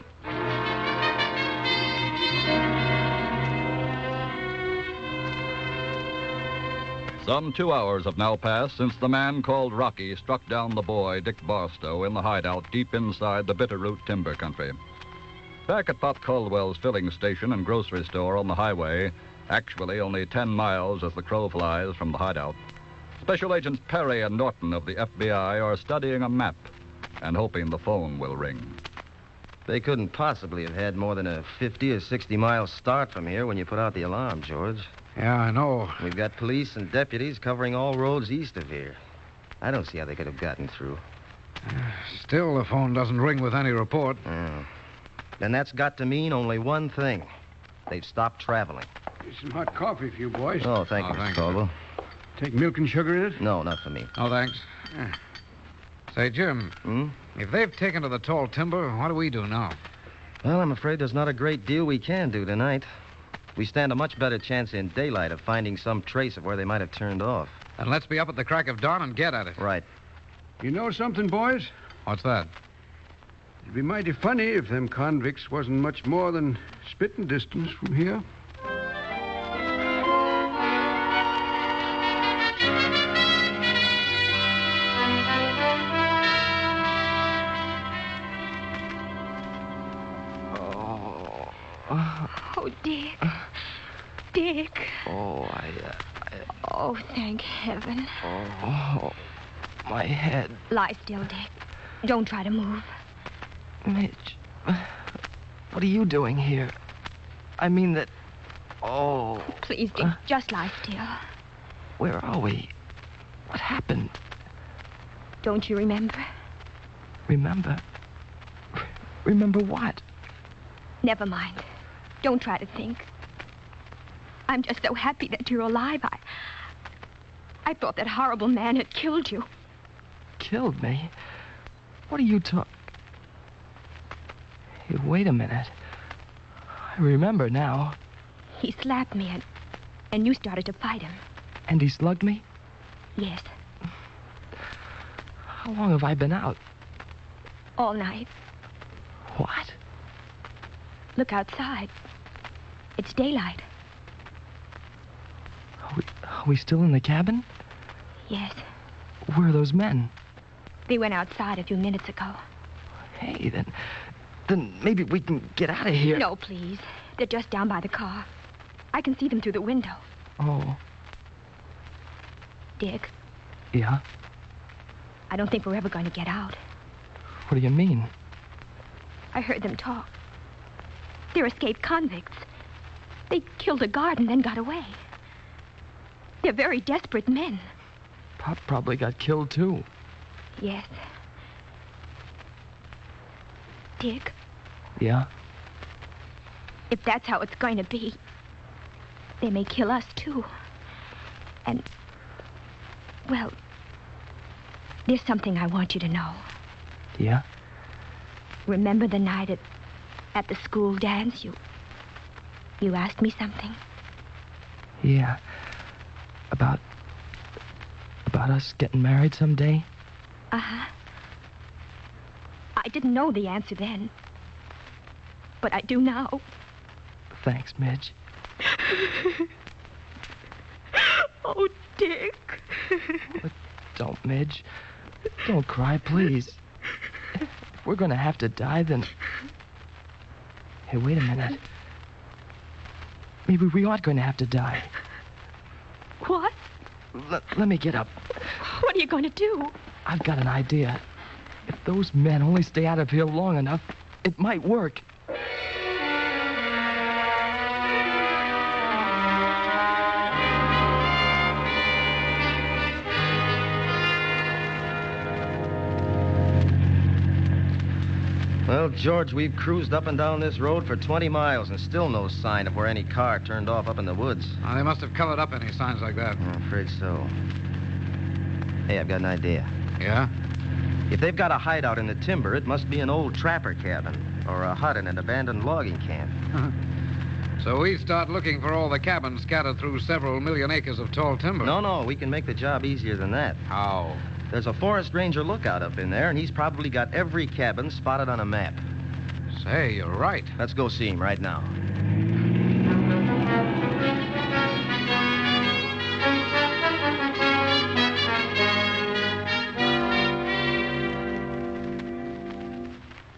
Some 2 hours have now passed since the man called Rocky struck down the boy, Dick Barstow, in the hideout deep inside the Bitterroot timber country. Back at Pop Caldwell's filling station and grocery store on the highway, actually only 10 miles as the crow flies from the hideout, Special Agents Perry and Norton of the FBI are studying a map and hoping the phone will ring. They couldn't possibly have had more than a 50 or 60-mile start from here when you put out the alarm, George. Yeah, I know. We've got police and deputies covering all roads east of here. I don't see how they could have gotten through. Still, the phone doesn't ring with any report. Then that's got to mean only one thing. They've stopped traveling. Here's some hot coffee for you boys. Oh, thank you, Mr. Caldwell. Take milk and sugar in it? No, not for me. Oh, thanks. Say, Jim, if they've taken to the tall timber, what do we do now? Well, I'm afraid there's not a great deal we can do tonight. We stand a much better chance in daylight of finding some trace of where they might have turned off. And let's be up at the crack of dawn and get at it. Right. You know something, boys? What's that? It'd be mighty funny if them convicts wasn't much more than spitting distance from here. Oh, Dick. Dick. Oh, Oh, thank heaven. Oh, my head. Lie still, Dick. Don't try to move. Mitch, what are you doing here? I mean that... Oh. Please, Dick, just lie still. Where are we? What happened? Don't you remember? Remember? Remember what? Never mind. Don't try to think. I'm just so happy that you're alive. I thought that horrible man had killed you. Killed me? What are you talking... Hey, wait a minute. I remember now. He slapped me and you started to fight him. And he slugged me? Yes. How long have I been out? All night. What? Look outside. It's daylight. Are we still in the cabin? Yes. Where are those men? They went outside a few minutes ago. Hey, then maybe we can get out of here. No, please. They're just down by the car. I can see them through the window. Oh. Dick. Yeah? I don't think we're ever going to get out. What do you mean? I heard them talk. They're escaped convicts. They killed a guard and then got away. They're very desperate men. Pop probably got killed, too. Yes. Dick, Yeah? if that's how it's going to be, they may kill us, too. And, well, there's something I want you to know. Yeah? Remember the night at the school dance? You asked me something? Yeah. About us getting married someday? Uh-huh. I didn't know the answer then. But I do now. Thanks, Midge. Oh, Dick. Don't, Midge. Don't cry, please. If we're gonna have to die, then... Hey, wait a minute. Maybe we aren't going to have to die. What? Let me get up. What are you going to do? I've got an idea. If those men only stay out of here long enough, it might work. Well, George, we've cruised up and down this road for 20 miles and still no sign of where any car turned off up in the woods. Oh, they must have covered up any signs like that. I'm afraid so. Hey, I've got an idea. Yeah? If they've got a hideout in the timber, it must be an old trapper cabin or a hut in an abandoned logging camp. So we start looking for all the cabins scattered through several million acres of tall timber. No, we can make the job easier than that. How? There's a forest ranger lookout up in there, and he's probably got every cabin spotted on a map. Say, you're right. Let's go see him right now.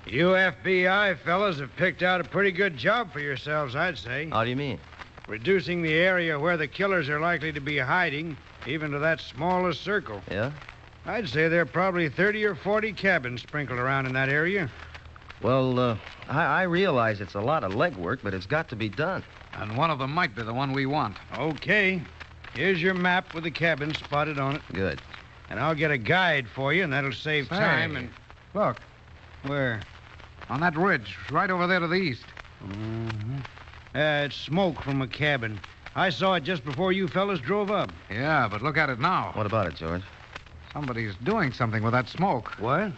You FBI fellas have picked out a pretty good job for yourselves, I'd say. How do you mean? Reducing the area where the killers are likely to be hiding, even to that smallest circle. Yeah? I'd say there are probably 30 or 40 cabins sprinkled around in that area. Well, I realize it's a lot of legwork, but it's got to be done. And one of them might be the one we want. Okay. Here's your map with the cabins spotted on it. Good. And I'll get a guide for you, and that'll save time and... Look. Where? On that ridge, right over there to the east. Mm-hmm. It's smoke from a cabin. I saw it just before you fellas drove up. Yeah, but look at it now. What about it, George? Somebody's doing something with that smoke. What?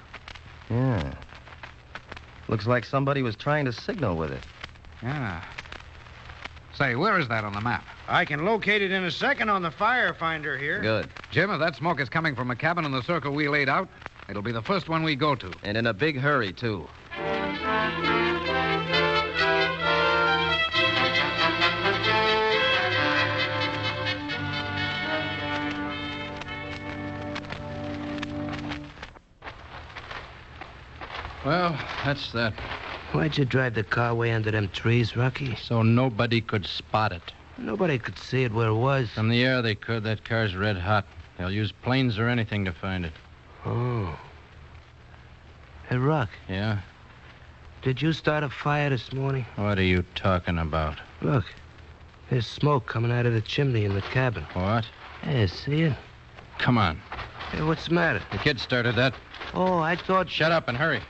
Yeah. Looks like somebody was trying to signal with it. Yeah. Say, where is that on the map? I can locate it in a second on the fire finder here. Good. Jim, if that smoke is coming from a cabin in the circle we laid out, it'll be the first one we go to. And in a big hurry, too. Well, that's that. Why'd you drive the car way under them trees, Rocky? So nobody could spot it. Nobody could see it where it was. From the air, they could. That car's red hot. They'll use planes or anything to find it. Oh. Hey, Rock. Yeah? Did you start a fire this morning? What are you talking about? Look. There's smoke coming out of the chimney in the cabin. What? Yeah, see it? Come on. Hey, what's the matter? The kid started that. Oh, I thought... Shut up and hurry.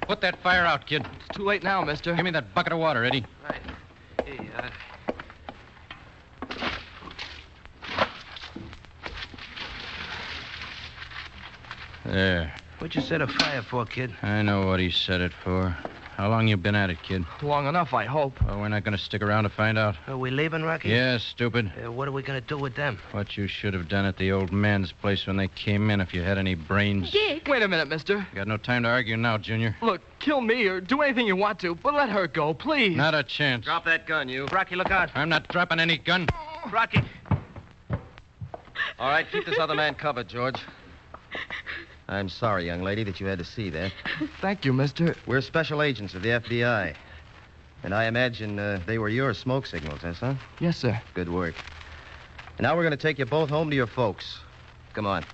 Put that fire out, kid. It's too late now, mister. Give me that bucket of water, Eddie. Right. Hey, There. What'd you set a fire for, kid? I know what he set it for. How long you been at it, kid? Long enough, I hope. Well, we're not going to stick around to find out. Are we leaving, Rocky? Yeah, stupid. What are we going to do with them? What you should have done at the old man's place when they came in if you had any brains. Dick! Wait a minute, mister. You got no time to argue now, Junior. Look, kill me or do anything you want to, but let her go, please. Not a chance. Drop that gun, you. Rocky, look out. I'm not dropping any gun. Rocky. All right, keep this other man covered, George. I'm sorry, young lady, that you had to see that. Thank you, mister. We're special agents of the FBI. And I imagine they were your smoke signals, huh? Yes, sir. Good work. And now we're going to take you both home to your folks. Come on.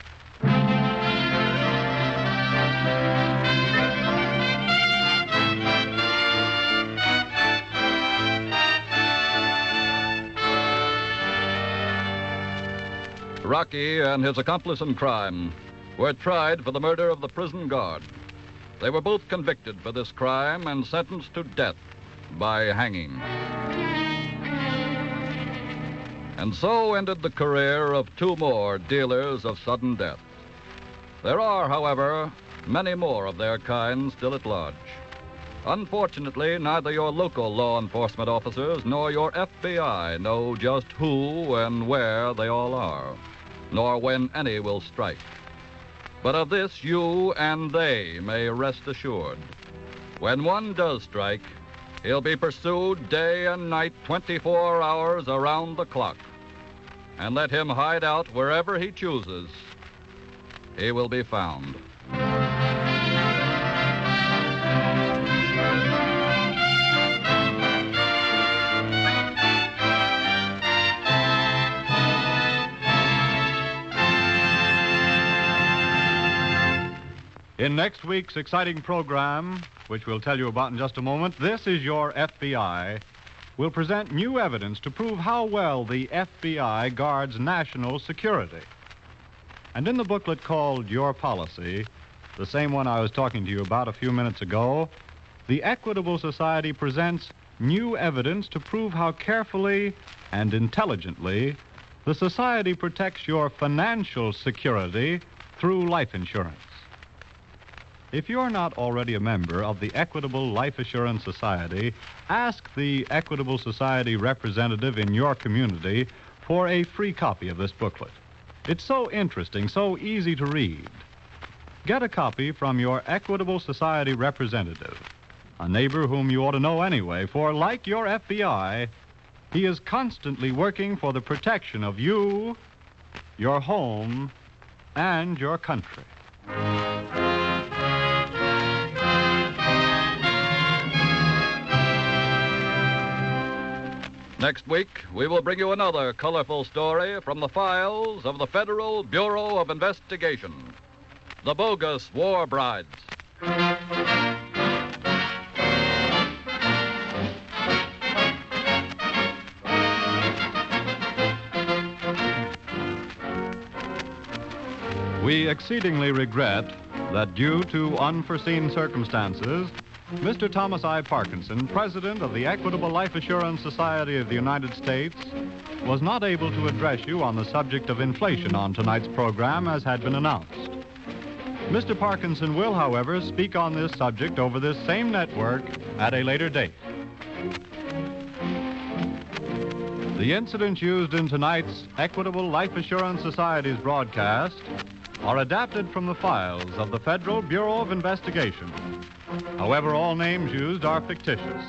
Rocky and his accomplice in crime were tried for the murder of the prison guard. They were both convicted for this crime and sentenced to death by hanging. And so ended the career of two more dealers of sudden death. There are, however, many more of their kind still at large. Unfortunately, neither your local law enforcement officers nor your FBI know just who and where they all are, nor when any will strike. But of this you and they may rest assured. When one does strike, he'll be pursued day and night, 24 hours around the clock. And let him hide out wherever he chooses, he will be found. In next week's exciting program, which we'll tell you about in just a moment, This Is Your FBI, will present new evidence to prove how well the FBI guards national security. And in the booklet called Your Policy, the same one I was talking to you about a few minutes ago, the Equitable Society presents new evidence to prove how carefully and intelligently the Society protects your financial security through life insurance. If you're not already a member of the Equitable Life Assurance Society, ask the Equitable Society representative in your community for a free copy of this booklet. It's so interesting, so easy to read. Get a copy from your Equitable Society representative, a neighbor whom you ought to know anyway, for like your FBI, he is constantly working for the protection of you, your home, and your country. Next week, we will bring you another colorful story from the files of the Federal Bureau of Investigation, the Bogus War Brides. We exceedingly regret that due to unforeseen circumstances, Mr. Thomas I. Parkinson, President of the Equitable Life Assurance Society of the United States, was not able to address you on the subject of inflation on tonight's program as had been announced. Mr. Parkinson will, however, speak on this subject over this same network at a later date. The incidents used in tonight's Equitable Life Assurance Society's broadcast are adapted from the files of the Federal Bureau of Investigation. However, all names used are fictitious,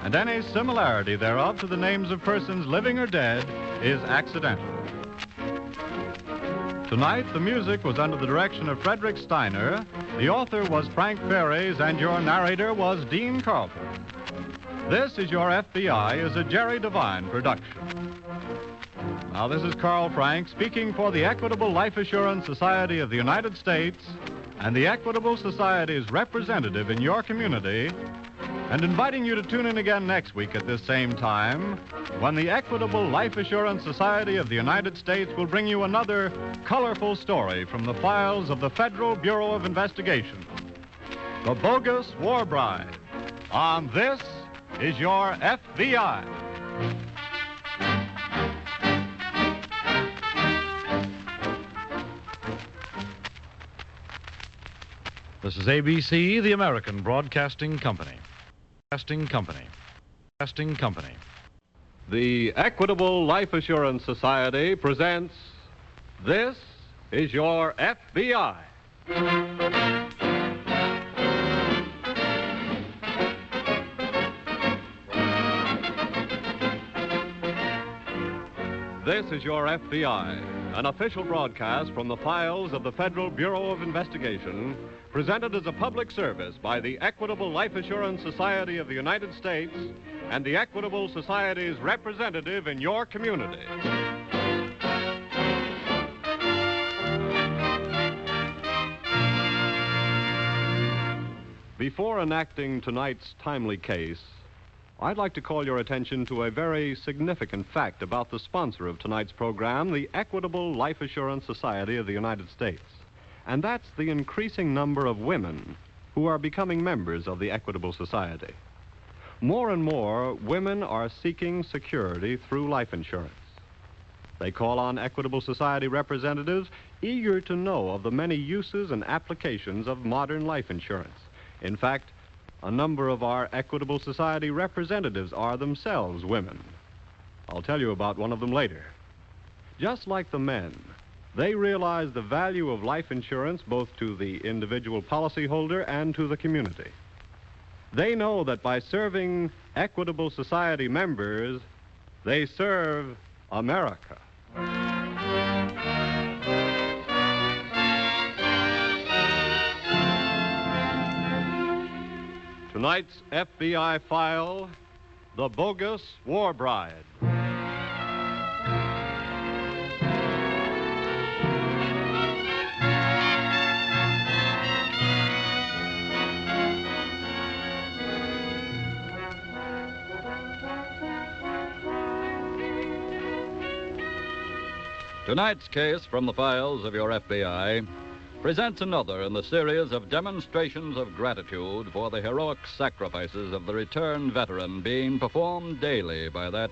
and any similarity thereof to the names of persons living or dead is accidental. Tonight, the music was under the direction of Frederick Steiner, the author was Frank Ferries, and your narrator was Dean Carlton. This is Your FBI is a Jerry Devine production. Now, this is Carl Frank speaking for the Equitable Life Assurance Society of the United States and the Equitable Society's representative in your community, and inviting you to tune in again next week at this same time when the Equitable Life Assurance Society of the United States will bring you another colorful story from the files of the Federal Bureau of Investigation, the Bogus War Bride, on This is Your FBI. This is ABC, the American Broadcasting Company. The Equitable Life Assurance Society presents This is Your FBI. This is Your FBI, an official broadcast from the files of the Federal Bureau of Investigation, presented as a public service by the Equitable Life Assurance Society of the United States and the Equitable Society's representative in your community. Before enacting tonight's timely case, I'd like to call your attention to a very significant fact about the sponsor of tonight's program, the Equitable Life Assurance Society of the United States. And that's the increasing number of women who are becoming members of the Equitable Society. More and more, women are seeking security through life insurance. They call on Equitable Society representatives eager to know of the many uses and applications of modern life insurance. In fact, a number of our Equitable Society representatives are themselves women. I'll tell you about one of them later. Just like the men, they realize the value of life insurance both to the individual policyholder and to the community. They know that by serving Equitable Society members, they serve America. Tonight's FBI file, The Bogus War Bride. Tonight's case from the files of your FBI presents another in the series of demonstrations of gratitude for the heroic sacrifices of the returned veteran being performed daily by that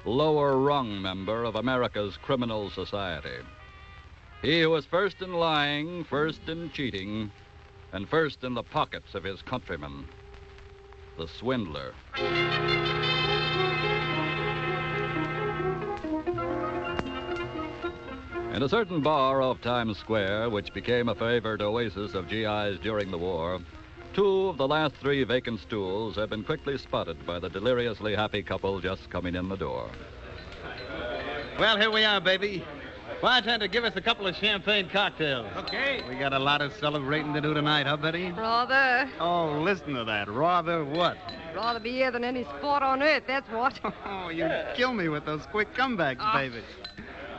lower rung member of America's criminal society. He who was first in lying, first in cheating, and first in the pockets of his countrymen, the swindler. In a certain bar off Times Square, which became a favored oasis of GIs during the war, two of the last three vacant stools have been quickly spotted by the deliriously happy couple just coming in the door. Well, here we are, baby. Bartender, give us a couple of champagne cocktails. Okay. We got a lot of celebrating to do tonight, huh, Betty? Rather. Oh, listen to that. Rather what? Rather be here than any sport on earth, that's what. Oh, you kill me with those quick comebacks, baby.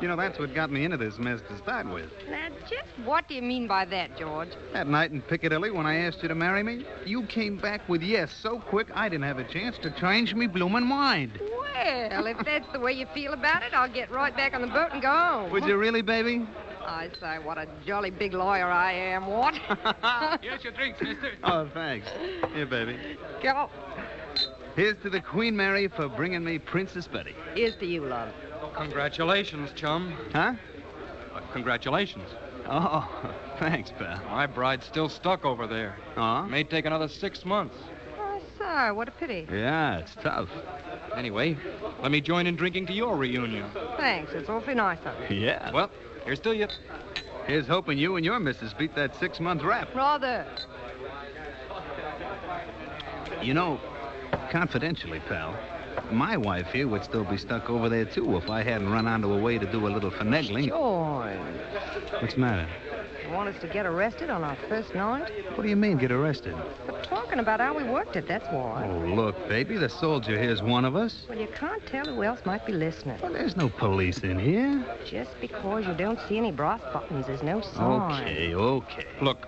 You know, that's what got me into this mess to start with. Now, just what do you mean by that, George? That night in Piccadilly when I asked you to marry me, you came back with yes so quick I didn't have a chance to change me bloomin' mind. Well, if that's the way you feel about it, I'll get right back on the boat and go home. Would you really, baby? I say, what a jolly big lawyer I am, what? Here's your drinks, mister. Oh, thanks. Here, baby. Go. Here's to the Queen Mary for bringing me Princess Betty. Here's to you, love. Congratulations, chum. Huh? Congratulations. Oh, thanks, pal. My bride's still stuck over there. Oh? May take another 6 months. Oh, sir, what a pity. Yeah, it's tough. Anyway, let me join in drinking to your reunion. Thanks, it's awfully nice of you. Yeah. Well, here's to you. Here's hoping you and your missus beat that 6-month rap. Rather. You know, confidentially, pal, my wife here would still be stuck over there, too, if I hadn't run onto a way to do a little finagling. George. What's the matter? You want us to get arrested on our first night? What do you mean, get arrested? We're talking about how we worked it, that's why. Oh, look, baby, the soldier here's one of us. Well, you can't tell who else might be listening. Well, there's no police in here. Just because you don't see any brass buttons is no sign. Okay. Look,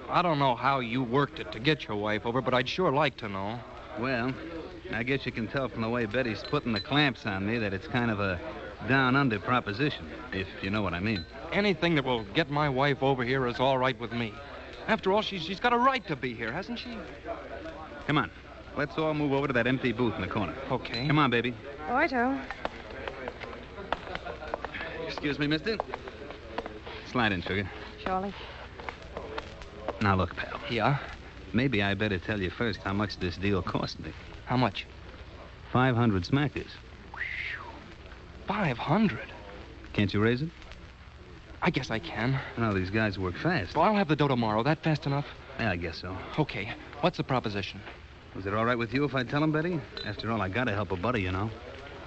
I don't know how you worked it to get your wife over, but I'd sure like to know. Well, I guess you can tell from the way Betty's putting the clamps on me that it's kind of a down-under proposition, if you know what I mean. Anything that will get my wife over here is all right with me. After all, she's got a right to be here, hasn't she? Come on. Let's all move over to that empty booth in the corner. Okay. Come on, baby. Righto. Excuse me, mister. Slide in, sugar. Charlie. Now, look, pal. Yeah? Maybe I better tell you first how much this deal cost me. How much? 500 smackers. 500? Can't you raise it? I guess I can. No, these guys work fast. Well, I'll have the dough tomorrow. That fast enough? Yeah, I guess so. Okay. What's the proposition? Is it all right with you if I tell him, Betty? After all, I gotta help a buddy, you know.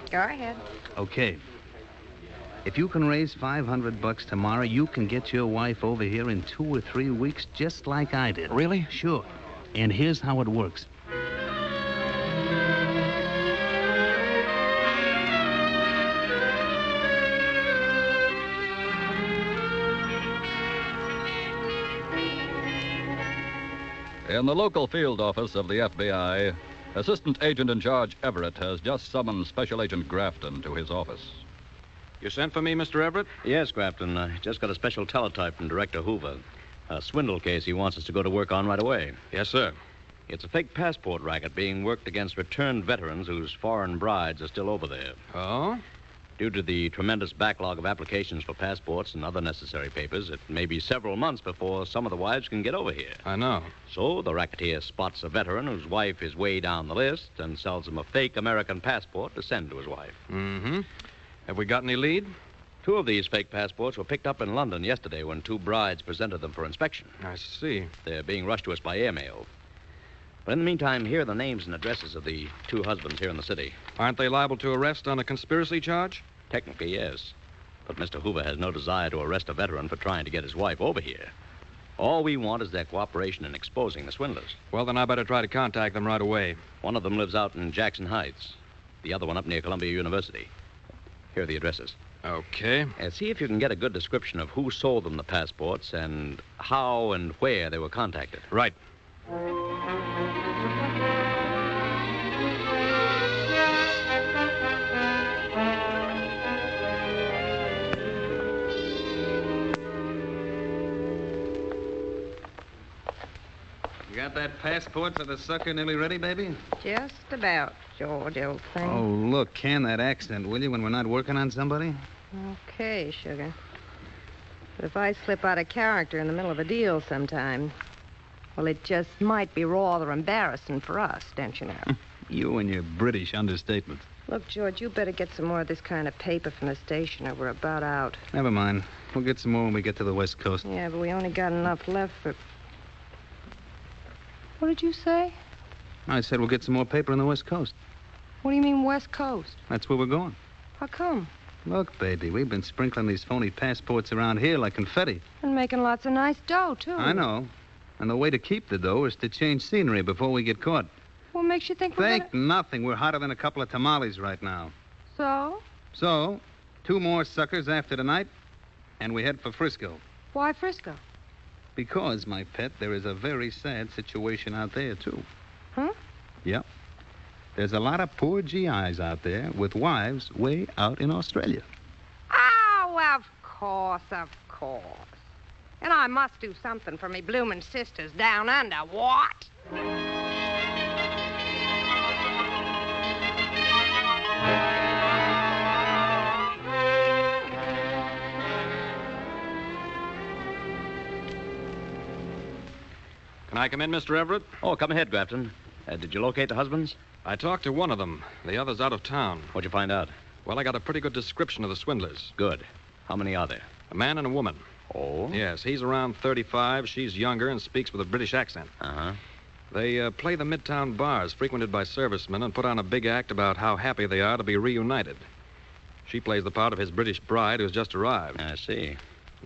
Go ahead. Okay. If you can raise $500 tomorrow, you can get your wife over here in 2 or 3 weeks, just like I did. Really? Sure. And here's how it works. In the local field office of the FBI, Assistant Agent in Charge Everett has just summoned Special Agent Grafton to his office. You sent for me, Mr. Everett? Yes, Grafton. I just got a special teletype from Director Hoover. A swindle case he wants us to go to work on right away. Yes, sir. It's a fake passport racket being worked against returned veterans whose foreign brides are still over there. Oh? Due to the tremendous backlog of applications for passports and other necessary papers, it may be several months before some of the wives can get over here. I know. So the racketeer spots a veteran whose wife is way down the list and sells him a fake American passport to send to his wife. Mm-hmm. Have we got any lead? 2 of these fake passports were picked up in London yesterday when 2 brides presented them for inspection. I see. They're being rushed to us by airmail. But in the meantime, here are the names and addresses of the 2 husbands here in the city. Aren't they liable to arrest on a conspiracy charge? Technically, yes. But Mr. Hoover has no desire to arrest a veteran for trying to get his wife over here. All we want is their cooperation in exposing the swindlers. Well, then I better try to contact them right away. One of them lives out in Jackson Heights. The other one up near Columbia University. Here are the addresses. Okay. See if you can get a good description of who sold them the passports and how and where they were contacted. Right. You got that passport for the sucker nearly ready, baby? Just about, George, old thing. Oh, look, can that accent, will you, when we're not working on somebody? Okay, sugar. But if I slip out of character in the middle of a deal sometime, well, it just might be rather embarrassing for us, don't you know? You and your British understatements. Look, George, you better get some more of this kind of paper from the station or we're about out. Never mind. We'll get some more when we get to the West Coast. Yeah, but we only got enough left for... What did you say? I said we'll get some more paper on the West Coast. What do you mean, West Coast? That's where we're going. How come? Look, baby, we've been sprinkling these phony passports around here like confetti. And making lots of nice dough, too. I know. And the way to keep the dough is to change scenery before we get caught. What makes you think we're Think nothing. We're hotter than a couple of tamales right now. So? So, 2 more suckers after tonight, and we head for Frisco. Why Frisco? Because, my pet, there is a very sad situation out there, too. Huh? Yep. There's a lot of poor GIs out there with wives way out in Australia. Oh, of course, of course. And I must do something for me bloomin' sisters down under, what? Can I come in, Mr. Everett? Oh, come ahead, Grafton. Did you locate the husbands? I talked to one of them. The other's out of town. What'd you find out? Well, I got a pretty good description of the swindlers. Good. How many are there? A man and a woman. Oh? Yes, he's around 35. She's younger and speaks with a British accent. Uh-huh. They play the midtown bars frequented by servicemen and put on a big act about how happy they are to be reunited. She plays the part of his British bride who's just arrived. I see.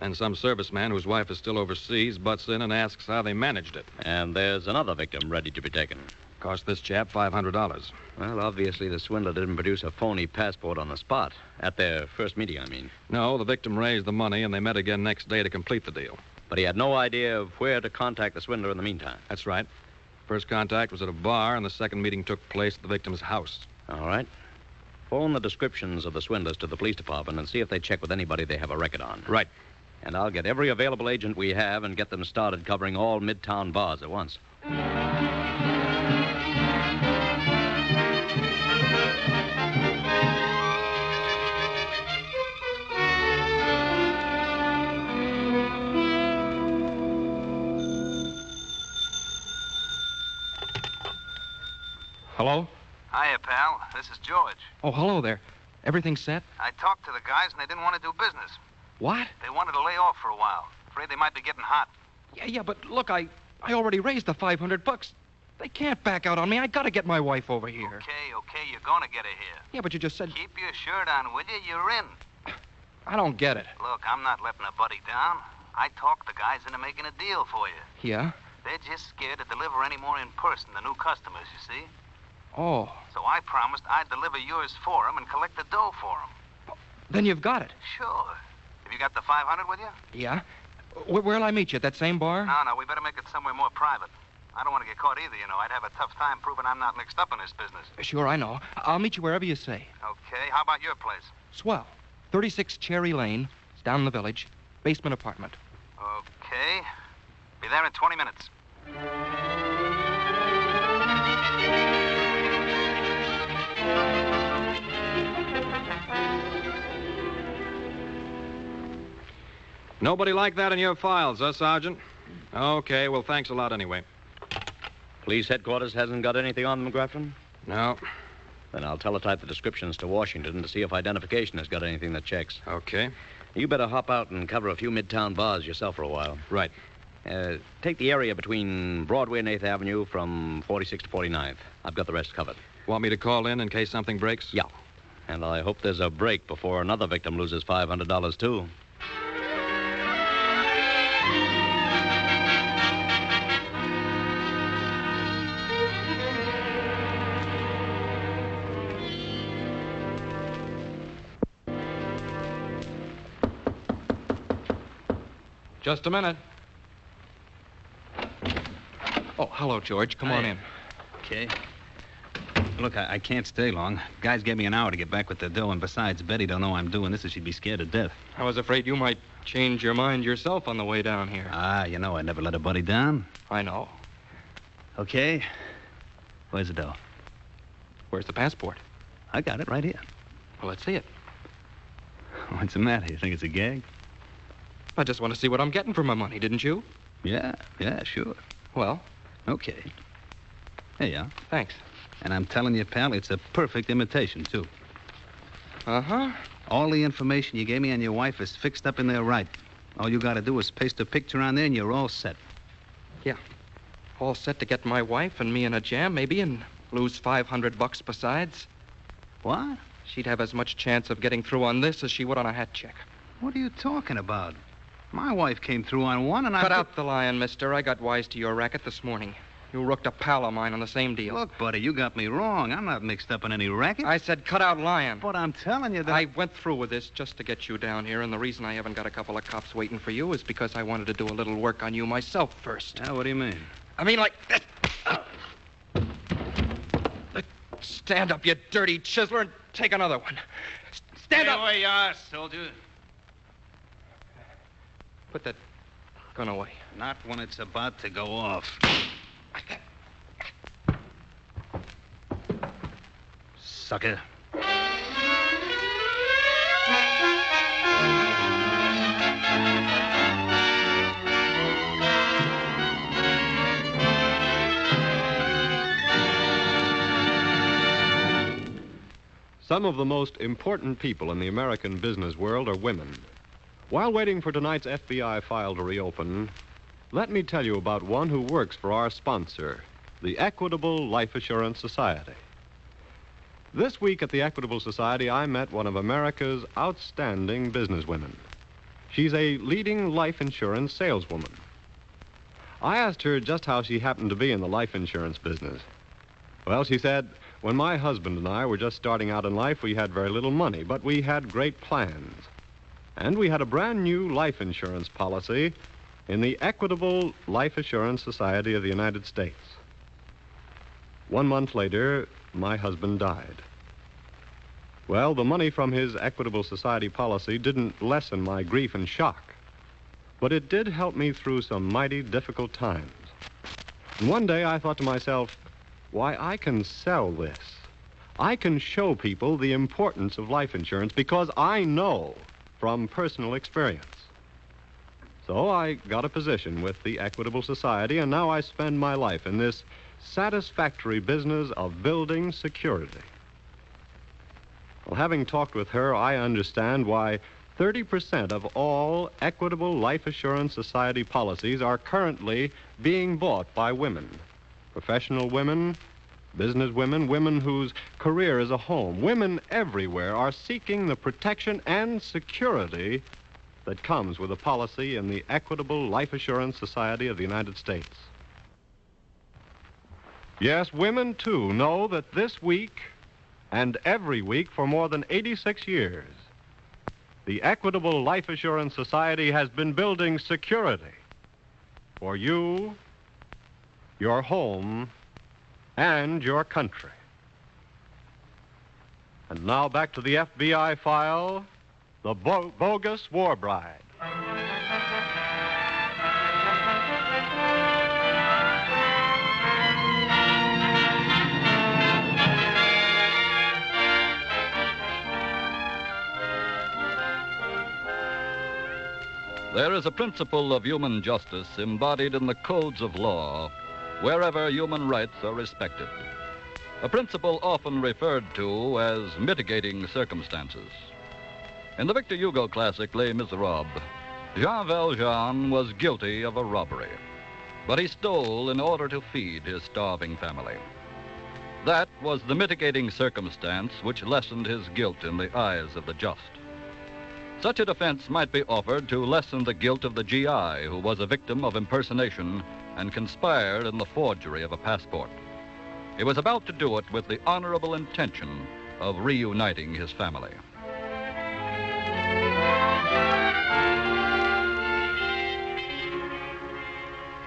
And some serviceman whose wife is still overseas butts in and asks how they managed it. And there's another victim ready to be taken. Cost this chap $500. Well, obviously the swindler didn't produce a phony passport on the spot. At their first meeting, I mean. No, the victim raised the money, and they met again next day to complete the deal. But he had no idea of where to contact the swindler in the meantime. That's right. First contact was at a bar, and the second meeting took place at the victim's house. All right. Phone the descriptions of the swindlers to the police department and see if they check with anybody they have a record on. Right. And I'll get every available agent we have and get them started covering all midtown bars at once. Hello? Hiya, pal. This is George. Oh, hello there. Everything set? I talked to the guys, and they didn't want to do business. What? They wanted to lay off for a while. Afraid they might be getting hot. Yeah, but look, I already raised the $500. They can't back out on me. I gotta get my wife over here. Okay, you're gonna get her here. Yeah, but you just said... Keep your shirt on, will you? You're in. I don't get it. Look, I'm not letting a buddy down. I talked the guys into making a deal for you. Yeah? They're just scared to deliver any more in person to new customers, you see? Oh. So I promised I'd deliver yours for them and collect the dough for them. Then you've got it. Sure. Have you got the 500 with you? Yeah? Where'll I meet you? At that same bar? No, we better make it somewhere more private. I don't want to get caught either, you know. I'd have a tough time proving I'm not mixed up in this business. Sure, I know. I'll meet you wherever you say. Okay, how about your place? Swell. 36 Cherry Lane. It's down in the village. Basement apartment. Okay. Be there in 20 minutes. Nobody like that in your files, huh, Sergeant? Okay, well, thanks a lot anyway. Police headquarters hasn't got anything on them, McGraffin? No. Then I'll teletype the descriptions to Washington to see if identification has got anything that checks. Okay. You better hop out and cover a few midtown bars yourself for a while. Right. Take the area between Broadway and 8th Avenue from 46th to 49th. I've got the rest covered. Want me to call in case something breaks? Yeah. And I hope there's a break before another victim loses $500, too. Just a minute. Oh, hello, George. Come on in. Okay. Look, I can't stay long. Guys gave me an hour to get back with the dough, and besides, Betty don't know I'm doing this, and she'd be scared to death. I was afraid you might change your mind yourself on the way down here. You know I never let a buddy down. I know. Okay. Where's the dough? Where's the passport? I got it right here. Well, let's see it. What's the matter? You think it's a gag? I just want to see what I'm getting for my money, didn't you? Yeah, sure. Well? Okay. Here you are. Thanks. And I'm telling you, pal, it's a perfect imitation, too. Uh-huh. All the information you gave me on your wife is fixed up in there right. All you got to do is paste a picture on there, and you're all set. Yeah. All set to get my wife and me in a jam, maybe, and lose $500 besides. What? She'd have as much chance of getting through on this as she would on a hat check. What are you talking about? My wife came through on one, and Cut out the lying, mister. I got wise to your racket this morning. You rooked a pal of mine on the same deal. Look, buddy, you got me wrong. I'm not mixed up in any racket. I said cut out lying. But I'm telling you that... I went through with this just to get you down here, and the reason I haven't got a couple of cops waiting for you is because I wanted to do a little work on you myself first. What do you mean? I mean, like... Stand up, you dirty chiseler, and take another one. Stand up! Stay where you are, soldier. Put that gun away. Not when it's about to go off. Sucker. Some of the most important people in the American business world are women. While waiting for tonight's FBI file to reopen, let me tell you about one who works for our sponsor, the Equitable Life Assurance Society. This week at the Equitable Society, I met one of America's outstanding businesswomen. She's a leading life insurance saleswoman. I asked her just how she happened to be in the life insurance business. Well, she said, when my husband and I were just starting out in life, we had very little money, but we had great plans. And we had a brand new life insurance policy in the Equitable Life Assurance Society of the United States. 1 month later, my husband died. Well, the money from his Equitable Society policy didn't lessen my grief and shock, but it did help me through some mighty difficult times. And one day I thought to myself, why, I can sell this. I can show people the importance of life insurance because I know from personal experience. So I got a position with the Equitable Society, and now I spend my life in this satisfactory business of building security. Well, having talked with her, I understand why 30% of all Equitable Life Assurance Society policies are currently being bought by women. Professional women, business women, women whose career is a home. Women everywhere are seeking the protection and security that comes with a policy in the Equitable Life Assurance Society of the United States. Yes, women, too, know that this week and every week for more than 86 years, the Equitable Life Assurance Society has been building security for you, your home, and your country. And now back to the FBI file, the Bogus War Bride. There is a principle of human justice embodied in the codes of law wherever human rights are respected. A principle often referred to as mitigating circumstances. In the Victor Hugo classic Les Miserables, Jean Valjean was guilty of a robbery, but he stole in order to feed his starving family. That was the mitigating circumstance which lessened his guilt in the eyes of the just. Such a defense might be offered to lessen the guilt of the GI who was a victim of impersonation and conspired in the forgery of a passport. He was about to do it with the honorable intention of reuniting his family.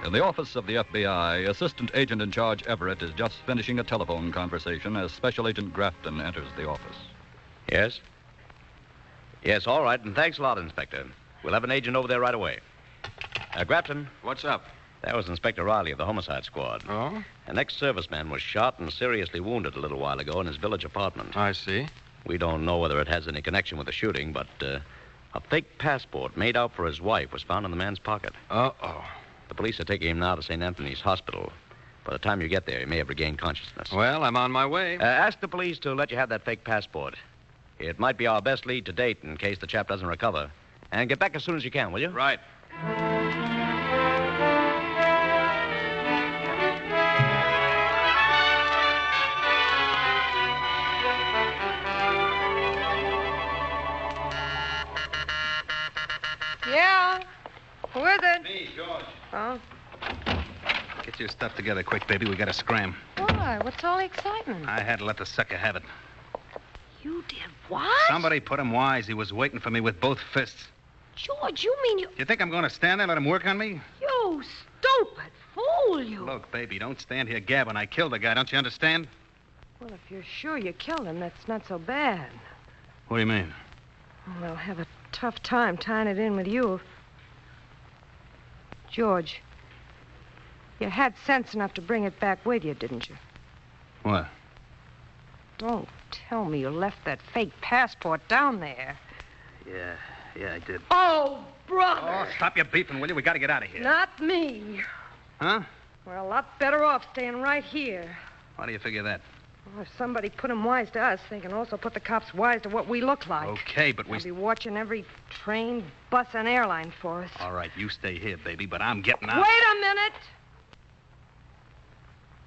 In the office of the FBI, Assistant Agent in Charge Everett is just finishing a telephone conversation as Special Agent Grafton enters the office. Yes? Yes, all right, and thanks a lot, Inspector. We'll have an agent over there right away. Grafton. What's up? That was Inspector Riley of the Homicide Squad. Oh? An ex-serviceman was shot and seriously wounded a little while ago in his village apartment. I see. We don't know whether it has any connection with the shooting, but a fake passport made out for his wife was found in the man's pocket. Uh-oh. The police are taking him now to St. Anthony's Hospital. By the time you get there, he may have regained consciousness. Well, I'm on my way. Ask the police to let you have that fake passport. It might be our best lead to date in case the chap doesn't recover. And get back as soon as you can, will you? Right. Yeah? Who is it? Me, George. Oh? Get your stuff together quick, baby. We got to scram. Why? What's all the excitement? I had to let the sucker have it. You did what? Somebody put him wise. He was waiting for me with both fists. George, you mean you... You think I'm going to stand there and let him work on me? You stupid fool, you... Look, baby, don't stand here gabbing. I killed the guy. Don't you understand? Well, if you're sure you killed him, that's not so bad. What do you mean? Well, they'll have a tough time tying it in with you. George, you had sense enough to bring it back with you, didn't you? What? Don't tell me you left that fake passport down there. Yeah, I did. Oh, brother! Oh, stop your beefing, will you? We got to get out of here. Not me. Huh? We're a lot better off staying right here. Why do you figure that? Well, if somebody put 'em wise to us, they can also put the cops wise to what we look like. Okay, but They'll be watching every train, bus, and airline for us. All right, you stay here, baby, but I'm getting out. Wait a minute!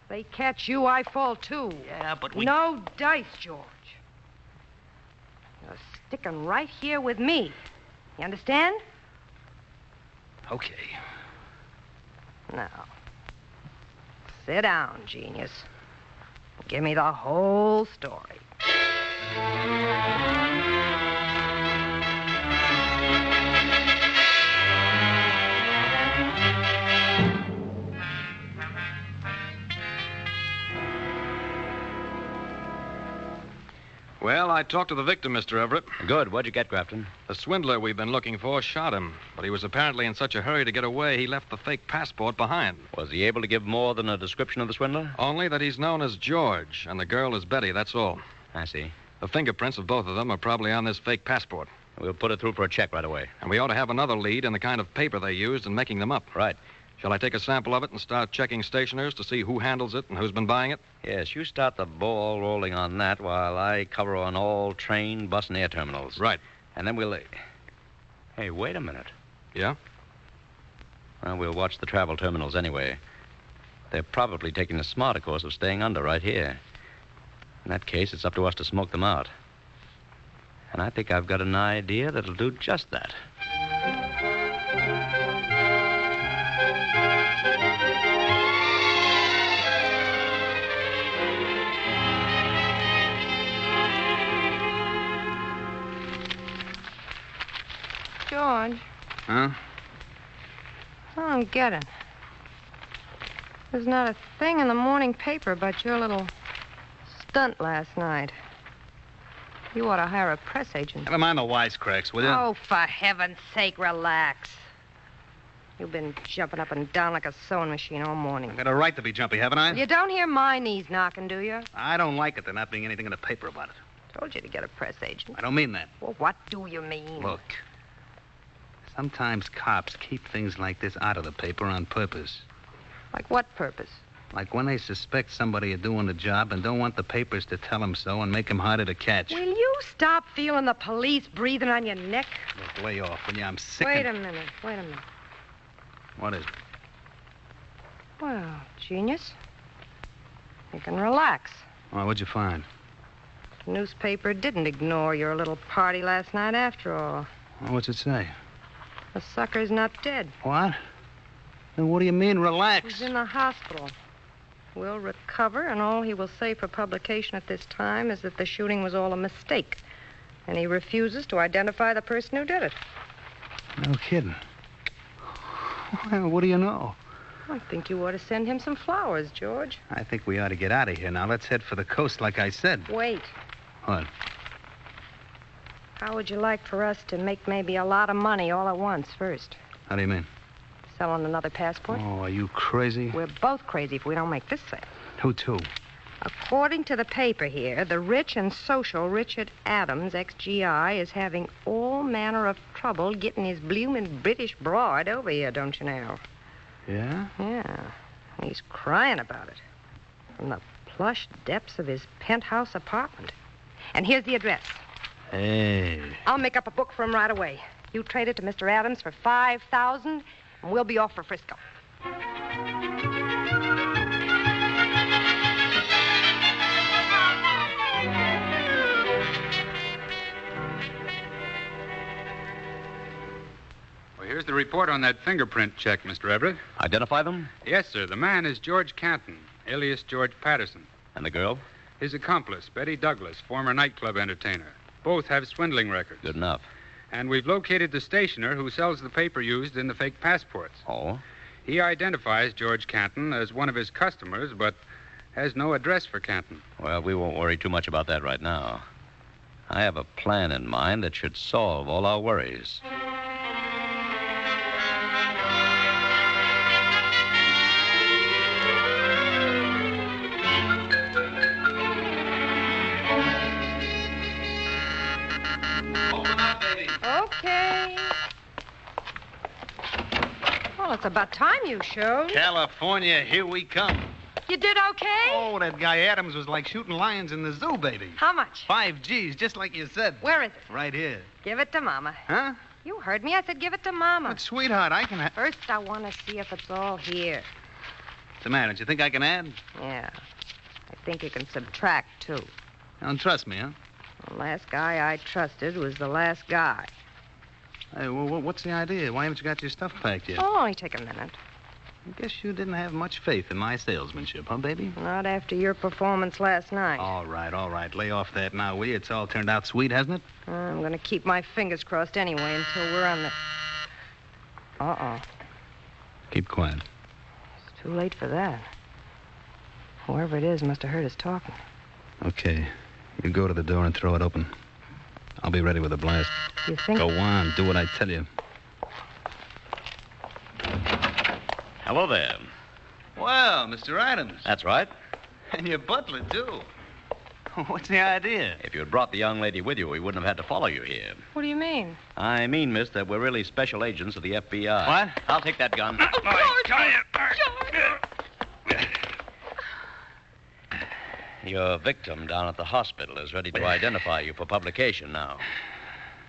They catch you, I fall too. Yeah, but we... No dice, George. You're sticking right here with me. You understand? Okay. Now, sit down, genius. Give me the whole story. Well, I talked to the victim, Mr. Everett. Good. What'd you get, Grafton? The swindler we've been looking for shot him, but he was apparently in such a hurry to get away, he left the fake passport behind. Was he able to give more than a description of the swindler? Only that he's known as George, and the girl is Betty, that's all. I see. The fingerprints of both of them are probably on this fake passport. We'll put it through for a check right away. And we ought to have another lead in the kind of paper they used in making them up. Right. Shall I take a sample of it and start checking stationers to see who handles it and who's been buying it? Yes, you start the ball rolling on that while I cover on all train, bus, and air terminals. Right. And then we'll... Hey, wait a minute. Yeah? Well, we'll watch the travel terminals anyway. They're probably taking the smarter course of staying under right here. In that case, it's up to us to smoke them out. And I think I've got an idea that'll do just that. George. Huh? I don't get it. There's not a thing in the morning paper about your little stunt last night. You ought to hire a press agent. Never mind the wisecracks, will you? Oh, for heaven's sake, relax. You've been jumping up and down like a sewing machine all morning. I've got a right to be jumpy, haven't I? You don't hear my knees knocking, do you? I don't like it there not being anything in the paper about it. Told you to get a press agent. I don't mean that. Well, what do you mean? Look, sometimes cops keep things like this out of the paper on purpose. Like what purpose? Like when they suspect somebody of doing the job and don't want the papers to tell them so and make them harder to catch. Will you stop feeling the police breathing on your neck? Look, lay off, will you? I'm sick Wait of... a minute. What is it? Well, genius. You can relax. Well, what'd you find? The newspaper didn't ignore your little party last night after all. Well, what's it say? The sucker's not dead. What? Then what do you mean, relax? He's in the hospital. Will recover, and all he will say for publication at this time is that the shooting was all a mistake. And he refuses to identify the person who did it. No kidding. Well, what do you know? I think you ought to send him some flowers, George. I think we ought to get out of here now. Let's head for the coast like I said. Wait. What? How would you like for us to make maybe a lot of money all at once first? How do you mean? Selling another passport? Oh, are you crazy? We're both crazy if we don't make this sale. Who to? According to the paper here, the rich and social Richard Adams, ex-GI, is having all manner of trouble getting his bloomin' British broad over here, don't you know? Yeah? Yeah. He's crying about it. From the plush depths of his penthouse apartment. And here's the address. Hey. I'll make up a book for him right away. You trade it to Mr. Adams for $5,000, and we'll be off for Frisco. Well, here's the report on that fingerprint check, Mr. Everett. Identify them? Yes, sir. The man is George Canton, alias George Patterson. And the girl? His accomplice, Betty Douglas, former nightclub entertainer. Both have swindling records. Good enough. And we've located the stationer who sells the paper used in the fake passports. Oh? He identifies George Canton as one of his customers, but has no address for Canton. Well, we won't worry too much about that right now. I have a plan in mind that should solve all our worries. Okay. Well, it's about time you showed. California, here we come. You did okay? Oh, that guy Adams was like shooting lions in the zoo, baby. How much? 5 G's, just like you said. Where is it? Right here. Give it to Mama. Huh? You heard me. I said give it to Mama. But, sweetheart, I can... First, I want to see if it's all here. What's the matter? Don't you think I can add? Yeah. I think you can subtract, too. Don't trust me, huh? The last guy I trusted was the last guy. Hey, well, what's the idea? Why haven't you got your stuff packed yet? Oh, only take a minute. I guess you didn't have much faith in my salesmanship, huh, baby? Not after your performance last night. All right. Lay off that now, will you? It's all turned out sweet, hasn't it? I'm going to keep my fingers crossed anyway until we're on the... Uh-oh. Keep quiet. It's too late for that. Whoever it is must have heard us talking. Okay. You go to the door and throw it open. I'll be ready with a blast. You think... Go on. Do what I tell you. Hello there. Well, Mr. Adams. That's right. And your butler, too. What's the idea? If you had brought the young lady with you, we wouldn't have had to follow you here. What do you mean? I mean, miss, that we're really special agents of the FBI. What? I'll take that gun. Your victim down at the hospital is ready to identify you for publication now.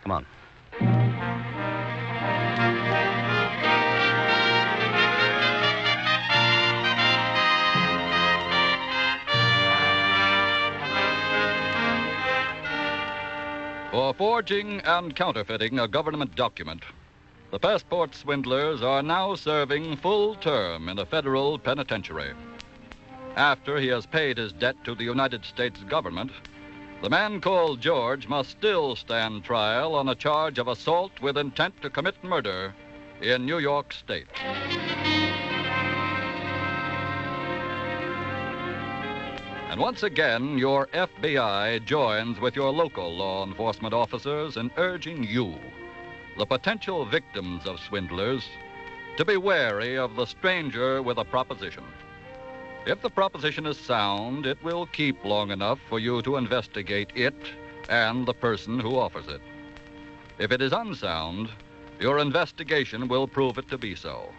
Come on. For forging and counterfeiting a government document, the passport swindlers are now serving full term in a federal penitentiary. After he has paid his debt to the United States government, the man called George must still stand trial on a charge of assault with intent to commit murder in New York State. And once again, your FBI joins with your local law enforcement officers in urging you, the potential victims of swindlers, to be wary of the stranger with a proposition. If the proposition is sound, it will keep long enough for you to investigate it and the person who offers it. If it is unsound, your investigation will prove it to be so.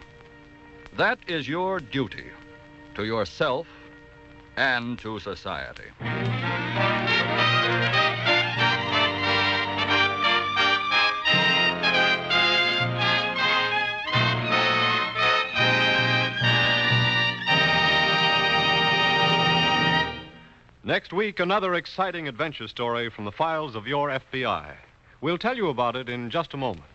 That is your duty to yourself and to society. Next week, another exciting adventure story from the files of your FBI. We'll tell you about it in just a moment.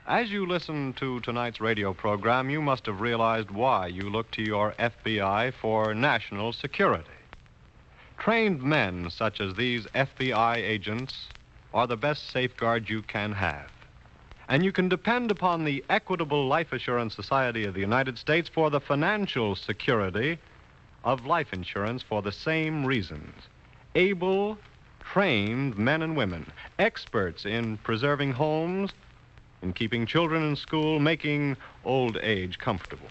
As you listen to tonight's radio program, you must have realized why you look to your FBI for national security. Trained men such as these FBI agents are the best safeguard you can have. And you can depend upon the Equitable Life Assurance Society of the United States for the financial security of life insurance for the same reasons. Able, trained men and women, experts in preserving homes, in keeping children in school, making old age comfortable.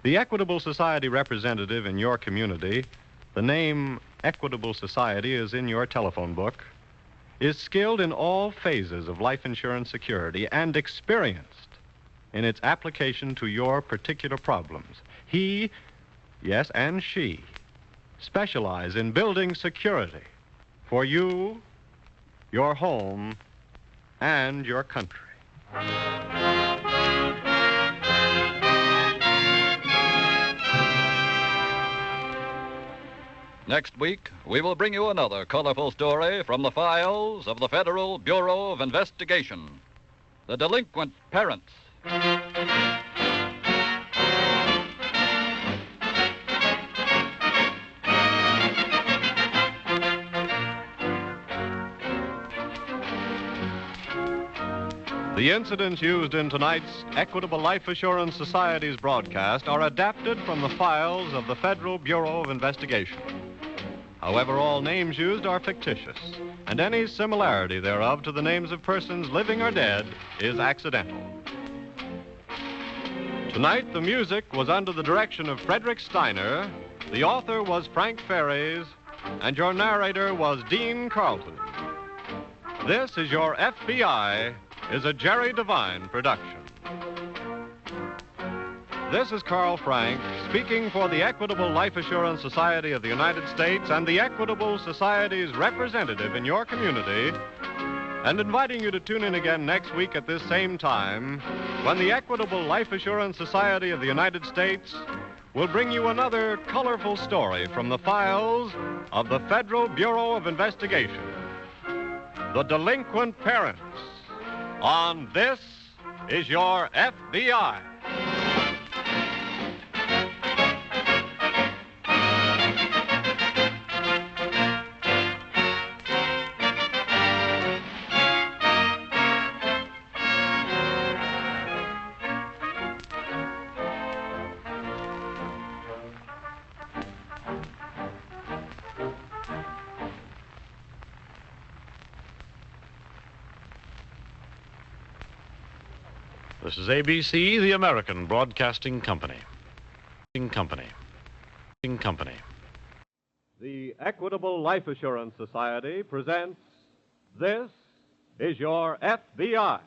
The Equitable Society representative in your community, the name Equitable Society is in your telephone book, is skilled in all phases of life insurance security and experienced in its application to your particular problems. He, yes, and she, specialize in building security for you, your home, and your country. Next week, we will bring you another colorful story from the files of the Federal Bureau of Investigation, The Delinquent Parents. The incidents used in tonight's Equitable Life Assurance Society's broadcast are adapted from the files of the Federal Bureau of Investigation. However, all names used are fictitious, and any similarity thereof to the names of persons living or dead is accidental. Tonight, the music was under the direction of Frederick Steiner, the author was Frank Ferries, and your narrator was Dean Carlton. This is Your FBI is a Jerry Devine production. This is Carl Frank speaking for the Equitable Life Assurance Society of the United States and the Equitable Society's representative in your community, and inviting you to tune in again next week at this same time when the Equitable Life Assurance Society of the United States will bring you another colorful story from the files of the Federal Bureau of Investigation, the Delinquent Parents, on This Is Your FBI. This is ABC, the American Broadcasting Company. The Equitable Life Assurance Society presents This Is Your FBI.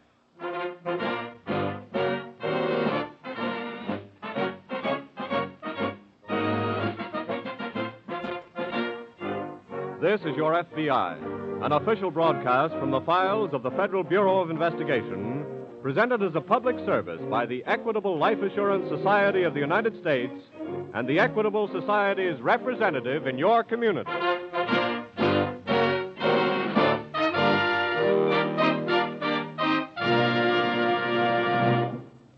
This is Your FBI, an official broadcast from the files of the Federal Bureau of Investigation, presented as a public service by the Equitable Life Assurance Society of the United States and the Equitable Society's representative in your community.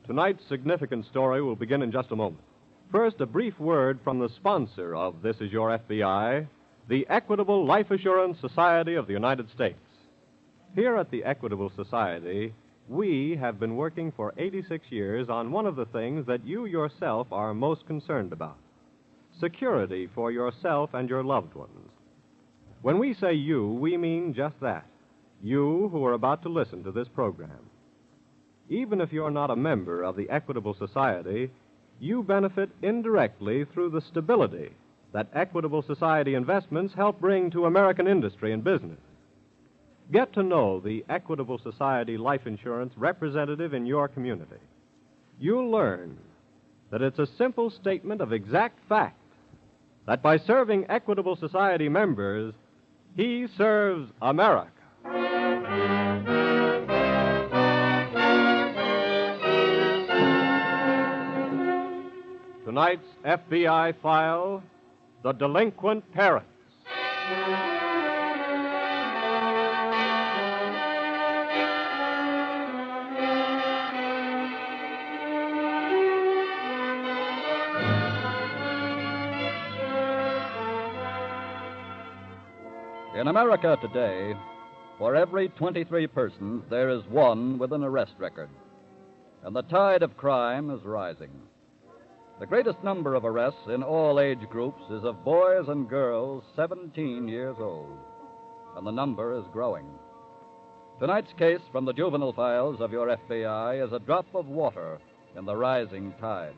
Tonight's significant story will begin in just a moment. First, a brief word from the sponsor of This Is Your FBI, the Equitable Life Assurance Society of the United States. Here at the Equitable Society, we have been working for 86 years on one of the things that you yourself are most concerned about: security for yourself and your loved ones. When we say you, we mean just that. You who are about to listen to this program. Even if you're not a member of the Equitable Society, you benefit indirectly through the stability that Equitable Society investments help bring to American industry and business. Get to know the Equitable Society life insurance representative in your community. You'll learn that it's a simple statement of exact fact that by serving Equitable Society members, he serves America. Tonight's FBI file, The Delinquent Parents. In America today, for every 23 persons, there is one with an arrest record. And the tide of crime is rising. The greatest number of arrests in all age groups is of boys and girls 17 years old. And the number is growing. Tonight's case from the juvenile files of your FBI is a drop of water in the rising tide.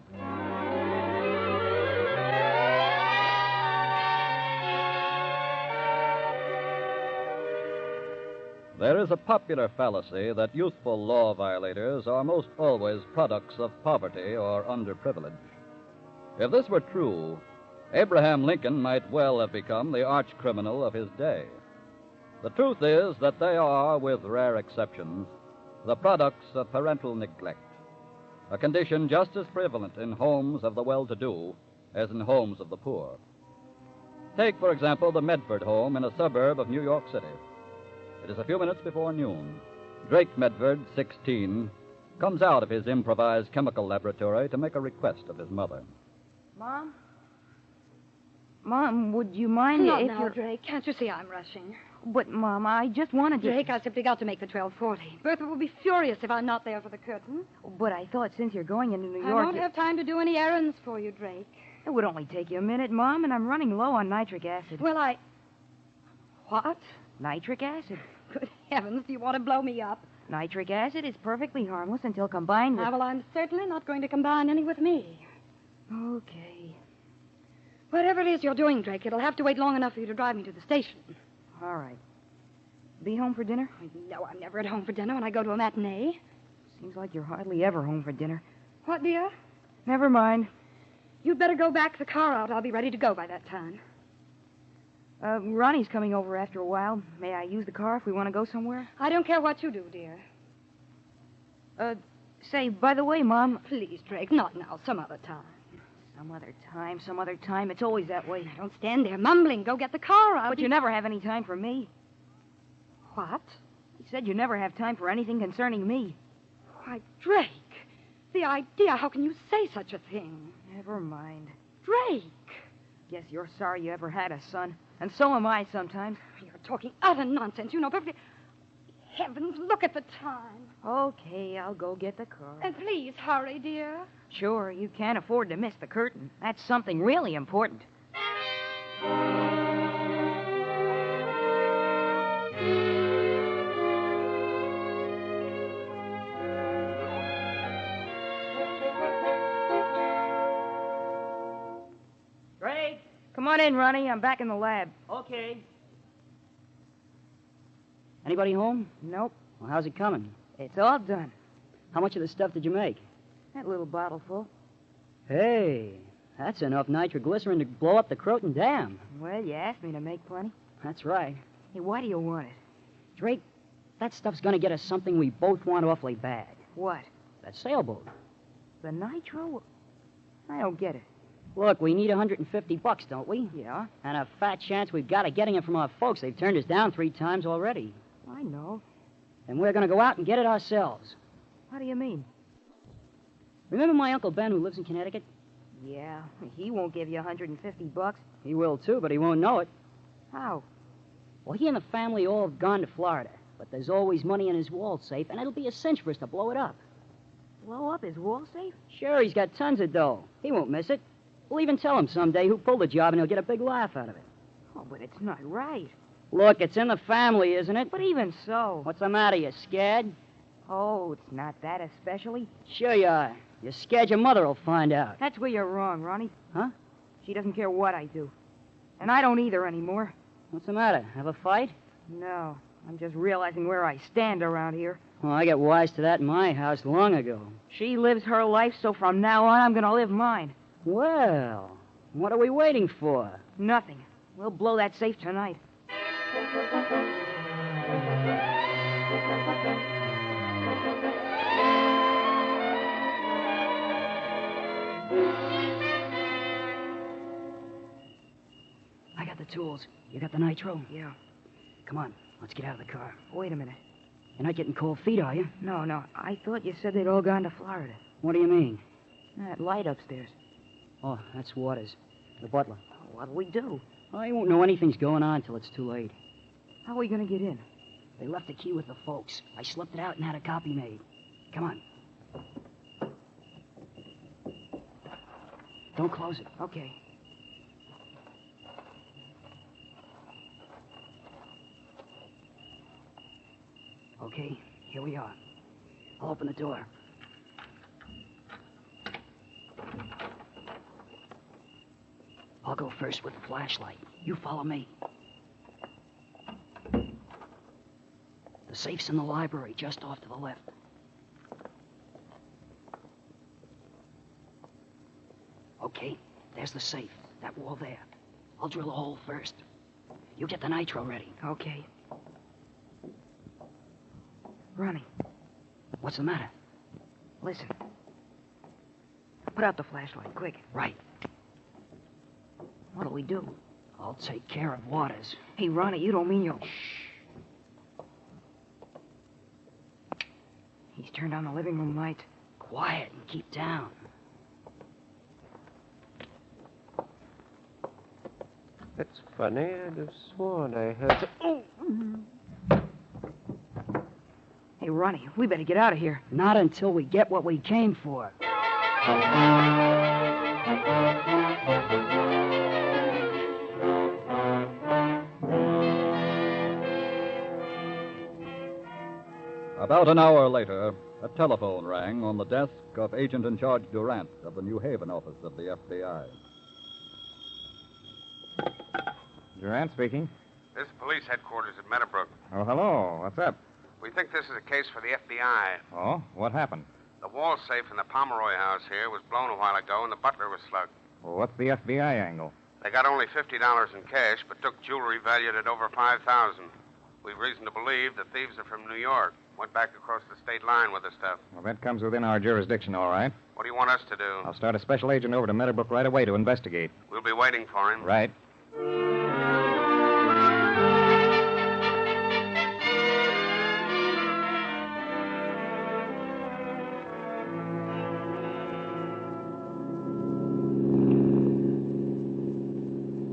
There is a popular fallacy that youthful law violators are most always products of poverty or underprivilege. If this were true, Abraham Lincoln might well have become the arch-criminal of his day. The truth is that they are, with rare exceptions, the products of parental neglect, a condition just as prevalent in homes of the well-to-do as in homes of the poor. Take, for example, the Medford home in a suburb of New York City. It is a few minutes before noon. Drake Medford, 16, comes out of his improvised chemical laboratory to make a request of his mother. Mom? Mom, would you mind Not if now, you're... Drake. Can't you see I'm rushing? But, Mom, I just wanted to... Drake, I simply got to make the 12:40. Bertha will be furious if I'm not there for the curtain. But I thought since you're going into New I York... won't have time to do any errands for you, Drake. It would only take you a minute, Mom, and I'm running low on nitric acid. Well, What? Nitric acid. Good heavens, do you want to blow me up? Nitric acid is perfectly harmless until combined with... Well, I'm certainly not going to combine any with me. Okay. Whatever it is you're doing, Drake, it'll have to wait long enough for you to drive me to the station. All right. Be home for dinner? No, I'm never at home for dinner when I go to a matinee. Seems like you're hardly ever home for dinner. What, dear? Never mind. You'd better go back the car out. I'll be ready to go by that time. Ronnie's coming over after a while. May I use the car if we want to go somewhere? I don't care what you do, dear. Say, by the way, Mom... Please, Drake, not now. Some other time. Some other time. It's always that way. Don't stand there mumbling. Go get the car out. But you never have any time for me. What? You said you never have time for anything concerning me. Why, Drake, the idea. How can you say such a thing? Never mind. Drake! Guess you're sorry you ever had a son. And so am I sometimes. You're talking utter nonsense. You know perfectly... Heavens, look at the time. Okay, I'll go get the car. And please hurry, dear. Sure, you can't afford to miss the curtain. That's something really important. Drake? Come on in, Ronnie. I'm back in the lab. Okay. Anybody home? Nope. Well, how's it coming? It's all done. How much of the stuff did you make? That little bottle full. Hey, that's enough nitroglycerin to blow up the Croton Dam. Well, you asked me to make plenty. That's right. Hey, why do you want it? Drake, that stuff's going to get us something we both want awfully bad. What? That sailboat. The nitro? I don't get it. Look, we need $150, don't we? Yeah. And a fat chance we've got of getting it from our folks. They've turned us down 3 times already. I know. And we're going to go out and get it ourselves. How do you mean? Remember my Uncle Ben who lives in Connecticut? Yeah, he won't give you $150. He will, too, but he won't know it. How? Well, he and the family all have gone to Florida. But there's always money in his wall safe, and it'll be a cinch for us to blow it up. Blow up his wall safe? Sure, he's got tons of dough. He won't miss it. We'll even tell him someday who pulled the job, and he'll get a big laugh out of it. Oh, but it's not right. Look, it's in the family, isn't it? But even so... What's the matter? You scared? Oh, it's not that especially. Sure you are. You're scared your mother will find out. That's where you're wrong, Ronnie. Huh? She doesn't care what I do. And I don't either anymore. What's the matter? Have a fight? No. I'm just realizing where I stand around here. Well, I got wise to that in my house long ago. She lives her life, so from now on, I'm going to live mine. Well, what are we waiting for? Nothing. We'll blow that safe tonight. I got the tools. You got the nitro? Yeah. Come on, let's get out of the car. Wait a minute. You're not getting cold feet, are you? No. I thought you said they'd all gone to Florida. What do you mean? That light upstairs. Oh, that's Waters, the butler. What'll we do? Well, he won't know anything's going on till it's too late. How are we going to get in? They left the key with the folks. I slipped it out and had a copy made. Come on. Don't close it. Okay. Okay, here we are. I'll open the door. I'll go first with the flashlight. You follow me. The safe's in the library, just off to the left. Okay, there's the safe. That wall there. I'll drill a hole first. You get the nitro ready. Okay. Ronnie. What's the matter? Listen. Put out the flashlight, quick. Right. What'll we do? I'll take care of Waters. Hey, Ronnie, you don't mean you'll... Shh. He's turned on the living room light. Quiet and keep down. That's funny. I'd have sworn I heard... Oh! Hey, Ronnie, we better get out of here. Not until we get what we came for. About an hour later, a telephone rang on the desk of Agent in Charge Durant of the New Haven office of the FBI. Durant speaking. This is police headquarters at Meadowbrook. Oh, hello. What's up? We think this is a case for the FBI. Oh, what happened? The wall safe in the Pomeroy house here was blown a while ago and the butler was slugged. Well, what's the FBI angle? They got only $50 in cash, but took jewelry valued at over $5,000. We've reason to believe the thieves are from New York. Went back across the state line with the stuff. Well, that comes within our jurisdiction, all right. What do you want us to do? I'll start a special agent over to Meadowbrook right away to investigate. We'll be waiting for him. Right.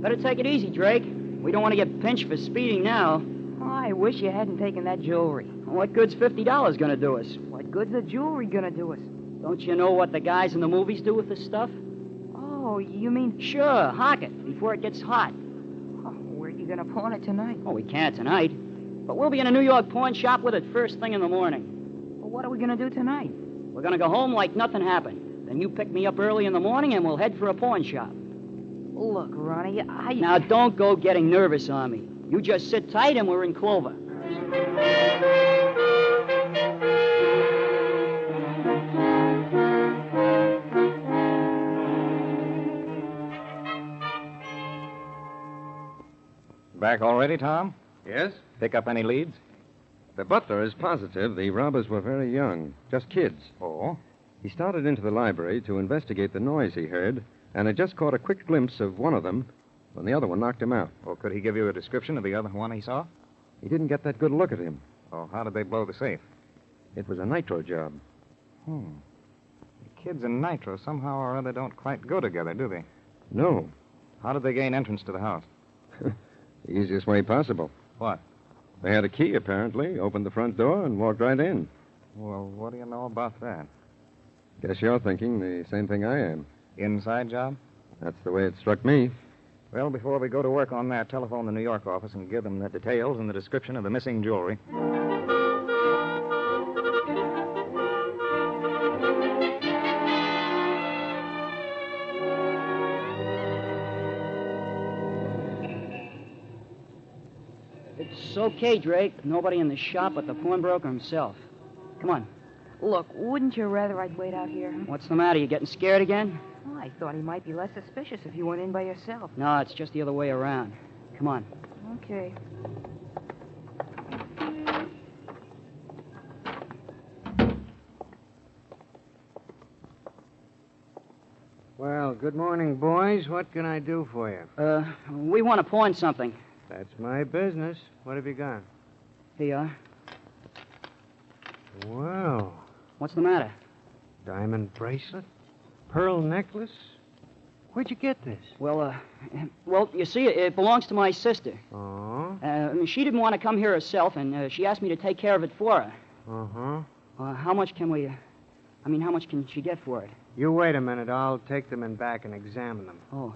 Better take it easy, Drake. We don't want to get pinched for speeding now. Oh, I wish you hadn't taken that jewelry. What good's $50 gonna do us? What good's the jewelry gonna do us? Don't you know what the guys in the movies do with this stuff? Oh, you mean... Sure, hock it before it gets hot. Oh, where are you gonna pawn it tonight? Oh, we can't tonight. But we'll be in a New York pawn shop with it first thing in the morning. Well, what are we gonna do tonight? We're gonna go home like nothing happened. Then you pick me up early in the morning and we'll head for a pawn shop. Look, Ronnie, Now, don't go getting nervous on me. You just sit tight and we're in clover. Back already, Tom? Yes? Pick up any leads? The butler is positive the robbers were very young, just kids. Oh? He started into the library to investigate the noise he heard, and had just caught a quick glimpse of one of them when the other one knocked him out. Well, could he give you a description of the other one he saw? He didn't get that good look at him. Oh, how did they blow the safe? It was a nitro job. The kids and nitro somehow or other don't quite go together, do they? No. How did they gain entrance to the house? The easiest way possible. What? They had a key, apparently, opened the front door, and walked right in. Well, what do you know about that? Guess you're thinking the same thing I am. Inside job? That's the way it struck me. Well, before we go to work on that, telephone the New York office and give them the details and the description of the missing jewelry. It's okay, Drake. Nobody in the shop but the pawnbroker himself. Come on. Look, wouldn't you rather I'd wait out here? What's the matter? You getting scared again? Well, I thought he might be less suspicious if you went in by yourself. No, it's just the other way around. Come on. Okay. Well, good morning, boys. What can I do for you? We want to pawn something. That's my business. What have you got? Here you are. Wow. What's the matter? Diamond bracelet? Pearl necklace? Where'd you get this? Well, you see, it belongs to my sister. Oh? She didn't want to come here herself, and she asked me to take care of it for her. Uh-huh. How much can we... how much can she get for it? You wait a minute. I'll take them in back and examine them. Oh.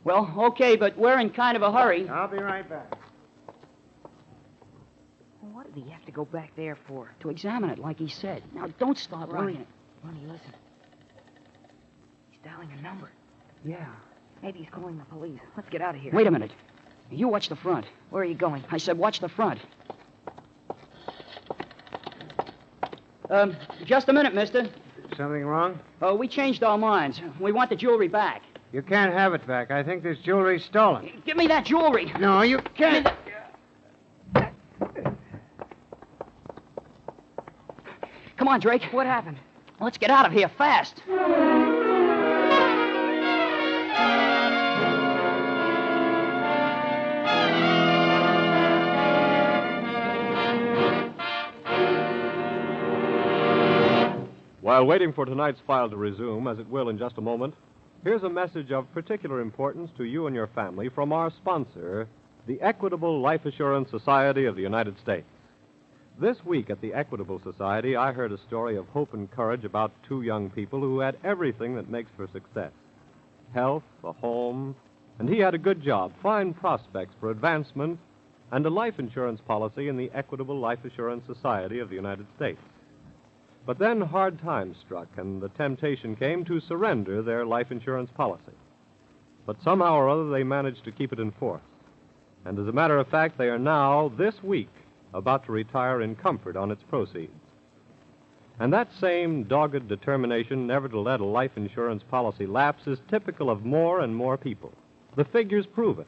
Well, okay, but we're in kind of a hurry. I'll be right back. What did he have to go back there for? To examine it, like he said. Now, don't stop worrying it. Ronnie, listen. He's dialing a number. Yeah. Maybe he's calling the police. Let's get out of here. Wait a minute. You watch the front. Where are you going? I said watch the front. Just a minute, mister. Something wrong? We changed our minds. We want the jewelry back. You can't have it back. I think this jewelry's stolen. Give me that jewelry. No, you can't. Come on, Drake. What happened? Let's get out of here fast. While waiting for tonight's file to resume, as it will in just a moment, here's a message of particular importance to you and your family from our sponsor, the Equitable Life Assurance Society of the United States. This week at the Equitable Society, I heard a story of hope and courage about two young people who had everything that makes for success. Health, a home, and he had a good job, fine prospects for advancement, and a life insurance policy in the Equitable Life Assurance Society of the United States. But then hard times struck, and the temptation came to surrender their life insurance policy. But somehow or other, they managed to keep it in force. And as a matter of fact, they are now, this week, about to retire in comfort on its proceeds. And that same dogged determination never to let a life insurance policy lapse is typical of more and more people. The figures prove it.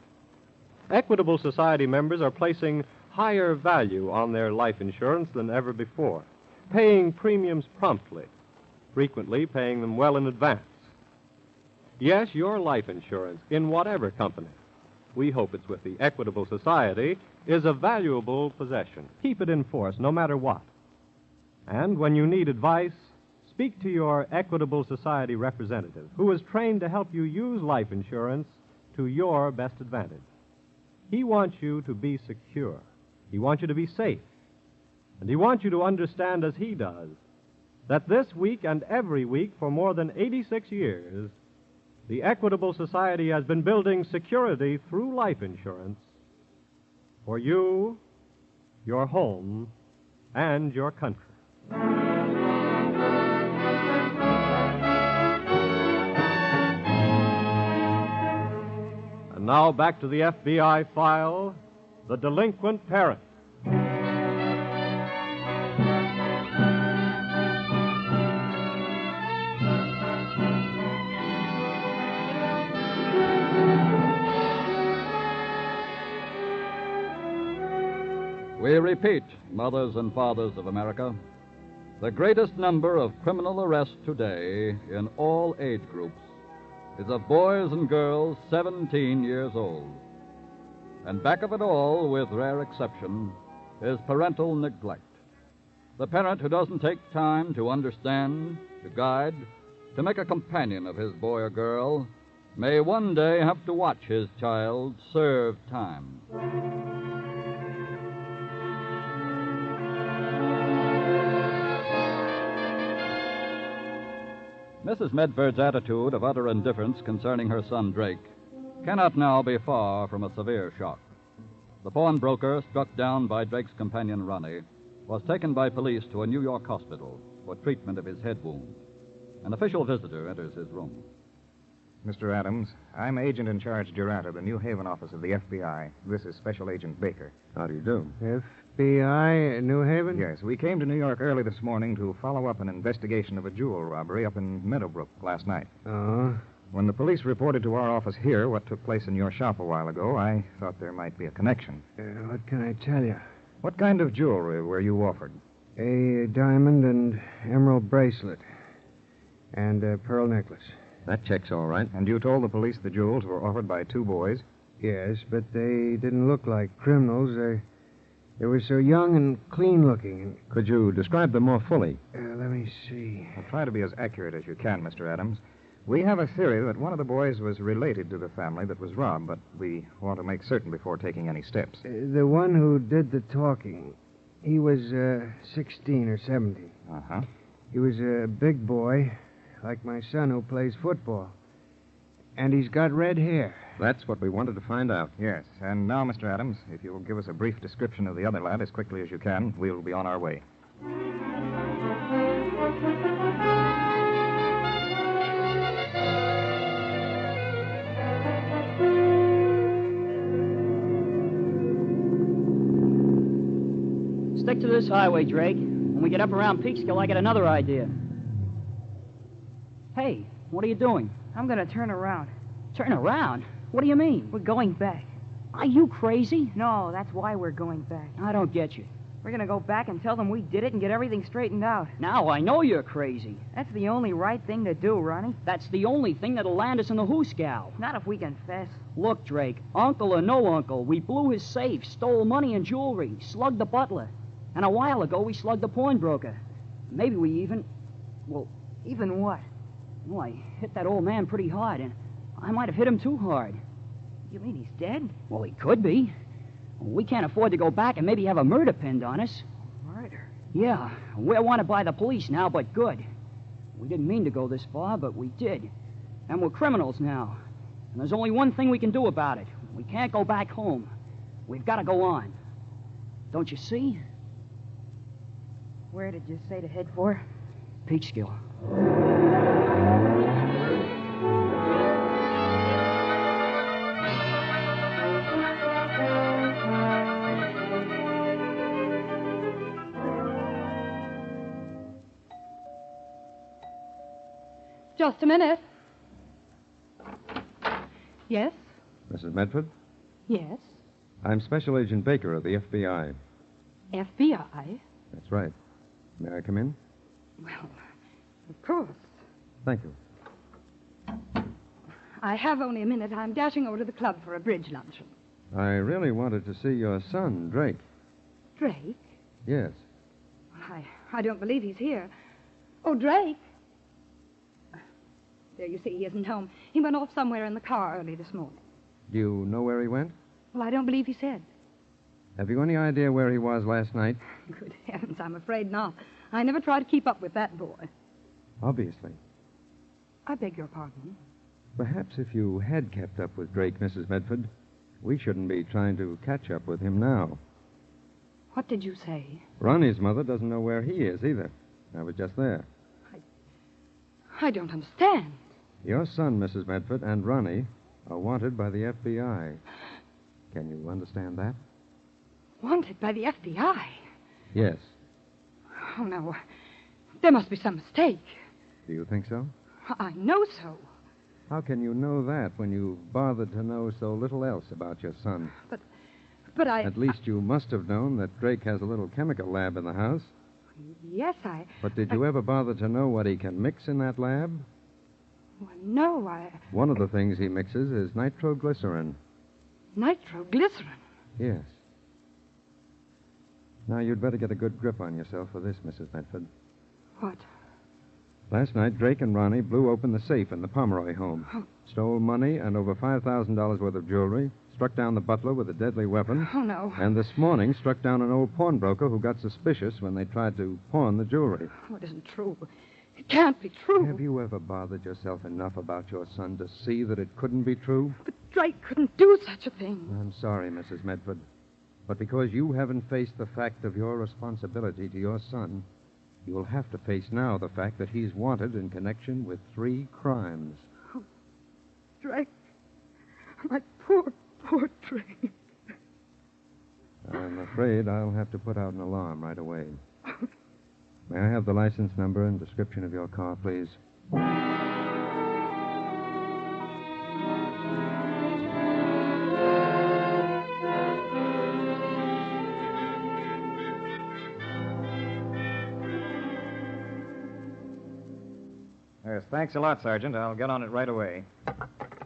Equitable Society members are placing higher value on their life insurance than ever before, paying premiums promptly, frequently paying them well in advance. Yes, your life insurance, in whatever company, we hope it's with the Equitable Society, is a valuable possession. Keep it in force no matter what. And when you need advice, speak to your Equitable Society representative, who is trained to help you use life insurance to your best advantage. He wants you to be secure. He wants you to be safe. And he wants you to understand, as he does, that this week and every week for more than 86 years, the Equitable Society has been building security through life insurance for you, your home, and your country. And now back to the FBI file, The Delinquent Parents. We repeat, mothers and fathers of America, the greatest number of criminal arrests today in all age groups is of boys and girls 17 years old. And back of it all, with rare exception, is parental neglect. The parent who doesn't take time to understand, to guide, to make a companion of his boy or girl may one day have to watch his child serve time. Mrs. Medford's attitude of utter indifference concerning her son Drake cannot now be far from a severe shock. The pawnbroker, struck down by Drake's companion Ronnie, was taken by police to a New York hospital for treatment of his head wound. An official visitor enters his room. Mr. Adams, I'm Agent in Charge Duranta, the New Haven office of the FBI. This is Special Agent Baker. How do you do? FBI, New Haven? Yes, we came to New York early this morning to follow up an investigation of a jewel robbery up in Meadowbrook last night. Oh? When the police reported to our office here what took place in your shop a while ago, I thought there might be a connection. What can I tell you? What kind of jewelry were you offered? A diamond and emerald bracelet. And a pearl necklace. That checks all right. And you told the police the jewels were offered by two boys? Yes, but they didn't look like criminals. They were so young and clean-looking. Could you describe them more fully? Let me see. Well, try to be as accurate as you can, Mr. Adams. We have a theory that one of the boys was related to the family that was robbed, but we want to make certain before taking any steps. The one who did the talking, he was 16 or 17. Uh-huh. He was a big boy, like my son who plays football. And he's got red hair. That's what we wanted to find out. Yes. And now, Mr. Adams, if you'll give us a brief description of the other lad as quickly as you can, we'll be on our way. Stick to this highway, Drake. When we get up around Peekskill, I get another idea. Hey, what are you doing? I'm going to turn around. Turn around? What do you mean? We're going back. Are you crazy? No, that's why we're going back. I don't get you. We're going to go back and tell them we did it and get everything straightened out. Now I know you're crazy. That's the only right thing to do, Ronnie. That's the only thing that'll land us in the hoosegow. Not if we confess. Look, Drake, uncle or no uncle, we blew his safe, stole money and jewelry, slugged the butler. And a while ago, we slugged the pawnbroker. Maybe we even... Well... Even what? Well, I hit that old man pretty hard, and I might have hit him too hard. You mean he's dead? Well, he could be. We can't afford to go back and maybe have a murder pinned on us. Murder? Yeah, we're wanted by the police now, but good. We didn't mean to go this far, but we did. And we're criminals now. And there's only one thing we can do about it. We can't go back home. We've got to go on. Don't you see? Where did you say to head for? Peekskill. Just a minute. Yes? Mrs. Medford? Yes? I'm Special Agent Baker of the FBI. FBI? That's right. May I come in? Well, of course. Thank you. I have only a minute. I'm dashing over to the club for a bridge luncheon. I really wanted to see your son, Drake. Drake? Yes. I don't believe he's here. Oh, Drake. There, you see, he isn't home. He went off somewhere in the car early this morning. Do you know where he went? Well, I don't believe he said. Have you any idea where he was last night? Good heavens, I'm afraid not. I never try to keep up with that boy. Obviously. I beg your pardon. Perhaps if you had kept up with Drake, Mrs. Medford, we shouldn't be trying to catch up with him now. What did you say? Ronnie's mother doesn't know where he is either. I was just there. I don't understand. Your son, Mrs. Medford, and Ronnie are wanted by the FBI. Can you understand that? Wanted by the FBI? Yes. Oh, no. There must be some mistake. Do you think so? I know so. How can you know that when you've bothered to know so little else about your son? But I... At least you must have known that Drake has a little chemical lab in the house. Yes, I... But did you ever bother to know what he can mix in that lab? Well, no, I... One of the things he mixes is nitroglycerin. Nitroglycerin? Yes. Now, you'd better get a good grip on yourself for this, Mrs. Medford. What? Last night, Drake and Ronnie blew open the safe in the Pomeroy home. Oh. Stole money and over $5,000 worth of jewelry, struck down the butler with a deadly weapon. Oh, no. And this morning struck down an old pawnbroker who got suspicious when they tried to pawn the jewelry. Oh, it isn't true. It can't be true. Have you ever bothered yourself enough about your son to see that it couldn't be true? But Drake couldn't do such a thing. I'm sorry, Mrs. Medford. But because you haven't faced the fact of your responsibility to your son, you will have to face now the fact that he's wanted in connection with 3 crimes. Oh, Drake. My poor Drake. I'm afraid I'll have to put out an alarm right away. May I have the license number and description of your car, please? Yes, thanks a lot, Sergeant. I'll get on it right away.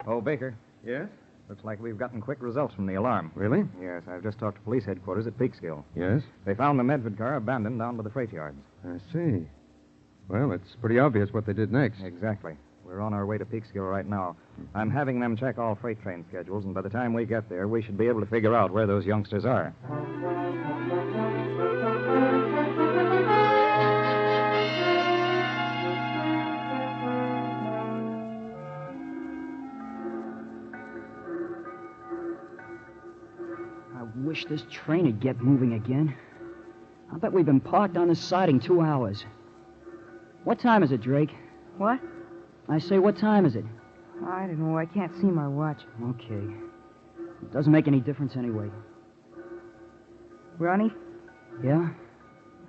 Oh, Baker. Yes? Looks like we've gotten quick results from the alarm. Really? Yes, I've just talked to police headquarters at Peekskill. Yes? They found the Medford car abandoned down by the freight yards. I see. Well, it's pretty obvious what they did next. Exactly. We're on our way to Peekskill right now. I'm having them check all freight train schedules, and by the time we get there, we should be able to figure out where those youngsters are. I wish this train would get moving again. I bet we've been parked on this siding 2 hours. What time is it, Drake? What? I say, what time is it? I don't know. I can't see my watch. Okay. It doesn't make any difference anyway. Ronnie? Yeah?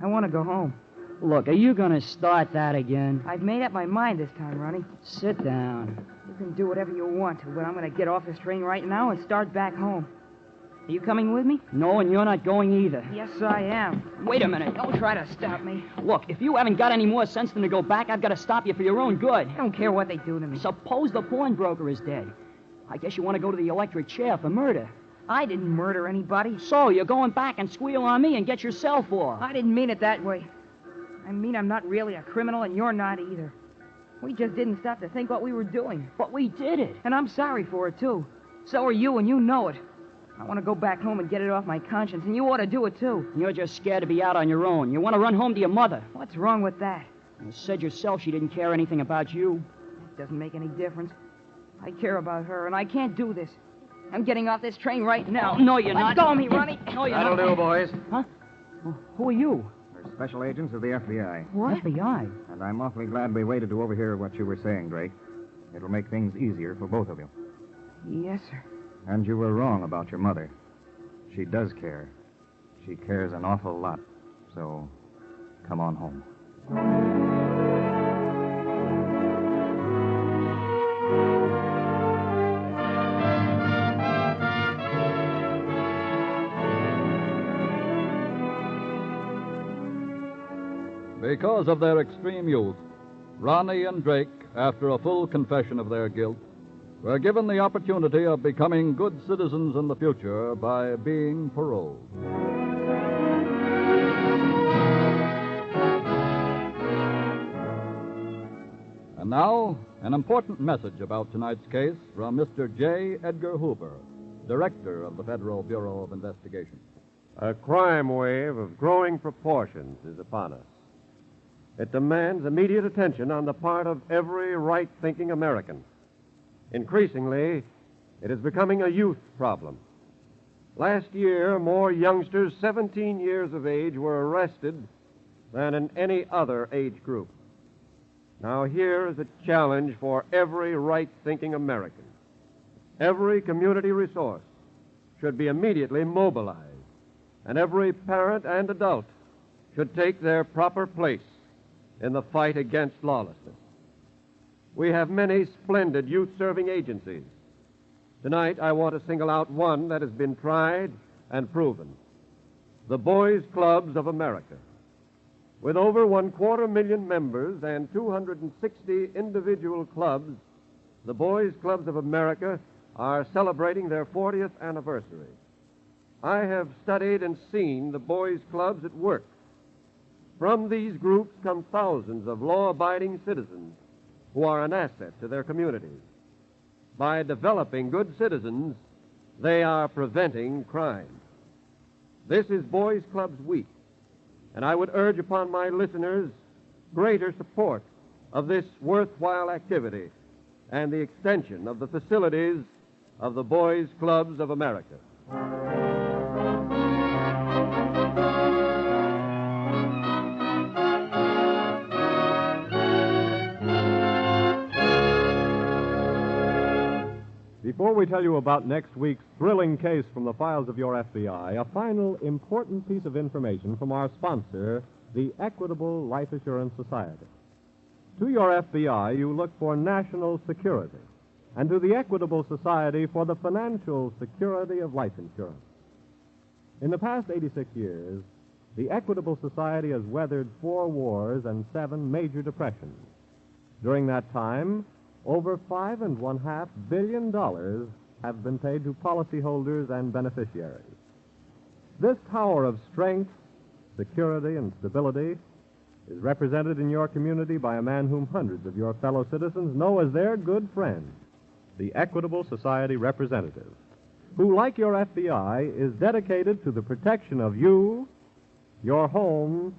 I want to go home. Look, are you going to start that again? I've made up my mind this time, Ronnie. Sit down. You can do whatever you want to, but I'm going to get off this train right now and start back home. Are you coming with me? No, and you're not going either. Yes, I am. Wait a minute. Don't try to stop me. Look, if you haven't got any more sense than to go back, I've got to stop you for your own good. I don't care what they do to me. Suppose the pawnbroker is dead. I guess you want to go to the electric chair for murder. I didn't murder anybody. So you're going back and squeal on me and get yourself off. I didn't mean it that way. I mean I'm not really a criminal, and you're not either. We just didn't stop to think what we were doing. But we did it. And I'm sorry for it, too. So are you, and you know it. I want to go back home and get it off my conscience, and you ought to do it, too. You're just scared to be out on your own. You want to run home to your mother. What's wrong with that? You said yourself she didn't care anything about you. It doesn't make any difference. I care about her, and I can't do this. I'm getting off this train right now. No, you're not. Let go of me, Ronnie. No, you're That'll not. do, boys. Huh? Well, who are you? We're special agents of the FBI. What? FBI? And I'm awfully glad we waited to overhear what you were saying, Drake. It'll make things easier for both of you. Yes, sir. And you were wrong about your mother. She does care. She cares an awful lot. So, come on home. Because of their extreme youth, Ronnie and Drake, after a full confession of their guilt, were given the opportunity of becoming good citizens in the future by being paroled. And now, an important message about tonight's case from Mr. J. Edgar Hoover, Director of the Federal Bureau of Investigation. A crime wave of growing proportions is upon us. It demands immediate attention on the part of every right-thinking American. Increasingly, it is becoming a youth problem. Last year, more youngsters 17 years of age were arrested than in any other age group. Now, here is a challenge for every right-thinking American. Every community resource should be immediately mobilized, and every parent and adult should take their proper place in the fight against lawlessness. We have many splendid youth-serving agencies. Tonight, I want to single out one that has been tried and proven: the Boys Clubs of America. With over 250,000 members and 260 individual clubs, the Boys Clubs of America are celebrating their 40th anniversary. I have studied and seen the Boys Clubs at work. From these groups come thousands of law-abiding citizens who are an asset to their communities. By developing good citizens, they are preventing crime. This is Boys Clubs Week, and I would urge upon my listeners greater support of this worthwhile activity and the extension of the facilities of the Boys Clubs of America. Before we tell you about next week's thrilling case from the files of your FBI, a final important piece of information from our sponsor, the Equitable Life Assurance Society. To your FBI, you look for national security, and to the Equitable Society for the financial security of life insurance. In the past 86 years, the Equitable Society has weathered 4 wars and 7 major depressions. During that time, over $5.5 billion have been paid to policyholders and beneficiaries. This tower of strength, security, and stability is represented in your community by a man whom hundreds of your fellow citizens know as their good friend, the Equitable Society representative, who, like your FBI, is dedicated to the protection of you, your home,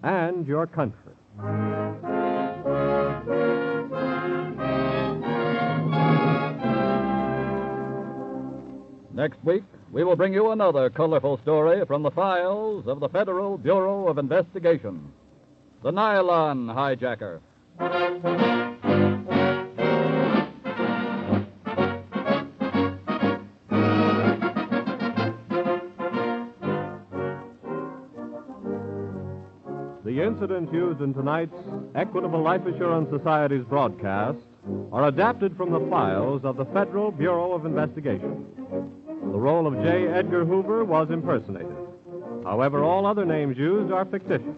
and your country. Next week, we will bring you another colorful story from the files of the Federal Bureau of Investigation, the Nylon Hijacker. The incidents used in tonight's Equitable Life Assurance Society's broadcast are adapted from the files of the Federal Bureau of Investigation. The role of J. Edgar Hoover was impersonated. However, all other names used are fictitious,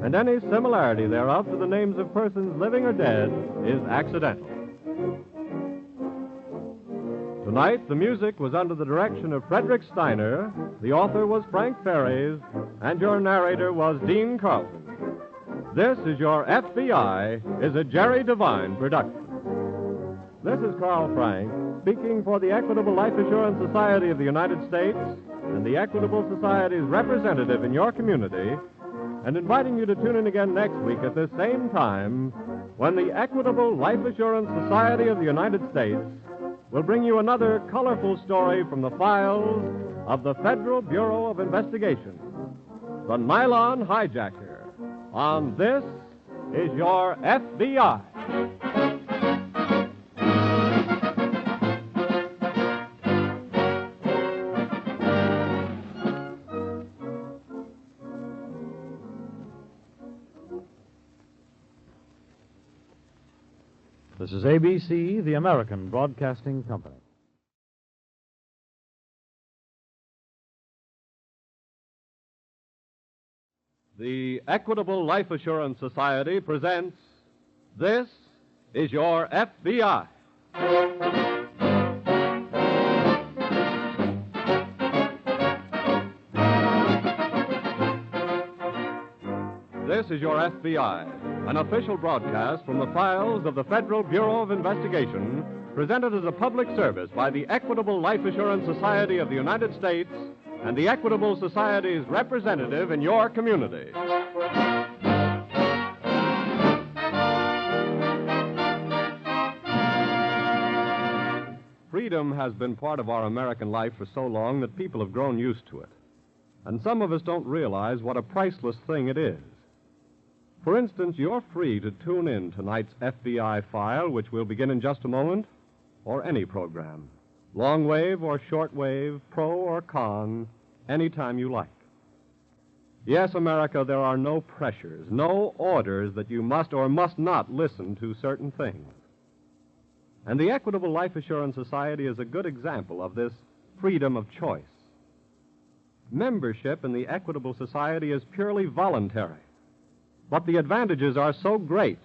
and any similarity thereof to the names of persons living or dead is accidental. Tonight, the music was under the direction of Frederick Steiner, the author was Frank Ferries, and your narrator was Dean Carlton. This is Your FBI is a Jerry Devine production. This is Carl Frank, speaking for the Equitable Life Assurance Society of the United States and the Equitable Society's representative in your community, and inviting you to tune in again next week at this same time when the Equitable Life Assurance Society of the United States will bring you another colorful story from the files of the Federal Bureau of Investigation, the Nylon Hijacker, on This is Your FBI. This is ABC, the American Broadcasting Company. The Equitable Life Assurance Society presents This is Your FBI. This is Your FBI, an official broadcast from the files of the Federal Bureau of Investigation, presented as a public service by the Equitable Life Assurance Society of the United States and the Equitable Society's representative in your community. Freedom has been part of our American life for so long that people have grown used to it. And some of us don't realize what a priceless thing it is. For instance, you're free to tune in tonight's FBI file, which will begin in just a moment, or any program. Long wave or short wave, pro or con, anytime you like. Yes, America, there are no pressures, no orders that you must or must not listen to certain things. And the Equitable Life Assurance Society is a good example of this freedom of choice. Membership in the Equitable Society is purely voluntary, but the advantages are so great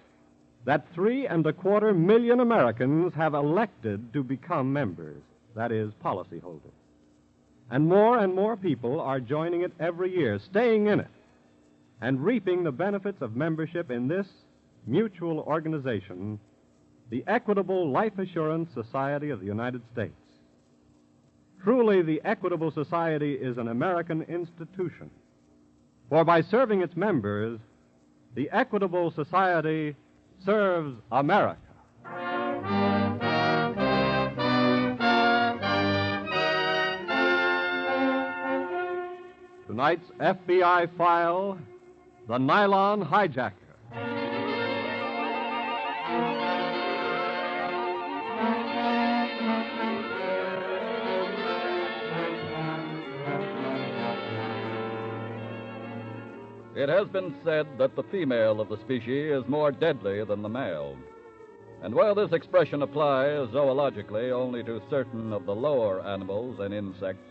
that 3.25 million Americans have elected to become members, that is, policyholders. And more people are joining it every year, staying in it, and reaping the benefits of membership in this mutual organization, the Equitable Life Assurance Society of the United States. Truly, the Equitable Society is an American institution, for by serving its members, the Equitable Society serves America. Tonight's FBI file, the Nylon Hijacker. It has been said that the female of the species is more deadly than the male. And while this expression applies zoologically only to certain of the lower animals and insects,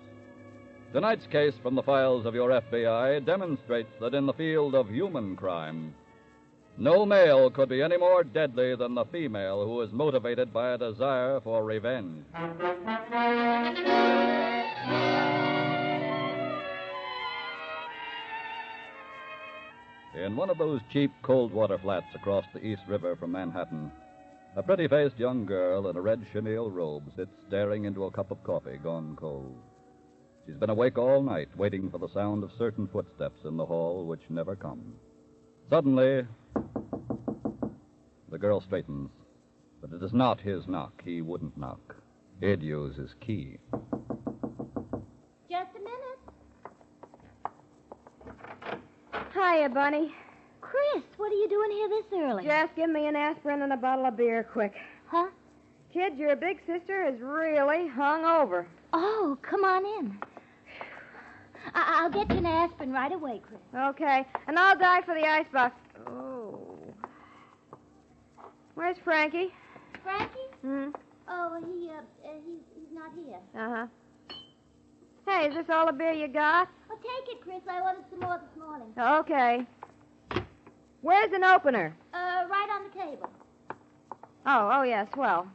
tonight's case from the files of your FBI demonstrates that in the field of human crime, no male could be any more deadly than the female who is motivated by a desire for revenge. In one of those cheap cold water flats across the East River from Manhattan, a pretty-faced young girl in a red chenille robe sits staring into a cup of coffee gone cold. She's been awake all night, waiting for the sound of certain footsteps in the hall which never come. Suddenly, the girl straightens, but it is not his knock. He wouldn't knock. He'd use his key. Just a minute. Hiya, Bunny. Chris, what are you doing here this early? Just give me an aspirin and a bottle of beer, quick. Huh? Kid, your big sister is really hung over. Oh, come on in. I'll get you an aspirin right away, Chris. Okay, and I'll die for the icebox. Oh. Where's Frankie? Frankie? Oh, he's not here. Uh-huh. Hey, is this all the beer you got? Oh, take it, Chris. I ordered some more this morning. Okay. Where's an opener? Right on the table. Oh, yeah, swell.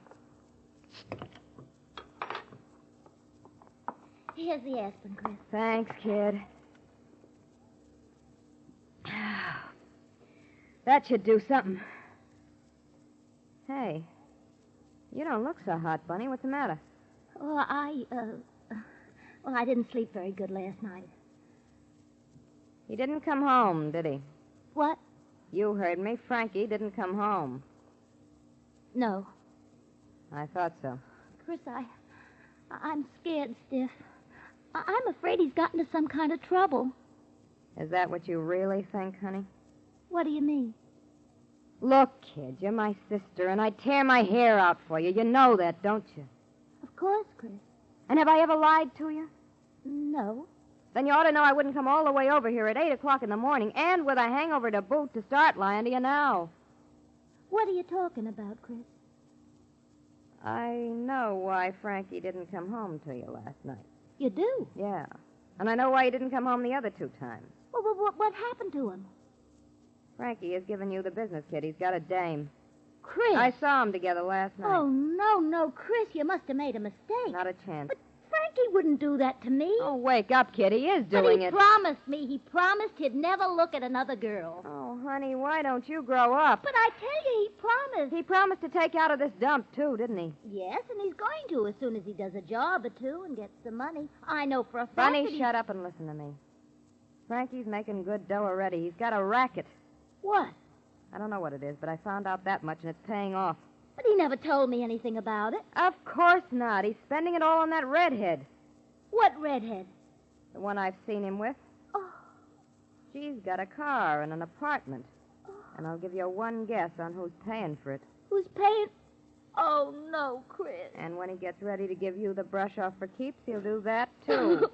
Here's the aspirin, Chris. Thanks, kid. That should do something. Hey, you don't look so hot, Bunny. What's the matter? Oh, I didn't sleep very good last night. He didn't come home, did he? What? You heard me. Frankie didn't come home. No. I thought so. Chris, I'm scared stiff. I'm afraid he's gotten into some kind of trouble. Is that what you really think, honey? What do you mean? Look, kid, you're my sister, and I'd tear my hair out for you. You know that, don't you? Of course, Chris. And have I ever lied to you? No. Then you ought to know I wouldn't come all the way over here at 8 o'clock in the morning, and with a hangover to boot, to start lying to you now. What are you talking about, Chris? I know why Frankie didn't come home to you last night. You do? Yeah. And I know why he didn't come home the other 2 times. Well, What happened to him? Frankie has given you the business, kid. He's got a dame. Chris. I saw him together last night. Oh, no, Chris, you must have made a mistake. Not a chance. But Frankie wouldn't do that to me. Oh, wake up, kid. He is doing But he it. promised me. He promised he'd never look at another girl. Oh, honey, why don't you grow up? But I tell you, he promised. He promised to take you out of this dump, too, didn't he? Yes, and he's going to as soon as he does a job or two and gets some money. I know for a fact Bunny, that shut up and listen to me. Frankie's making good dough already. He's got a racket. What? I don't know what it is, but I found out that much, and it's paying off. But he never told me anything about it. Of course not. He's spending it all on that redhead. What redhead? The one I've seen him with. Oh. She's got a car and an apartment. Oh. And I'll give you one guess on who's paying for it. Who's paying? Oh, no, Chris. And when he gets ready to give you the brush off for keeps, he'll do that, too.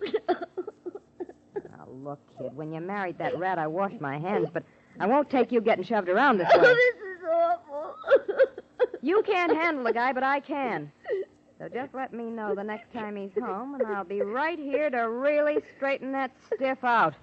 Now, look, kid, when you married that rat, I washed my hands, but I won't take you getting shoved around this way. This is awful. You can't handle the guy, but I can. So just let me know the next time he's home, and I'll be right here to really straighten that stiff out.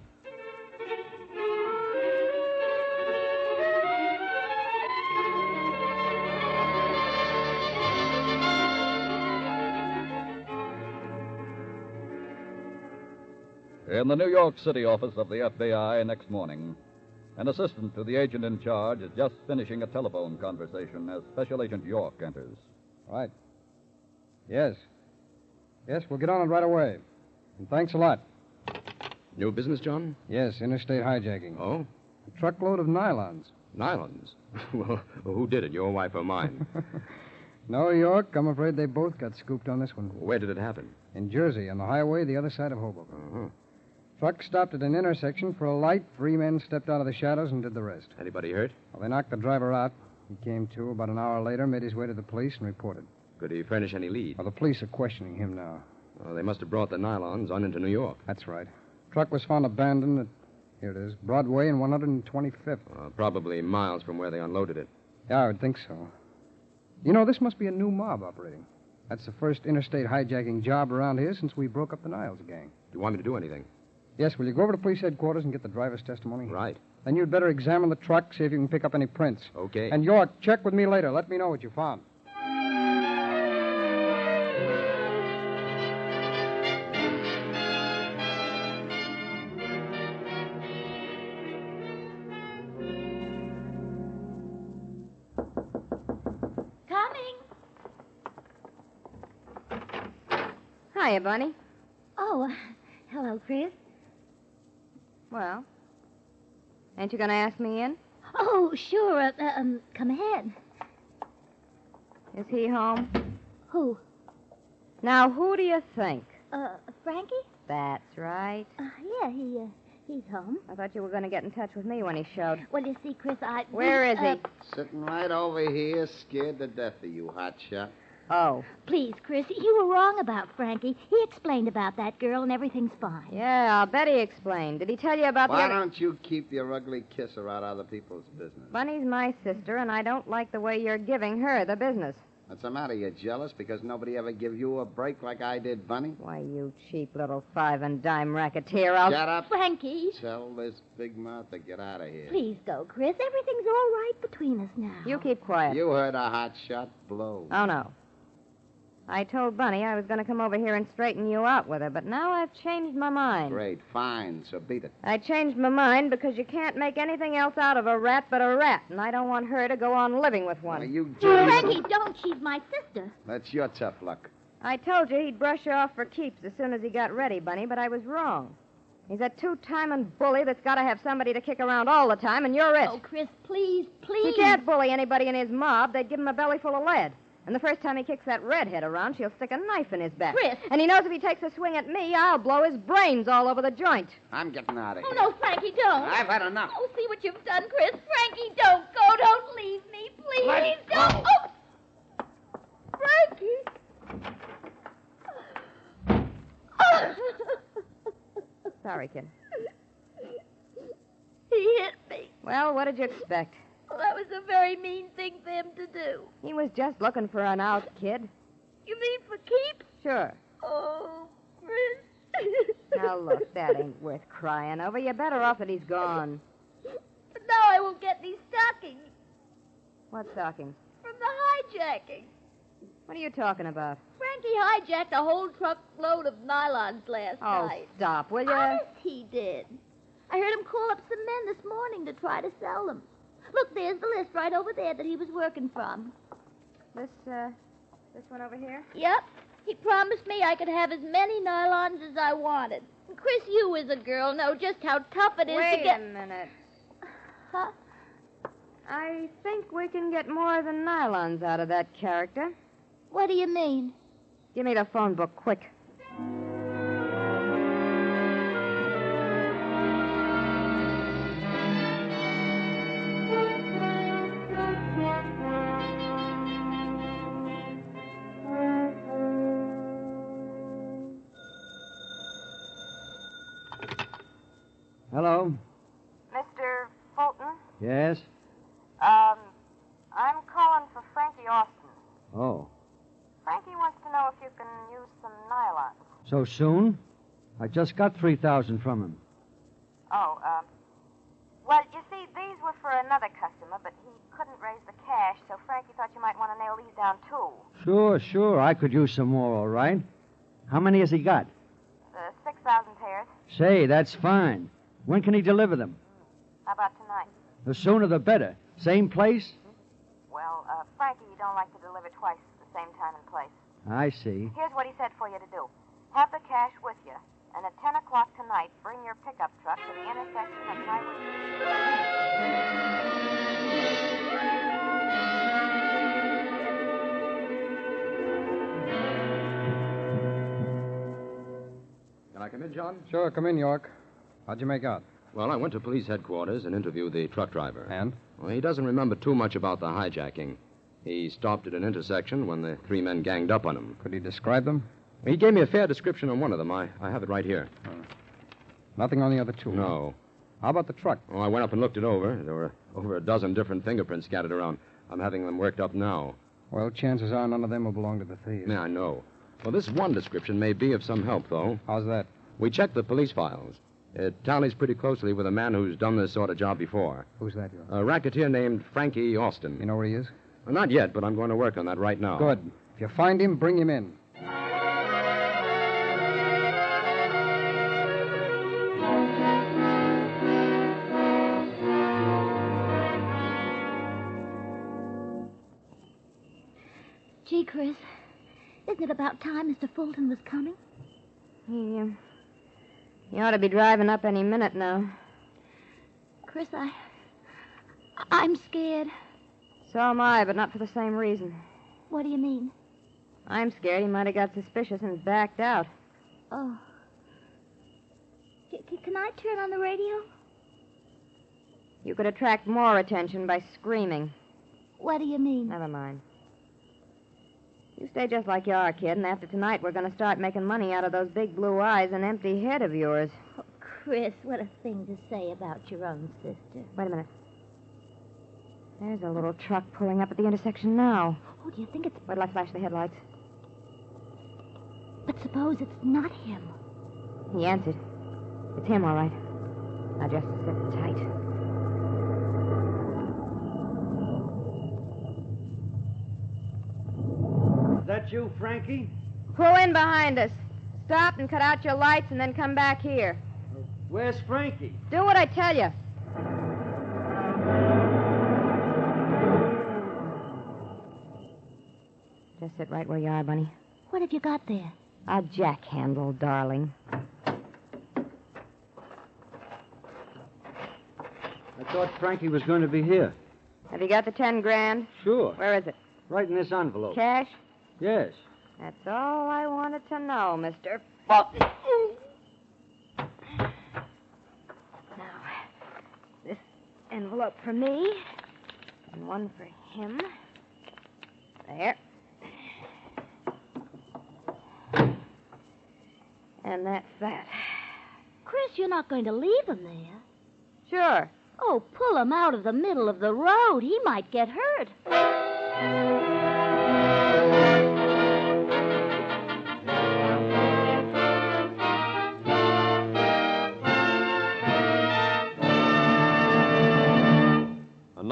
In the New York City office of the FBI next morning, an assistant to the agent in charge is just finishing a telephone conversation as Special Agent York enters. Right. Yes. Yes, we'll get on it right away. And thanks a lot. New business, John? Yes, interstate hijacking. Oh? A truckload of nylons. Nylons? Well, who did it, your wife or mine? No, York. I'm afraid they both got scooped on this one. Where did it happen? In Jersey, on the highway the other side of Hoboken. Uh-huh. Truck stopped at an intersection for a light. 3 men stepped out of the shadows and did the rest. Anybody hurt? Well, they knocked the driver out. He came to about an hour later, made his way to the police, and reported. Could he furnish any lead? Well, the police are questioning him now. Well, they must have brought the nylons on into New York. That's right. Truck was found abandoned at, here it is, Broadway and 125th. Probably miles from where they unloaded it. Yeah, I would think so. You know, this must be a new mob operating. That's the first interstate hijacking job around here since we broke up the Niles gang. Do you want me to do anything? Yes, will you go over to police headquarters and get the driver's testimony? Right. Then you'd better examine the truck, see if you can pick up any prints. Okay. And York, check with me later. Let me know what you found. Coming. Hiya, Bunny. Oh, hello, Chris. Well, ain't you going to ask me in? Oh, sure. Come ahead. Is he home? Who? Now, who do you think? Frankie? That's right. Yeah, he's home. I thought you were going to get in touch with me when he showed. Well, you see, Chris, Where is he? Sitting right over here, scared to death of you, hotshot. Oh. Please, Chris, you were wrong about Frankie. He explained about that girl, and everything's fine. Yeah, I'll bet he explained. Did he tell you about Why don't you keep your ugly kisser out of other people's business? Bunny's my sister, and I don't like the way you're giving her the business. What's the matter? You jealous because nobody ever give you a break like I did, Bunny? Why, you cheap little 5-and-dime racketeer, I'll... Shut up. Frankie. Tell this big mouth to get out of here. Please go, Chris. Everything's all right between us now. You keep quiet. You heard a hot shot blow. Oh, no. I told Bunny I was going to come over here and straighten you out with her, but now I've changed my mind. Great, fine, so beat it. I changed my mind because you can't make anything else out of a rat but a rat, and I don't want her to go on living with one. Now, you Frankie, don't. She's my sister. That's your tough luck. I told you he'd brush her off for keeps as soon as he got ready, Bunny, but I was wrong. He's a two-timing bully that's got to have somebody to kick around all the time, and you're it. Oh, Chris, please, please. He can't bully anybody in his mob. They'd give him a belly full of lead. And the first time he kicks that redhead around, she'll stick a knife in his back. Chris! And he knows if he takes a swing at me, I'll blow his brains all over the joint. I'm getting out of here. Oh, no, Frankie, don't. I've had enough. Oh, see what you've done, Chris. Frankie, don't go. Don't leave me, please. Let it go. Don't. Oh. Frankie. Sorry, kid. He hit me. Well, what did you expect? Well, that was a very mean thing for him to do. He was just looking for an out, kid. You mean for keeps? Sure. Oh, Chris. Now, look, that ain't worth crying over. You're better off that he's gone. But now I won't get any stockings What stockings? from the hijacking. What are you talking about? Frankie hijacked a whole truckload of nylons last Oh, night. stop, will you? Honest, he did. I heard him call up some men this morning to try to sell them. Look, there's the list right over there that he was working from. This one over here? Yep. He promised me I could have as many nylons as I wanted. And Chris, you as a girl know just how tough it is Wait to get... a minute. Huh? I think we can get more than nylons out of that character. What do you mean? Give me the phone book, quick. Hello? Mr. Fulton? Yes? I'm calling for Frankie Austin. Oh. Frankie wants to know if you can use some nylon. So soon? I just got 3,000 from him. Oh, well, you see, these were for another customer, but he couldn't raise the cash, so Frankie thought you might want to nail these down, too. Sure. I could use some more, all right. How many has he got? 6,000 pairs. Say, that's fine. When can he deliver them? How about tonight? The sooner the better. Same place? Well, Frankie, you don't like to deliver twice at the same time and place. I see. Here's what he said for you to do. Have the cash with you, and at 10 o'clock tonight, bring your pickup truck to the intersection of Highway... Can I come in, John? Sure, come in, York. How'd you make out? Well, I went to police headquarters and interviewed the truck driver. And? Well, he doesn't remember too much about the hijacking. He stopped at an intersection when the three men ganged up on him. Could he describe them? He gave me a fair description on one of them. I have it right here. Nothing on the other two? No. How about the truck? Well, I went up and looked it over. There were over a dozen different fingerprints scattered around. I'm having them worked up now. Well, chances are none of them will belong to the thieves. Yeah, I know. Well, this one description may be of some help, though. How's that? We checked the police files. It tallies pretty closely with a man who's done this sort of job before. Who's that, York? A racketeer named Frankie Austin. You know where he is? Well, not yet, but I'm going to work on that right now. Good. If you find him, bring him in. Gee, Chris, isn't it about time Mr. Fulton was coming? He ought to be driving up any minute now. Chris, I'm scared. So am I, but not for the same reason. What do you mean? I'm scared he might have got suspicious and backed out. Oh. Can I turn on the radio? You could attract more attention by screaming. What do you mean? Never mind. You stay just like you are, kid, and after tonight we're going to start making money out of those big blue eyes and empty head of yours. Oh, Chris, what a thing to say about your own sister. Wait a minute. There's a little truck pulling up at the intersection now. Oh, do you think it's... Wait till I flash the headlights. But suppose it's not him. He answered. It's him, all right. Now just sit tight. Is that you, Frankie? Pull in behind us. Stop and cut out your lights and then come back here. Where's Frankie? Do what I tell you. Just sit right where you are, Bunny. What have you got there? A jack handle, darling. I thought Frankie was going to be here. Have you got the 10 grand? Sure. Where is it? Right in this envelope. Cash? Yes. That's all I wanted to know, Mr. Fulton. Now, this envelope for me, and one for him. There. And that's that. Chris, you're not going to leave him there. Sure. Oh, pull him out of the middle of the road. He might get hurt.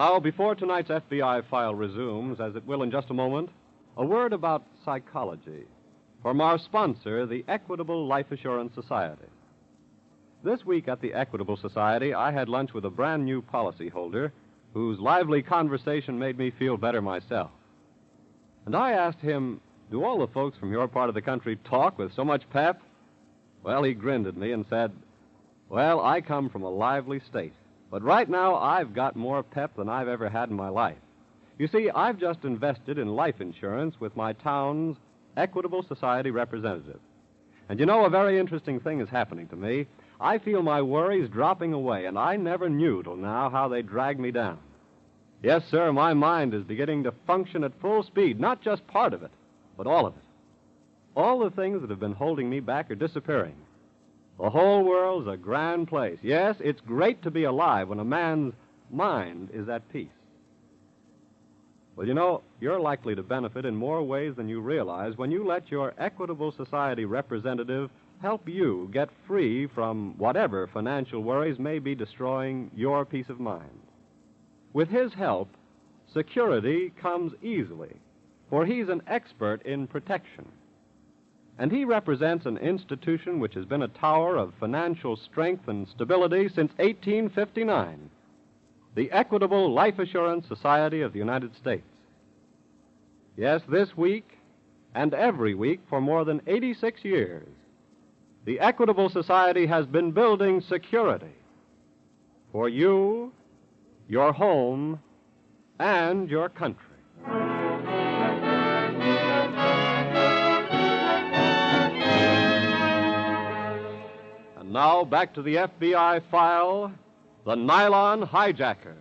now, before tonight's FBI file resumes, as it will in just a moment, a word about psychology from our sponsor, the Equitable Life Assurance Society. This week at the Equitable Society, I had lunch with a brand new policyholder whose lively conversation made me feel better myself. And I asked him, do all the folks from your part of the country talk with so much pep? Well, he grinned at me and said, well, I come from a lively state, but right now I've got more pep than I've ever had in my life. You see, I've just invested in life insurance with my town's Equitable Society representative. And you know, a very interesting thing is happening to me. I feel my worries dropping away, and I never knew till now how they dragged me down. Yes, sir, my mind is beginning to function at full speed, not just part of it, but all of it. All the things that have been holding me back are disappearing. The whole world's a grand place. Yes, it's great to be alive when a man's mind is at peace. Well, you know, you're likely to benefit in more ways than you realize when you let your Equitable Society representative help you get free from whatever financial worries may be destroying your peace of mind. With his help, security comes easily, for he's an expert in protection. And he represents an institution which has been a tower of financial strength and stability since 1859, the Equitable Life Assurance Society of the United States. Yes, this week and every week for more than 86 years, the Equitable Society has been building security for you, your home, and your country. And now back to the FBI file, the Nylon Hijacker.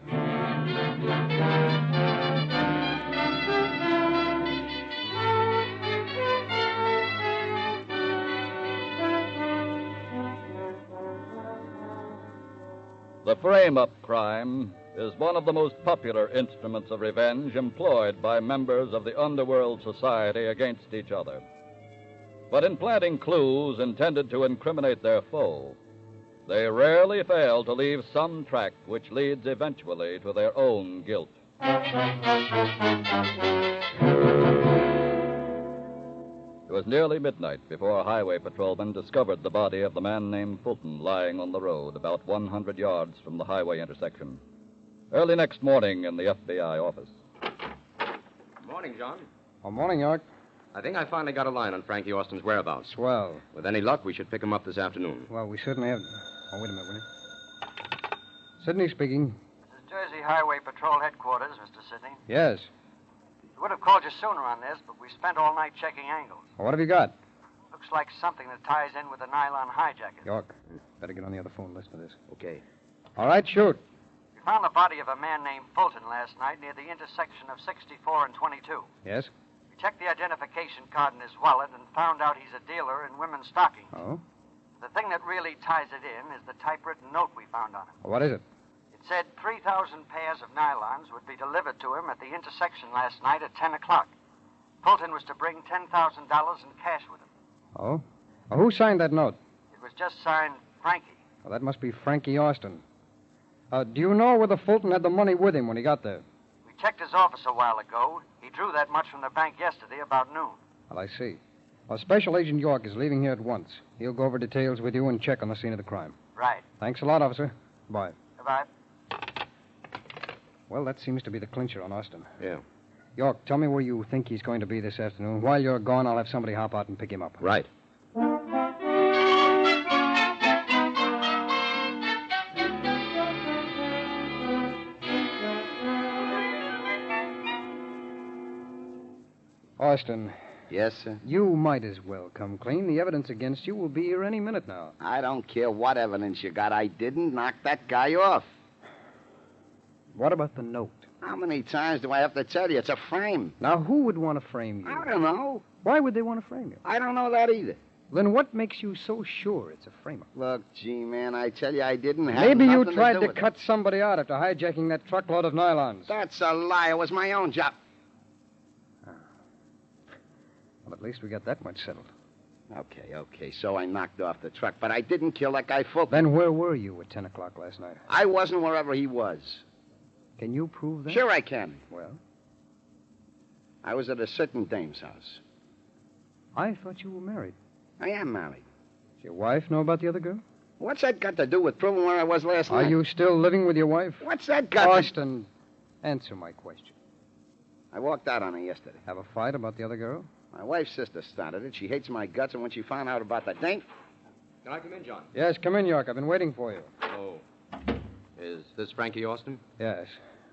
The frame-up crime is one of the most popular instruments of revenge employed by members of the underworld society against each other. But in planting clues intended to incriminate their foe, they rarely fail to leave some track which leads eventually to their own guilt. It was nearly midnight before highway patrolmen discovered the body of the man named Fulton lying on the road about 100 yards from the highway intersection. Early next morning in the FBI office. Morning, John. Oh, morning, York. I think I finally got a line on Frankie Austin's whereabouts. Swell. With any luck, we should pick him up this afternoon. Well, we certainly have... Oh, wait a minute, will you? Sidney speaking. This is Jersey Highway Patrol Headquarters, Mr. Sidney. Yes. We would have called you sooner on this, but we spent all night checking angles. Well, what have you got? Looks like something that ties in with the Nylon Hijacker. York, better get on the other phone. Listen to this. Okay. All right, shoot. We found the body of a man named Fulton last night near the intersection of 64 and 22. Yes? We checked the identification card in his wallet and found out he's a dealer in women's stockings. Oh? The thing that really ties it in is the typewritten note we found on him. Well, what is it? It said 3,000 pairs of nylons would be delivered to him at the intersection last night at 10 o'clock. Fulton was to bring $10,000 in cash with him. Oh? Well, who signed that note? It was just signed Frankie. Well, that must be Frankie Austin. Do you know whether Fulton had the money with him when he got there? We checked his office a while ago. He drew that much from the bank yesterday about noon. Well, I see. Well, Special Agent York is leaving here at once. He'll go over details with you and check on the scene of the crime. Right. Thanks a lot, officer. Bye. Goodbye. Well, that seems to be the clincher on Austin. Yeah. York, tell me where you think he's going to be this afternoon. While you're gone, I'll have somebody hop out and pick him up. Right. Austin. Yes, sir? You might as well come clean. The evidence against you will be here any minute now. I don't care what evidence you got. I didn't knock that guy off. What about the note? How many times do I have to tell you? It's a frame. Now, who would want to frame you? I don't know. Why would they want to frame you? I don't know that either. Then what makes you so sure it's a frame-up? Look, gee, man, I tell you, I didn't have Maybe you nothing tried to, to do cut somebody out after hijacking that truckload of nylons. That's a lie. It was my own job. Well, at least we got that much settled. Okay. So I knocked off the truck, but I didn't kill that guy Fulton. Then where were you at 10 o'clock last night? I wasn't wherever he was. Can you prove that? Sure I can. Well? I was at a certain dame's house. I thought you were married. I am married. Does your wife know about the other girl? What's that got to do with proving where I was last night? Are you still living with your wife? What's that got Austin, answer my question. I walked out on her yesterday. Have a fight about the other girl? My wife's sister started it. She hates my guts, and when she found out about the dame... Can I come in, John? Yes, come in, York. I've been waiting for you. Oh. Is this Frankie Austin? Yes.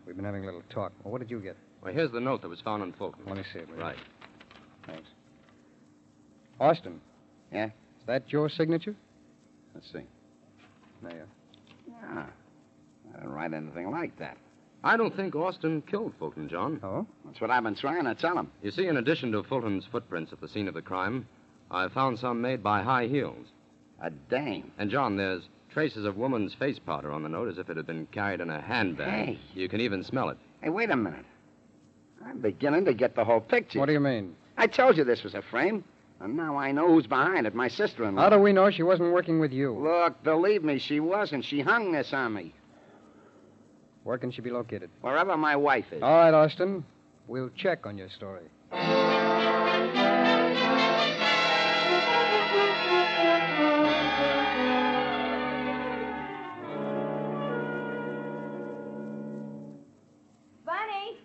We've been having a little talk. Well, what did you get? Well, here's the note that was found on Fulton. Let me see it. Right. Thanks. Austin. Yeah? Is that your signature? Let's see. There. Ah. I didn't write anything like that. I don't think Austin killed Fulton, John. Oh? That's what I've been trying to tell him. You see, in addition to Fulton's footprints at the scene of the crime, I found some made by high heels. A dame. And, John, there's traces of woman's face powder on the note as if it had been carried in a handbag. Hey. You can even smell it. Hey, wait a minute. I'm beginning to get the whole picture. What do you mean? I told you this was a frame, and now I know who's behind it, my sister-in-law. How do we know she wasn't working with you? Look, believe me, she wasn't. She hung this on me. Where can she be located? Wherever my wife is. All right, Austin. We'll check on your story. Bunny?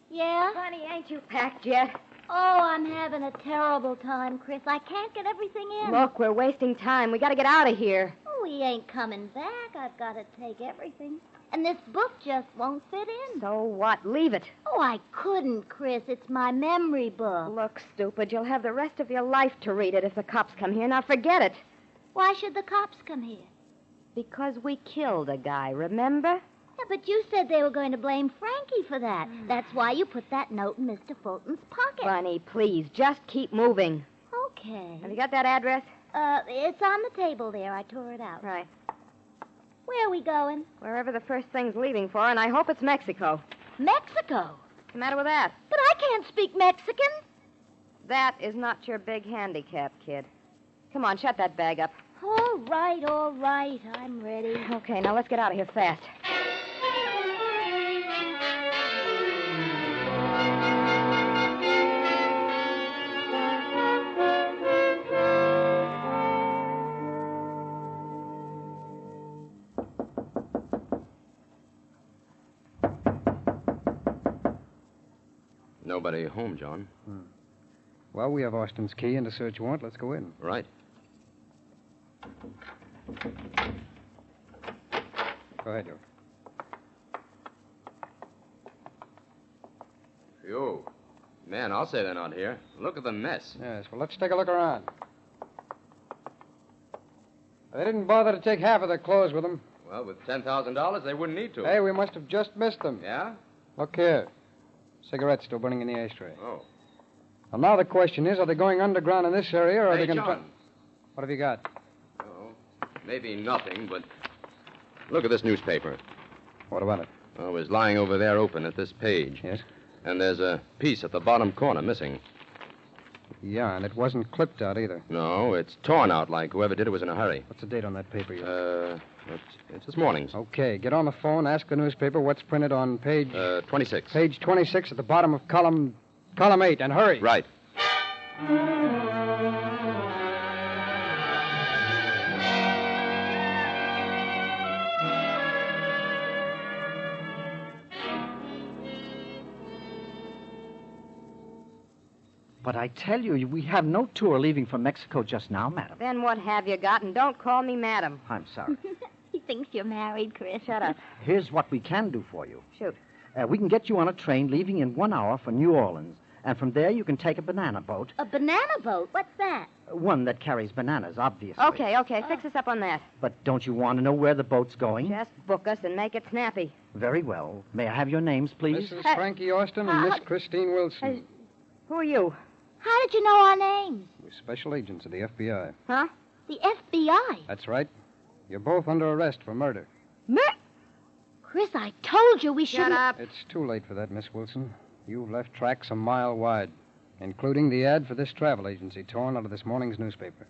Yeah? Bunny, ain't you packed yet? Oh, I'm having a terrible time, Chris. I can't get everything in. Look, we're wasting time. We got to get out of here. Oh, he ain't coming back. I've got to take everything. And this book just won't fit in. So what? Leave it. Oh, I couldn't, Chris. It's my memory book. Look, stupid, you'll have the rest of your life to read it if the cops come here. Now forget it. Why should the cops come here? Because we killed a guy, remember? Yeah, but you said they were going to blame Frankie for that. That's why you put that note in Mr. Fulton's pocket. Bunny, please, just keep moving. Okay. Have you got that address? It's on the table there. I tore it out. Right. Where are we going? Wherever the first thing's leaving for, and I hope it's Mexico. Mexico? What's the matter with that? But I can't speak Mexican. That is not your big handicap, kid. Come on, shut that bag up. All right. I'm ready. Okay, now let's get out of here fast. Nobody home, John. Well, we have Austin's key and a search warrant. Let's go in. Right. Go ahead, Joe. Phew. Man, I'll say they're not here. Look at the mess. Yes, well, let's take a look around. They didn't bother to take half of their clothes with them. Well, with $10,000, they wouldn't need to. Hey, we must have just missed them. Yeah? Look here. Cigarette's still burning in the ashtray. Oh. Well, now the question is, are they going underground in this area, or are Hey, they going to... John. What have you got? Oh, maybe nothing, but look at this newspaper. What about it? Oh, it was lying over there open at this page. Yes? And there's a piece at the bottom corner missing. Yeah, and it wasn't clipped out either. No, it's torn out like whoever did it was in a hurry. What's the date on that paper? It's this morning's. Okay, get on the phone, ask the newspaper what's printed on page... 26. Page 26 at the bottom of column 8, and hurry. Right. But I tell you, we have no tour leaving for Mexico just now, madam. Then what have you got? And don't call me madam. I'm sorry. He thinks you're married, Chris. Shut up. Here's what we can do for you. Shoot. We can get you on a train leaving in 1 hour for New Orleans. And from there, you can take a banana boat. A banana boat? What's that? One that carries bananas, obviously. Okay. Fix us up on that. But don't you want to know where the boat's going? Just book us and make it snappy. Very well. May I have your names, please? Mrs. Frankie Austin and Miss Christine Wilson. Who are you? How did you know our names? We're special agents of the FBI. Huh? The FBI? That's right. You're both under arrest for murder. Chris, I told you we shouldn't... Shut up. It's too late for that, Miss Wilson. You've left tracks a mile wide, including the ad for this travel agency torn out of this morning's newspaper.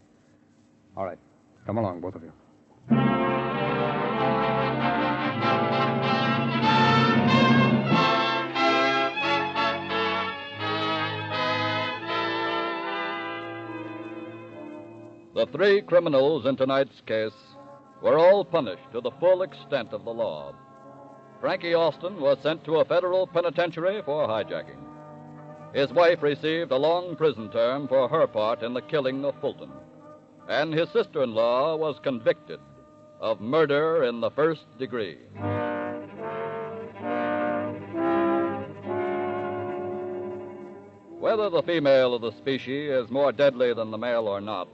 All right. Come along, both of you. The 3 criminals in tonight's case were all punished to the full extent of the law. Frankie Austin was sent to a federal penitentiary for hijacking. His wife received a long prison term for her part in the killing of Fulton. And his sister-in-law was convicted of murder in the 1st degree. Whether the female of the species is more deadly than the male or not,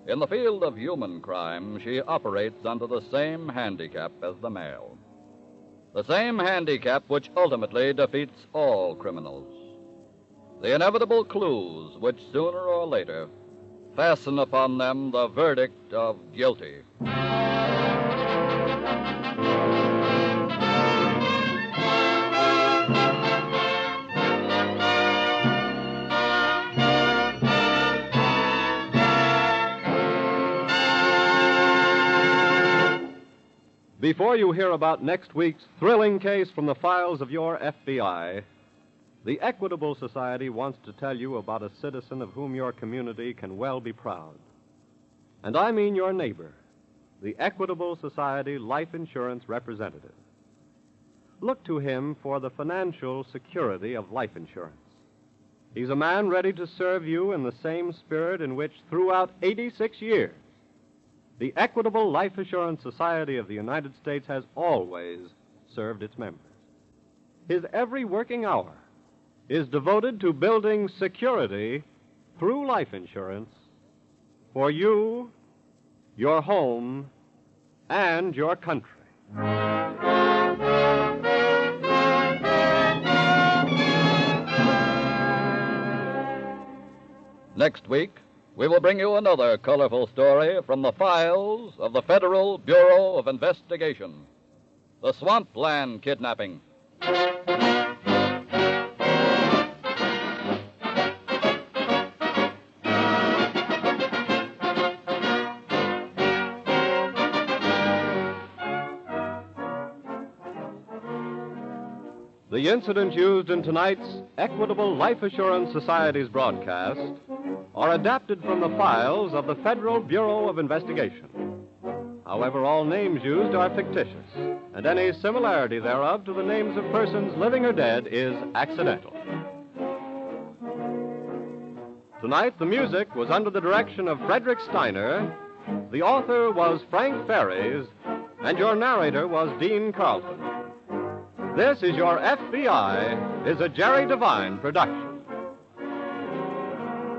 in the field of human crime, she operates under the same handicap as the male. The same handicap which ultimately defeats all criminals. The inevitable clues which sooner or later fasten upon them the verdict of guilty. Before you hear about next week's thrilling case from the files of your FBI, the Equitable Society wants to tell you about a citizen of whom your community can well be proud. And I mean your neighbor, the Equitable Society Life Insurance Representative. Look to him for the financial security of life insurance. He's a man ready to serve you in the same spirit in which, throughout 86 years, the Equitable Life Assurance Society of the United States has always served its members. His every working hour is devoted to building security through life insurance for you, your home, and your country. Next week, we will bring you another colorful story from the files of the Federal Bureau of Investigation, the Swampland Kidnapping. The incidents used in tonight's Equitable Life Assurance Society's broadcast are adapted from the files of the Federal Bureau of Investigation. However, all names used are fictitious, and any similarity thereof to the names of persons living or dead is accidental. Tonight, the music was under the direction of Frederick Steiner, the author was Frank Ferries, and your narrator was Dean Carlton. This is Your FBI is a Jerry Devine production.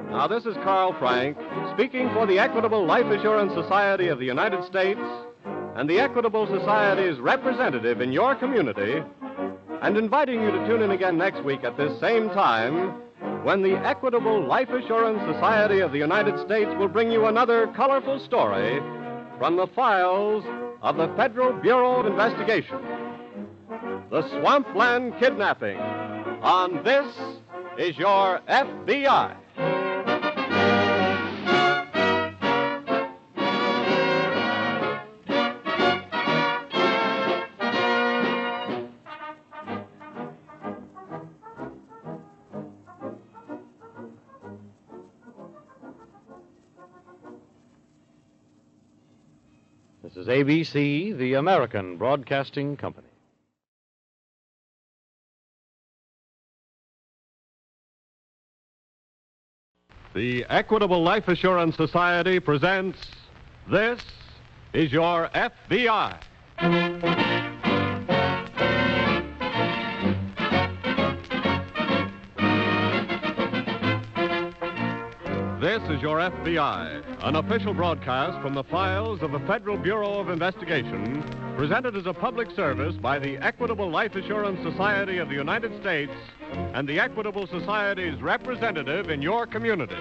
Now, this is Carl Frank speaking for the Equitable Life Assurance Society of the United States and the Equitable Society's representative in your community, and inviting you to tune in again next week at this same time when the Equitable Life Assurance Society of the United States will bring you another colorful story from the files of the Federal Bureau of Investigation, the Swampland Kidnapping, on This Is Your FBI. This is ABC, the American Broadcasting Company. The Equitable Life Assurance Society presents This Is Your FBI. This is Your FBI, an official broadcast from the files of the Federal Bureau of Investigation, presented as a public service by the Equitable Life Assurance Society of the United States and the Equitable Society's representative in your community.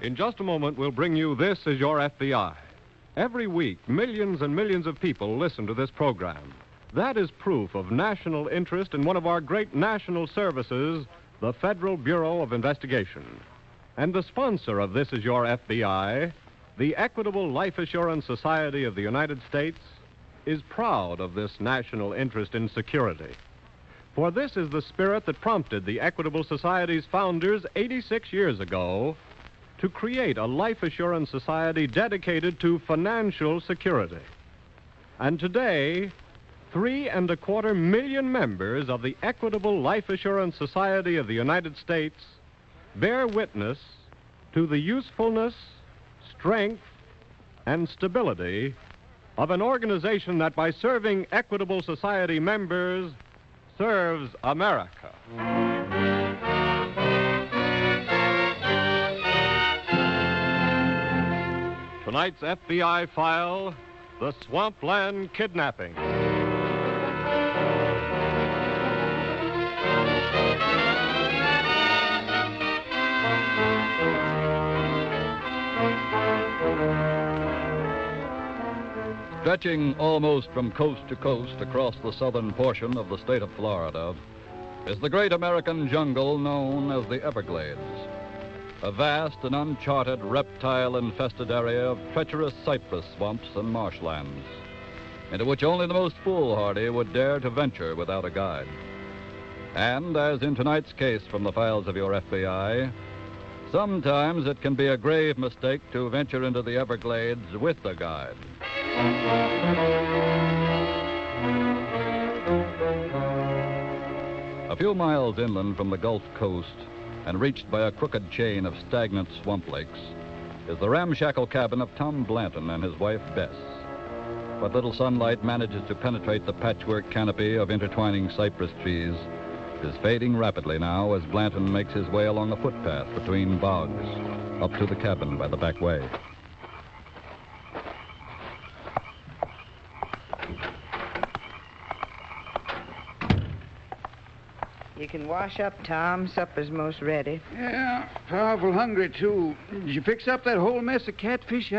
In just a moment, we'll bring you This Is Your FBI. Every week, millions and millions of people listen to this program. That is proof of national interest in one of our great national services, the Federal Bureau of Investigation. And the sponsor of This Is Your FBI, the Equitable Life Assurance Society of the United States, is proud of this national interest in security. For this is the spirit that prompted the Equitable Society's founders 86 years ago to create a life assurance society dedicated to financial security. And today, 3.25 million members of the Equitable Life Assurance Society of the United States bear witness to the usefulness, strength, and stability of an organization that, by serving Equitable Society members, serves America. Tonight's FBI file, the Swampland Kidnapping. Stretching almost from coast to coast across the southern portion of the state of Florida is the great American jungle known as the Everglades, a vast and uncharted reptile-infested area of treacherous cypress swamps and marshlands, into which only the most foolhardy would dare to venture without a guide. And, as in tonight's case from the files of your FBI, sometimes it can be a grave mistake to venture into the Everglades with a guide. A few miles inland from the Gulf Coast and reached by a crooked chain of stagnant swamp lakes is the ramshackle cabin of Tom Blanton and his wife, Bess. But little sunlight manages to penetrate the patchwork canopy of intertwining cypress trees. It is fading rapidly now as Blanton makes his way along a footpath between bogs up to the cabin by the back way. You can wash up, Tom. Supper's most ready. Yeah, powerful hungry, too. Did you fix up that whole mess of catfish?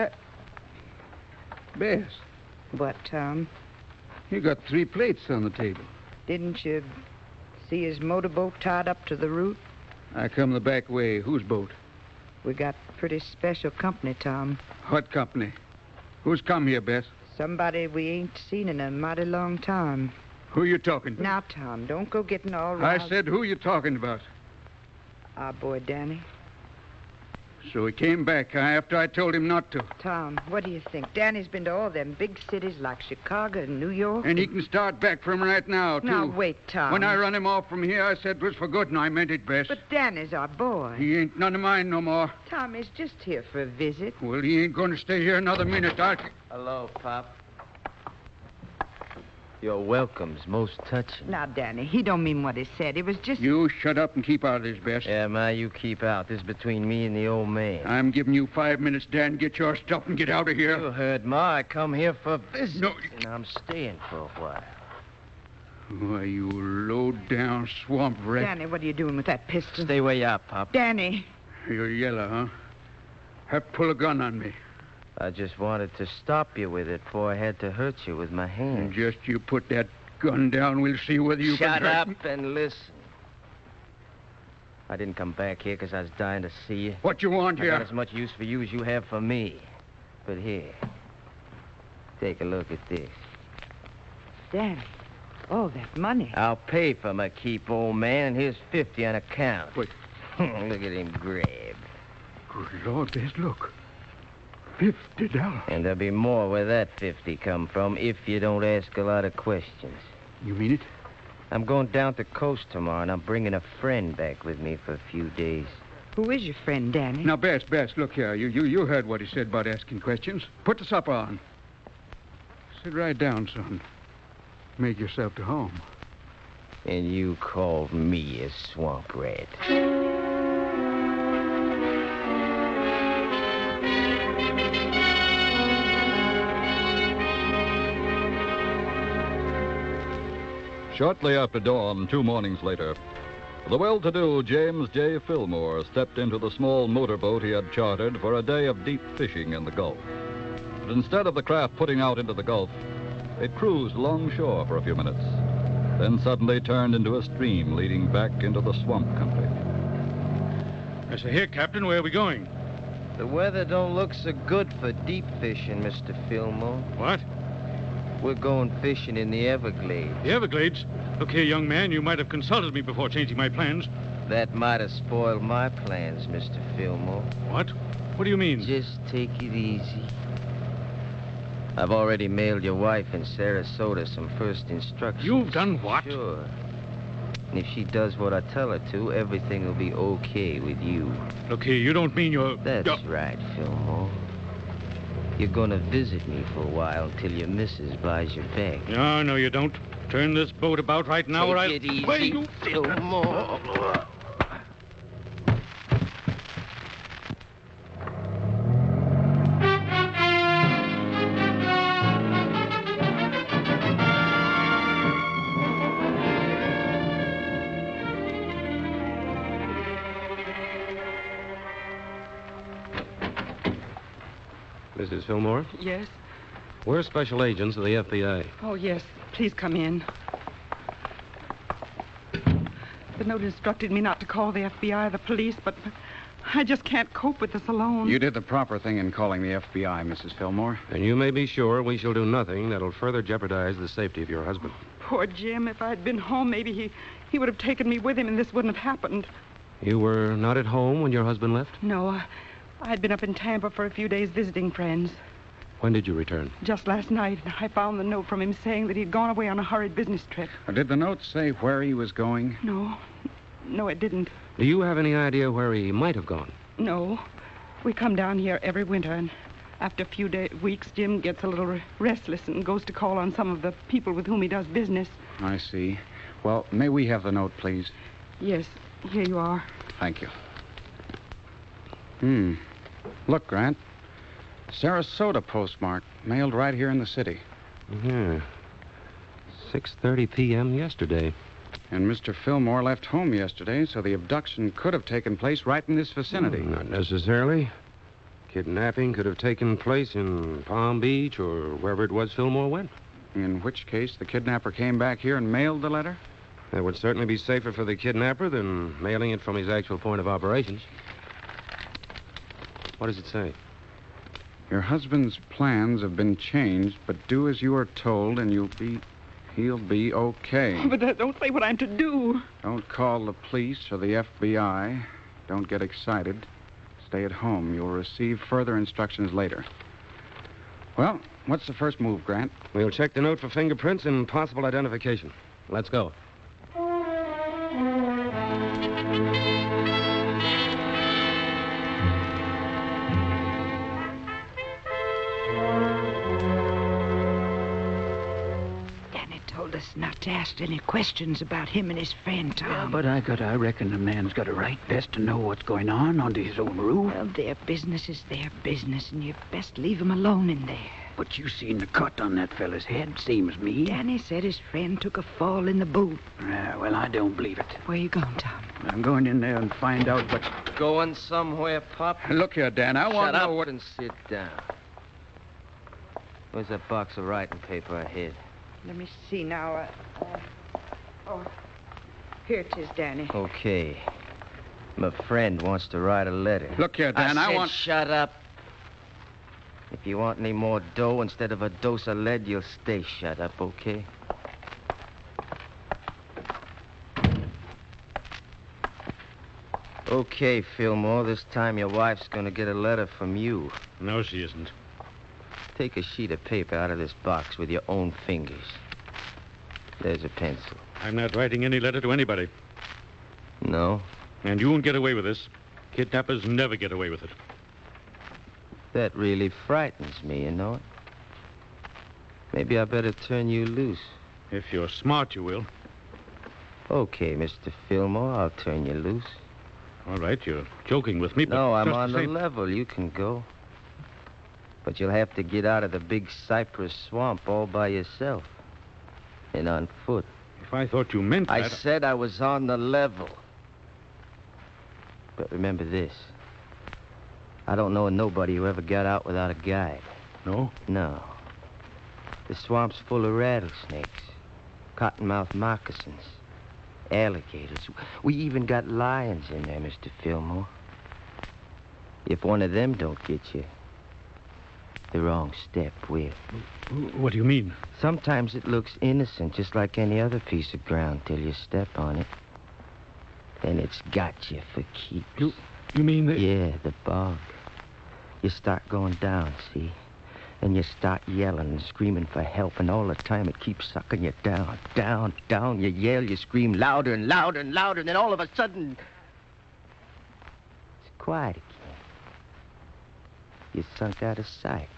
Bess. What, Tom? You got 3 plates on the table. Didn't you see his motorboat tied up to the root? I come the back way. Whose boat? We got pretty special company, Tom. What company? Who's come here, Bess? Somebody we ain't seen in a mighty long time. Who you talking to? Now, Tom, don't go getting all riled. I said, who you talking about? Our boy, Danny. So he came back after I told him not to. Tom, what do you think? Danny's been to all them big cities like Chicago and New York. And he can start back from right now, too. Now, wait, Tom. When I run him off from here, I said it was for good, and I meant it, Bess. But Danny's our boy. He ain't none of mine no more. Tom, he's just here for a visit. Well, he ain't going to stay here another minute. Hello, Pop. Your welcome's most touching. Now, Danny, he don't mean what he said. It was just... You shut up and keep out of this, Bess. Yeah, Ma, you keep out. This is between me and the old man. I'm giving you 5 minutes, Dan. Get your stuff and get out of here. You heard, Ma. I come here for business. No. And I'm staying for a while. Why, you low-down swamp rat. Danny, what are you doing with that pistol? Stay where you are, Pop. Danny. You're yellow, huh? Have pull a gun on me. I just wanted to stop you with it before I had to hurt you with my hands. And just you put that gun down, we'll see whether you Shut can... up and listen. I didn't come back here because I was dying to see you. What you want here? I got as much use for you as you have for me. But here, take a look at this. Danny, all that money. I'll pay for my keep, old man, and here's 50 on account. Wait. Look at him grab. Good Lord, Bess, look. $50. And there'll be more where that 50 come from if you don't ask a lot of questions. You mean it? I'm going down to coast tomorrow, and I'm bringing a friend back with me for a few days. Who is your friend, Danny? Now, Bess, look here. You heard what he said about asking questions. Put the supper on. Sit right down, son. Make yourself to home. And you called me a swamp rat. Shortly after dawn, 2 mornings later, the well-to-do James J. Fillmore stepped into the small motorboat he had chartered for a day of deep fishing in the Gulf. But instead of the craft putting out into the Gulf, it cruised alongshore for a few minutes, then suddenly turned into a stream leading back into the swamp country. I say, here, Captain, where are we going? The weather don't look so good for deep fishing, Mr. Fillmore. What? We're going fishing in the Everglades. The Everglades? Look here, young man, you might have consulted me before changing my plans. That might have spoiled my plans, Mr. Fillmore. What? What do you mean? Just take it easy. I've already mailed your wife in Sarasota some first instructions. You've done what? Sure. And if she does what I tell her to, everything will be okay with you. Look here, you don't mean you're... That's right, Fillmore. You're going to visit me for a while until your missus buys you back. No, you don't. Turn this boat about right now or I'll... Take it easy, Wait, you... Fillmore. Mrs. Fillmore? Yes? We're special agents of the FBI. Oh, yes. Please come in. The note instructed me not to call the FBI or the police, but I just can't cope with this alone. You did the proper thing in calling the FBI, Mrs. Fillmore. And you may be sure we shall do nothing that'll further jeopardize the safety of your husband. Poor Jim. If I had been home, maybe he would have taken me with him and this wouldn't have happened. You were not at home when your husband left? No, I'd been up in Tampa for a few days visiting friends. When did you return? Just last night, I found the note from him saying that he'd gone away on a hurried business trip. Did the note say where he was going? No, it didn't. Do you have any idea where he might have gone? No. We come down here every winter, and after a few weeks, Jim gets a little restless and goes to call on some of the people with whom he does business. I see. Well, may we have the note, please? Yes, here you are. Thank you. Look, Grant. Sarasota postmark, mailed right here in the city. Yeah. 6:30 p.m. yesterday. And Mr. Fillmore left home yesterday, so the abduction could have taken place right in this vicinity. Not necessarily. Kidnapping could have taken place in Palm Beach or wherever it was Fillmore went. In which case, the kidnapper came back here and mailed the letter? That would certainly be safer for the kidnapper than mailing it from his actual point of operations. What does it say? Your husband's plans have been changed, but do as you are told and he'll be okay. Oh, but don't say what I'm to do. Don't call the police or the FBI. Don't get excited. Stay at home. You'll receive further instructions later. Well, what's the first move, Grant? We'll check the note for fingerprints and possible identification. Let's go. Not to ask any questions about him and his friend, Tom. Yeah, but I reckon the man's got a right best to know what's going on under his own roof. Well, their business is their business, and you best leave him alone in there. But you seen the cut on that fella's head, same as me. Danny said his friend took a fall in the boot. Well, I don't believe it. Where you going, Tom? I'm going in there and find out what's... Going somewhere, Pop? Look here, Dan, I want to know what... Shut up and sit down. Where's that box of writing paper I hid? Let me see now. Here it is, Danny. Okay. My friend wants to write a letter. Look here, Dan, I want... Shut up. If you want any more dough instead of a dose of lead, you'll stay shut up, okay? Okay, Fillmore, this time your wife's gonna get a letter from you. No, she isn't. Take a sheet of paper out of this box with your own fingers. There's a pencil. I'm not writing any letter to anybody. No? And you won't get away with this. Kidnappers never get away with it. That really frightens me, you know it? Maybe I better turn you loose. If you're smart, you will. Okay, Mr. Fillmore, I'll turn you loose. All right, you're joking with me, but... No, I'm just on the the same... level. You can go. But you'll have to get out of the big cypress swamp all by yourself. And on foot. If I thought you meant that... I said I was on the level. But remember this. I don't know nobody who ever got out without a guide. No? No. The swamp's full of rattlesnakes, cottonmouth moccasins, alligators. We even got lions in there, Mr. Fillmore. If one of them don't get you, the wrong step with. What do you mean? Sometimes it looks innocent, just like any other piece of ground, till you step on it. Then it's got you for keeps. You mean that? Yeah, the bog. You start going down, see? And you start yelling and screaming for help, and all the time it keeps sucking you down, down, down. You yell, you scream louder and louder and louder, and then all of a sudden, it's quiet again. You're sunk out of sight.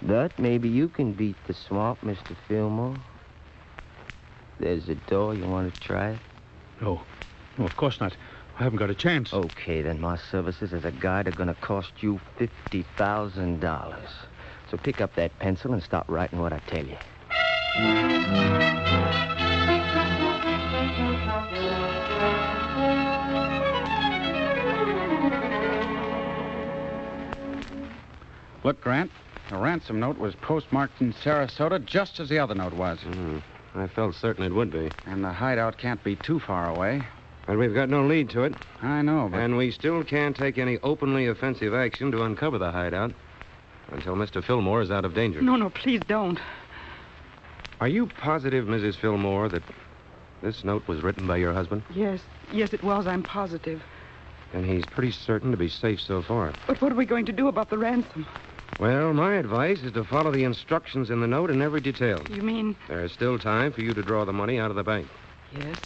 But maybe you can beat the swamp, Mr. Fillmore. There's a door. You want to try it? No, of course not. I haven't got a chance. Okay, then my services as a guide are going to cost you $50,000. So pick up that pencil and start writing what I tell you. Look, Grant, the ransom note was postmarked in Sarasota just as the other note was. I felt certain it would be. And the hideout can't be too far away. But we've got no lead to it. I know, but... And we still can't take any openly offensive action to uncover the hideout until Mr. Fillmore is out of danger. No, please don't. Are you positive, Mrs. Fillmore, that this note was written by your husband? Yes, it was. I'm positive. And he's pretty certain to be safe so far. But what are we going to do about the ransom? Well, my advice is to follow the instructions in the note in every detail. You mean... There's still time for you to draw the money out of the bank. Yes?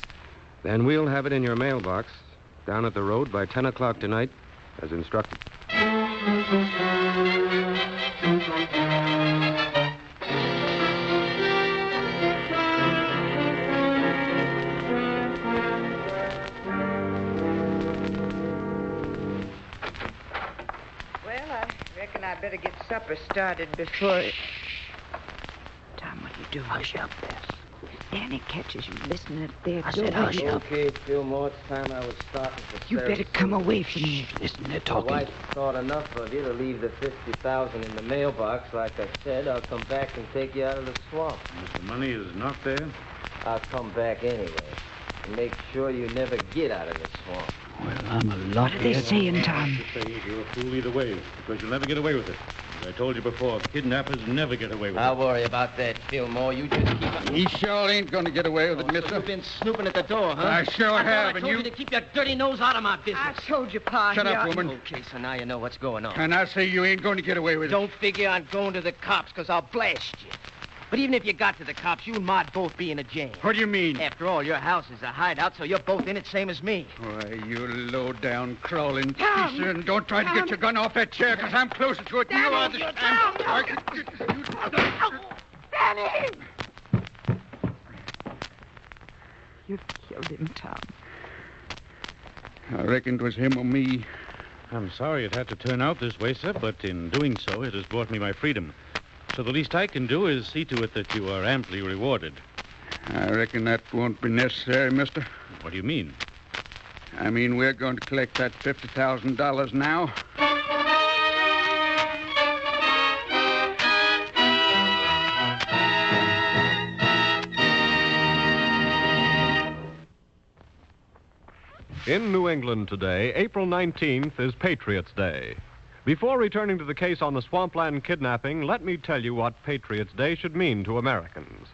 Then we'll have it in your mailbox down at the road by 10 o'clock tonight, as instructed. Well, I reckon I better get supper started before... Tom, what are you doing? Hush up, Bess. Danny catches you listening at their door. I said hush up. Okay, Fillmore, it's time I was starting for You better come away from me. Listen, they're My talking. wife thought enough of you to leave the $50,000 in the mailbox. Like I said, I'll come back and take you out of the swamp. If the money is not there? I'll come back anyway and make sure you never get out of the swamp. Well, I'm a lot... What are they saying, Tom? They say you're a fool either way, because you'll never get away with it. As I told you before, kidnappers never get away with it. I'll worry about that, Fillmore. You just keep... He sure ain't going to get away with it, mister. So you've been snooping at the door, huh? I sure have, I told you to keep your dirty nose out of my business. I told you, Pa. Shut up, woman. Okay, so now you know what's going on. And I say you ain't going to get away with it. Don't figure on going to the cops, because I'll blast you. But even if you got to the cops, you and Ma'd both be in a jam. What do you mean? After all, your house is a hideout, so you're both in it, same as me. Why, you low-down, crawling Tom! piece. And don't try to get your gun off that chair, because I'm closer to it than you are this time. Danny! You killed him, Tom. I reckon it was him or me. I'm sorry it had to turn out this way, sir, but in doing so, it has brought me my freedom. So the least I can do is see to it that you are amply rewarded. I reckon that won't be necessary, mister. What do you mean? I mean, we're going to collect that $50,000 now. In New England today, April 19th is Patriots' Day. Before returning to the case on the Swampland Kidnapping, let me tell you what Patriots' Day should mean to Americans.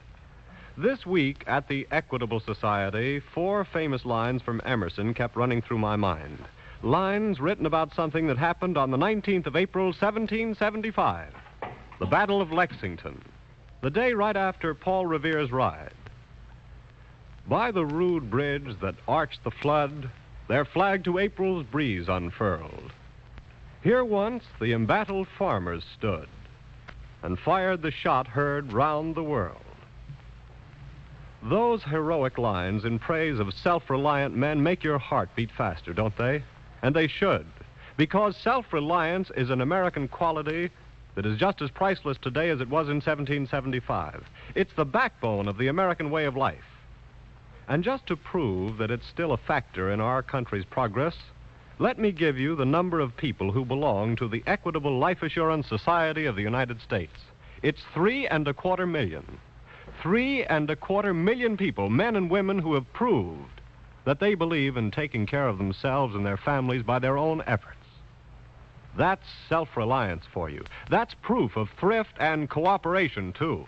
This week at the Equitable Society, 4 famous lines from Emerson kept running through my mind. Lines written about something that happened on the 19th of April, 1775. The Battle of Lexington. The day right after Paul Revere's ride. By the rude bridge that arched the flood, their flag to April's breeze unfurled. Here once the embattled farmers stood and fired the shot heard round the world. Those heroic lines in praise of self-reliant men make your heart beat faster, don't they? And they should, because self-reliance is an American quality that is just as priceless today as it was in 1775. It's the backbone of the American way of life. And just to prove that it's still a factor in our country's progress, let me give you the number of people who belong to the Equitable Life Assurance Society of the United States. It's 3.25 million. 3.25 million people, men and women, who have proved that they believe in taking care of themselves and their families by their own efforts. That's self-reliance for you. That's proof of thrift and cooperation, too.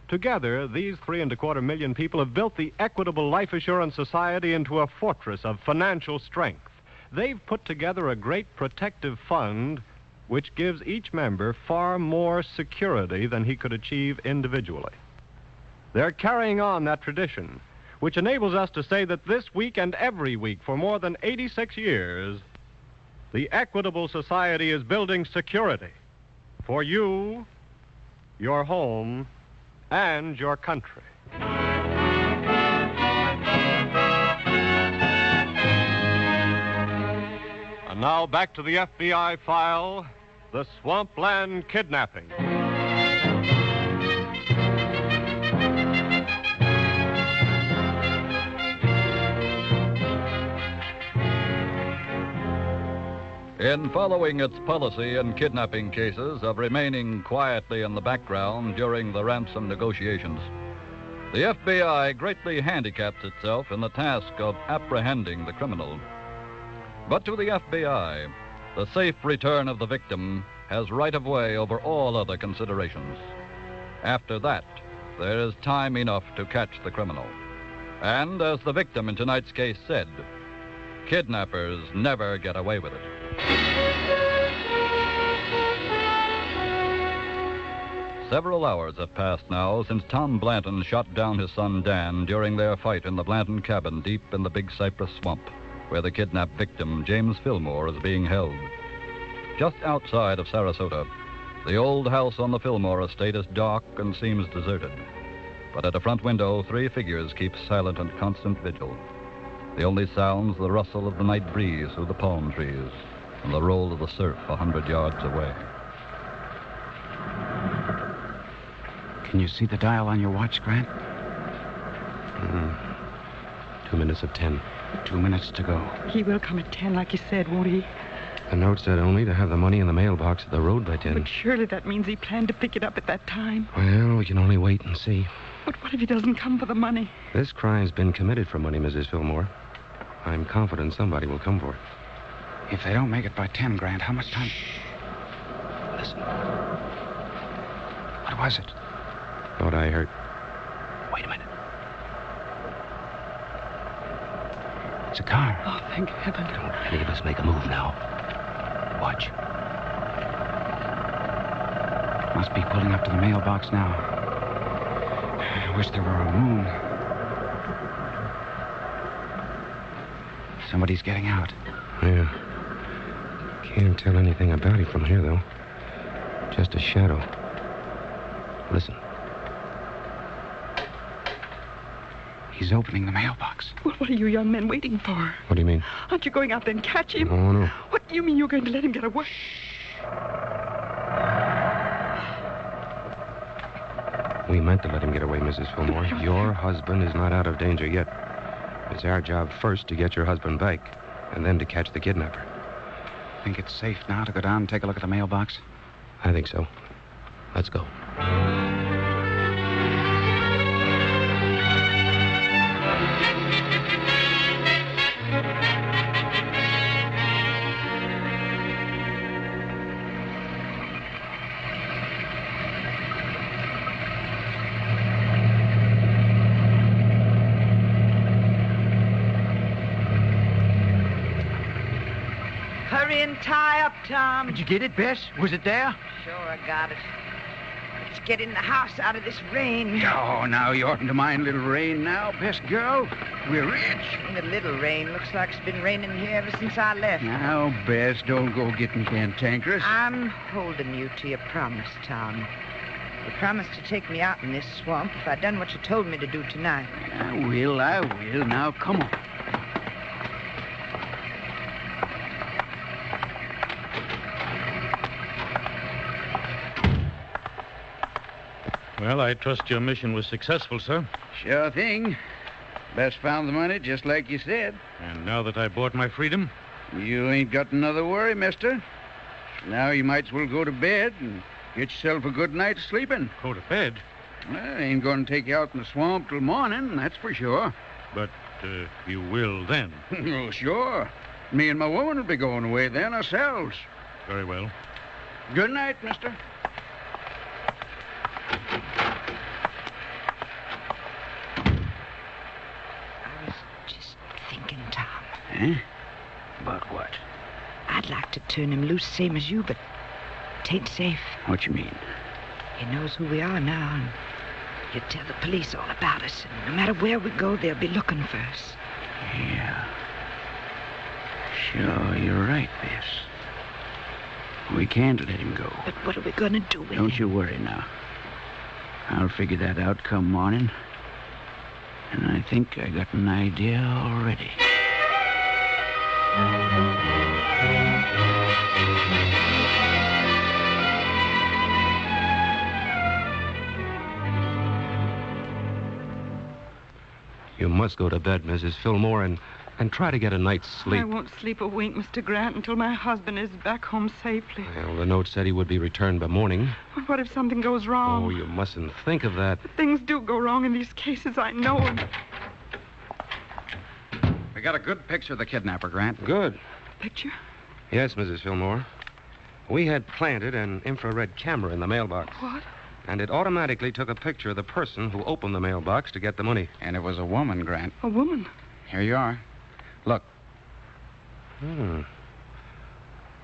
Together, these 3.25 million people have built the Equitable Life Assurance Society into a fortress of financial strength. They've put together a great protective fund which gives each member far more security than he could achieve individually. They're carrying on that tradition, which enables us to say that this week and every week for more than 86 years, the Equitable Society is building security for you, your home, and your country. And now back to the FBI file, the Swampland Kidnapping. In following its policy in kidnapping cases of remaining quietly in the background during the ransom negotiations, the FBI greatly handicaps itself in the task of apprehending the criminal. But to the FBI, the safe return of the victim has right of way over all other considerations. After that, there is time enough to catch the criminal. And as the victim in tonight's case said, kidnappers never get away with it. Several hours have passed now since Tom Blanton shot down his son Dan during their fight in the Blanton cabin deep in the Big Cypress Swamp, where the kidnapped victim, James Fillmore, is being held. Just outside of Sarasota, the old house on the Fillmore estate is dark and seems deserted. But at a front window, 3 figures keep silent and constant vigil. The only sounds the rustle of the night breeze through the palm trees and the roll of the surf 100 yards away. Can you see the dial on your watch, Grant? 2 minutes of 10. 2 minutes to go. He will come at 10, like he said, won't he? The note said only to have the money in the mailbox at the road by 10. But surely that means he planned to pick it up at that time. Well, we can only wait and see. But what if he doesn't come for the money? This crime's been committed for money, Mrs. Fillmore. I'm confident somebody will come for it. If they don't make it by 10, Grant, how much time? Listen. What was it? Thought I heard. Wait a minute. It's a car. Oh, thank heaven. Don't any of us make a move now. Watch. Must be pulling up to the mailbox now. I wish there were a moon. Somebody's getting out. Yeah. Can't tell anything about it from here, though. Just a shadow. Listen. He's opening the mailbox. Well, what are you young men waiting for? What do you mean? Aren't you going out there and catch him? Oh, no. What do you mean you're going to let him get away? We meant to let him get away, Mrs. Fillmore. Your husband is not out of danger yet. It's our job first to get your husband back, and then to catch the kidnapper. Think it's safe now to go down and take a look at the mailbox? I think so. Let's go. Hurry and tie up, Tom. Did you get it, Bess? Was it there? Sure, I got it. Let's get in the house out of this rain. Oh, now you oughtn't to mind little rain now, Bess girl. We're rich. The little rain looks like it's been raining here ever since I left. Now, Bess, don't go getting cantankerous. I'm holding you to your promise, Tom. You promised to take me out in this swamp if I'd done what you told me to do tonight. I will. Now, come on. Well, I trust your mission was successful, sir. Sure thing. Bess found the money just like you said. And now that I bought my freedom? You ain't got another worry, mister. Now you might as well go to bed and get yourself a good night's sleeping. Go to bed? Well, I ain't going to take you out in the swamp till morning, that's for sure. But you will then? Oh, sure. Me and my woman will be going away then ourselves. Very well. Good night, mister. I was just thinking, Tom. Eh? About what? I'd like to turn him loose, same as you, but tain't safe. What you mean? He knows who we are now, and he'll tell the police all about us, and no matter where we go, they'll be looking for us. Yeah. Sure, you're right, Bess. We can't let him go. But what are we going to do with him? Don't you worry now. I'll figure that out come morning. And I think I got an idea already. You must go to bed, Mrs. Fillmore, and try to get a night's sleep. I won't sleep a wink, Mr. Grant, until my husband is back home safely. Well, the note said he would be returned by morning. But what if something goes wrong? Oh, you mustn't think of that. Things do go wrong in these cases, I know. We got a good picture of the kidnapper, Grant. Good. Picture? Yes, Mrs. Fillmore. We had planted an infrared camera in the mailbox. What? And it automatically took a picture of the person who opened the mailbox to get the money. And it was a woman, Grant. A woman? Here you are. Look.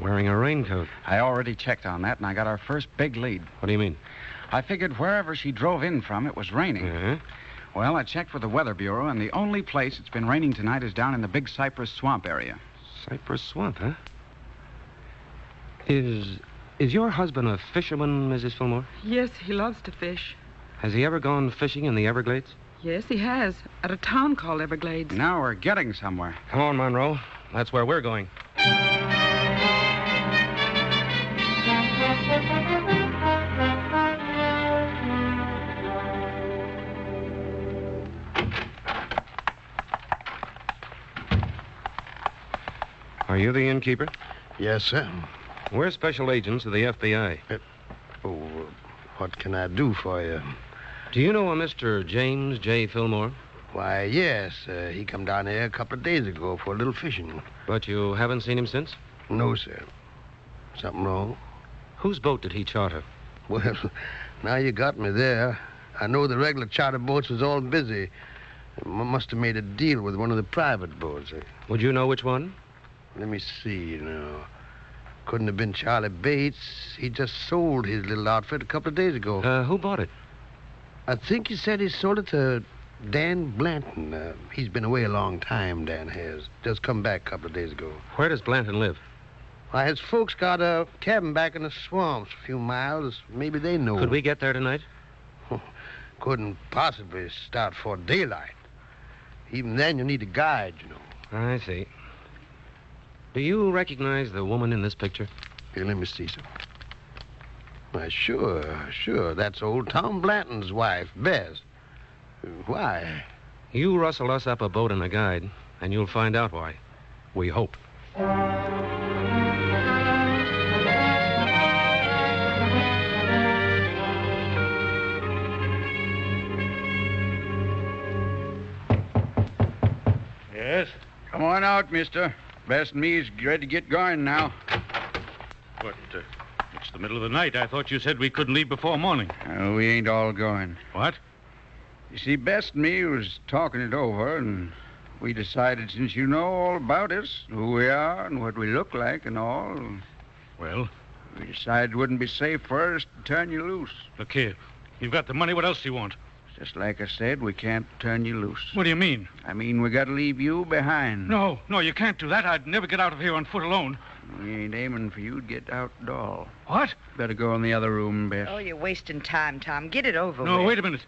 Wearing a raincoat. I already checked on that, and I got our first big lead. What do you mean? I figured wherever she drove in from, it was raining. Uh-huh. Well, I checked with the Weather Bureau, and the only place it's been raining tonight is down in the Big Cypress Swamp area. Cypress Swamp, huh? Is your husband a fisherman, Mrs. Fillmore? Yes, he loves to fish. Has he ever gone fishing in the Everglades? Yes, he has. At a town called Everglades. Now we're getting somewhere. Come on, Monroe. That's where we're going. Are you the innkeeper? Yes, sir. We're special agents of the FBI. What can I do for you? Do you know a Mr. James J. Fillmore? Why, yes. He come down here a couple of days ago for a little fishing. But you haven't seen him since? No, sir. Something wrong? Whose boat did he charter? Well, now you got me there. I know the regular charter boats was all busy. Must have made a deal with one of the private boats. Would you know which one? Let me see, Couldn't have been Charlie Bates. He just sold his little outfit a couple of days ago. Who bought it? I think he said he sold it to Dan Blanton. He's been away a long time, Dan has. Just come back a couple of days ago. Where does Blanton live? Why, his folks got a cabin back in the swamps a few miles. Maybe they know. Could we get there tonight? Couldn't possibly start for daylight. Even then, you need a guide, I see. Do you recognize the woman in this picture? Here, let me see, sir. Why, sure. That's old Tom Blanton's wife, Bess. Why? You rustle us up a boat and a guide, and you'll find out why. We hope. Yes? Come on out, mister. Bess and me's ready to get going now. But, it's the middle of the night. I thought you said we couldn't leave before morning. We ain't all going. What? You see, Bess and me was talking it over, and we decided since you know all about us, who we are and what we look like and all... Well? We decided it wouldn't be safe for us to turn you loose. Look here. You've got the money. What else do you want? Just like I said, we can't turn you loose. What do you mean? I mean, we got to leave you behind. No, you can't do that. I'd never get out of here on foot alone. We ain't aiming for you to get out at all. What? Better go in the other room, Bess. Oh, you're wasting time, Tom. Get it over with. No, wait a minute.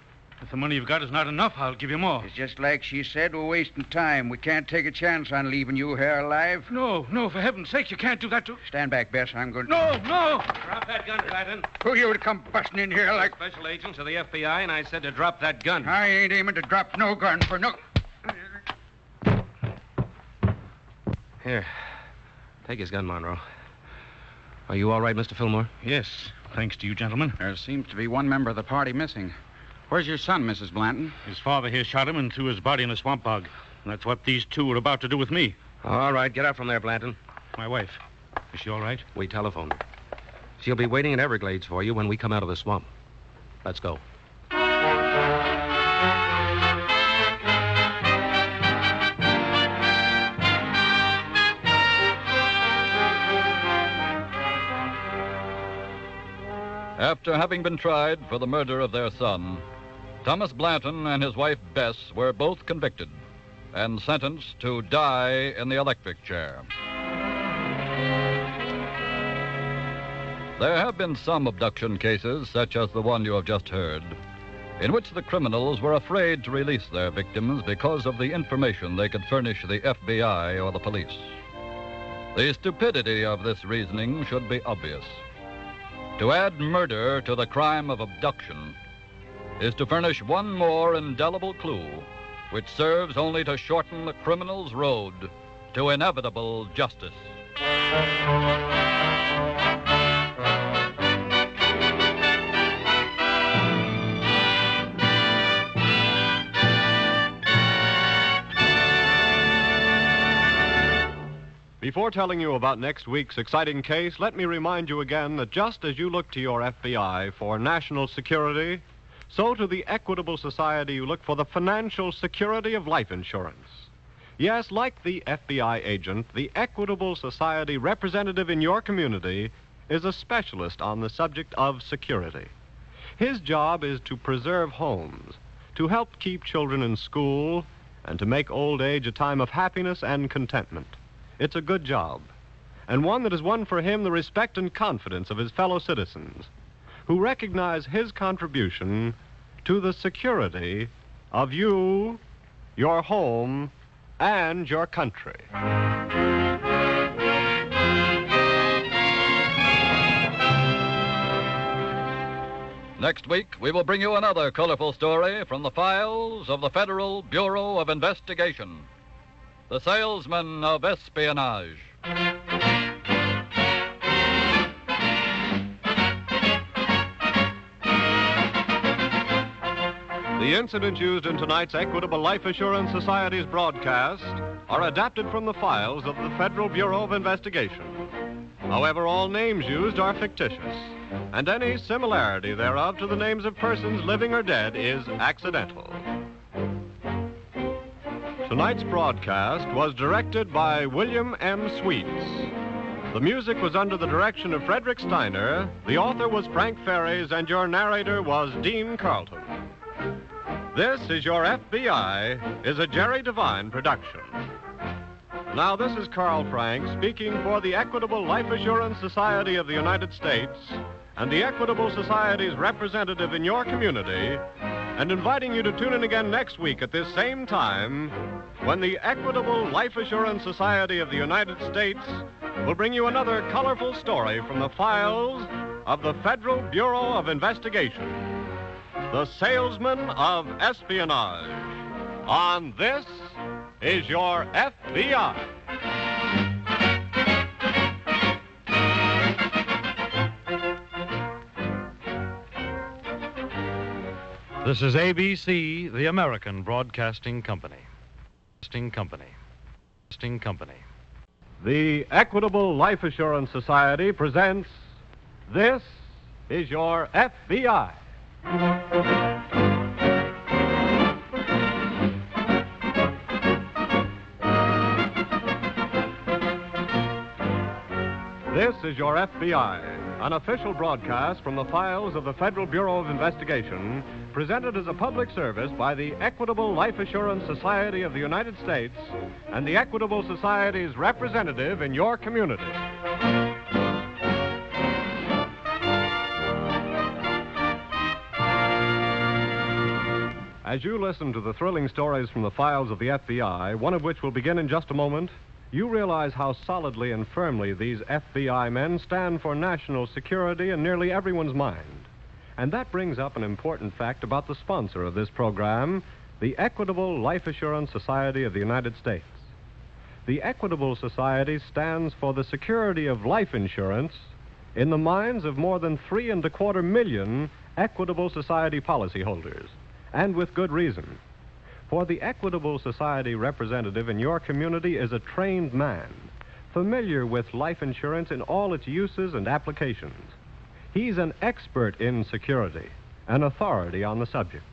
If the money you've got is not enough, I'll give you more. It's just like she said, we're wasting time. We can't take a chance on leaving you here alive. No, for heaven's sake, you can't do that to... Stand back, Bess. I'm going to... No! Drop that gun, Blanton. Who you to come busting in here like... Special agents of the FBI, and I said to drop that gun. I ain't aiming to drop no gun for no... Here. Take his gun, Monroe. Are you all right, Mr. Fillmore? Yes, thanks to you, gentlemen. There seems to be one member of the party missing. Where's your son, Mrs. Blanton? His father here shot him and threw his body in a swamp bog. And that's what these two are about to do with me. All right, get up from there, Blanton. My wife. Is she all right? We telephoned her. She'll be waiting in Everglades for you when we come out of the swamp. Let's go. After having been tried for the murder of their son, Thomas Blanton and his wife Bess were both convicted and sentenced to die in the electric chair. There have been some abduction cases, such as the one you have just heard, in which the criminals were afraid to release their victims because of the information they could furnish the FBI or the police. The stupidity of this reasoning should be obvious. To add murder to the crime of abduction is to furnish one more indelible clue, which serves only to shorten the criminal's road to inevitable justice. Before telling you about next week's exciting case, let me remind you again that just as you look to your FBI for national security, so to the Equitable Society you look for the financial security of life insurance. Yes, like the FBI agent, the Equitable Society representative in your community is a specialist on the subject of security. His job is to preserve homes, to help keep children in school, and to make old age a time of happiness and contentment. It's a good job, and one that has won for him the respect and confidence of his fellow citizens, who recognize his contribution to the security of you, your home, and your country. Next week, we will bring you another colorful story from the files of the Federal Bureau of Investigation. The Salesman of Espionage. The incidents used in tonight's Equitable Life Assurance Society's broadcast are adapted from the files of the Federal Bureau of Investigation. However, all names used are fictitious, and any similarity thereof to the names of persons living or dead is accidental. Tonight's broadcast was directed by William M. Sweets. The music was under the direction of Frederick Steiner, the author was Frank Ferries, and your narrator was Dean Carlton. This is Your FBI is a Jerry Devine production. Now, this is Carl Frank speaking for the Equitable Life Assurance Society of the United States and the Equitable Society's representative in your community, and inviting you to tune in again next week at this same time when the Equitable Life Assurance Society of the United States will bring you another colorful story from the files of the Federal Bureau of Investigation, the Salesman of Espionage. On This Is Your FBI. This is ABC, the American Broadcasting Company. The Equitable Life Assurance Society presents This Is Your FBI. This is Your FBI, an official broadcast from the files of the Federal Bureau of Investigation, presented as a public service by the Equitable Life Assurance Society of the United States and the Equitable Society's representative in your community. As you listen to the thrilling stories from the files of the FBI, one of which will begin in just a moment, you realize how solidly and firmly these FBI men stand for national security in nearly everyone's mind. And that brings up an important fact about the sponsor of this program, the Equitable Life Assurance Society of the United States. The Equitable Society stands for the security of life insurance in the minds of more than 3.25 million Equitable Society policyholders, and with good reason. For the Equitable Society representative in your community is a trained man, familiar with life insurance in all its uses and applications. He's an expert in security, an authority on the subject.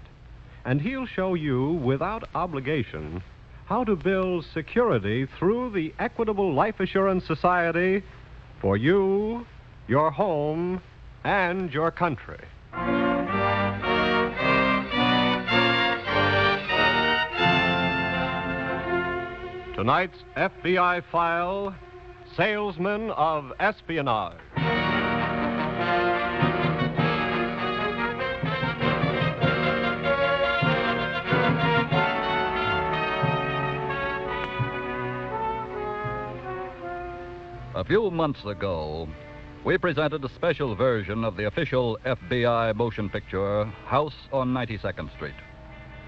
And he'll show you, without obligation, how to build security through the Equitable Life Assurance Society for you, your home, and your country. Tonight's FBI file, Salesman of Espionage. A few months ago, we presented a special version of the official FBI motion picture, House on 92nd Street,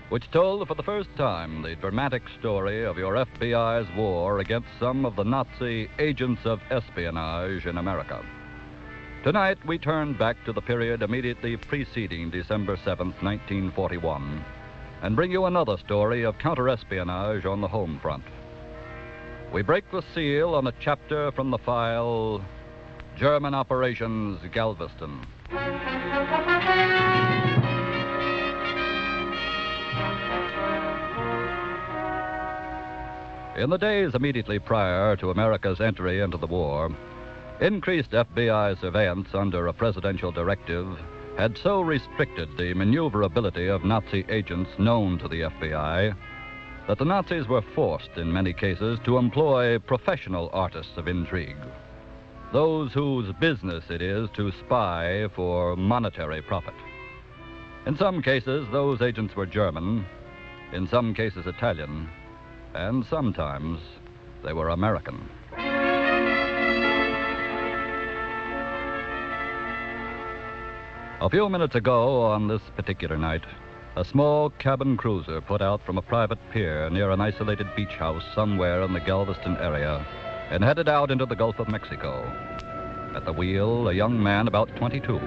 which told for the first time the dramatic story of your FBI's war against some of the Nazi agents of espionage in America. Tonight, we turn back to the period immediately preceding December 7th, 1941, and bring you another story of counter-espionage on the home front. We break the seal on a chapter from the file, German Operations Galveston. In the days immediately prior to America's entry into the war, increased FBI surveillance under a presidential directive had so restricted the maneuverability of Nazi agents known to the FBI that the Nazis were forced, in many cases, to employ professional artists of intrigue, those whose business it is to spy for monetary profit. In some cases, those agents were German, in some cases Italian, and sometimes they were American. A few minutes ago, on this particular night, a small cabin cruiser put out from a private pier near an isolated beach house somewhere in the Galveston area and headed out into the Gulf of Mexico. At the wheel, a young man about 22.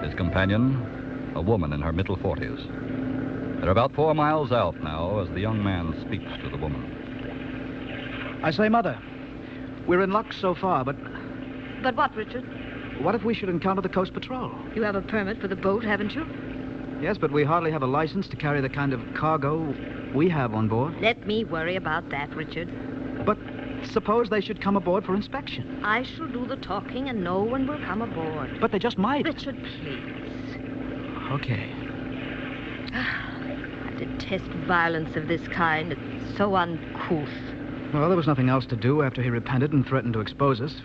His companion, a woman in her middle 40s. They're about 4 miles out now as the young man speaks to the woman. I say, Mother, we're in luck so far, but But what, Richard? what if we should encounter the Coast Patrol? You have a permit for the boat, haven't you? Yes, but we hardly have a license to carry the kind of cargo we have on board. Let me worry about that, Richard. But suppose they should come aboard for inspection. I shall do the talking and no one will come aboard. But they just might. Richard, please. Okay. I detest violence of this kind. It's so uncouth. Well, there was nothing else to do after he repented and threatened to expose us.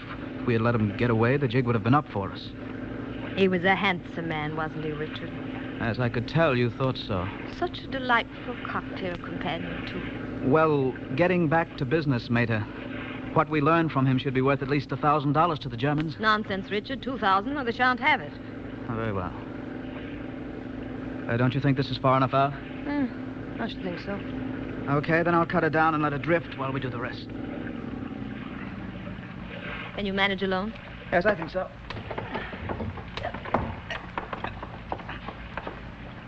If we had let him get away, the jig would have been up for us. He was a handsome man, wasn't he, Richard? As I could tell, you thought so. Such a delightful cocktail companion, too. Well, getting back to business, Mater. What we learned from him should be worth at least $1,000 to the Germans. Nonsense, Richard. 2,000 or they shan't have it. Oh, very well. Don't you think this is far enough out? I should think so. Okay, then I'll cut her down and let her drift while we do the rest. Can you manage alone? Yes, I think so.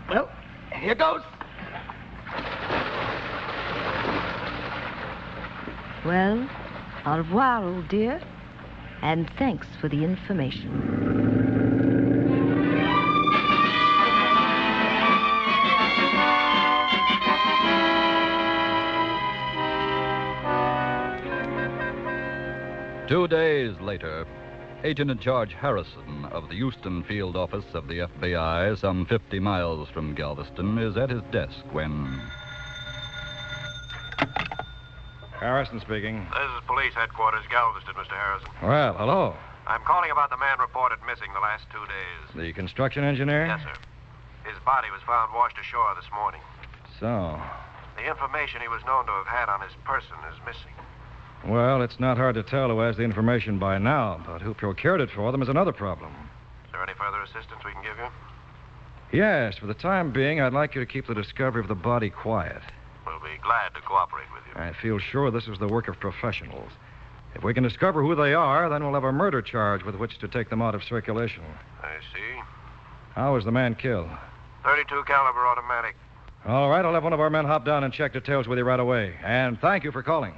Well, here goes. Well, au revoir, old dear. And thanks for the information. 2 days later, Agent in Charge Harrison of the Houston Field Office of the FBI, some 50 miles from Galveston, is at his desk when... Harrison speaking. This is police headquarters, Galveston, Mr. Harrison. Well, hello. I'm calling about the man reported missing the last 2 days. The construction engineer? Yes, sir. His body was found washed ashore this morning. So. The information he was known to have had on his person is missing. Well, it's not hard to tell who has the information by now, but who procured it for them is another problem. Is there any further assistance we can give you? Yes, for the time being, I'd like you to keep the discovery of the body quiet. We'll be glad to cooperate with you. I feel sure this is the work of professionals. If we can discover who they are, then we'll have a murder charge with which to take them out of circulation. I see. How was the man killed? .32 caliber automatic. All right, I'll have one of our men hop down and check details with you right away. And thank you for calling.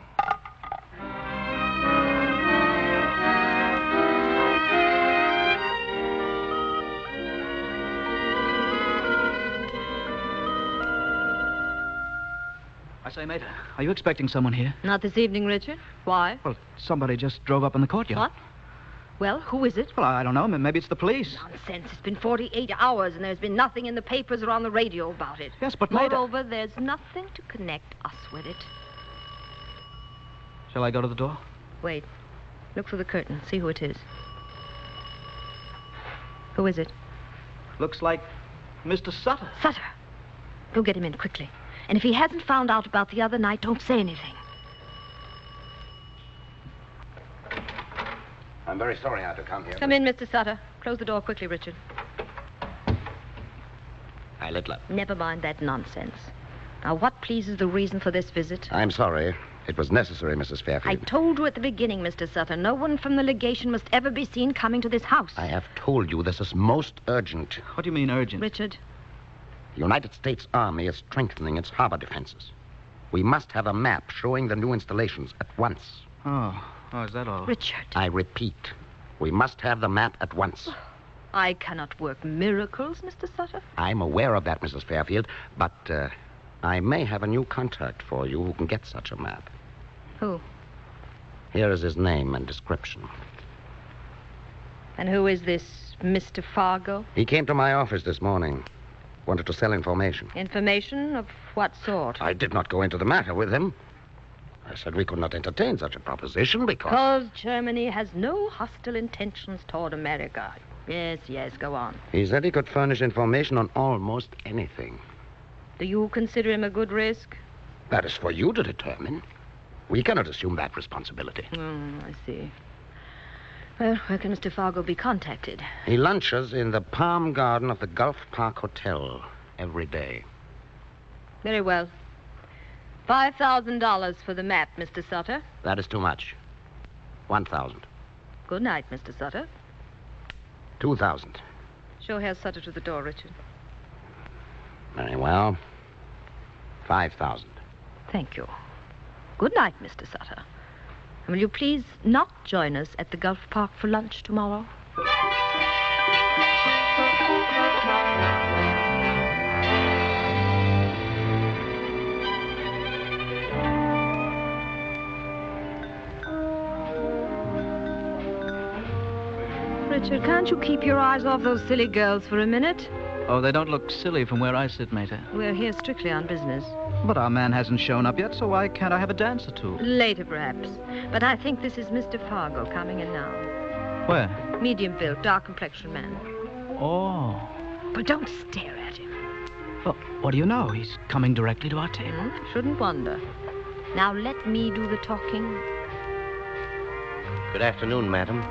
Say, mate, are you expecting someone here? Not this evening, Richard. Why? Well, somebody just drove up in the courtyard. What? Well, who is it? Well, I don't know. Maybe it's the police. Nonsense. It's been 48 hours, and there's been nothing in the papers or on the radio about it. Yes, but, mate... Moreover, there's nothing to connect us with it. Shall I go to the door? Wait. Look through the curtain. See who it is. Who is it? Looks like Mr. Sutter. Sutter. Go get him in quickly. And if he hasn't found out about the other night, don't say anything. I'm very sorry I had to come here. Come in, Mr. Sutter. Close the door quickly, Richard. I lit up. Never mind that nonsense. Now, what, please, is the reason for this visit? I'm sorry. It was necessary, Mrs. Fairfield. I told you at the beginning, Mr. Sutter, no one from the legation must ever be seen coming to this house. I have told you this is most urgent. What do you mean urgent? Richard. The United States Army is strengthening its harbor defenses. We must have a map showing the new installations at once. Oh, is that all? Richard. I repeat, we must have the map at once. I cannot work miracles, Mr. Sutter. I'm aware of that, Mrs. Fairfield, but I may have a new contact for you who can get such a map. Who? Here is his name and description. And who is this Mr. Fargo? He came to my office this morning. Wanted to sell information. Information of what sort? I did not go into the matter with him. I said we could not entertain such a proposition because Germany has no hostile intentions toward America. Yes, go on. He said he could furnish information on almost anything. Do you consider him a good risk? That is for you to determine. We cannot assume that responsibility. I see. Well, where can Mr. Fargo be contacted? He lunches in the Palm Garden of the Gulf Park Hotel every day. Very well. $5,000 for the map, Mr. Sutter. That is too much. 1,000. Good night, Mr. Sutter. 2,000. Show Herr Sutter to the door, Richard. Very well. 5,000. Thank you. Good night, Mr. Sutter. And will you please not join us at the Gulf Park for lunch tomorrow? Richard, can't you keep your eyes off those silly girls for a minute? Oh, they don't look silly from where I sit, Mater. We're here strictly on business. But our man hasn't shown up yet, so why can't I have a dance or two? Later, perhaps. But I think this is Mr. Fargo coming in now. Where? Medium built, dark complexion man. Oh. But don't stare at him. Well, what do you know? He's coming directly to our table. Shouldn't wonder. Now let me do the talking. Good afternoon, madam.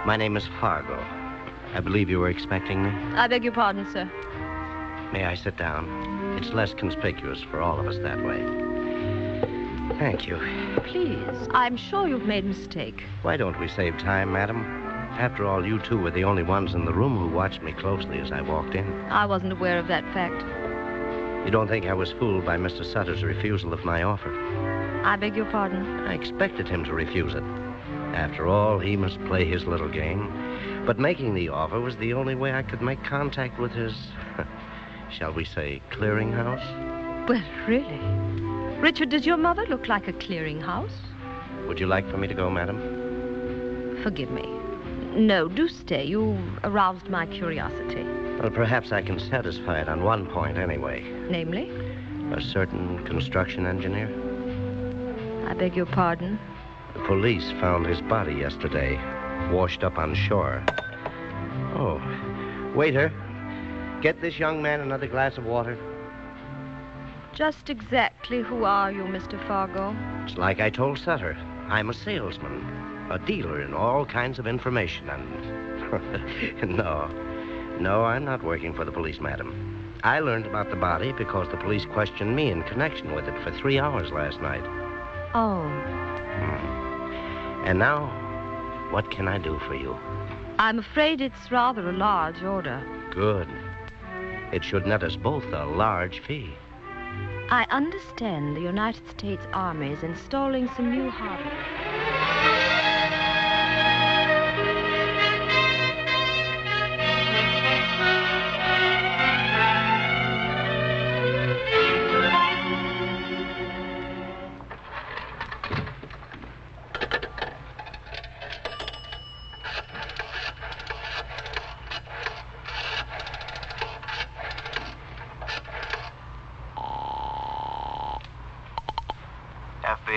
My name is Fargo. I believe you were expecting me. I beg your pardon, sir. May I sit down? It's less conspicuous for all of us that way. Thank you. Please. I'm sure you've made a mistake. Why don't we save time, madam? After all, you two were the only ones in the room who watched me closely as I walked in. I wasn't aware of that fact. You don't think I was fooled by Mr. Sutter's refusal of my offer? I beg your pardon? I expected him to refuse it. After all, he must play his little game. But making the offer was the only way I could make contact with his, shall we say, clearinghouse? Well, really? Richard, does your mother look like a clearinghouse? Would you like for me to go, madam? Forgive me. No, do stay. You aroused my curiosity. Well, perhaps I can satisfy it on one point anyway. Namely? A certain construction engineer. I beg your pardon? The police found his body yesterday, washed up on shore. Oh, waiter, get this young man another glass of water. Just exactly who are you, Mr. Fargo? It's like I told Sutter. I'm a salesman, a dealer in all kinds of information, and... No, I'm not working for the police, madam. I learned about the body because the police questioned me in connection with it for 3 hours last night. Oh. And now, what can I do for you? I'm afraid it's rather a large order. Good. It should net us both a large fee. I understand the United States Army is installing some new hardware.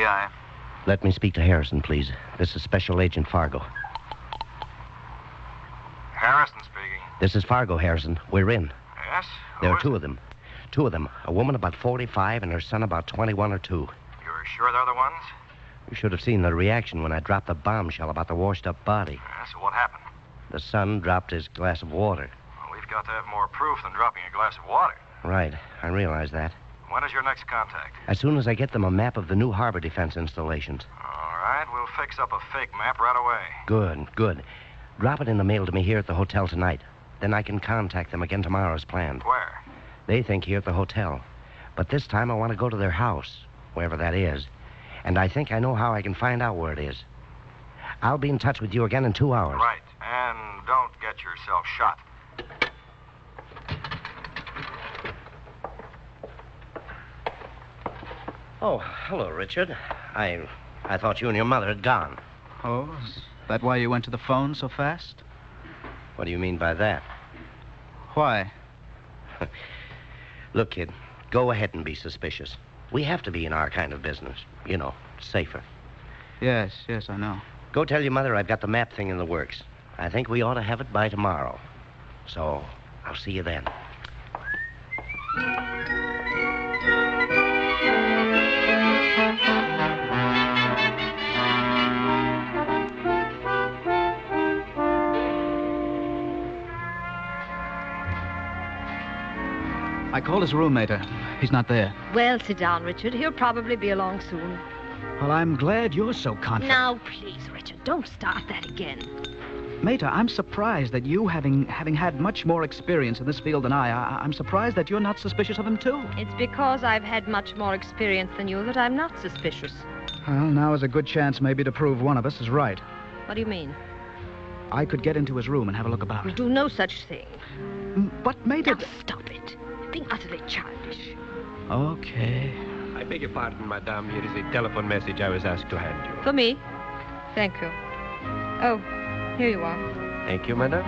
FBI. Let me speak to Harrison, please. This is Special Agent Fargo. Harrison speaking. This is Fargo, Harrison. We're in. Yes? There are two of them. Two of them. A woman about 45 and her son about 21 or 2. You're sure they're the ones? You should have seen the reaction when I dropped the bombshell about the washed-up body. So what happened? The son dropped his glass of water. Well, we've got to have more proof than dropping a glass of water. Right. I realize that. When is your next contact? As soon as I get them a map of the new harbor defense installations. All right, we'll fix up a fake map right away. Good, good. Drop it in the mail to me here at the hotel tonight. Then I can contact them again tomorrow as planned. Where? They think here at the hotel. But this time I want to go to their house, wherever that is. And I think I know how I can find out where it is. I'll be in touch with you again in 2 hours. Right, and don't get yourself shot. Oh, hello, Richard. I thought you and your mother had gone. Oh, is that why you went to the phone so fast? What do you mean by that? Why? Look, kid, go ahead and be suspicious. We have to be in our kind of business. You know, safer. Yes, I know. Go tell your mother I've got the map thing in the works. I think we ought to have it by tomorrow. So, I'll see you then. I called his roommate. He's not there. Well, sit down, Richard. He'll probably be along soon. Well, I'm glad you're so confident. Now, please, Richard, don't start that again. Mater, I'm surprised that you, having had much more experience in this field than I'm surprised that you're not suspicious of him, too. It's because I've had much more experience than you that I'm not suspicious. Well, now is a good chance maybe to prove one of us is right. What do you mean? I could get into his room and have a look about. We'll do no such thing. But, Mater... Now, stop it. You're being utterly childish. Okay. I beg your pardon, madame. Here is a telephone message I was asked to hand you. For me? Thank you. Oh, here you are. Thank you, madame.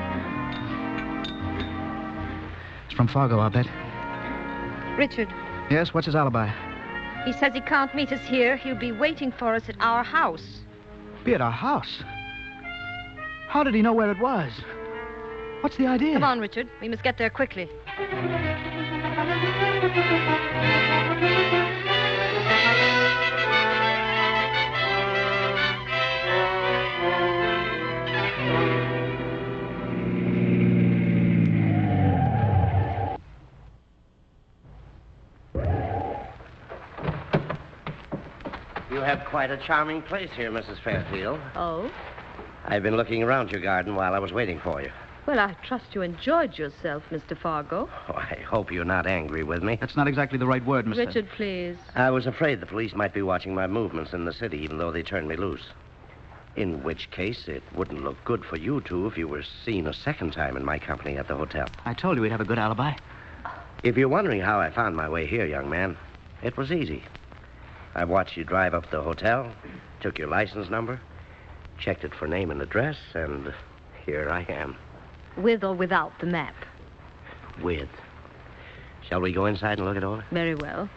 It's from Fargo, I'll bet. Richard. Yes, what's his alibi? He says he can't meet us here. He'll be waiting for us at our house. Be at our house? How did he know where it was? What's the idea? Come on, Richard. We must get there quickly. You have quite a charming place here, Mrs. Fairfield. Oh? I've been looking around your garden while I was waiting for you. Well, I trust you enjoyed yourself, Mr. Fargo. Oh, I hope you're not angry with me. That's not exactly the right word, Mr. Richard, please. I was afraid the police might be watching my movements in the city, even though they turned me loose. In which case, it wouldn't look good for you two if you were seen a second time in my company at the hotel. I told you we'd have a good alibi. If you're wondering how I found my way here, young man, it was easy. I watched you drive up to the hotel, took your license number, checked it for name and address, and here I am. With or without the map? With. Shall we go inside and look it over? Very well.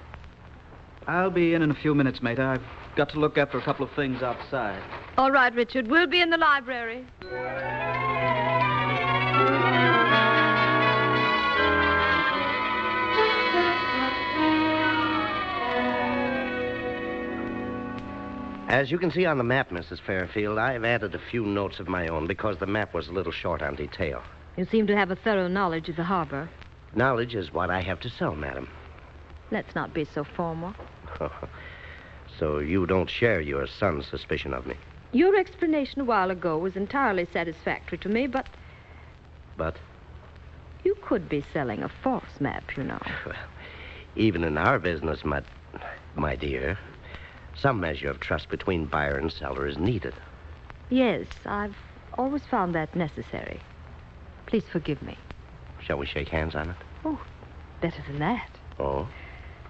I'll be in a few minutes, Mater. I've got to look after a couple of things outside. All right, Richard. We'll be in the library. As you can see on the map, Mrs. Fairfield, I've added a few notes of my own because the map was a little short on detail. You seem to have a thorough knowledge of the harbor. Knowledge is what I have to sell, madam. Let's not be so formal. So you don't share your son's suspicion of me? Your explanation a while ago was entirely satisfactory to me, but... But? You could be selling a false map, you know. Well, even in our business, my dear... Some measure of trust between buyer and seller is needed. Yes, I've always found that necessary. Please forgive me. Shall we shake hands on it? Oh, better than that. Oh?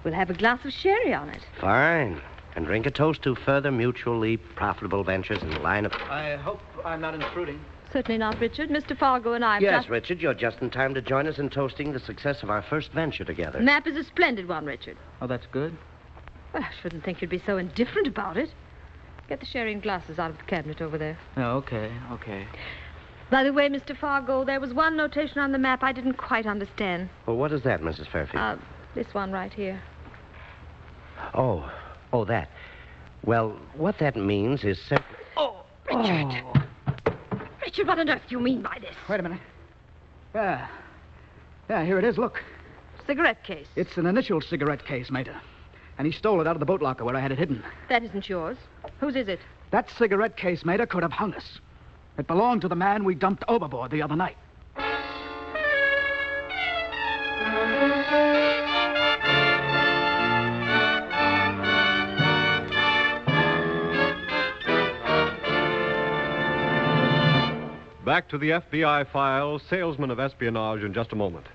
We'll have a glass of sherry on it. Fine. And drink a toast to further mutually profitable ventures in the line of... I hope I'm not intruding. Certainly not, Richard. Mr. Fargo and I... Yes, Richard, you're just in time to join us in toasting the success of our first venture together. The map is a splendid one, Richard. Oh, that's good. Well, I shouldn't think you'd be so indifferent about it. Get the sherry and glasses out of the cabinet over there. Oh, okay. By the way, Mr. Fargo, there was one notation on the map I didn't quite understand. Well, what is that, Mrs. Fairfield? This one right here. Oh, that. Well, what that means is simply... Oh, Richard. Oh. Richard, what on earth do you mean by this? Wait a minute. Yeah, here it is, look. Cigarette case. It's an initial cigarette case, Mater. And he stole it out of the boat locker where I had it hidden. That isn't yours. Whose is it? That cigarette case, Mater, could have hung us. It belonged to the man we dumped overboard the other night. Back to the FBI file, Salesman of Espionage, in just a moment.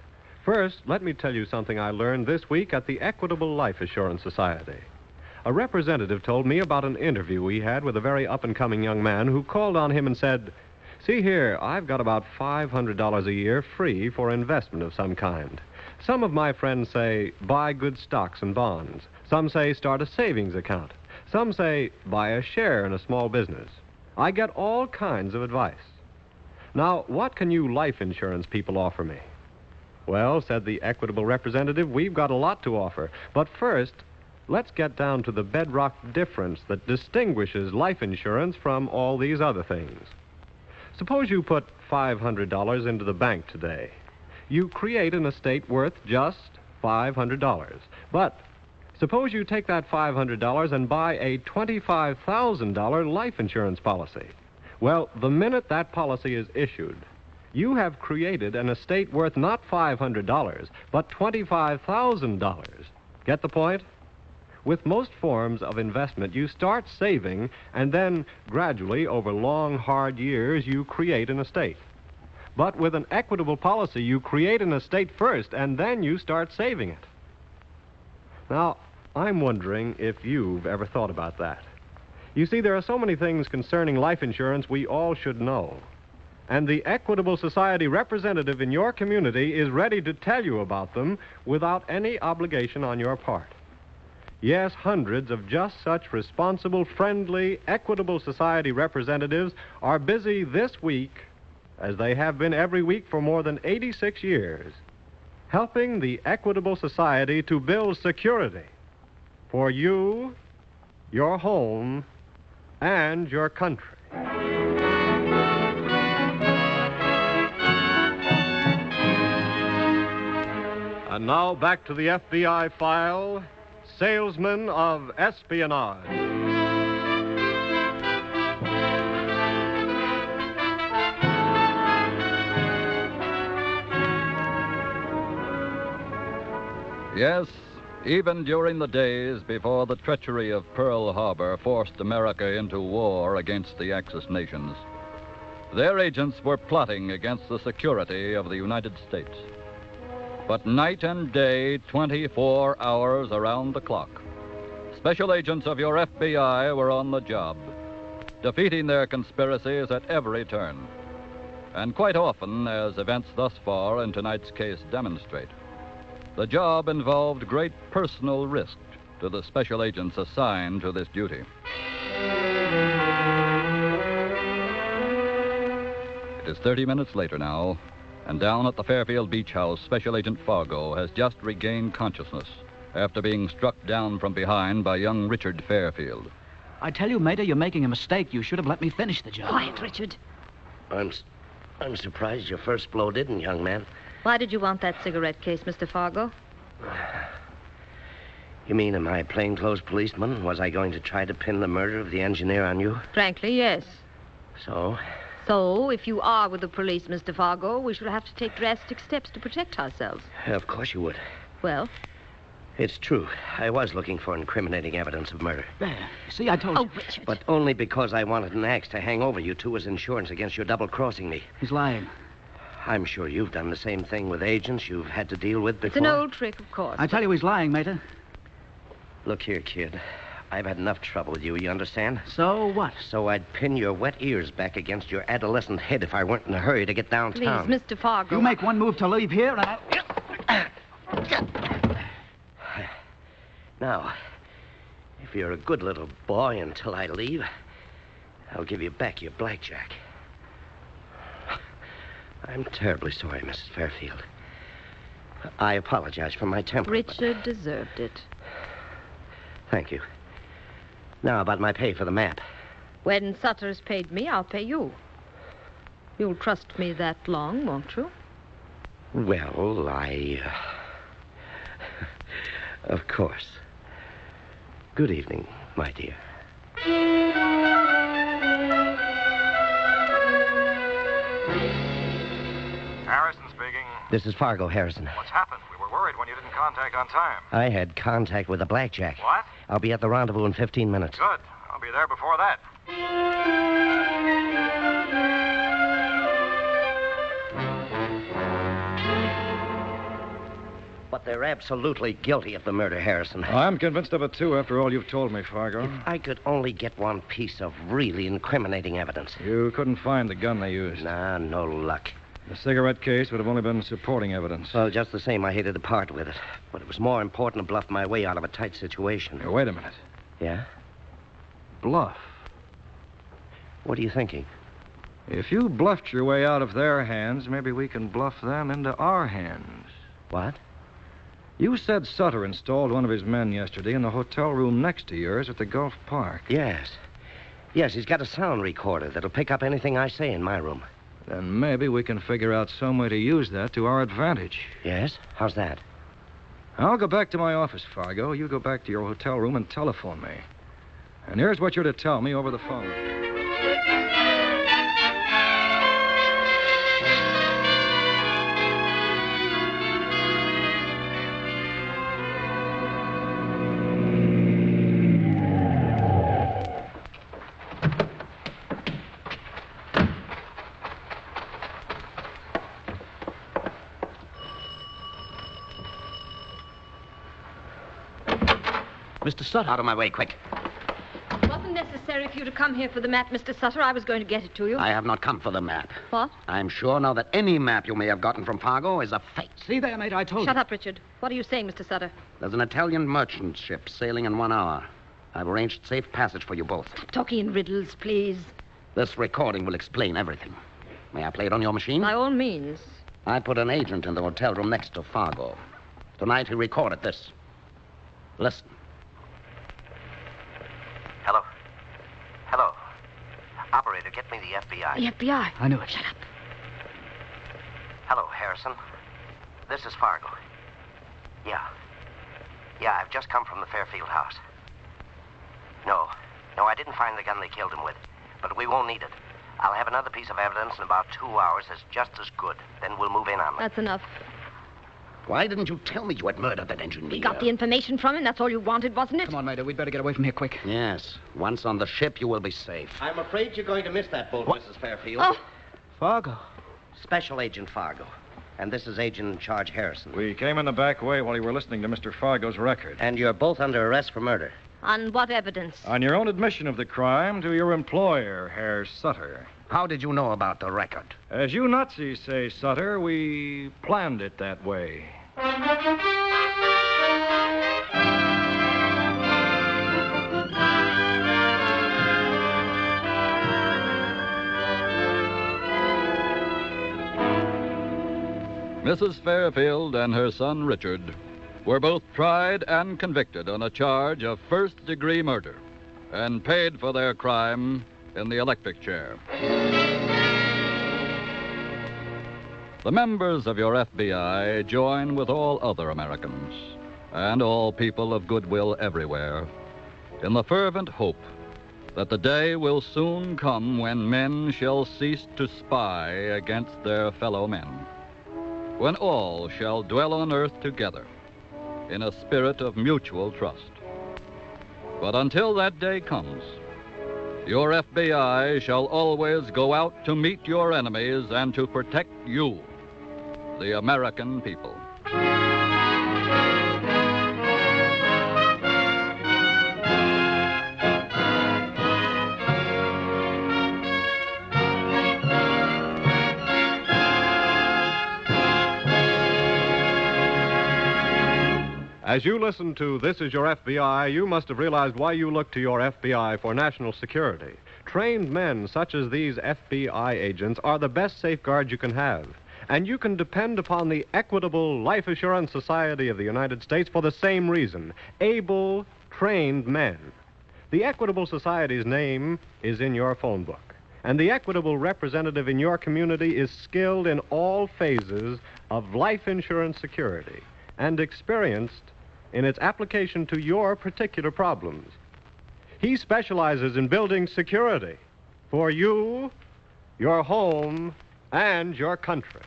First, let me tell you something I learned this week at the Equitable Life Assurance Society. A representative told me about an interview he had with a very up-and-coming young man who called on him and said, "See here, I've got about $500 a year free for investment of some kind. Some of my friends say, buy good stocks and bonds. Some say, start a savings account. Some say, buy a share in a small business. I get all kinds of advice. Now, what can you life insurance people offer me?" "Well," said the Equitable representative, "we've got a lot to offer. But first, let's get down to the bedrock difference that distinguishes life insurance from all these other things. Suppose you put $500 into the bank today. You create an estate worth just $500. But suppose you take that $500 and buy a $25,000 life insurance policy. Well, the minute that policy is issued, you have created an estate worth not $500, but $25,000. Get the point? With most forms of investment, you start saving, and then gradually, over long, hard years, you create an estate. But with an equitable policy, you create an estate first, and then you start saving it. Now, I'm wondering if you've ever thought about that. You see, there are so many things concerning life insurance we all should know. And the Equitable Society representative in your community is ready to tell you about them without any obligation on your part. Yes, hundreds of just such responsible, friendly, Equitable Society representatives are busy this week, as they have been every week for more than 86 years, helping the Equitable Society to build security for you, your home, and your country. And now back to the FBI file, Salesman of Espionage. Yes, even during the days before the treachery of Pearl Harbor forced America into war against the Axis nations, their agents were plotting against the security of the United States. But night and day, 24 hours around the clock, special agents of your FBI were on the job, defeating their conspiracies at every turn. And quite often, as events thus far in tonight's case demonstrate, the job involved great personal risk to the special agents assigned to this duty. It is 30 minutes later now, and down at the Fairfield Beach House, Special Agent Fargo has just regained consciousness after being struck down from behind by young Richard Fairfield. I tell you, Mater, you're making a mistake. You should have let me finish the job. Quiet, Richard. I'm surprised your first blow didn't, young man. Why did you want that cigarette case, Mr. Fargo? You mean, am I a plainclothes policeman? Was I going to try to pin the murder of the engineer on you? Frankly, yes. So? So, if you are with the police, Mr. Fargo, we should have to take drastic steps to protect ourselves. Of course you would. Well? It's true. I was looking for incriminating evidence of murder. There. See, I told you. Oh, Richard. But only because I wanted an axe to hang over you two as insurance against your double-crossing me. He's lying. I'm sure you've done the same thing with agents you've had to deal with before. It's an old trick, of course. I tell you, he's lying, Mater. Look here, kid. I've had enough trouble with you, you understand? So what? So I'd pin your wet ears back against your adolescent head if I weren't in a hurry to get downtown. Please, Mr. Fargo. You make one move to leave here, and Now, If you're a good little boy until I leave, I'll give you back your blackjack. I'm terribly sorry, Mrs. Fairfield. I apologize for my temper. Richard deserved it. Thank you. Now, about my pay for the map. When Sutter's paid me, I'll pay you. You'll trust me that long, won't you? Well, Of course. Good evening, my dear. Harrison speaking. This is Fargo, Harrison. What's happened? We were worried when you didn't contact on time. I had contact with the blackjack. What? I'll be at the rendezvous in 15 minutes. Good. I'll be there before that. But they're absolutely guilty of the murder, Harrison. I'm convinced of it, too, after all you've told me, Fargo. If I could only get one piece of really incriminating evidence. You couldn't find the gun they used. Nah, no luck. The cigarette case would have only been supporting evidence. Well, just the same, I hated to part with it. But it was more important to bluff my way out of a tight situation. Hey, wait a minute. Yeah? Bluff. What are you thinking? If you bluffed your way out of their hands, maybe we can bluff them into our hands. What? You said Sutter installed one of his men yesterday in the hotel room next to yours at the Gulf Park. Yes. Yes, he's got a sound recorder that'll pick up anything I say in my room. Then maybe we can figure out some way to use that to our advantage. Yes? How's that? I'll go back to my office, Fargo. You go back to your hotel room and telephone me. And here's what you're to tell me over the phone. Mr. Sutter. Out of my way, quick. It wasn't necessary for you to come here for the map, Mr. Sutter. I was going to get it to you. I have not come for the map. What? I'm sure now that any map you may have gotten from Fargo is a fake. See there, mate, I told you. Shut up, Richard. What are you saying, Mr. Sutter? There's an Italian merchant ship sailing in 1 hour. I've arranged safe passage for you both. Stop talking in riddles, please. This recording will explain everything. May I play it on your machine? By all means. I put an agent in the hotel room next to Fargo. Tonight he recorded this. Listen. Hello? Hello? Operator, get me the FBI. The FBI? I knew it. Shut up. Hello, Harrison. This is Fargo. Yeah. Yeah, I've just come from the Fairfield house. No, I didn't find the gun they killed him with. But we won't need it. I'll have another piece of evidence in about 2 hours that's just as good. Then we'll move in on it. That's enough. Why didn't you tell me you had murdered that engineer? We got the information from him. That's all you wanted, wasn't it? Come on, Mater. We'd better get away from here quick. Yes. Once on the ship, you will be safe. I'm afraid you're going to miss that boat, Mrs. Fairfield. Oh. Fargo. Special Agent Fargo. And this is Agent in Charge Harrison. We came in the back way while you were listening to Mr. Fargo's record. And you're both under arrest for murder. On what evidence? On your own admission of the crime to your employer, Herr Sutter. How did you know about the record? As you Nazis say, Sutter, we planned it that way. Mrs. Fairfield and her son Richard were both tried and convicted on a charge of first-degree murder and paid for their crime in the electric chair. The members of your FBI join with all other Americans and all people of goodwill everywhere in the fervent hope that the day will soon come when men shall cease to spy against their fellow men, when all shall dwell on earth together in a spirit of mutual trust. But until that day comes, your FBI shall always go out to meet your enemies and to protect you, the American people. As you listen to This Is Your FBI, you must have realized why you look to your FBI for national security. Trained men such as these FBI agents are the best safeguard you can have. And you can depend upon the Equitable Life Assurance Society of the United States for the same reason. Able, trained men. The Equitable Society's name is in your phone book. And the Equitable representative in your community is skilled in all phases of life insurance security and experienced in its application to your particular problems. He specializes in building security for you, your home, and your country.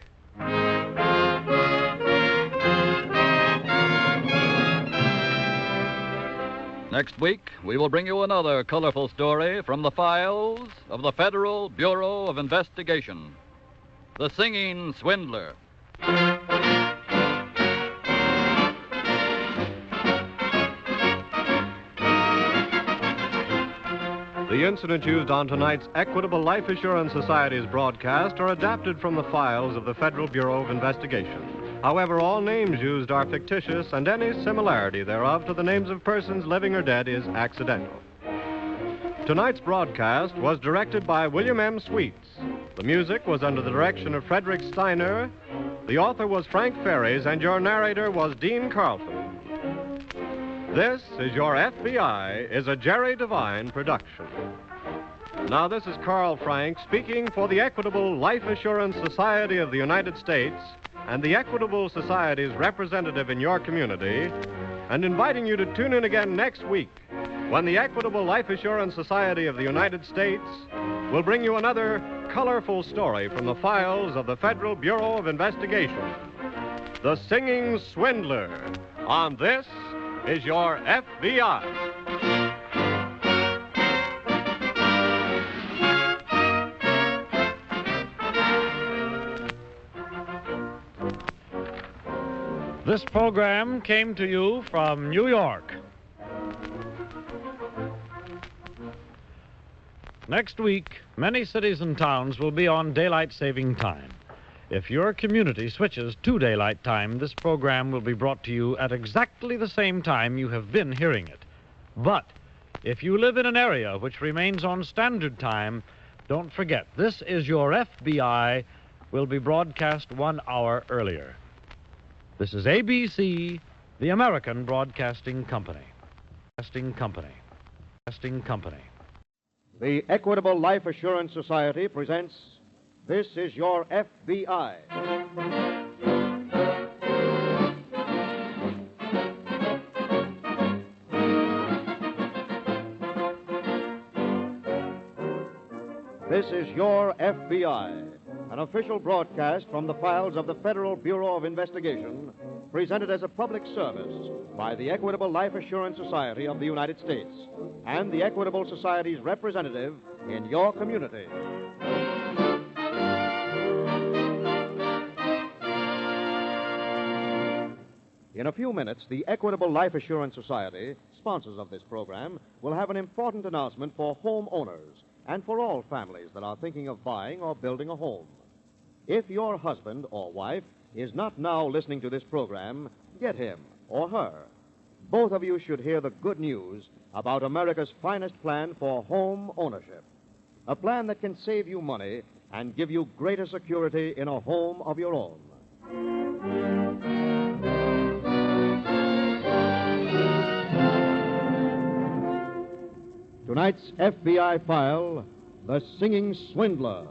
Next week, we will bring you another colorful story from the files of the Federal Bureau of Investigation, The Singing Swindler. The incidents used on tonight's Equitable Life Assurance Society's broadcast are adapted from the files of the Federal Bureau of Investigation. However, all names used are fictitious, and any similarity thereof to the names of persons living or dead is accidental. Tonight's broadcast was directed by William M. Sweets. The music was under the direction of Frederick Steiner. The author was Frank Ferries, and your narrator was Dean Carlton. This Is Your FBI is a Jerry Devine production. Now, this is Carl Frank speaking for the Equitable Life Assurance Society of the United States and the Equitable Society's representative in your community, and inviting you to tune in again next week when the Equitable Life Assurance Society of the United States will bring you another colorful story from the files of the Federal Bureau of Investigation, The Singing Swindler, on This Is Your FBI. This program came to you from New York. Next week, many cities and towns will be on daylight saving time. If your community switches to daylight time, this program will be brought to you at exactly the same time you have been hearing it. But if you live in an area which remains on standard time, don't forget, This Is Your FBI will be broadcast 1 hour earlier. This is ABC, the American Broadcasting Company. The Equitable Life Assurance Society presents This Is Your FBI. This is Your FBI, an official broadcast from the files of the Federal Bureau of Investigation, presented as a public service by the Equitable Life Assurance Society of the United States and the Equitable Society's representative in your community. In a few minutes, the Equitable Life Assurance Society, sponsors of this program, will have an important announcement for homeowners and for all families that are thinking of buying or building a home. If your husband or wife is not now listening to this program, get him or her. Both of you should hear the good news about America's finest plan for home ownership. A plan that can save you money and give you greater security in a home of your own. Tonight's FBI file, The Singing Swindler.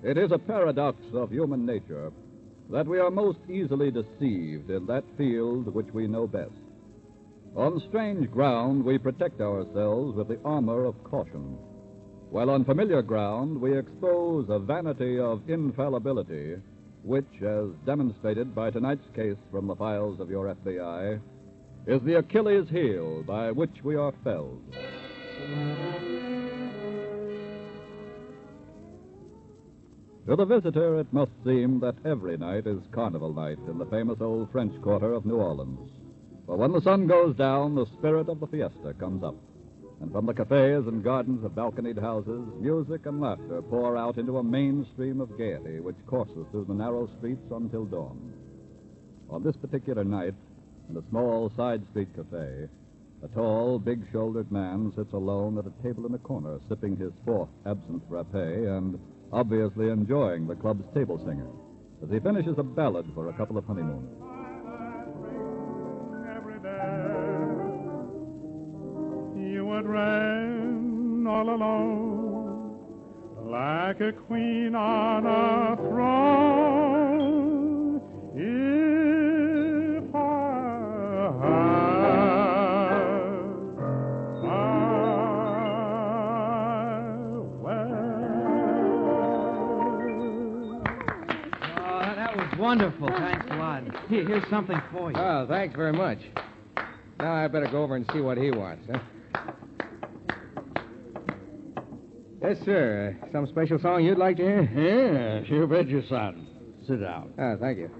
It is a paradox of human nature that we are most easily deceived in that field which we know best. On strange ground, we protect ourselves with the armor of caution, while on familiar ground, we expose a vanity of infallibility, which, as demonstrated by tonight's case from the files of your FBI, is the Achilles heel by which we are felled. To the visitor, it must seem that every night is Carnival night in the famous old French Quarter of New Orleans. For when the sun goes down, the spirit of the fiesta comes up. And from the cafes and gardens of balconied houses, music and laughter pour out into a main stream of gaiety which courses through the narrow streets until dawn. On this particular night, in a small side street cafe, a tall, big-shouldered man sits alone at a table in a corner, sipping his fourth absinthe frappé and obviously enjoying the club's table singer as he finishes a ballad for a couple of honeymooners. You would reign all alone like a queen on a throne if Wonderful. Thanks a lot. Here's something for you. Oh, thanks very much. Now I better go over and see what he wants, huh? Yes, sir. Some special song you'd like to hear? Yeah, sure bet you, son. Sit down. Oh, thank you.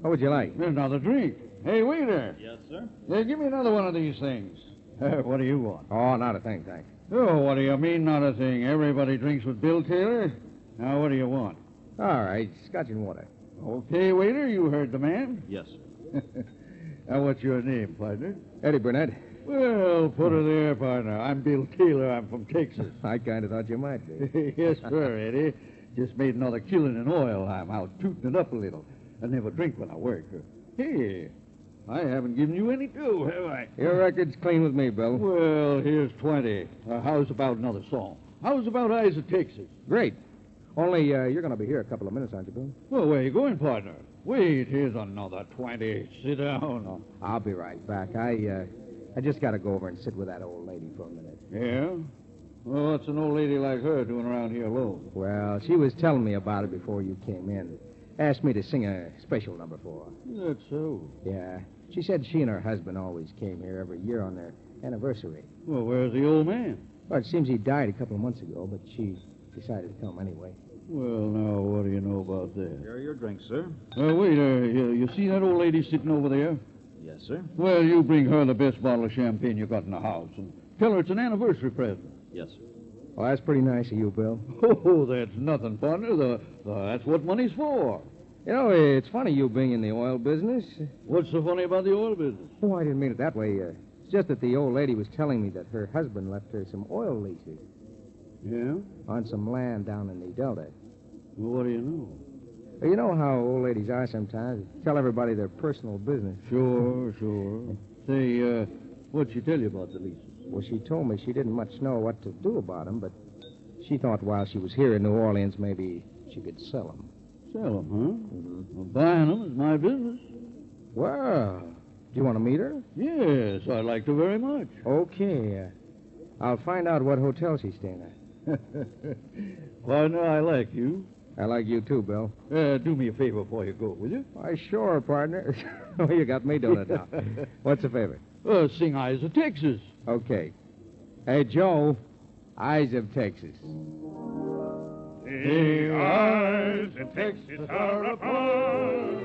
What would you like? Another drink. Hey, waiter. Yes, sir? Yeah, give me another one of these things. What do you want? Oh, not a thing, thanks. Oh, what do you mean, not a thing? Everybody drinks with Bill Taylor. Now, what do you want? All right, scotch and water. Okay, waiter, you heard the man. Yes, sir. Now, what's your name, partner? Eddie Burnett. Well, put her there, partner. I'm Bill Taylor. I'm from Texas. I kind of thought you might be. Yes, sir, Eddie. Just made another killing in oil. I'm out tooting it up a little. I never drink when I work. Hey, I haven't given you any dough, have I? Your record's clean with me, Bill. Well, here's 20. How's about another song? How's about Eyes of Texas? Great. Only you're going to be here a couple of minutes, aren't you, Bill? Well, where you going, partner? Wait, here's another 20. Sit down. Oh, I'll be right back. I just got to go over and sit with that old lady for a minute. Yeah? Well, what's an old lady like her doing around here alone? Well, she was telling me about it before you came in. Asked me to sing a special number for her. That's so. Yeah. She said she and her husband always came here every year on their anniversary. Well, where's the old man? Well, it seems he died a couple of months ago, but she decided to come anyway. Well, now, what do you know about that? Here are your drinks, sir. Wait, you see that old lady sitting over there? Yes, sir. Well, you bring her the best bottle of champagne you got in the house and tell her it's an anniversary present. Yes, sir. Well, that's pretty nice of you, Bill. Oh, that's nothing, partner. That's what money's for. You know, it's funny you being in the oil business. What's so funny about the oil business? Oh, I didn't mean it that way. It's just that the old lady was telling me that her husband left her some oil leases. Yeah? On some land down in the Delta. Well, what do you know? Well, you know how old ladies are sometimes. Tell everybody their personal business. Sure. Say, what'd she tell you about the leases? Well, she told me she didn't much know what to do about them, but she thought while she was here in New Orleans, maybe she could sell them. Sell them, huh? Mm-hmm. Well, buying them is my business. Well, do you want to meet her? Yes, I'd like to very much. Okay. I'll find out what hotel she's staying at. Partner, I like you. I like you too, Bill. Do me a favor before you go, will you? Why, sure, partner. Oh, you got me doing it now. What's the favor? Sing Eyes of Texas. Okay. Hey, Joe, Eyes of Texas. The eyes in Texas are upon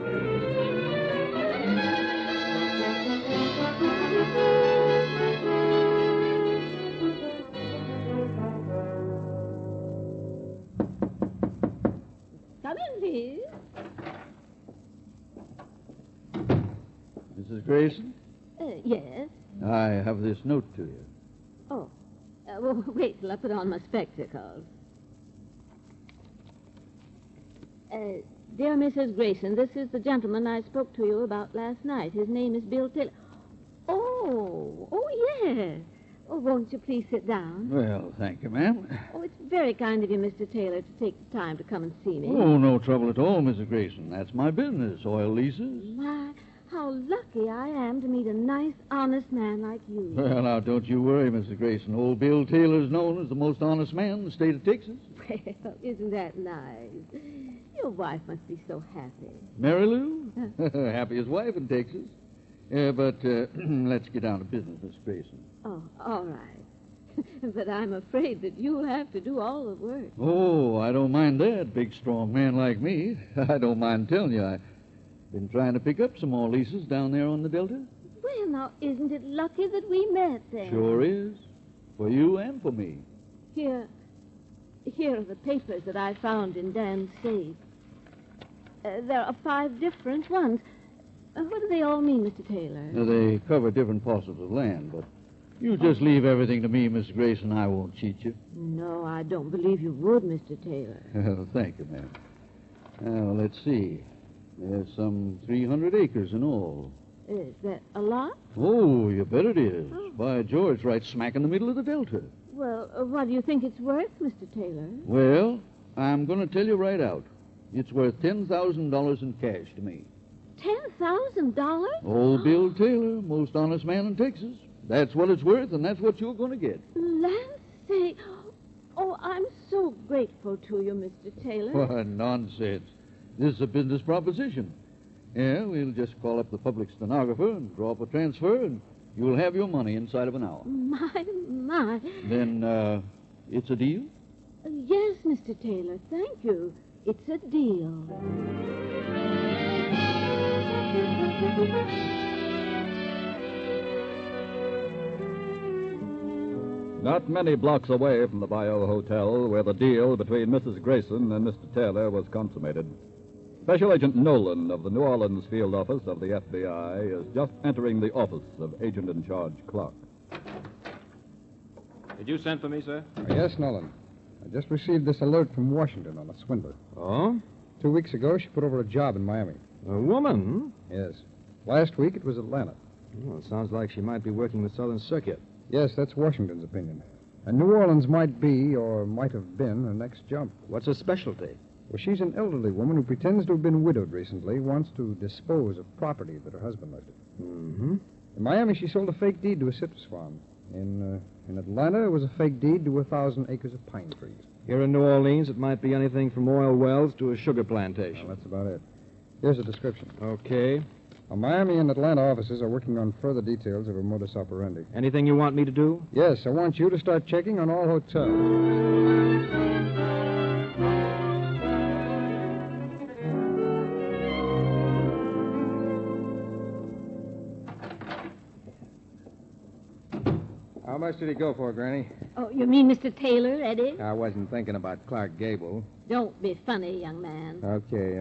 Come in, please. Mrs. Grayson? Yes. I have this note to you. Oh. Well, wait till I put on my spectacles. Dear Mrs. Grayson, this is the gentleman I spoke to you about last night. His name is Bill Taylor. Oh, yes. Oh, won't you please sit down? Well, thank you, ma'am. Oh, it's very kind of you, Mr. Taylor, to take the time to come and see me. Oh, no trouble at all, Mrs. Grayson. That's my business, oil leases. My, how lucky I am to meet a nice, honest man like you. Well, now, don't you worry, Mrs. Grayson. Old Bill Taylor's known as the most honest man in the state of Texas. Well, isn't that nice? Your wife must be so happy. Mary Lou? Happiest wife in Texas. But let's get down to business, Miss Grayson. Oh, all right. But I'm afraid that you'll have to do all the work. Oh, I don't mind that, big, strong man like me. I don't mind telling you, I've been trying to pick up some more leases down there on the Delta. Well, now, isn't it lucky that we met then? Sure is. For you and for me. Here are the papers that I found in Dan's safe. There are 5 different ones. What do they all mean, Mr. Taylor? Now, they cover different parcels of land, but you just leave everything to me, Miss Grace, and I won't cheat you. No, I don't believe you would, Mr. Taylor. Thank you, ma'am. Now, let's see. There's some 300 acres in all. Is that a lot? Oh, you bet it is. By George, right smack in the middle of the Delta. Well, what do you think it's worth, Mr. Taylor? Well, I'm going to tell you right out. It's worth $10,000 in cash to me. $10,000? Old Bill Taylor, most honest man in Texas. That's what it's worth, and that's what you're going to get. Land's sake. Oh, I'm so grateful to you, Mr. Taylor. What nonsense. This is a business proposition. Yeah, we'll just call up the public stenographer and draw up a transfer, and you'll have your money inside of an hour. My. Then, it's a deal? Yes, Mr. Taylor, thank you. It's a deal. Not many blocks away from the Bayou Hotel, where the deal between Mrs. Grayson and Mr. Taylor was consummated, Special Agent Nolan of the New Orleans Field Office of the FBI is just entering the office of Agent in Charge Clark. Did you send for me, sir? Yes, Nolan. I just received this alert from Washington on a swindler. Oh? 2 weeks ago, she put over a job in Miami. A woman? Yes. Last week, it was Atlanta. Well, it sounds like she might be working the Southern Circuit. Yes, that's Washington's opinion. And New Orleans might be, or might have been, her next jump. What's her specialty? Well, she's an elderly woman who pretends to have been widowed recently, wants to dispose of property that her husband left her. Mm-hmm. In Miami, she sold a fake deed to a citrus farm. In Atlanta, it was a fake deed to 1,000 acres of pine trees. Here in New Orleans, it might be anything from oil wells to a sugar plantation. Well, that's about it. Here's a description. Okay. Our Miami and Atlanta offices are working on further details of her modus operandi. Anything you want me to do? Yes, I want you to start checking on all hotels. How much did he go for, Granny? Oh, you mean Mr. Taylor, Eddie? I wasn't thinking about Clark Gable. Don't be funny, young man. Okay.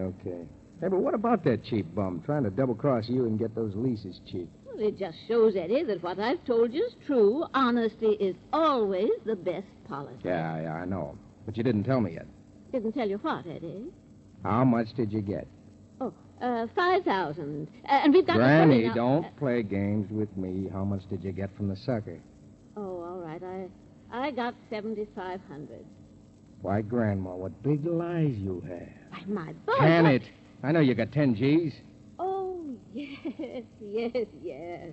Hey, but what about that cheap bum trying to double-cross you and get those leases cheap? Well, it just shows, Eddie, that what I've told you is true. Honesty is always the best policy. Yeah, I know. But you didn't tell me yet. Didn't tell you what, Eddie? How much did you get? Oh, 5,000. And we've got... Granny, don't play games with me. How much did you get from the sucker? Oh, all right. I got 7,500. Why, Grandma, what big lies you have. Why, my boy... Can it? I know you got 10 G's. Oh, yes.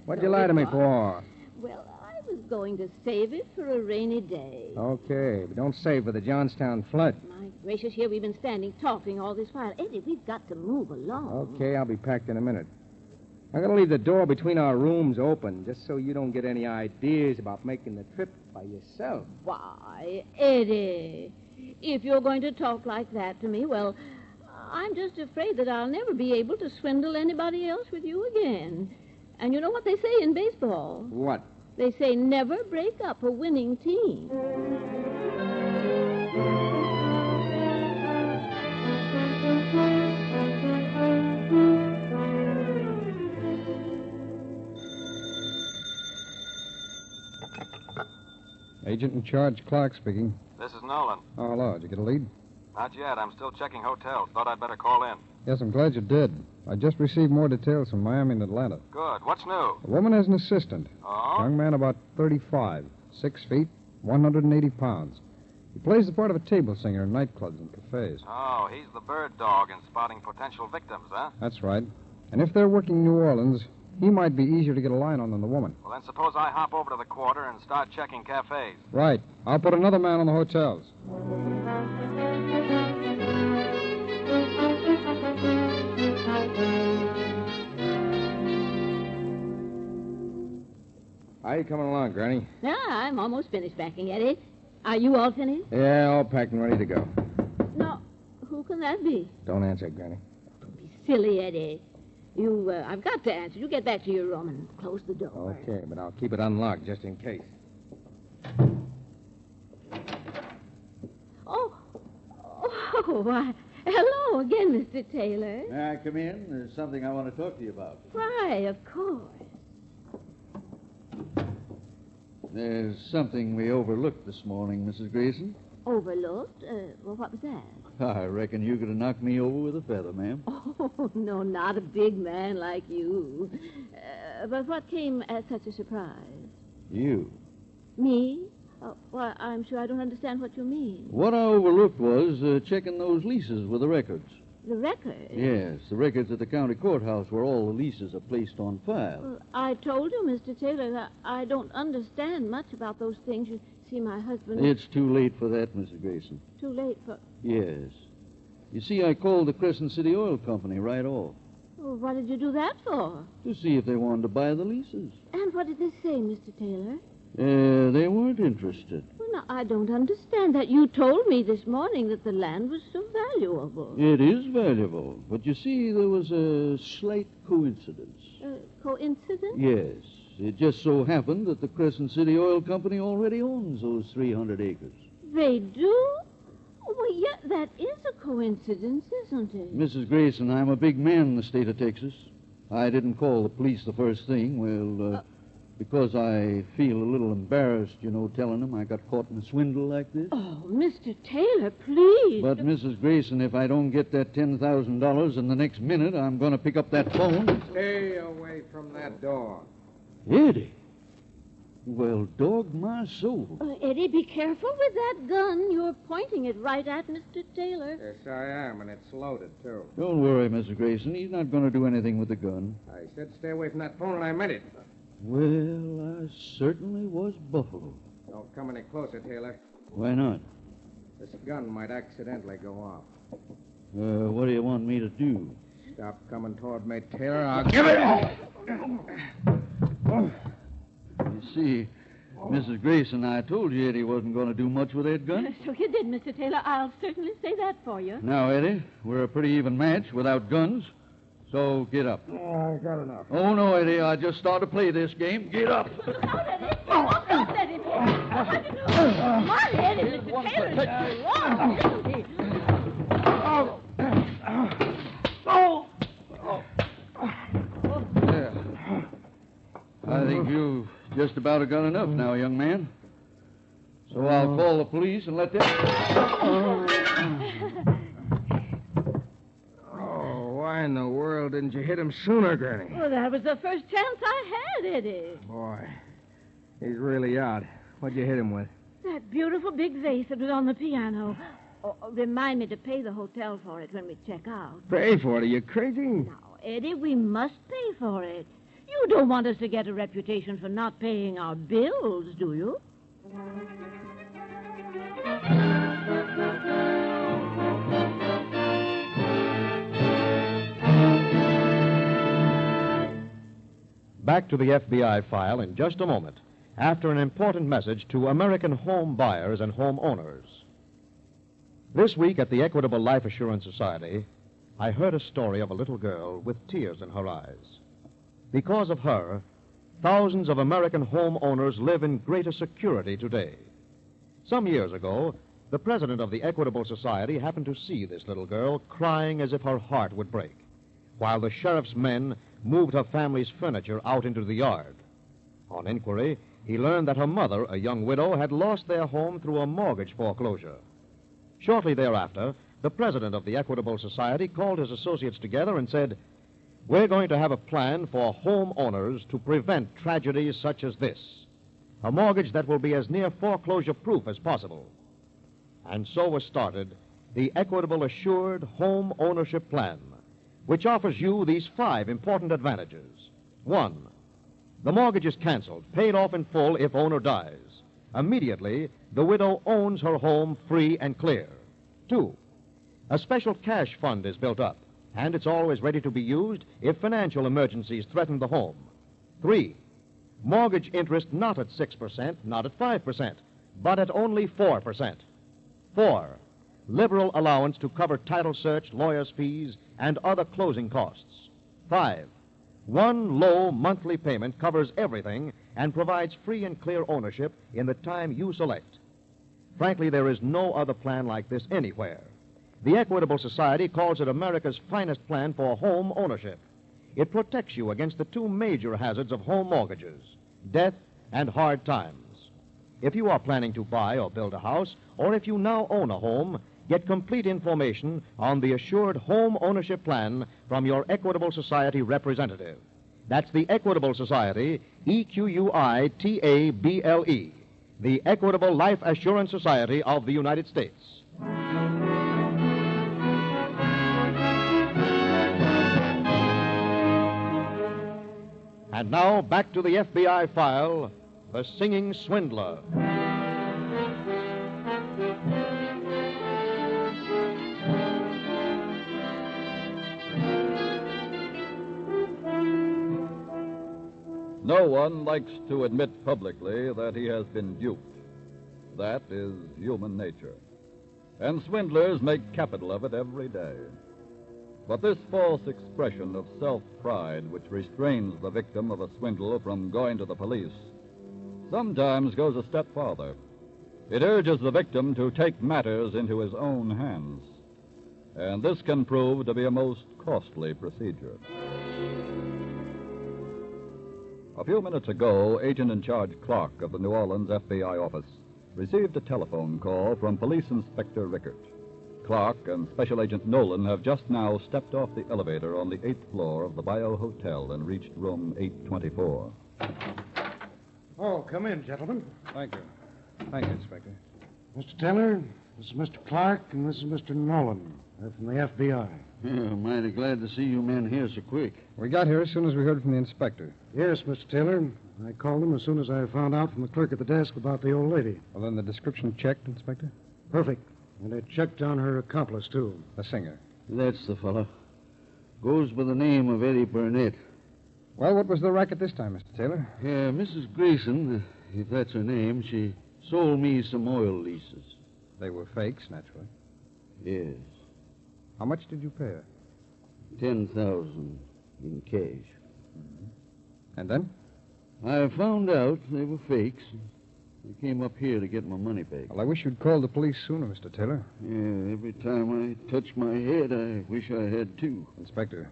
What'd you lie to me for? Well, I was going to save it for a rainy day. Okay, but don't save for the Johnstown flood. My gracious, here we've been standing talking all this while. Eddie, we've got to move along. Okay, I'll be packed in a minute. I'm going to leave the door between our rooms open, just so you don't get any ideas about making the trip by yourself. Why, Eddie, if you're going to talk like that to me, well, I'm just afraid that I'll never be able to swindle anybody else with you again. And you know what they say in baseball? What? They say never break up a winning team. Agent in Charge Clark speaking. This is Nolan. Oh, hello. Did you get a lead? Not yet. I'm still checking hotels. Thought I'd better call in. Yes, I'm glad you did. I just received more details from Miami and Atlanta. Good. What's new? The woman has an assistant. Oh? Young man about 35, 6 feet, 180 pounds. He plays the part of a table singer in nightclubs and cafes. Oh, he's the bird dog in spotting potential victims, huh? That's right. And if they're working New Orleans, he might be easier to get a line on than the woman. Well, then suppose I hop over to the quarter and start checking cafes. Right. I'll put another man on the hotels. How you coming along, Granny? Yeah, I'm almost finished packing, Eddie. Are you all finished? Yeah, all packed and ready to go. No. Who can that be? Don't answer, Granny. Don't be silly, Eddie. I've got to answer. You get back to your room and close the door. Okay, but I'll keep it unlocked just in case. Oh, why, hello again, Mr. Taylor. May I come in? There's something I want to talk to you about. Why, of course. There's something we overlooked this morning, Mrs. Grayson. Overlooked? Well, what was that? I reckon you could have knocked me over with a feather, ma'am. Oh, no, not a big man like you. But what came as such a surprise? You. Me? Well, I'm sure I don't understand what you mean. What I overlooked was checking those leases with the records. The records? Yes, the records at the county courthouse where all the leases are placed on file. Well, I told you, Mr. Taylor, that I don't understand much about those things. You see, my husband... It's too late for that, Mrs. Grayson. Too late for... Yes. You see, I called the Crescent City Oil Company right off. Well, what did you do that for? To see if they wanted to buy the leases. And what did they say, Mr. Taylor? They weren't interested. Well, now, I don't understand that. You told me this morning that the land was so valuable. It is valuable. But you see, there was a slight coincidence. Coincidence? Yes. It just so happened that the Crescent City Oil Company already owns those 300 acres. They do? Oh, well, yeah, that is a coincidence, isn't it? Mrs. Grayson, I'm a big man in the state of Texas. I didn't call the police the first thing. Well, because I feel a little embarrassed, telling them I got caught in a swindle like this. Oh, Mr. Taylor, please. But, Mrs. Grayson, if I don't get that $10,000 in the next minute, I'm going to pick up that phone. Stay away from that door. Eddie. Well, dog my soul. Eddie, be careful with that gun. You're pointing it right at Mr. Taylor. Yes, I am, and it's loaded, too. Don't worry, Mrs. Grayson. He's not going to do anything with the gun. I said stay away from that phone, and I meant it. Well, I certainly was buffaloed. Don't come any closer, Taylor. Why not? This gun might accidentally go off. What do you want me to do? Stop coming toward me, Taylor. I'll give it... You see, Mrs. Grayson, I told you Eddie wasn't going to do much with that gun. So you did, Mr. Taylor. I'll certainly say that for you. Now, Eddie, we're a pretty even match without guns. So get up. Oh, I got enough. Oh, no, Eddie. I just started to play this game. Get up. Don't let it. Don't let it. Come on, Eddie. Mr. Taylor is wrong, isn't he? Yeah. I think you've just about got enough now, young man. So I'll call the police and let them... Why in the world didn't you hit him sooner, Granny? Well, that was the first chance I had, Eddie. Boy, he's really out. What'd you hit him with? That beautiful big vase that was on the piano. Remind me to pay the hotel for it when we check out. Pay for it? Are you crazy? No, Eddie, we must pay for it. You don't want us to get a reputation for not paying our bills, do you? Back to the FBI file in just a moment, after an important message to American home buyers and home owners. This week at the Equitable Life Assurance Society, I heard a story of a little girl with tears in her eyes. Because of her, thousands of American homeowners live in greater security today. Some years ago, the president of the Equitable Society happened to see this little girl crying as if her heart would break, while the sheriff's men moved her family's furniture out into the yard. On inquiry, he learned that her mother, a young widow, had lost their home through a mortgage foreclosure. Shortly thereafter, the president of the Equitable Society called his associates together and said, "We're going to have a plan for homeowners to prevent tragedies such as this. A mortgage that will be as near foreclosure-proof as possible." And so was started the Equitable Assured Home Ownership Plan, which offers you these 5 important advantages. 1, the mortgage is canceled, paid off in full if owner dies. Immediately, the widow owns her home free and clear. 2, a special cash fund is built up, and it's always ready to be used if financial emergencies threaten the home. 3, mortgage interest not at 6%, not at 5%, but at only 4%. 4, liberal allowance to cover title search, lawyer's fees, and other closing costs. 5. One low monthly payment covers everything and provides free and clear ownership in the time you select. Frankly, there is no other plan like this anywhere. The Equitable Society calls it America's finest plan for home ownership. It protects you against the two major hazards of home mortgages, death and hard times. If you are planning to buy or build a house, or if you now own a home, get complete information on the Assured Home Ownership Plan from your Equitable Society representative. That's the Equitable Society, EQUITABLE, the Equitable Life Assurance Society of the United States. And now, back to the FBI file, The Singing Swindler. No one likes to admit publicly that he has been duped. That is human nature. And swindlers make capital of it every day. But this false expression of self-pride which restrains the victim of a swindle from going to the police sometimes goes a step farther. It urges the victim to take matters into his own hands. And this can prove to be a most costly procedure. A few minutes ago, Agent in Charge Clark of the New Orleans FBI office received a telephone call from Police Inspector Rickert. Clark and Special Agent Nolan have just now stepped off the elevator on the 8th floor of the Bio Hotel and reached room 824. Oh, come in, gentlemen. Thank you. Thank you, Inspector. Mr. Taylor, this is Mr. Clark, and this is Mr. Nolan. They're from the FBI. Yeah, mighty glad to see you men here so quick. We got here as soon as we heard from the inspector. Yes, Mr. Taylor. I called them as soon as I found out from the clerk at the desk about the old lady. Well, then the description checked, Inspector? Perfect. And they checked on her accomplice, too. The singer. That's the fellow. Goes by the name of Eddie Burnett. Well, what was the racket this time, Mr. Taylor? Yeah, Mrs. Grayson, if that's her name, she sold me some oil leases. They were fakes, naturally. Yes. How much did you pay her? $10,000 in cash. Mm-hmm. And then? I found out they were fakes. I came up here to get my money back. Well, I wish you'd called the police sooner, Mr. Taylor. Yeah, every time I touch my head, I wish I had too. Inspector,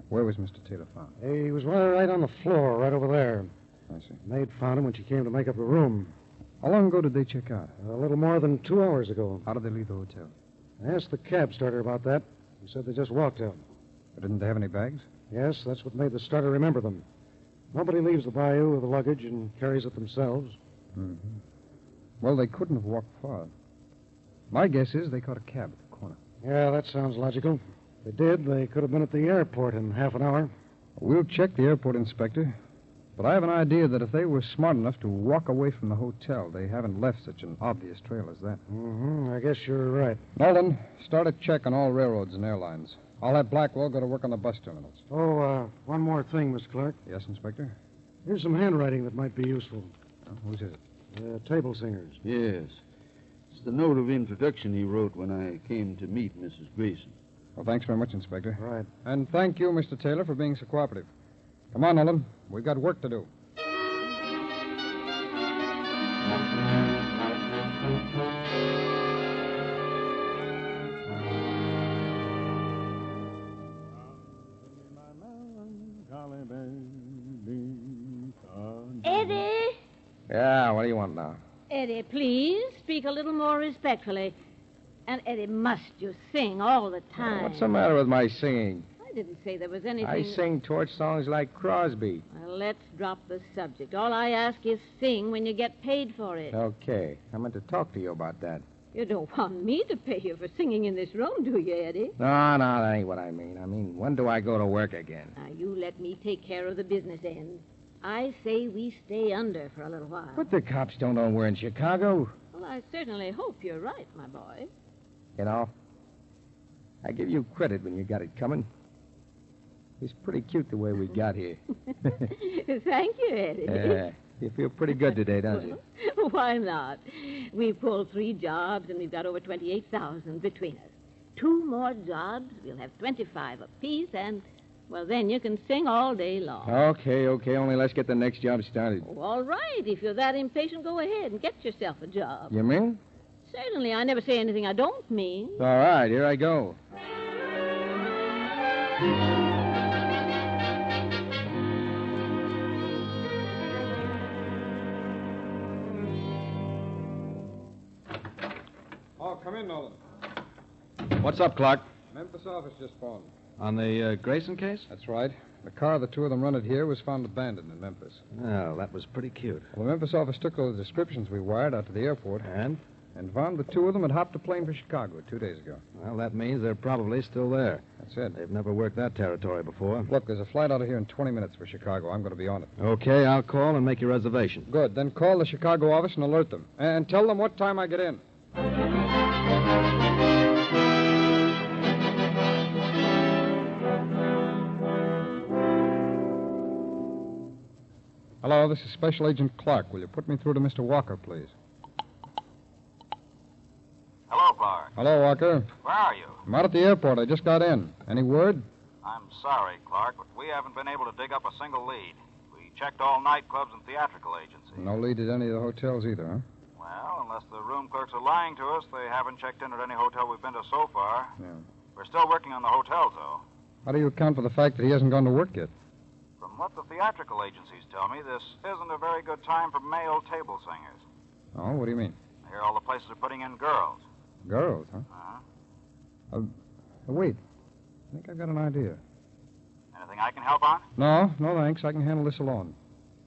where was Mr. Taylor found? He was right on the floor, right over there. I see. Maid found him when she came to make up the room. How long ago did they check out? A little more than 2 hours ago. How did they leave the hotel? I asked the cab starter about that. He said they just walked out. But didn't they have any bags? Yes, that's what made the starter remember them. Nobody leaves the bayou with the luggage and carries it themselves. Mm-hmm. Well, they couldn't have walked far. My guess is they caught a cab at the corner. Yeah, that sounds logical. If they did, they could have been at the airport in half an hour. We'll check the airport, Inspector. But I have an idea that if they were smart enough to walk away from the hotel, they haven't left such an obvious trail as that. Mm-hmm. I guess you're right. Nolan, start a check on all railroads and airlines. I'll have Blackwell go to work on the bus terminals. Oh, one more thing, Mr. Clark. Yes, Inspector? Here's some handwriting that might be useful. Whose is it? Table singers. Yes. It's the note of introduction he wrote when I came to meet Mrs. Grayson. Well, thanks very much, Inspector. Right. And thank you, Mr. Taylor, for being so cooperative. Come on, Nolan. We've got work to do. Eddie? Yeah, what do you want now? Eddie, please speak a little more respectfully. And Eddie, must you sing all the time? What's the matter with my singing? I didn't say there was anything... I sing torch songs like Crosby. Well, let's drop the subject. All I ask is sing when you get paid for it. Okay. I meant to talk to you about that. You don't want me to pay you for singing in this room, do you, Eddie? No, that ain't what I mean. I mean, when do I go to work again? Now, you let me take care of the business end. I say we stay under for a little while. But the cops don't know we're in Chicago. Well, I certainly hope you're right, my boy. You know, I give you credit when you got it coming. It's pretty cute the way we got here. Thank you, Eddie. You feel pretty good today, don't you? Why not? We've pulled 3 jobs, and we've got over $28,000 between us. 2 more jobs, we'll have $25 apiece, and Well, then you can sing all day long. Okay, only let's get the next job started. Oh, all right. If you're that impatient, go ahead and get yourself a job. You mean? Certainly. I never say anything I don't mean. All right, here I go. Oh, come in, Nolan. What's up, Clark? Memphis office just phoned. On the Grayson case? That's right. The car the two of them rented here was found abandoned in Memphis. Oh, that was pretty cute. Well, the Memphis office took those descriptions we wired out to the airport. And found the two of them had hopped a plane for Chicago 2 days ago. Well, that means they're probably still there. That's it. They've never worked that territory before. Look, there's a flight out of here in 20 minutes for Chicago. I'm going to be on it. Okay, I'll call and make your reservation. Good. Then call the Chicago office and alert them. And tell them what time I get in. Hello, this is Special Agent Clark. Will you put me through to Mr. Walker, please? Hello, Clark. Hello, Walker. Where are you? I'm out at the airport. I just got in. Any word? I'm sorry, Clark, but we haven't been able to dig up a single lead. We checked all nightclubs and theatrical agencies. No lead at any of the hotels either, huh? Well, unless the room clerks are lying to us, they haven't checked in at any hotel we've been to so far. Yeah. We're still working on the hotels, though. How do you account for the fact that he hasn't gone to work yet? From what the theatrical agencies tell me, this isn't a very good time for male table singers. Oh, what do you mean? I hear all the places are putting in girls. Girls, huh? Uh-huh. Wait. I think I've got an idea. Anything I can help on? No, thanks. I can handle this alone.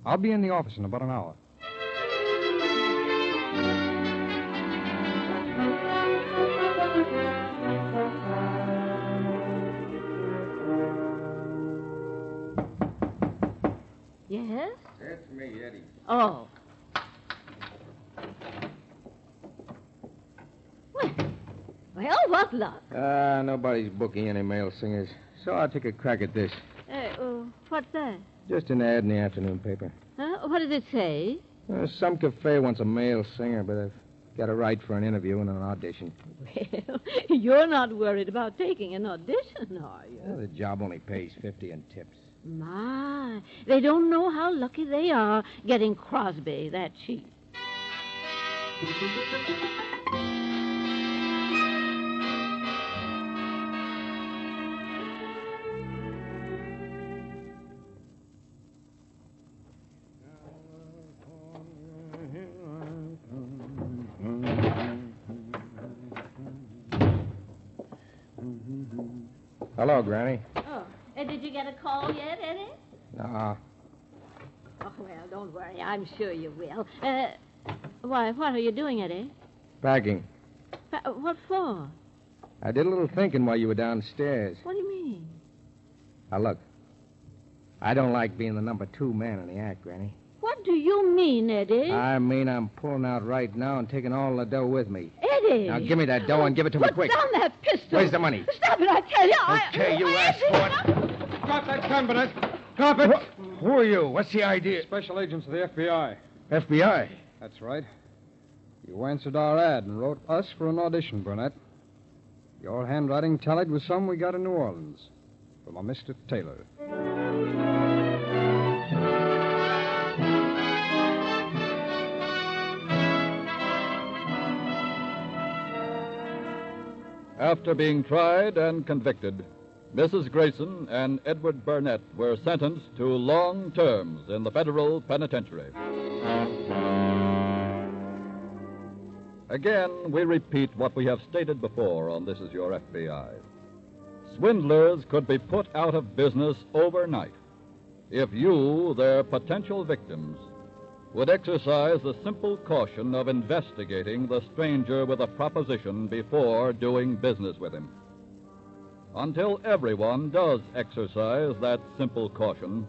I'll be in the office in about an hour. Yes? It's me, Eddie. Oh. Well, what luck? Nobody's booking any male singers, so I'll take a crack at this. What's that? Just an ad in the afternoon paper. What does it say? Some cafe wants a male singer, but I've got a right for an interview and an audition. Well, you're not worried about taking an audition, are you? Well, the job only pays 50 in tips. My, they don't know how lucky they are getting Crosby that cheap. Hello, Granny. Oh, did you get a call yet, Eddie? No. Oh, well, don't worry. I'm sure you will. Why, what are you doing, Eddie? Packing. What for? I did a little thinking while you were downstairs. What do you mean? Now, look. I don't like being the number 2 man in the act, Granny. What do you mean, Eddie? I mean I'm pulling out right now and taking all the dough with me. Eddie! Now, give me that dough and give it to me quick. Put down that pistol. Where's the money? Stop it, I tell you. Okay, you asked for it. Drop that gun, Burnett. Drop it. Who are you? What's the idea? Special agents of the FBI. FBI? That's right. You answered our ad and wrote us for an audition, Burnett. Your handwriting tallied with some we got in New Orleans from a Mr. Taylor. After being tried and convicted, Mrs. Grayson and Edward Burnett were sentenced to long terms in the federal penitentiary. Again, we repeat what we have stated before on This Is Your FBI. Swindlers could be put out of business overnight if you, their potential victims, would exercise the simple caution of investigating the stranger with a proposition before doing business with him. Until everyone does exercise that simple caution,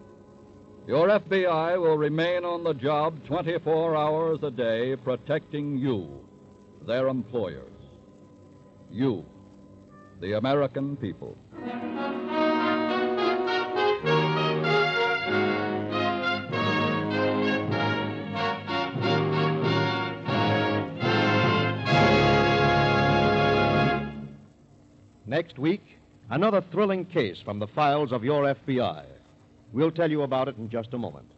your FBI will remain on the job 24 hours a day protecting you, their employers. You, the American people. Next week, Another thrilling case from the files of your FBI. We'll tell you about it in just a moment.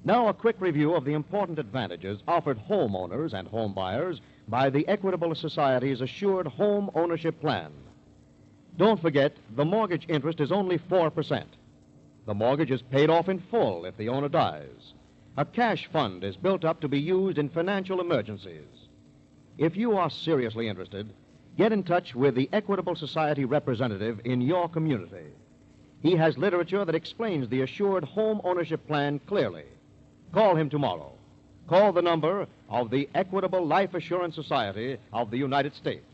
Now, a quick review of the important advantages offered homeowners and home buyers by the Equitable Society's Assured Home Ownership Plan. Don't forget, the mortgage interest is only 4%. The mortgage is paid off in full if the owner dies. A cash fund is built up to be used in financial emergencies. If you are seriously interested, get in touch with the Equitable Society representative in your community. He has literature that explains the Assured Home Ownership Plan clearly. Call him tomorrow. Call the number of the Equitable Life Assurance Society of the United States.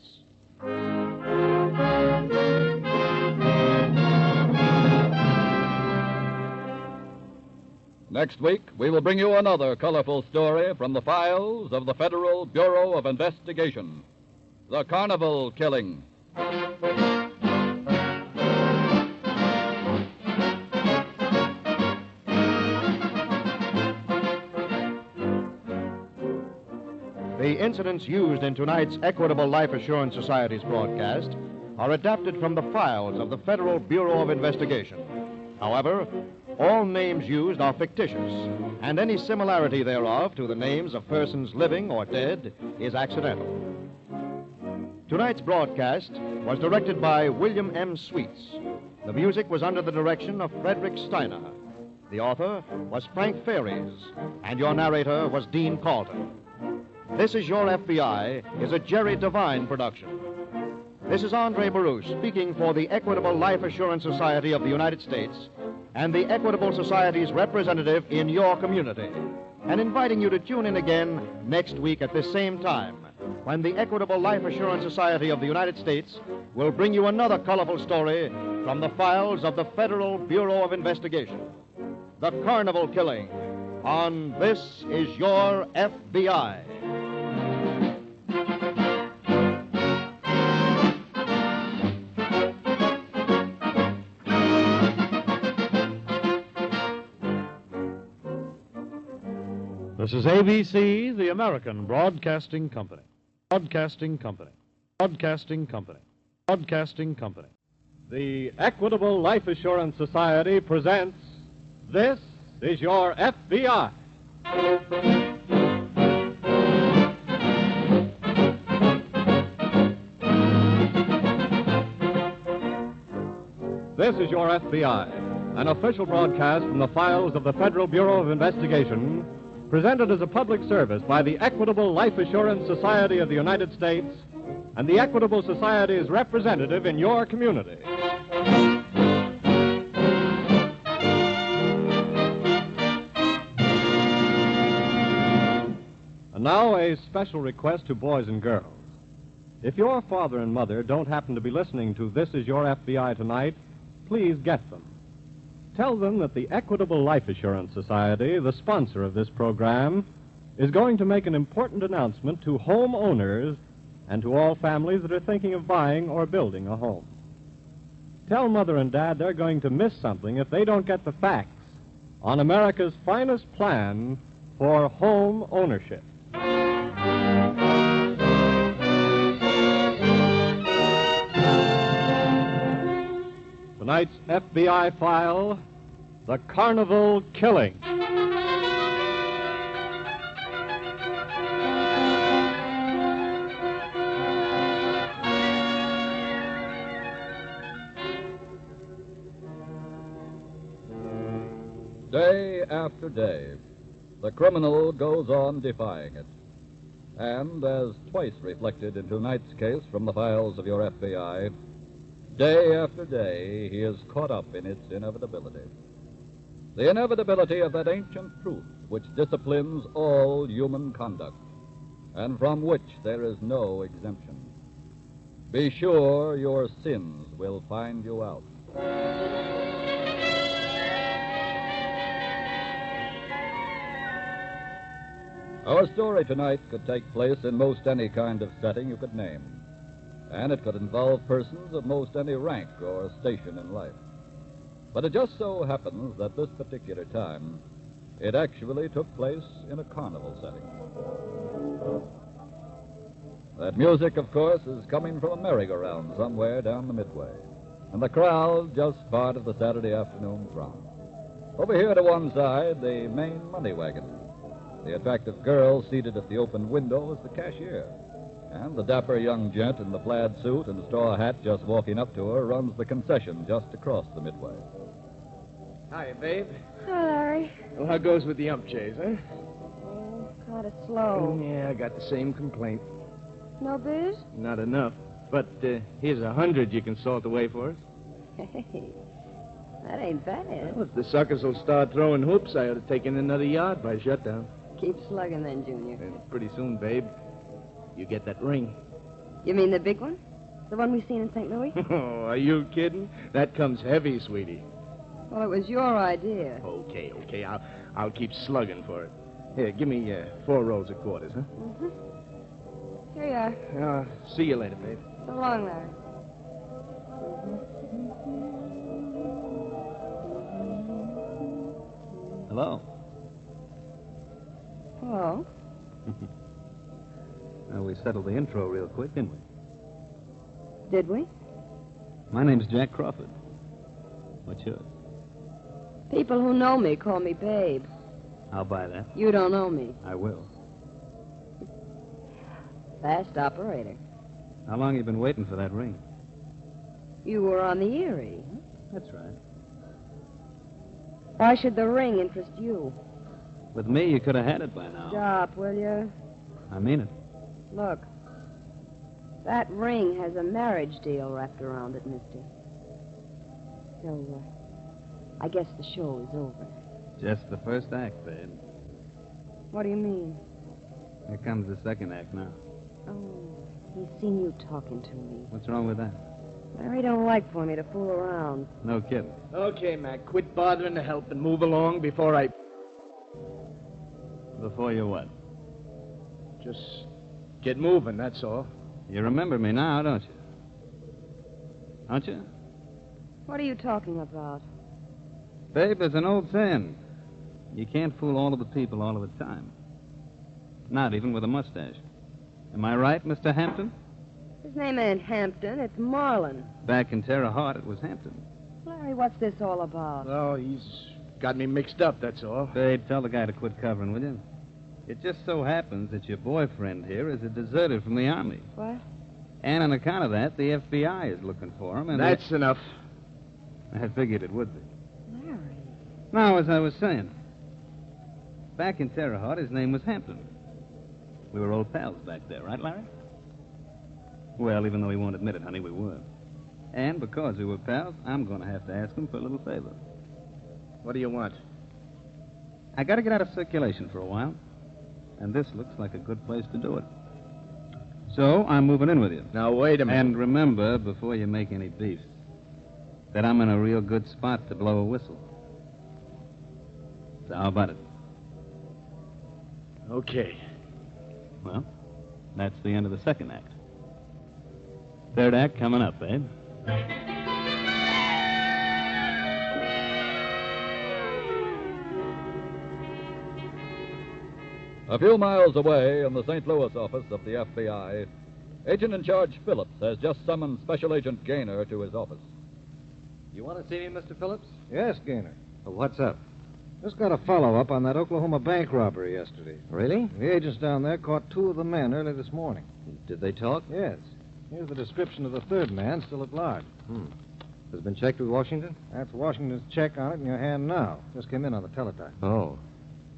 Next week, we will bring you another colorful story from the files of the Federal Bureau of Investigation. The Carnival Killing. The incidents used in tonight's Equitable Life Assurance Society's broadcast are adapted from the files of the Federal Bureau of Investigation. However, all names used are fictitious, and any similarity thereof to the names of persons living or dead is accidental. Tonight's broadcast was directed by William M. Sweets. The music was under the direction of Frederick Steiner. The author was Frank Faries, and your narrator was Dean Carlton. This Is Your FBI is a Jerry Devine production. This is Andre Baruch speaking for the Equitable Life Assurance Society of the United States and the Equitable Society's representative in your community, and inviting you to tune in again next week at this same time, when the Equitable Life Assurance Society of the United States will bring you another colorful story from the files of the Federal Bureau of Investigation. The Carnival Killing on This Is Your FBI. This is ABC, the American Broadcasting Company. Broadcasting Company. Broadcasting Company. Broadcasting Company. The Equitable Life Assurance Society presents This Is Your FBI. This Is Your FBI, an official broadcast from the files of the Federal Bureau of Investigation, presented as a public service by the Equitable Life Assurance Society of the United States and the Equitable Society's representative in your community. And now a special request to boys and girls. If your father and mother don't happen to be listening to This Is Your FBI tonight, please get them. Tell them that the Equitable Life Assurance Society, the sponsor of this program, is going to make an important announcement to homeowners and to all families that are thinking of buying or building a home. Tell Mother and Dad they're going to miss something if they don't get the facts on America's finest plan for home ownership. Tonight's FBI file, The Carnival Killing. Day after day, the criminal goes on defying it. And, as twice reflected in tonight's case from the files of your FBI, day after day, he is caught up in its inevitability. The inevitability of that ancient truth which disciplines all human conduct, and from which there is no exemption. Be sure your sins will find you out. Our story tonight could take place in most any kind of setting you could name. And it could involve persons of most any rank or station in life. But it just so happens that this particular time, it actually took place in a carnival setting. That music, of course, is coming from a merry-go-round somewhere down the midway. and the crowd just part of the Saturday afternoon throng. Over here to one side, the main money wagon. The attractive girl seated at the open window is the cashier. And the dapper young gent in the plaid suit and straw hat just walking up to her runs the concession just across the midway. Hiya, babe. Hi, Larry. Well, how goes with the ump chase, huh? Oh, kind of slow. Yeah, I got the same complaint. No biz? Not enough. But here's 100 you can salt away for us. Hey, that ain't bad. Well, if the suckers will start throwing hoops, I ought to take in another yard by shutdown. Keep slugging then, Junior. And pretty soon, babe, you get that ring. You mean the big one? The one we seen in St. Louis? Oh, are you kidding? That comes heavy, sweetie. Well, it was your idea. Okay. I'll keep slugging for it. Here, give me 4 rolls of quarters, huh? Mm-hmm. Here you are. See you later, babe. So long, Larry. Hello. Hello. Well, we settled the intro real quick, didn't we? Did we? My name's Jack Crawford. What's yours? People who know me call me Babe. I'll buy that. You don't know me. I will. Fast operator. How long you been waiting for that ring? You were on the Erie. That's right. Why should the ring interest you? With me, you could have had it by now. Stop, will you? I mean it. Look. That ring has a marriage deal wrapped around it, mister. So, I guess the show is over. Just the first act, babe. What do you mean? Here comes the second act now. Oh, he's seen you talking to me. What's wrong with that? Larry don't like for me to fool around. No kidding. Okay, Mac, quit bothering to help and move along before I... Before you what? Just get moving, that's all. You remember me now, don't you? Don't you? What are you talking about? Babe, there's an old saying. You can't fool all of the people all of the time. Not even with a mustache. Am I right, Mr. Hampton? His name ain't Hampton, it's Marlin. Back in Terre Haute, it was Hampton. Larry, what's this all about? Oh, he's got me mixed up, that's all. Babe, tell the guy to quit covering, will you? It just so happens that your boyfriend here is a deserter from the Army. What? And on account of that, the FBI is looking for him. And that's enough. I figured it would be. Larry. Now, as I was saying, back in Terre Haute, his name was Hampton. We were old pals back there, right, Larry? Well, even though he won't admit it, honey, we were. And because we were pals, I'm going to have to ask him for a little favor. What do you want? I got to get out of circulation for a while. And this looks like a good place to do it. So, I'm moving in with you. Now, wait a minute. And remember, before you make any beefs, that I'm in a real good spot to blow a whistle. So how about it? Okay. Well, that's the end of the second act. Third act coming up, babe. A few miles away in the St. Louis office of the FBI, Agent in Charge Phillips has just summoned Special Agent Gaynor to his office. You want to see me, Mr. Phillips? Yes, Gaynor. Well, what's up? Just got a follow-up on that Oklahoma bank robbery yesterday. Really? The agents down there caught 2 of the men early this morning. Did they talk? Yes. Here's the description of the third man still at large. Has it been checked with Washington? That's Washington's check on it in your hand now. Just came in on the teletype. Oh.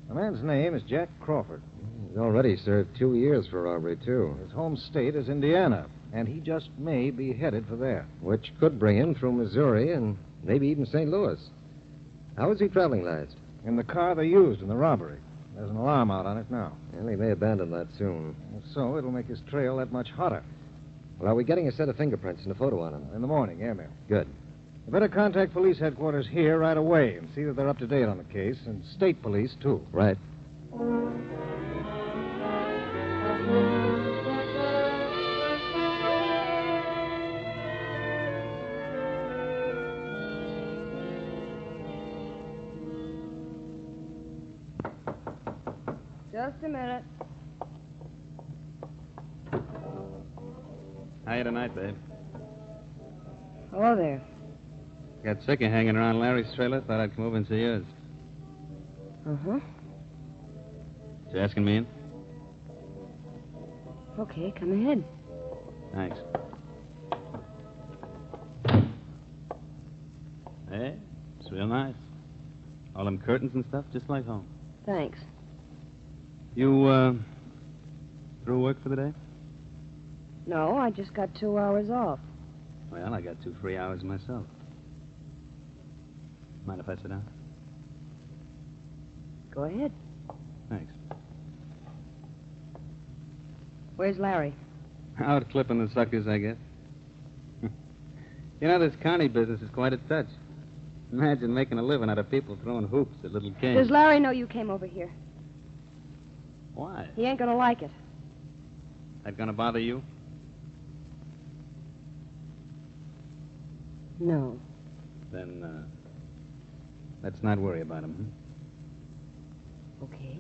The man's name is Jack Crawford. He's already served 2 years for robbery, too. His home state is Indiana, and he just may be headed for there. Which could bring him through Missouri and maybe even St. Louis. How was he traveling last? In the car they used in the robbery. There's an alarm out on it now. Well, he may abandon that soon. If so, it'll make his trail that much hotter. Well, are we getting a set of fingerprints and a photo on him? In the morning, airmail. Good. You better contact police headquarters here right away and see that they're up to date on the case, and state police, too. Right. Just a minute. Hiya tonight, babe. Hello there. Got sick of hanging around Larry's trailer. Thought I'd come over and see yours. Uh-huh. You asking me in? Okay, come ahead. Thanks. Hey, it's real nice. All them curtains and stuff, just like home. Thanks. You, through work for the day? No, I just got 2 hours off. Well, I got 2 free hours myself. Mind if I sit down? Go ahead. Thanks. Where's Larry? Out clipping the suckers, I guess. You know, this Connie business is quite a touch. Imagine making a living out of people throwing hoops at little kids. Does Larry know you came over here? Why? He ain't gonna like it. That gonna bother you? No. Then, let's not worry about him, Okay.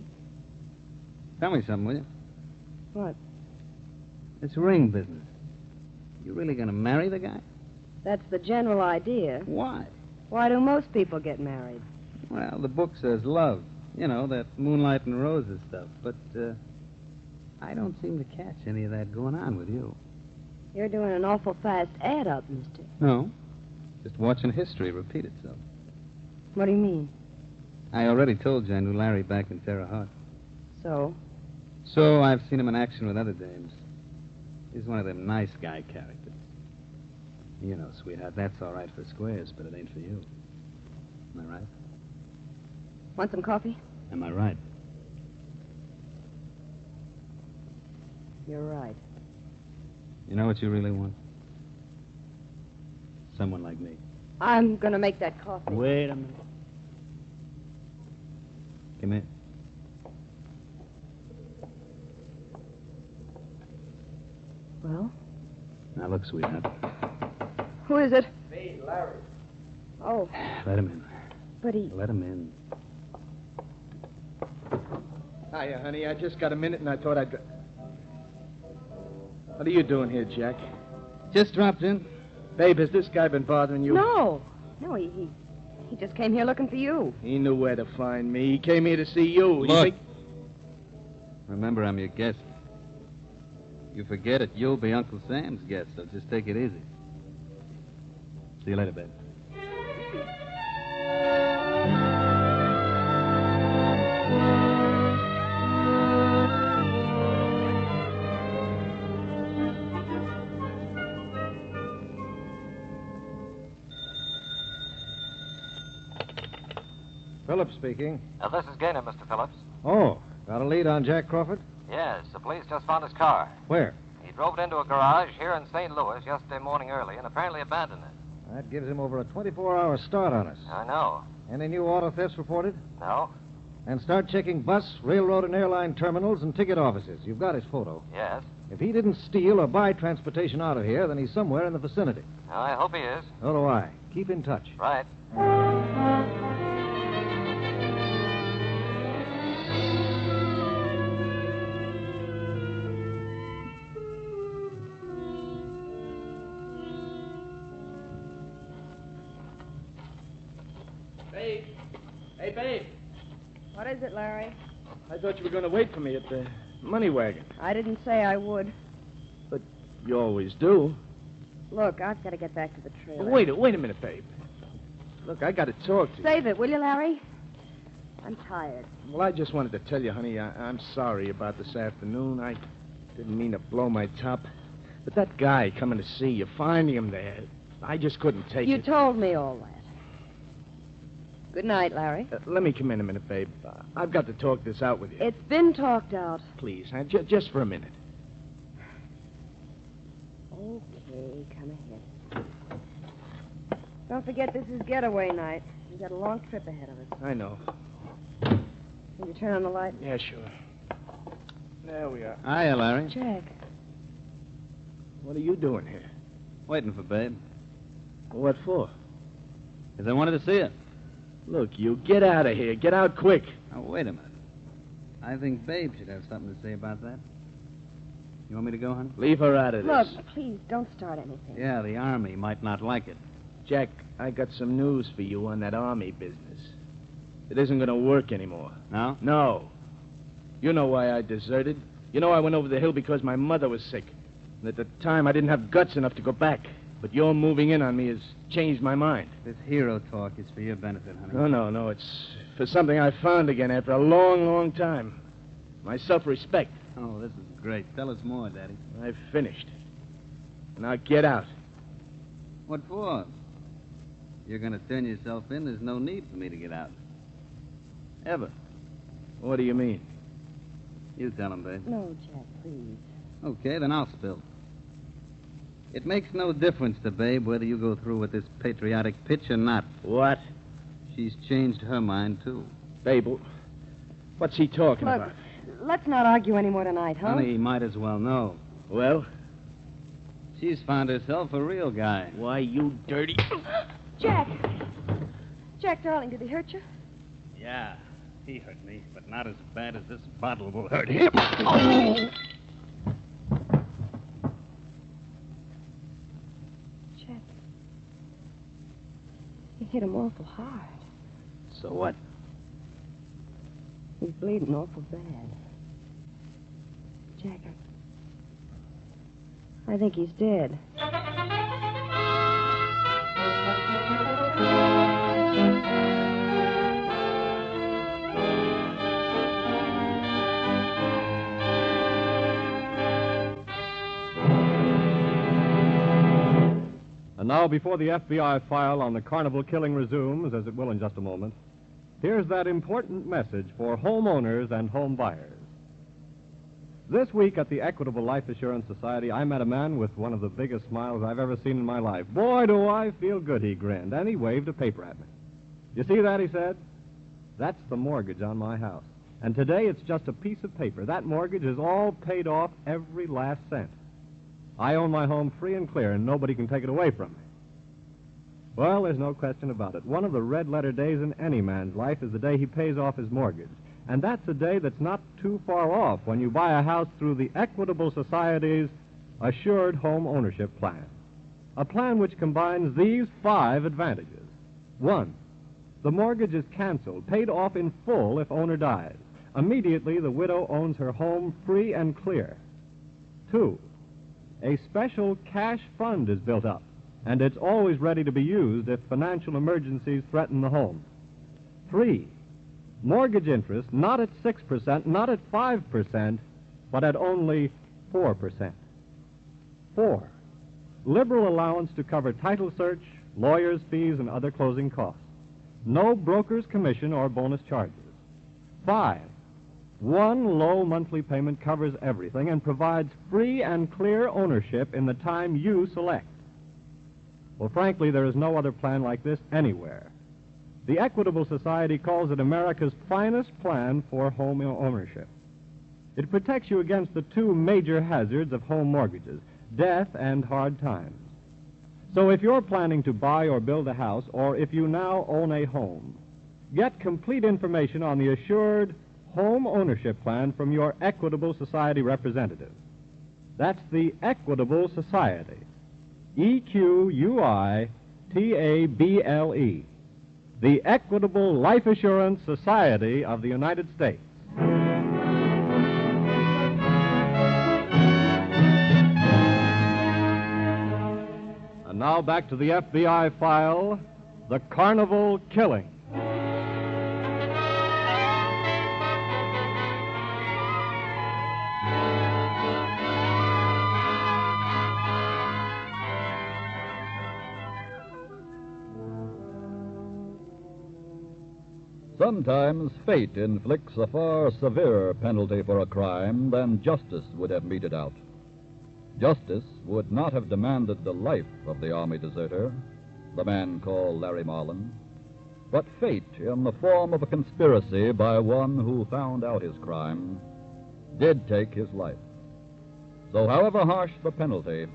Tell me something, will you? What? This ring business. You really gonna marry the guy? That's the general idea. Why? Why do most people get married? Well, the book says love. You know, that moonlight and roses stuff. But, I don't seem to catch any of that going on with you. You're doing an awful fast add up, mister. No. Just watching history repeat itself. What do you mean? I already told you I knew Larry back in Terre Haute. So? So I've seen him in action with other dames. He's one of them nice guy characters. You know, sweetheart, that's all right for squares, but it ain't for you. Am I right? Want some coffee? Am I right? You're right. You know what you really want? Someone like me. I'm gonna make that coffee. Wait a minute. Come here. Well? Now, look, sweetheart. Who is it? Me, Larry. Oh, Let him in. but he... Let him in. Hiya, honey. I just got a minute, and I thought I'd... What are you doing here, Jack? Just dropped in. Babe, has this guy been bothering you? No. No, he just came here looking for you. He knew where to find me. He came here to see you. You Look. think... Remember, I'm your guest. You forget it, you'll be Uncle Sam's guest, so just take it easy. See you later, babe. Phillips speaking. This is Gaynor, Mr. Phillips. Oh, got a lead on Jack Crawford? Yes, the police just found his car. Where? He drove it into a garage here in St. Louis yesterday morning early and apparently abandoned it. That gives him over a 24-hour start on us. I know. Any new auto thefts reported? No? And start checking bus, railroad, and airline terminals and ticket offices. You've got his photo. Yes. If he didn't steal or buy transportation out of here, then he's somewhere in the vicinity. I hope he is. So do I. Keep in touch. Right. Babe. Hey, babe. What is it, Larry? I thought you were going to wait for me at the money wagon. I didn't say I would. But you always do. Look, I've got to get back to the trailer. Wait a minute, babe. Look, I got to talk to you. Save it, will you, Larry? I'm tired. Well, I just wanted to tell you, honey, I'm sorry about this afternoon. I didn't mean to blow my top. But that guy coming to see you, finding him there, I just couldn't take You it. told me all that. Good night, Larry. Let me come in a minute, babe. I've got to talk this out with you. It's been talked out. Please, huh? Just for a minute. Okay, come ahead. Don't forget this is getaway night. We've got a long trip ahead of us. I know. Will you turn on the light? Yeah, sure. There we are. Hiya, Larry. Jack. What are you doing here? Waiting for Babe. What for? Because I wanted to see it. Look, you get out of here. Get out quick. Now, wait a minute. I think Babe should have something to say about that. You want me to go, honey? Leave her out of this. Look, please, don't start anything. Yeah, the Army might not like it. Jack, I got some news for you on that army business. It isn't going to work anymore. No? No. You know why I deserted. You know I went over the hill because my mother was sick. And at the time, I didn't have guts enough to go back. But your moving in on me has changed my mind. This hero talk is for your benefit, honey. No. It's for something I found again after a long, long time. My self-respect. Oh, this is great. Tell us more, Daddy. I've finished. Now get out. What for? You're going to turn yourself in. There's no need for me to get out. Ever. What do you mean? You tell him, babe. No, Jack, please. Okay, then I'll spill. It makes no difference to Babe whether you go through with this patriotic pitch or not. What? She's changed her mind, too. Babe, what's he talking about? Let's not argue anymore tonight, huh? Honey, he might as well know. Well? She's found herself a real guy. Why, you dirty... Jack! Jack, darling, did he hurt you? Yeah, he hurt me, but not as bad as this bottle will hurt him. Oh! Jack, you hit him awful hard. So what? He's bleeding awful bad. Jack, I think he's dead. And now, before the FBI file on the Carnival Killing resumes, as it will in just a moment, here's that important message for homeowners and home buyers. This week at the Equitable Life Assurance Society, I met a man with one of the biggest smiles I've ever seen in my life. Boy, do I feel good, he grinned, and he waved a paper at me. You see that, he said? That's the mortgage on my house. And today it's just a piece of paper. That mortgage is all paid off, every last cent. I own my home free and clear, and nobody can take it away from me. Well, there's no question about it. One of the red-letter days in any man's life is the day he pays off his mortgage. And that's a day that's not too far off when you buy a house through the Equitable Society's Assured Home Ownership Plan. A plan which combines these 5 advantages. 1, the mortgage is canceled, paid off in full if owner dies. Immediately, the widow owns her home free and clear. 2, a special cash fund is built up, and it's always ready to be used if financial emergencies threaten the home. 3, mortgage interest not at 6%, not at 5%, but at only 4%. 4, liberal allowance to cover title search, lawyers' fees, and other closing costs. No broker's commission or bonus charges. 5, one low monthly payment covers everything and provides free and clear ownership in the time you select. Well, frankly, there is no other plan like this anywhere. The Equitable Society calls it America's finest plan for home ownership. It protects you against the 2 major hazards of home mortgages, death and hard times. So if you're planning to buy or build a house, or if you now own a home, get complete information on the Assured Home Ownership Plan from your Equitable Society representative. That's the Equitable Society. EQUITABLE. The Equitable Life Assurance Society of the United States. And now back to the FBI file, The Carnival Killing. Sometimes fate inflicts a far severer penalty for a crime than justice would have meted out. Justice would not have demanded the life of the Army deserter, the man called Larry Marlin, but fate, in the form of a conspiracy by one who found out his crime, did take his life. So however harsh the penalty,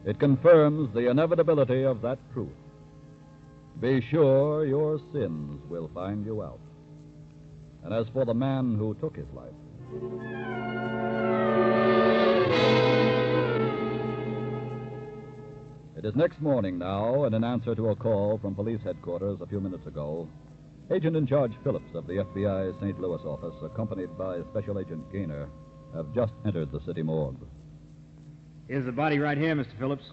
it confirms the inevitability of that truth. Be sure your sins will find you out. And as for the man who took his life, It is next morning now, and in answer to a call from police headquarters a few minutes ago, Agent in Charge Phillips of the FBI St. Louis office, accompanied by Special Agent Gaynor, have just entered the city morgue. Here's the body right here, Mr. Phillips.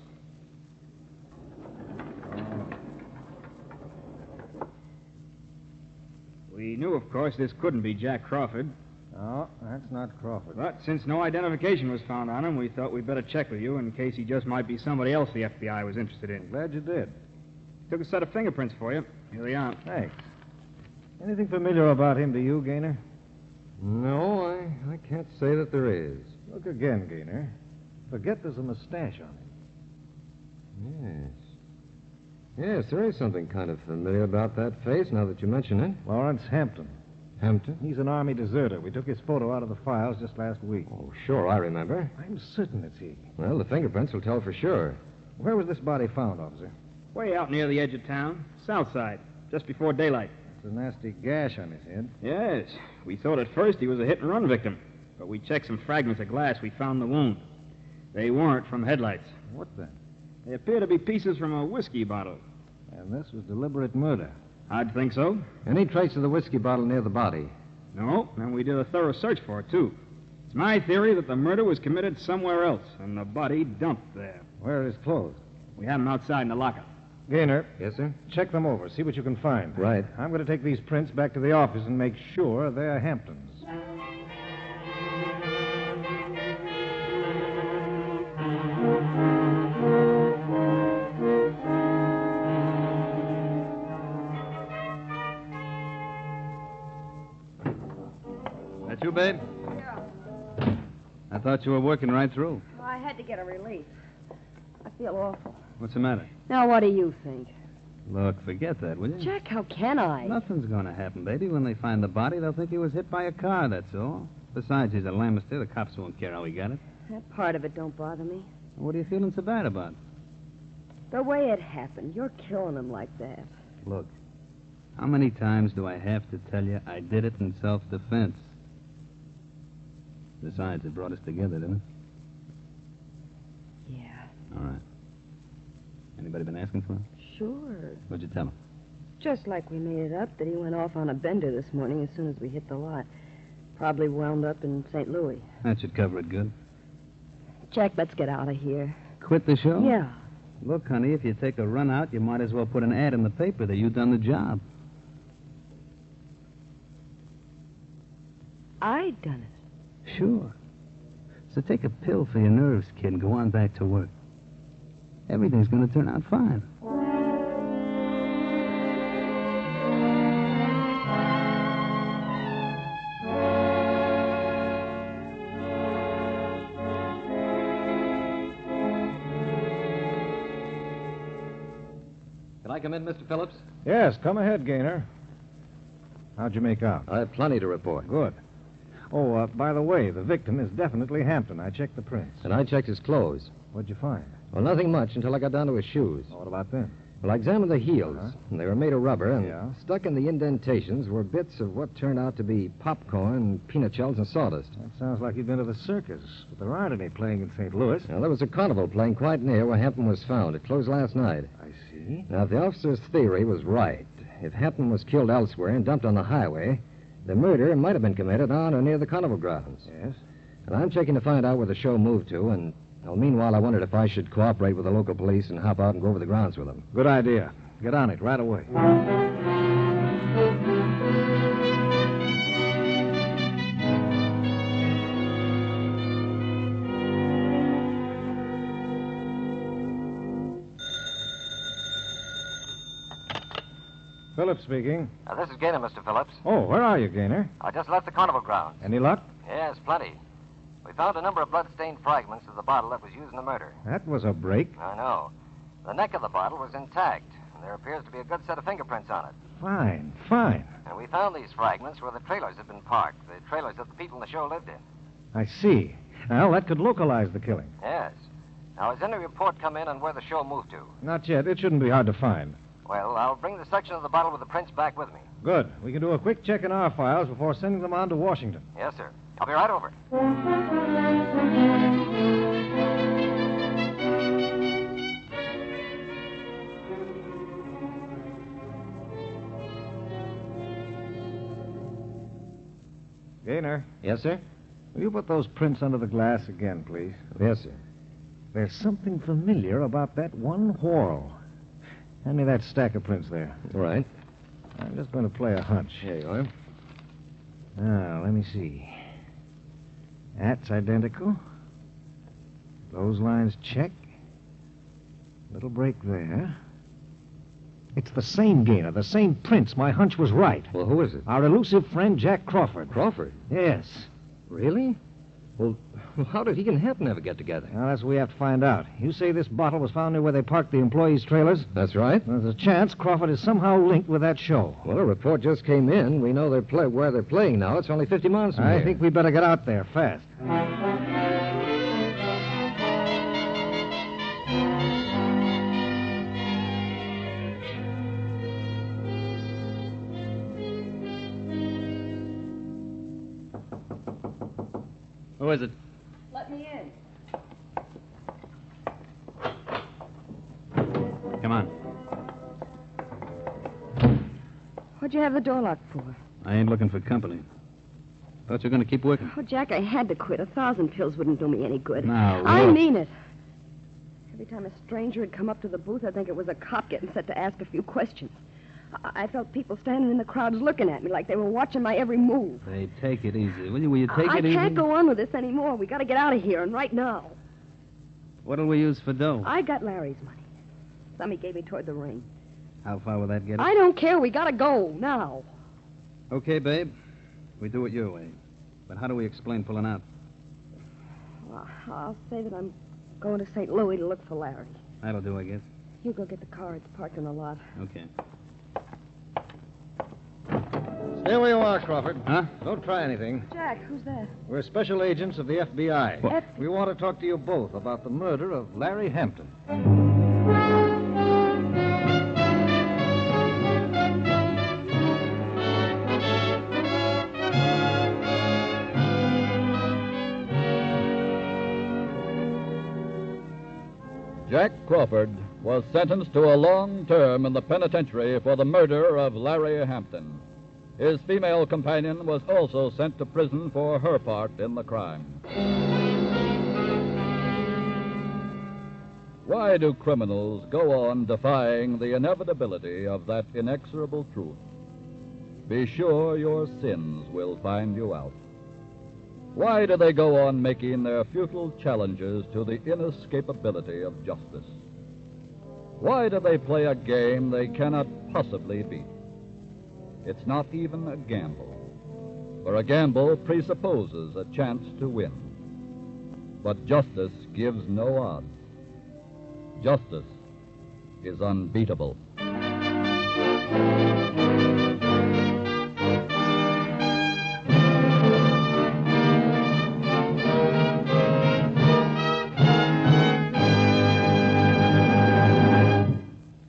We knew, of course, this couldn't be Jack Crawford. No, that's not Crawford. But since no identification was found on him, we thought we'd better check with you in case he just might be somebody else the FBI was interested in. Glad you did. Took a set of fingerprints for you. Here they are. Thanks. Anything familiar about him to you, Gaynor? No, I can't say that there is. Look again, Gaynor. Forget there's a mustache on him. Yes, there is something kind of familiar about that face now that you mention it. Lawrence Hampton. Hampton? He's an Army deserter. We took his photo out of the files just last week. Oh, sure, I remember. I'm certain it's he. Well, the fingerprints will tell for sure. Where was this body found, officer? Way out near the edge of town. South side. Just before daylight. It's a nasty gash on his head. Yes. We thought at first he was a hit-and-run victim. But we checked some fragments of glass. We found the wound. They weren't from headlights. What then? They appear to be pieces from a whiskey bottle. And this was deliberate murder. I'd think so. Any trace of the whiskey bottle near the body? No, and we did a thorough search for it, too. It's my theory that the murder was committed somewhere else, and the body dumped there. Where are his clothes? We have them outside in the locker. Gaynor. Yes, sir? Check them over. See what you can find. Right. I'm going to take these prints back to the office and make sure they're Hampton's. That you, babe? Yeah. I thought you were working right through. Well, I had to get a release. I feel awful. What's the matter? Now, what do you think? Look, forget that, will you? Jack, how can I? Nothing's going to happen, baby. When they find the body, they'll think he was hit by a car, that's all. Besides, he's a Lamester. The cops won't care how he got it. That part of it don't bother me. What are you feeling so bad about? The way it happened. You're killing him like that. Look, how many times do I have to tell you I did it in self-defense? Besides, it brought us together, didn't it? Yeah. All right. Anybody been asking for him? Sure. What'd you tell him? Just like we made it up that he went off on a bender this morning as soon as we hit the lot. Probably wound up in St. Louis. That should cover it good. Jack, let's get out of here. Quit the show? Yeah. Look, honey, if you take a run out, you might as well put an ad in the paper that you've done the job. I done it. Sure. So take a pill for your nerves, kid, and go on back to work. Everything's going to turn out fine. Can I come in, Mr. Phillips? Yes, come ahead, Gaynor. How'd you make out? I have plenty to report. Good. Oh, by the way, the victim is definitely Hampton. I checked the prints. And I checked his clothes. What'd you find? Well, nothing much until I got down to his shoes. What about them? Well, I examined the heels, and they were made of rubber, and Yeah? stuck in the indentations were bits of what turned out to be popcorn, peanut shells, and sawdust. That sounds like you've been to the circus, but there aren't any playing in St. Louis. Now, there was a carnival playing quite near where Hampton was found. It closed last night. I see. Now, if the officer's theory was right, if Hampton was killed elsewhere and dumped on the highway, the murder might have been committed on or near the carnival grounds. Yes? And I'm checking to find out where the show moved to, and well, meanwhile, I wondered if I should cooperate with the local police and hop out and go over the grounds with them. Good idea. Get on it right away. Phillips speaking. This is Gaynor, Mr. Phillips. Oh, where are you, Gaynor? I just left the carnival grounds. Any luck? Yes, plenty. We found a number of blood-stained fragments of the bottle that was used in the murder. That was a break. I know. The neck of the bottle was intact, and there appears to be a good set of fingerprints on it. Fine, fine. And we found these fragments where the trailers had been parked, the trailers that the people in the show lived in. I see. Well, that could localize the killing. Yes. Now, has any report come in on where the show moved to? Not yet. It shouldn't be hard to find. Well, I'll bring the section of the bottle with the prints back with me. Good. We can do a quick check in our files before sending them on to Washington. Yes, sir. I'll be right over. Gaynor. Yes, sir? Will you put those prints under the glass again, please? Yes, sir. There's something familiar about that one whorl. Hand me that stack of prints there. All right. I'm just going to play a hunch. Here you are. Now, let me see. That's identical. Those lines check. Little break there. It's the same Gaynor, the same prints. My hunch was right. Well, who is it? Our elusive friend, Jack Crawford. Crawford? Yes. Really? Well, how did he and Hampton ever get together? Well, that's what we have to find out. You say this bottle was found near where they parked the employees' trailers? That's right. There's a chance Crawford is somehow linked with that show. Well, a report just came in. We know where they're playing now. It's only 50 miles from here. I think we better get out there fast. Who is it? Let me in. Come on. What'd you have the door locked for? I ain't looking for company. Thought you were going to keep working. Oh, Jack, I had to quit. 1,000 pills wouldn't do me any good. Now, I look. mean it. Every time a stranger had come up to the booth, I'd think it was a cop getting set to ask a few questions. I felt people standing in the crowds looking at me like they were watching my every move. Hey, take it easy. Will you take I it easy? can't go on with this anymore. We got to get out of here, and right now. What'll we use for dough? I got Larry's money. Some he gave me toward the ring. How far will that get us? I don't care. We got to go now. Okay, babe. We do it your way. But how do we explain pulling out? Well, I'll say that I'm going to St. Louis to look for Larry. That'll do, I guess. You go get the car. It's parked in the lot. Okay. Stay where you are, Crawford. Huh? Don't try anything. Jack, who's that? We're special agents of the FBI. What? We want to talk to you both about the murder of Larry Hampton. Jack Crawford was sentenced to a long term in the penitentiary for the murder of Larry Hampton. His female companion was also sent to prison for her part in the crime. Why do criminals go on defying the inevitability of that inexorable truth? Be sure your sins will find you out. Why do they go on making their futile challenges to the inescapability of justice? Why do they play a game they cannot possibly beat? It's not even a gamble, for a gamble presupposes a chance to win. But justice gives no odds. Justice is unbeatable.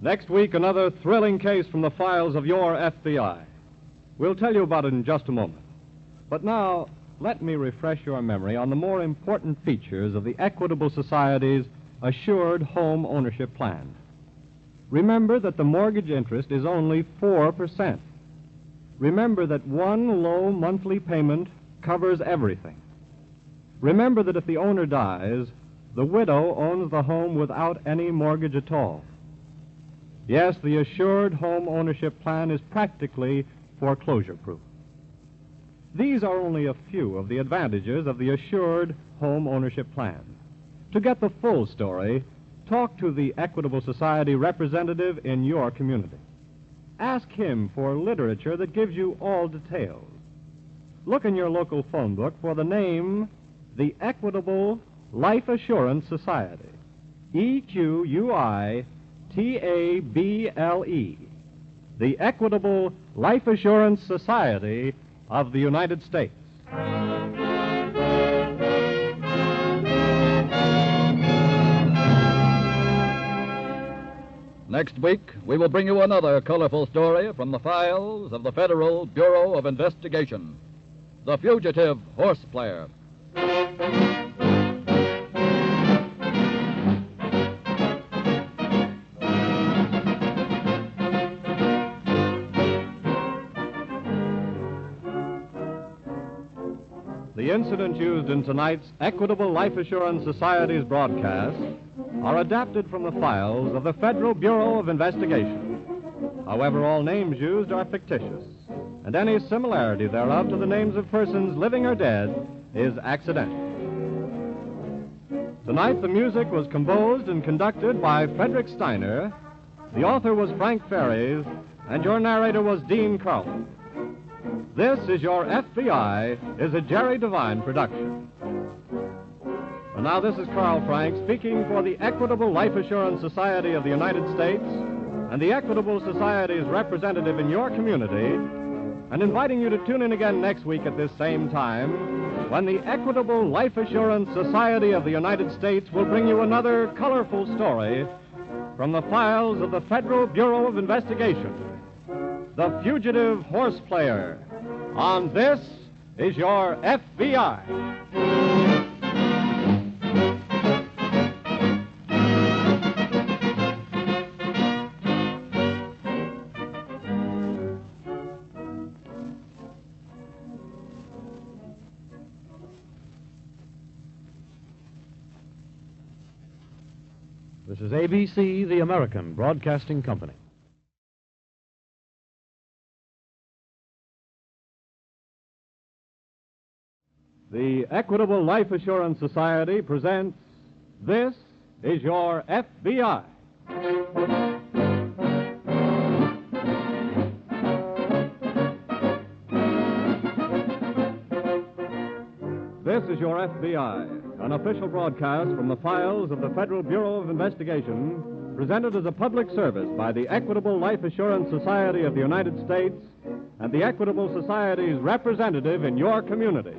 Next week, another thrilling case from the files of your FBI. We'll tell you about it in just a moment. But now, let me refresh your memory on the more important features of the Equitable Society's Assured Home Ownership Plan. Remember that the mortgage interest is only 4%. Remember that one low monthly payment covers everything. Remember that if the owner dies, the widow owns the home without any mortgage at all. Yes, the Assured Home Ownership Plan is practically foreclosure-proof. These are only a few of the advantages of the Assured Home Ownership Plan. To get the full story, talk to the Equitable Society representative in your community. Ask him for literature that gives you all details. Look in your local phone book for the name, the Equitable Life Assurance Society. EQUITABLE. The Equitable Life Assurance Society of the United States. Next week, we will bring you another colorful story from the files of the Federal Bureau of Investigation. The Fugitive Horse Player. the incidents used in tonight's Equitable Life Assurance Society's broadcast are adapted from the files of the Federal Bureau of Investigation. However, all names used are fictitious, and any similarity thereof to the names of persons living or dead is accidental. Tonight, the music was composed and conducted by Frederick Steiner. The author was Frank Ferries, and your narrator was Dean Carlton. This is Your FBI is a Jerry Devine production. And now this is Carl Frank speaking for the Equitable Life Assurance Society of the United States and the Equitable Society's representative in your community, and inviting you to tune in again next week at this same time when the Equitable Life Assurance Society of the United States will bring you another colorful story from the files of the Federal Bureau of Investigation, The Fugitive Horse Player, on This is Your FBI. This is ABC, the American Broadcasting Company. The Equitable Life Assurance Society presents This is Your FBI. This is Your FBI, an official broadcast from the files of the Federal Bureau of Investigation, presented as a public service by the Equitable Life Assurance Society of the United States and the Equitable Society's representative in your community.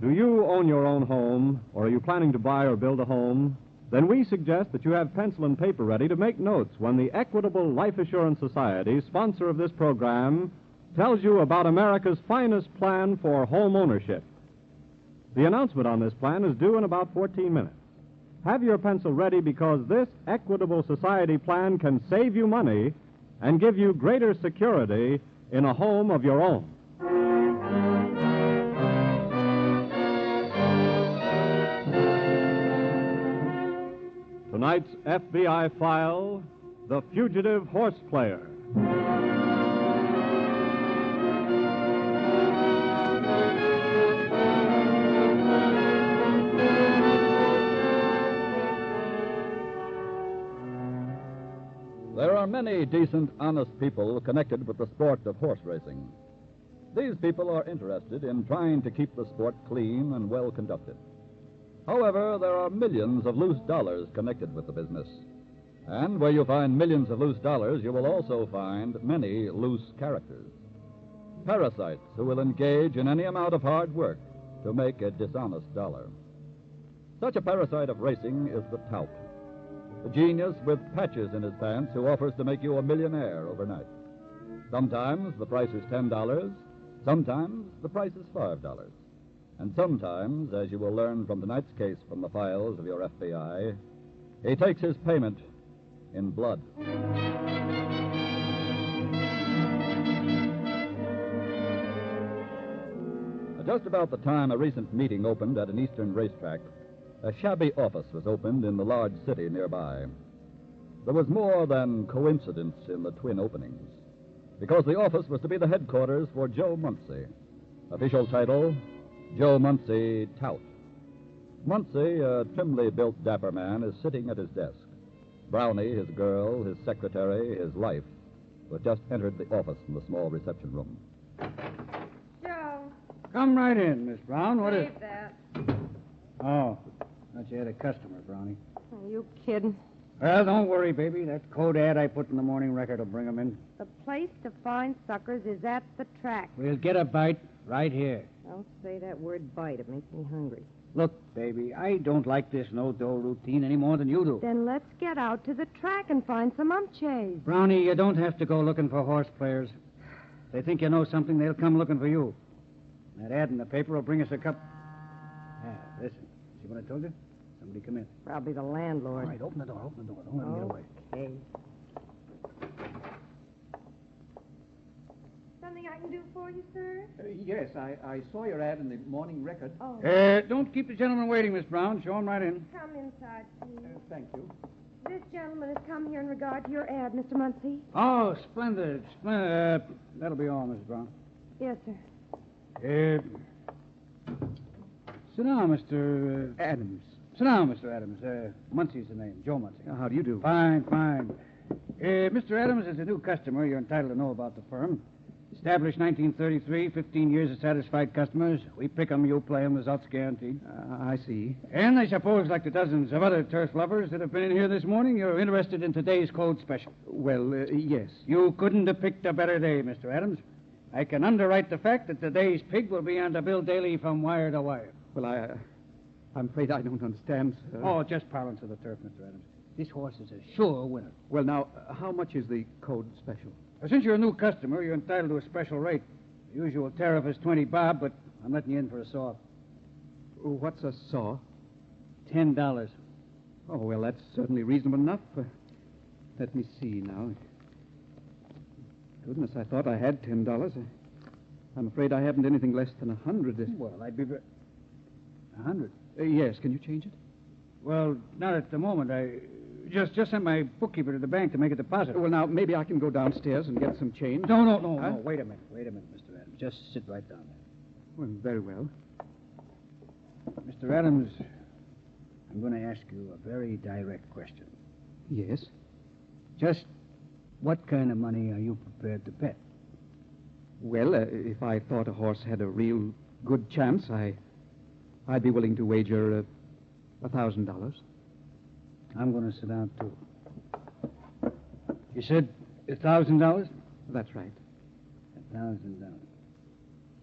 Do you own your own home, or are you planning to buy or build a home? Then we suggest that you have pencil and paper ready to make notes when the Equitable Life Assurance Society, sponsor of this program, tells you about America's finest plan for home ownership. The announcement on this plan is due in about 14 minutes. Have your pencil ready because this Equitable Society plan can save you money and give you greater security in a home of your own. Tonight's FBI file, The Fugitive Horse Player. There are many decent, honest people connected with the sport of horse racing. These people are interested in trying to keep the sport clean and well conducted. However, there are millions of loose dollars connected with the business. And where you find millions of loose dollars, you will also find many loose characters. Parasites who will engage in any amount of hard work to make a dishonest dollar. Such a parasite of racing is the tout, the genius with patches in his pants who offers to make you a millionaire overnight. Sometimes the price is $10, sometimes the price is $5. And sometimes, as you will learn from tonight's case from the files of your FBI, he takes his payment in blood. Just about the time a recent meeting opened at an eastern racetrack, a shabby office was opened in the large city nearby. There was more than coincidence in the twin openings, because the office was to be the headquarters for Joe Muncie. Official title, Joe Muncie, tout. Muncie, a trimly built, dapper man, is sitting at his desk. Brownie, his girl, his secretary, his life, who had just entered the office from the small reception room. Joe. Come right in, Miss Brown. What is... Save that. Oh, thought you had a customer, Brownie. Are you kidding? Well, don't worry, baby. That code ad I put in the morning record will bring 'em in. The place to find suckers is at the track. We'll get a bite right here. Don't say that word bite. It makes me hungry. Look, baby, I don't like this no-dough routine any more than you do. Then let's get out to the track and find some umpches. Brownie, you don't have to go looking for horse players. If they think you know something, they'll come looking for you. That ad in the paper will bring us a cup. Yeah, listen. See what I told you? Somebody come in. Probably the landlord. All right, open the door, Don't let him get away. Okay. something I can do for you, sir? Yes, I saw your ad in the Morning Record. Oh. Don't keep the gentleman waiting, Miss Brown. Show him right in. Come inside, please. Thank you. This gentleman has come here in regard to your ad, Mr. Muncie. Oh, splendid. That'll be all, Miss Brown. Yes, sir. Sit down, Mr. Adams. Sit down, Mr. Adams. Muncie's the name. Joe Muncie. How do you do? Fine, fine. Mr. Adams is a new customer. You're entitled to know about the firm. Established 1933, 15 years of satisfied customers. We pick 'em, you play 'em, results guaranteed. I see. And I suppose, like the dozens of other turf lovers that have been in here this morning, you're interested in today's code special. Well, yes. You couldn't have picked a better day, Mr. Adams. I can underwrite the fact that today's pig will be on the bill daily from wire to wire. Well, I'm afraid I don't understand, sir. Oh, just parlance of the turf, Mr. Adams. This horse is a sure winner. Well, now, how much is the code special? Since you're a new customer, you're entitled to a special rate. The usual tariff is 20 bob, but I'm letting you in for a saw. What's a saw? $10. Oh, well, that's certainly reasonable enough. Let me see now. Goodness, I thought I had $10. I'm afraid I haven't anything less than 100. Well, I'd be... 100? Yes, can you change it? Well, not at the moment. I just sent my bookkeeper to the bank to make a deposit. Well, now, maybe I can go downstairs and get some change. No. Wait a minute, Mr. Adams. Just sit right down there. Well, very well. Mr. Adams, I'm going to ask you a very direct question. Yes? Just what kind of money are you prepared to bet? Well, if I thought a horse had a real good chance, I'd be willing to wager $1,000. I'm going to sit down, too. You said $1,000? That's right. $1,000.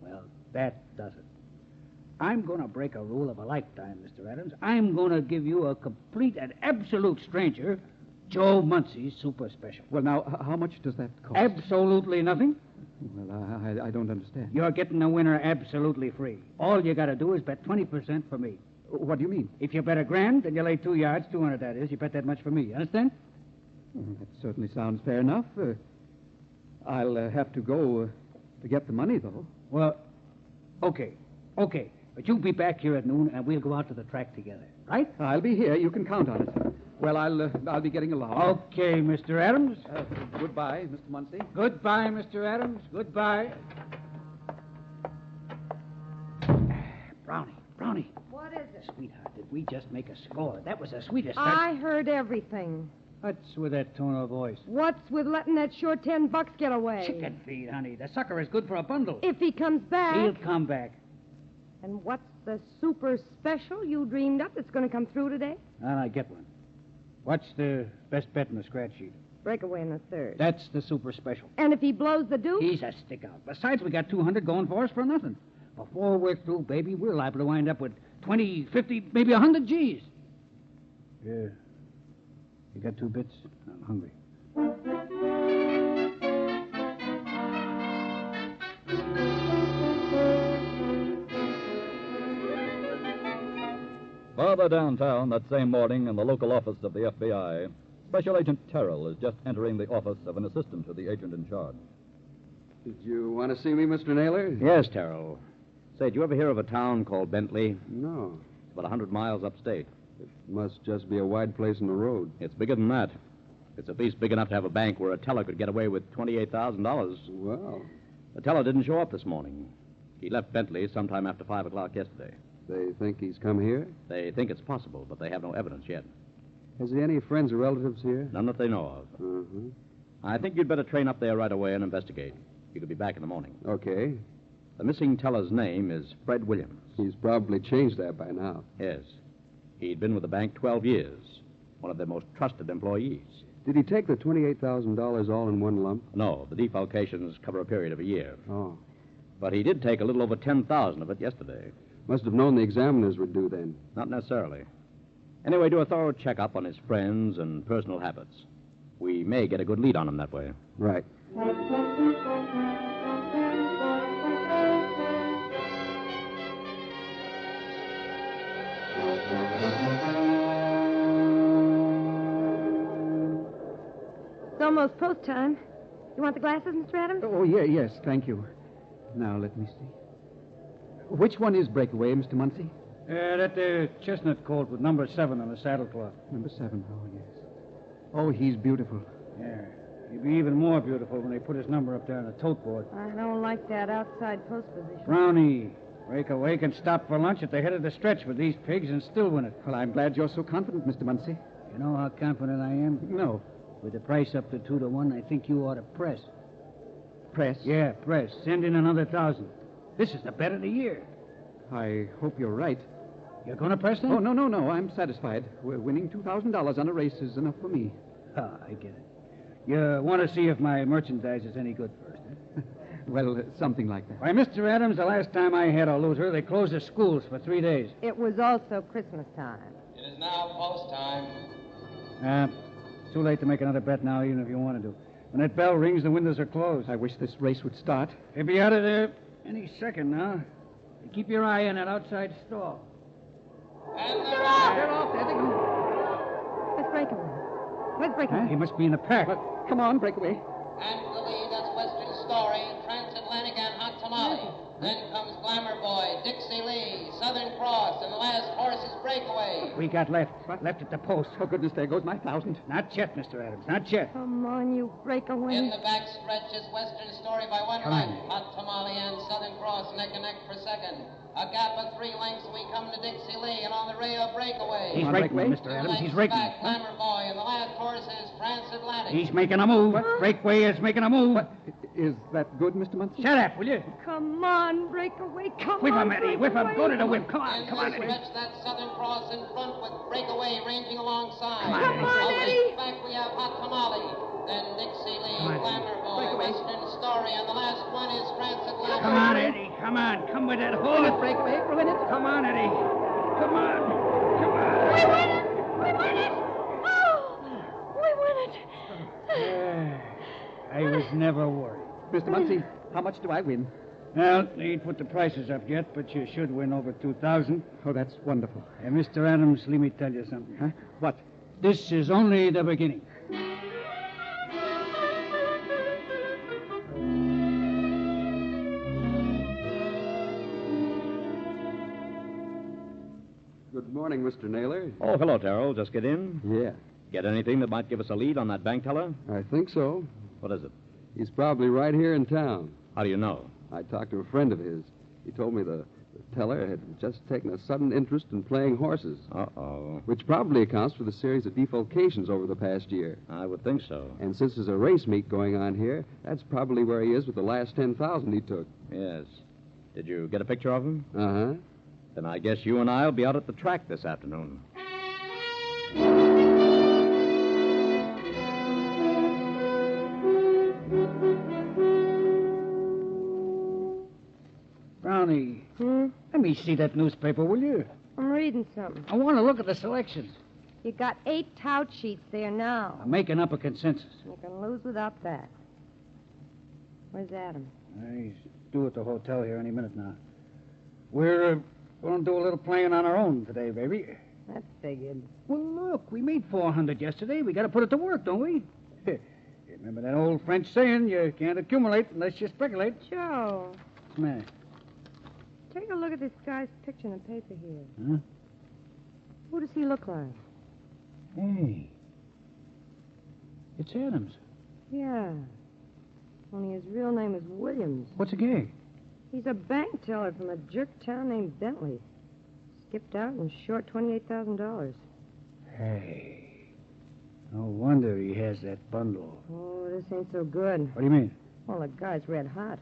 Well, that does it. I'm going to break a rule of a lifetime, Mr. Adams. I'm going to give you a complete and absolute stranger Joe Muncie's super special. Well, now, how much does that cost? Absolutely nothing. Well, I don't understand. You're getting the winner absolutely free. All you got to do is bet 20% for me. What do you mean? If you bet $1,000, then you lay 2 yards, 200 that is. You bet that much for me. You understand? Well, that certainly sounds fair enough. I'll have to go to get the money, though. Well, okay. But you'll be back here at noon, and we'll go out to the track together, right? I'll be here. You can count on it. Well, I'll be getting along. Okay, Mr. Adams. Goodbye, Mr. Muncie. Goodbye, Mr. Adams. Goodbye. Brownie. What is it? Sweetheart, did we just make a score? That was the sweetest... I heard everything. What's with that tone of voice? What's with letting that sure $10 get away? Chicken feed, honey. The sucker is good for a bundle. If he comes back. He'll come back. And what's the super special you dreamed up that's going to come through today? I get one. What's the best bet in the scratch sheet? Breakaway in the third. That's the super special. And if he blows the deuce? He's a stick out. Besides, we got 200 going for us for nothing. Before we're through, baby, we're liable to wind up with 20, 50, maybe 100 G's. Yeah. You got 2 bits? I'm hungry. Farther downtown that same morning in the local office of the FBI, Special Agent Terrell is just entering the office of an assistant to the agent in charge. Did you want to see me, Mr. Naylor? Yes, Terrell. Say, did you ever hear of a town called Bentley? No. It's about 100 miles upstate. It must just be a wide place in the road. It's bigger than that. It's at least big enough to have a bank where a teller could get away with $28,000. Well. The teller didn't show up this morning. He left Bentley sometime after 5 o'clock yesterday. They think he's come here? They think it's possible, but they have no evidence yet. Has he any friends or relatives here? None that they know of. Uh-huh. I think you'd better train up there right away and investigate. You could be back in the morning. Okay. The missing teller's name is Fred Williams. He's probably changed that by now. Yes. He'd been with the bank 12 years. One of their most trusted employees. Did he take the $28,000 all in one lump? No, the defalcations cover a period of a year. Oh. But he did take a little over $10,000 of it yesterday. Must have known the examiners were due then. Not necessarily. Anyway, do a thorough checkup on his friends and personal habits. We may get a good lead on him that way. Right. It's almost post time. You want the glasses, Mr. Adams? Oh, yeah, yes, thank you. Now, let me see. Which one is Breakaway, Mr. Muncie? That there chestnut colt with number 7 on the saddlecloth. Number 7, oh, yes. Oh, he's beautiful. Yeah. He'd be even more beautiful when they put his number up there on the tote board. I don't like that outside post position. Brownie, Breakaway can stop for lunch at the head of the stretch with these pigs and still win it. Well, I'm glad you're so confident, Mr. Muncie. You know how confident I am? No. With the price up to 2 to 1, I think you ought to press. Press? Yeah, press. Send in another 1,000. This is the bet of the year. I hope you're right. You're going to press then? Oh, no. I'm satisfied. Winning $2,000 on a race is enough for me. Ah, I get it. You want to see if my merchandise is any good first, eh? Well, something like that. Why, Mr. Adams, the last time I had a looter, they closed the schools for 3 days. It was also Christmas time. It is now post time. Too late to make another bet now, even if you wanted to. When that bell rings, the windows are closed. I wish this race would start. He'll be out of there any second now. Keep your eye on that outside stall. And they're off! They're off. There they go. Let's break away. Let's break away. He must be in the pack. Come on, Breakaway. And for the lead, that's Western Story, Transatlantic, and Hot Tamale. Then comes Glamour Boy, Dixie Lee, Southern Cross, and the last horse is Breakaway. We got left. Left at the post. Oh, goodness, there goes my 1,000. Not yet, Mr. Adams. Not yet. Come on, you breakaway. In the back stretch is Western Story by 1 length. Hot Tamale and Southern Cross neck and neck for second. A gap of 3 lengths, we come to Dixie Lee, and on the rail, Breakaway. He's raking, Mr. Adams. He's raking. Back, Glamour Boy, and the last horse is Transatlantic. He's making a move. Breakaway is making a move. Is that good, Mr. Muncie? Shut up, will you? Come on, breakaway. Come Whip on. Whip him, Eddie. Whip him. Go to the whip. Come on, Come on, Eddie. Stretch that Southern Cross in front with Breakaway ranging alongside. Come on, Eddie. Back we have Hot Tamale. Then Dixie Lee, Glamour Boy, Western Story, and the last one is Transatlantic. Come on, Eddie. Come on. Come with that horse. Breakaway. Ruin it. Come on, Eddie. Come on. Come on. We win it. We win it. Oh, we win it. I was never worried. Mr. Muncie, how much do I win? Well, they ain't put the prices up yet, but you should win over 2,000. Oh, that's wonderful. Mr. Adams, let me tell you something. Huh? What? This is only the beginning. Good morning, Mr. Naylor. Oh, hello, Terrell. Just get in? Yeah. Get anything that might give us a lead on that bank teller? I think so. What is it? He's probably right here in town. How do you know? I talked to a friend of his. He told me the teller had just taken a sudden interest in playing horses. Uh-oh. Which probably accounts for the series of defalcations over the past year. I would think so. And since there's a race meet going on here, that's probably where he is with the last 10,000 he took. Yes. Did you get a picture of him? Uh-huh. Then I guess you and I'll be out at the track this afternoon. Brownie, let me see that newspaper, will you? I'm reading something. I want to look at the selections. You got 8 tout sheets there now. I'm making up a consensus. You can lose without that. Where's Adam? He's due at the hotel here any minute now. We're going to do a little playing on our own today, baby. That figured. Well, look, we made 400 yesterday. We got to put it to work, don't we? Remember that old French saying, you can't accumulate unless you speculate. Joe. What's the matter? Take a look at this guy's picture in the paper here. Huh? Who does he look like? Hey. It's Adams. Yeah. Only his real name is Williams. What's the gig? He's a bank teller from a jerk town named Bentley. Skipped out and short $28,000. Hey. No wonder he has that bundle. Oh, this ain't so good. What do you mean? Well, the guy's red hot.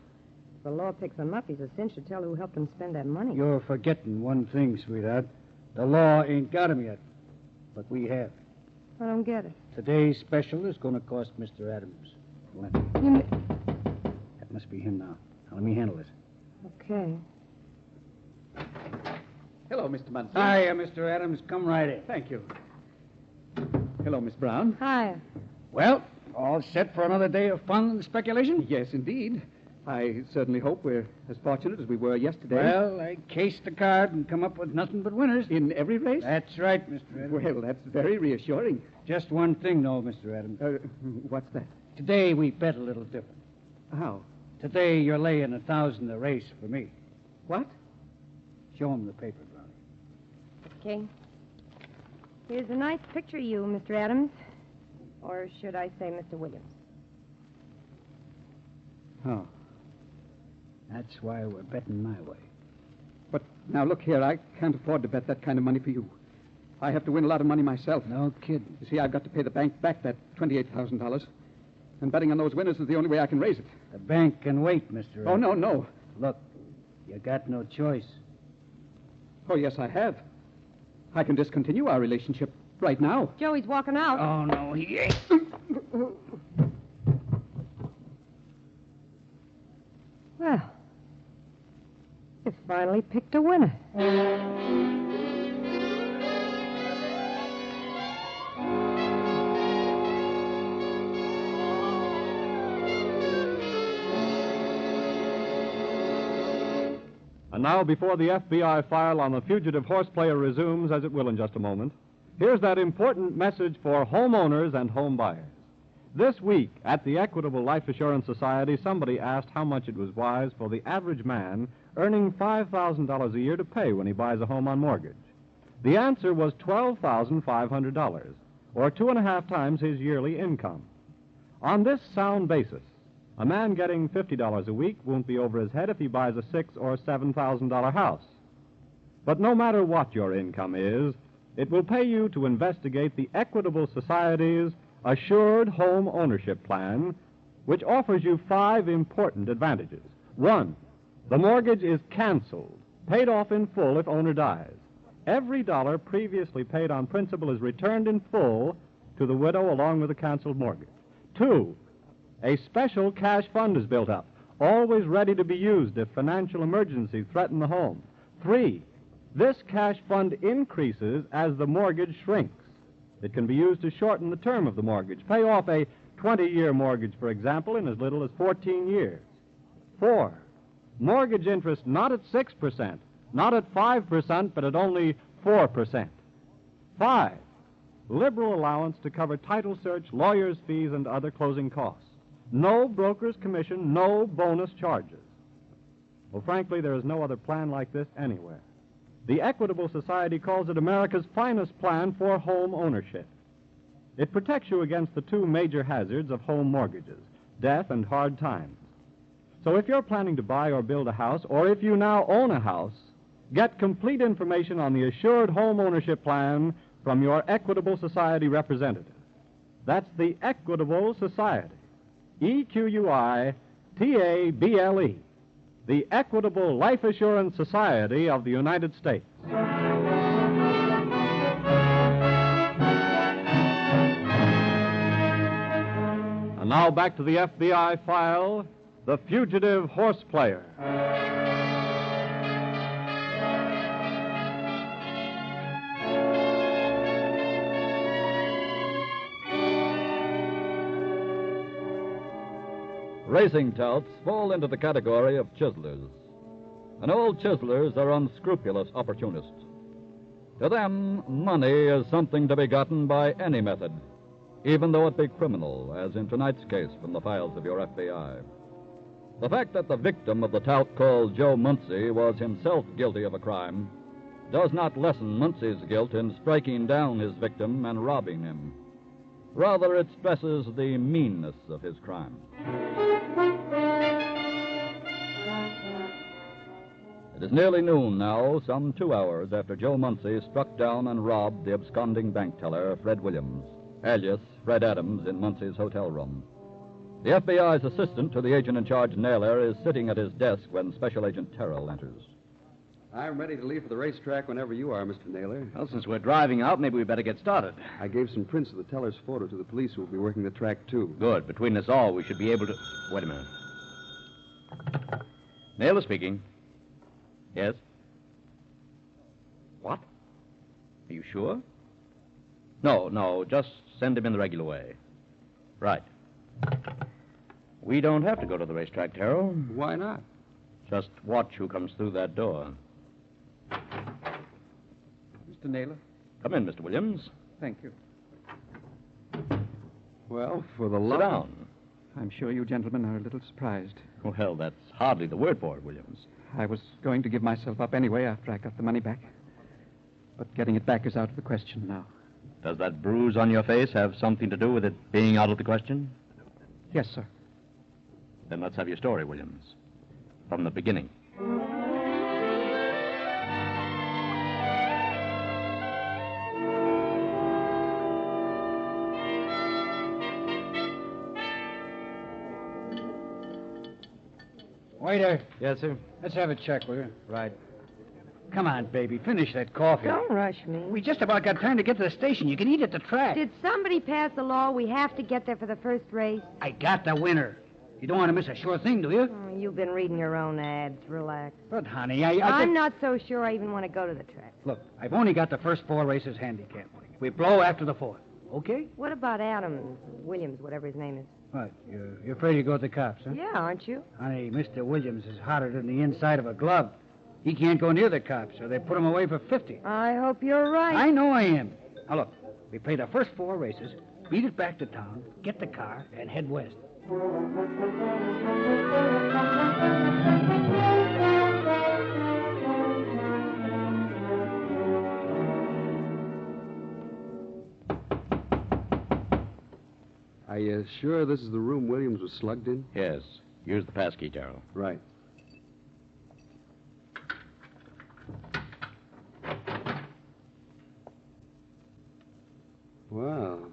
If the law picks him up, he's a cinch to tell who helped him spend that money. You're forgetting one thing, sweetheart. The law ain't got him yet. But we have. I don't get it. Today's special is going to cost Mr. Adams plenty. That must be him now. Now, let me handle it. Okay. Hello, Mr. Muncie. Hiya, Mr. Adams. Come right in. Thank you. Hello, Miss Brown. Hiya. Well, all set for another day of fun and speculation? Yes, indeed. I certainly hope we're as fortunate as we were yesterday. Well, I cased the card and come up with nothing but winners. In every race? That's right, Mr. Adams. Well, that's very reassuring. Just one thing, though, Mr. Adams. What's that? Today we bet a little different. How? Today you're laying 1,000 a race for me. What? Show him the paper, Brownie. Okay. Here's a nice picture of you, Mr. Adams. Or should I say Mr. Williams? Oh. That's why we're betting my way. But now look here, I can't afford to bet that kind of money for you. I have to win a lot of money myself. No kidding. You see, I've got to pay the bank back that $28,000. And betting on those winners is the only way I can raise it. The bank can wait, Mr. Oh, Adams. no. Look, you got no choice. Oh, yes, I have. I can discontinue our relationship right now. Joey's walking out. Oh, no, he ain't. Well, you finally picked a winner. And now, before the FBI file on the fugitive horse player resumes, as it will in just a moment, here's that important message for homeowners and home buyers. This week, at the Equitable Life Assurance Society, somebody asked how much it was wise for the average man earning $5,000 a year to pay when he buys a home on mortgage. The answer was $12,500, or 2.5 times his yearly income. On this sound basis, a man getting $50 a week won't be over his head if he buys a $6,000 or $7,000 house. But no matter what your income is, it will pay you to investigate the Equitable Society's Assured Home Ownership Plan, which offers you 5 important advantages. 1, the mortgage is canceled, paid off in full if owner dies. Every dollar previously paid on principal is returned in full to the widow along with the canceled mortgage. 2, a special cash fund is built up, always ready to be used if financial emergencies threaten the home. 3, this cash fund increases as the mortgage shrinks. It can be used to shorten the term of the mortgage. Pay off a 20-year mortgage, for example, in as little as 14 years. 4, mortgage interest not at 6%, not at 5%, but at only 4%. 5, liberal allowance to cover title search, lawyer's fees, and other closing costs. No broker's commission, no bonus charges. Well, frankly, there is no other plan like this anywhere. The Equitable Society calls it America's finest plan for home ownership. It protects you against the 2 major hazards of home mortgages, death and hard times. So if you're planning to buy or build a house, or if you now own a house, get complete information on the Assured Home Ownership Plan from your Equitable Society representative. That's the Equitable Society. EQUITABLE. The Equitable Life Assurance Society of the United States. And now back to the FBI file, The Fugitive Horse Player. Racing touts fall into the category of chiselers. And all chiselers are unscrupulous opportunists. To them, money is something to be gotten by any method, even though it be criminal, as in tonight's case from the files of your FBI. The fact that the victim of the tout called Joe Muncie was himself guilty of a crime does not lessen Muncie's guilt in striking down his victim and robbing him. Rather, it stresses the meanness of his crime. It is nearly noon now, some 2 hours after Joe Muncie struck down and robbed the absconding bank teller, Fred Williams, alias Fred Adams, in Muncie's hotel room. The FBI's assistant to the agent in charge, Naylor, is sitting at his desk when Special Agent Terrell enters. I'm ready to leave for the racetrack whenever you are, Mr. Naylor. Well, since we're driving out, maybe we better get started. I gave some prints of the teller's photo to the police who will be working the track, too. Good. Between us all, we should be able to... Wait a minute. Naylor speaking. Yes? What? Are you sure? No, just send him in the regular way. Right. We don't have to go to the racetrack, Terrell. Why not? Just watch who comes through that door. Mr. Naylor? Come in, Mr. Williams. Thank you. Well, for the Sit love... down. I'm sure you gentlemen are a little surprised. Well, that's hardly the word for it, Williams. I was going to give myself up anyway after I got the money back. But getting it back is out of the question now. Does that bruise on your face have something to do with it being out of the question? Yes, sir. Then let's have your story, Williams. From the beginning. Waiter. Yes, sir. Let's have a check, will you? Right. Come on, baby. Finish that coffee. Don't rush me. We just about got time to get to the station. You can eat at the track. Did somebody pass a law we have to get there for the first race? I got the winner. You don't want to miss a sure thing, do you? Oh, you've been reading your own ads. Relax. But, honey, I'm not so sure I even want to go to the track. Look, I've only got the first 4 races handicapped. We blow after the 4th, okay? What about Adams, Williams, whatever his name is? What, you're afraid you go with the cops, huh? Yeah, aren't you? Honey, Mr. Williams is hotter than the inside of a glove. He can't go near the cops, or they put him away for 50. I hope you're right. I know I am. Now, look, we play the first 4 races, beat it back to town, get the car, and head west. Are you sure this is the room Williams was slugged in? Yes. Use the passkey, Terrell. Right. Well,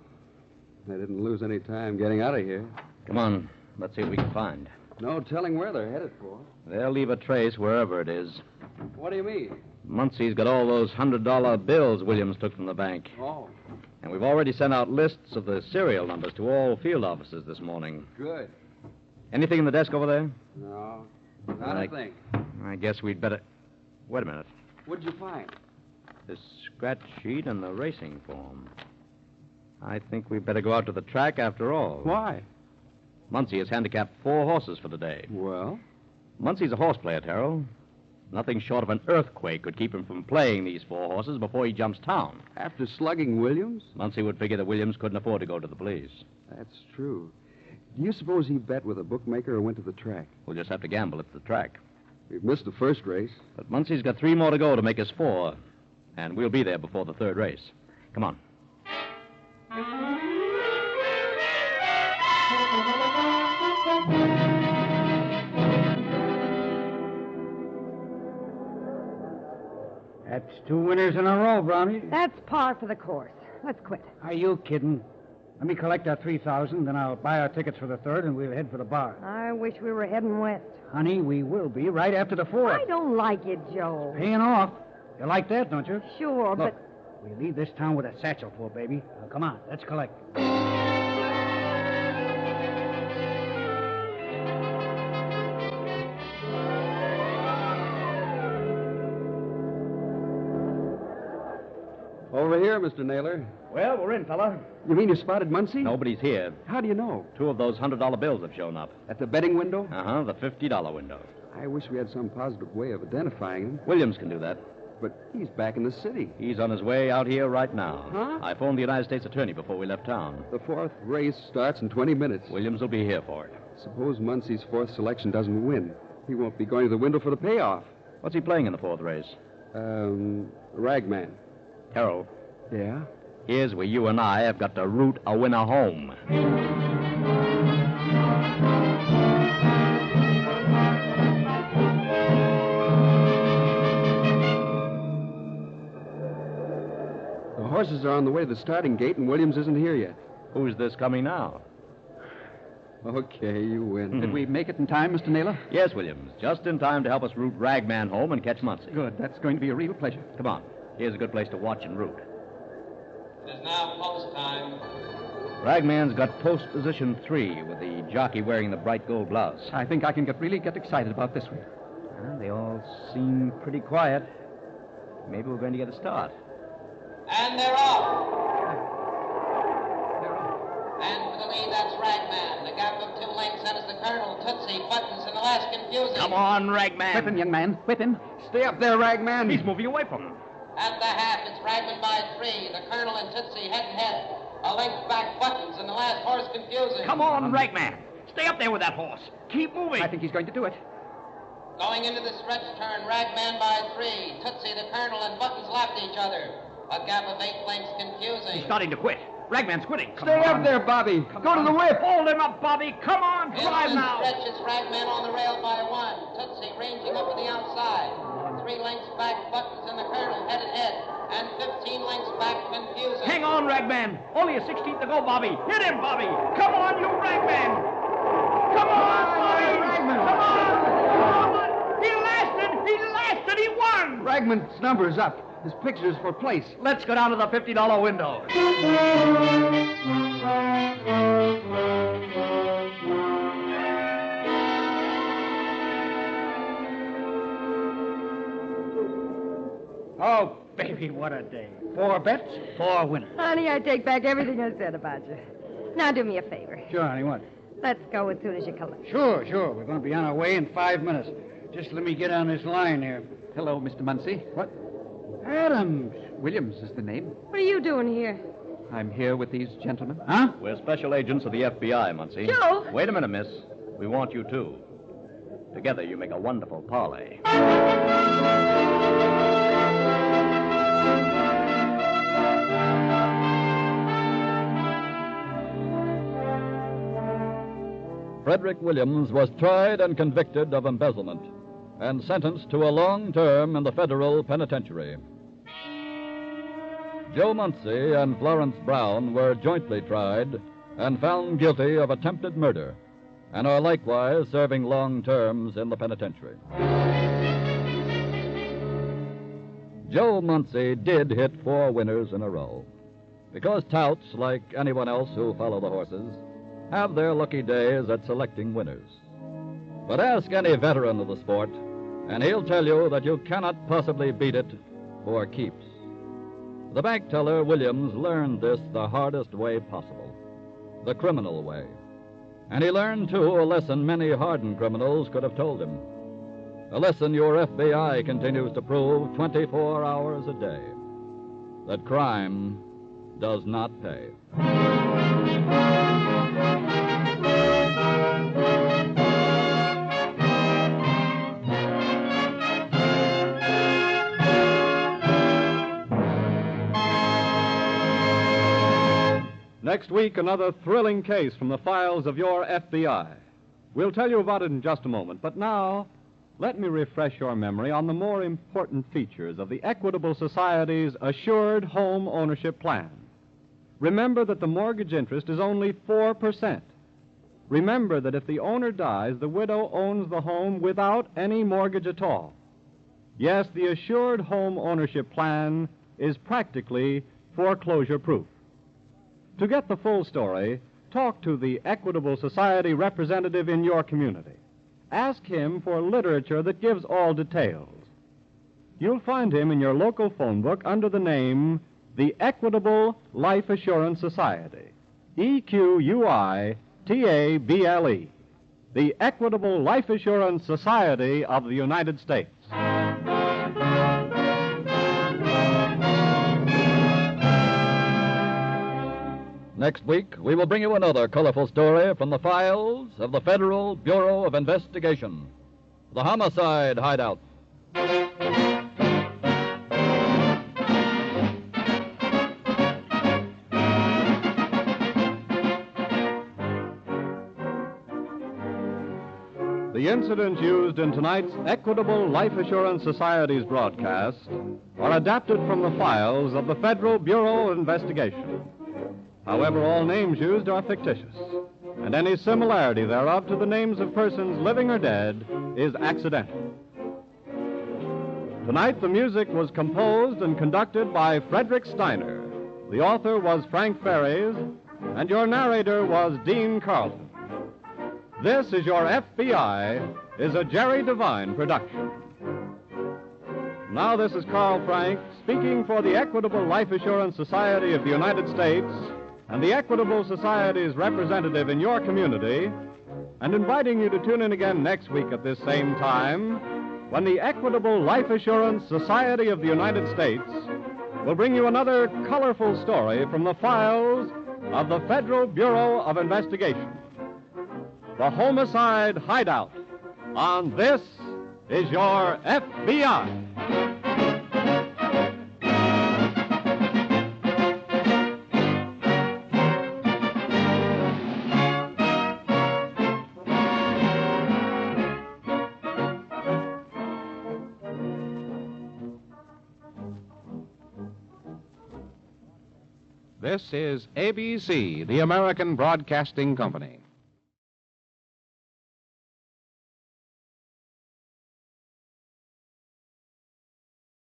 I didn't lose any time getting out of here. Come on. Let's see what we can find. No telling where they're headed for. They'll leave a trace wherever it is. What do you mean? Muncie's got all those $100 bills Williams took from the bank. Oh, And we've already sent out lists of the serial numbers to all field offices this morning. good. Anything in the desk over there? No, not a thing. I guess we'd better... Wait a minute. What'd you find? The scratch sheet and the racing form. I think we'd better go out to the track after all. Why? Muncie has handicapped 4 horses for today. Well? Muncie's a horse player, Terrell. Nothing short of an earthquake could keep him from playing these 4 horses before he jumps town. After slugging Williams? Muncie would figure that Williams couldn't afford to go to the police. That's true. Do you suppose he bet with a bookmaker or went to the track? We'll just have to gamble at the track. We've missed the first race. But Muncie's got 3 more to go to make us 4. And we'll be there before the 3rd race. Come on. That's 2 winners in a row, Brownie. That's par for the course. Let's quit. Are you kidding? Let me collect our $3,000, then I'll buy our tickets for the 3rd, and we'll head for the bar. I wish we were heading west. Honey, we will be right after the 4th. I don't like it, Joe. Paying off. You like that, don't you? Sure, Look, but... we leave this town with a satchel full, baby. Now, come on, let's collect. Over here, Mr. Naylor. Well, we're in, fella. You mean you spotted Muncie? Nobody's here. How do you know? 2 of those $100 bills have shown up. At the betting window? Uh-huh, the $50 window. I wish we had some positive way of identifying him. Williams can do that. But he's back in the city. He's on his way out here right now. Huh? I phoned the United States Attorney before we left town. The 4th race starts in 20 minutes. Williams will be here for it. Suppose Muncie's 4th selection doesn't win. He won't be going to the window for the payoff. What's he playing in the 4th race? Ragman. Terrell. Yeah? Here's where you and I have got to root a winner home. The horses are on the way to the starting gate, and Williams isn't here yet. Who's this coming now? Okay, you win. Did we make it in time, Mr. Naylor? Yes, Williams. Just in time to help us root Ragman home and catch Muncie. Good. That's going to be a real pleasure. Come on. Here's a good place to watch and root. It is now post time. Ragman's got post position 3 with the jockey wearing the bright gold blouse. I think I can really get excited about this one. Well, they all seem pretty quiet. Maybe we're going to get a start. And they're off. And for to me, that's Ragman. The gap of 2 lengths enters the Colonel, Tootsie, Buttons, and the last confusing. Come on, Ragman. Whip him, young man. Whip him. Stay up there, Ragman. He's moving away from him. At the half, it's Ragman by 3. The Colonel and Tootsie head and head. A length back, Buttons, and the last horse confusing. Come on, Ragman. Stay up there with that horse. Keep moving. I think he's going to do it. Going into the stretch turn, Ragman by 3. Tootsie, the Colonel, and Buttons lapped each other. A gap of 8 lengths confusing. He's starting to quit. Ragman's quitting. Stay up there, Bobby. Go to the whip. Hold him up, Bobby. Come on, drive now. In the stretch, it's Ragman on the rail by 1. Tootsie ranging up to the outside. 3 lengths back, Buttons and the Colonel head and head. And 15 lengths back, confusing. Hang on, Ragman. Only a 16th to go, Bobby. Hit him, Bobby. Come on, you Ragman. Come on, Bobby. Ragman. Come on. He lasted. He won. Ragman's number is up. His picture's for place. Let's go down to the $50 window. Oh, baby, what a day. 4 bets, 4 winners. Honey, I take back everything I said about you. Now do me a favor. Sure, honey, what? Let's go as soon as you collect. Sure. We're going to be on our way in 5 minutes. Just let me get on this line here. Hello, Mr. Muncie. What? Adams. Williams is the name. What are you doing here? I'm here with these gentlemen. Huh? We're special agents of the FBI, Muncie. Joe! Wait a minute, miss. We want you, too. Together, you make a wonderful parlay. Frederick Williams was tried and convicted of embezzlement and sentenced to a long term in the federal penitentiary. Joe Muncie and Florence Brown were jointly tried and found guilty of attempted murder and are likewise serving long terms in the penitentiary. Joe Muncie did hit 4 winners in a row because touts, like anyone else who follow the horses, have their lucky days at selecting winners. But ask any veteran of the sport, and he'll tell you that you cannot possibly beat it for keeps. The bank teller Williams learned this the hardest way possible, the criminal way. And he learned, too, a lesson many hardened criminals could have told him. A lesson your FBI continues to prove 24 hours a day, that crime does not pay. Next week, another thrilling case from the files of your FBI. We'll tell you about it in just a moment, but now, let me refresh your memory on the more important features of the Equitable Society's Assured Home Ownership Plan. Remember that the mortgage interest is only 4%. Remember that if the owner dies, the widow owns the home without any mortgage at all. Yes, the Assured Home Ownership Plan is practically foreclosure-proof. To get the full story, talk to the Equitable Society representative in your community. Ask him for literature that gives all details. You'll find him in your local phone book under the name the Equitable Life Assurance Society, EQUITABLE, the Equitable Life Assurance Society of the United States. Next week, we will bring you another colorful story from the files of the Federal Bureau of Investigation, the Homicide Hideout. The incidents used in tonight's Equitable Life Assurance Society's broadcast are adapted from the files of the Federal Bureau of Investigation. However, all names used are fictitious, and any similarity thereof to the names of persons living or dead is accidental. Tonight, the music was composed and conducted by Frederick Steiner. The author was Frank Ferries, and your narrator was Dean Carlton. This is Your FBI is a Jerry Devine production. Now, this is Carl Frank speaking for the Equitable Life Assurance Society of the United States and the Equitable Society's representative in your community, and inviting you to tune in again next week at this same time when the Equitable Life Assurance Society of the United States will bring you another colorful story from the files of the Federal Bureau of Investigation. The Homicide Hideout on This Is Your FBI. This is ABC, the American Broadcasting Company.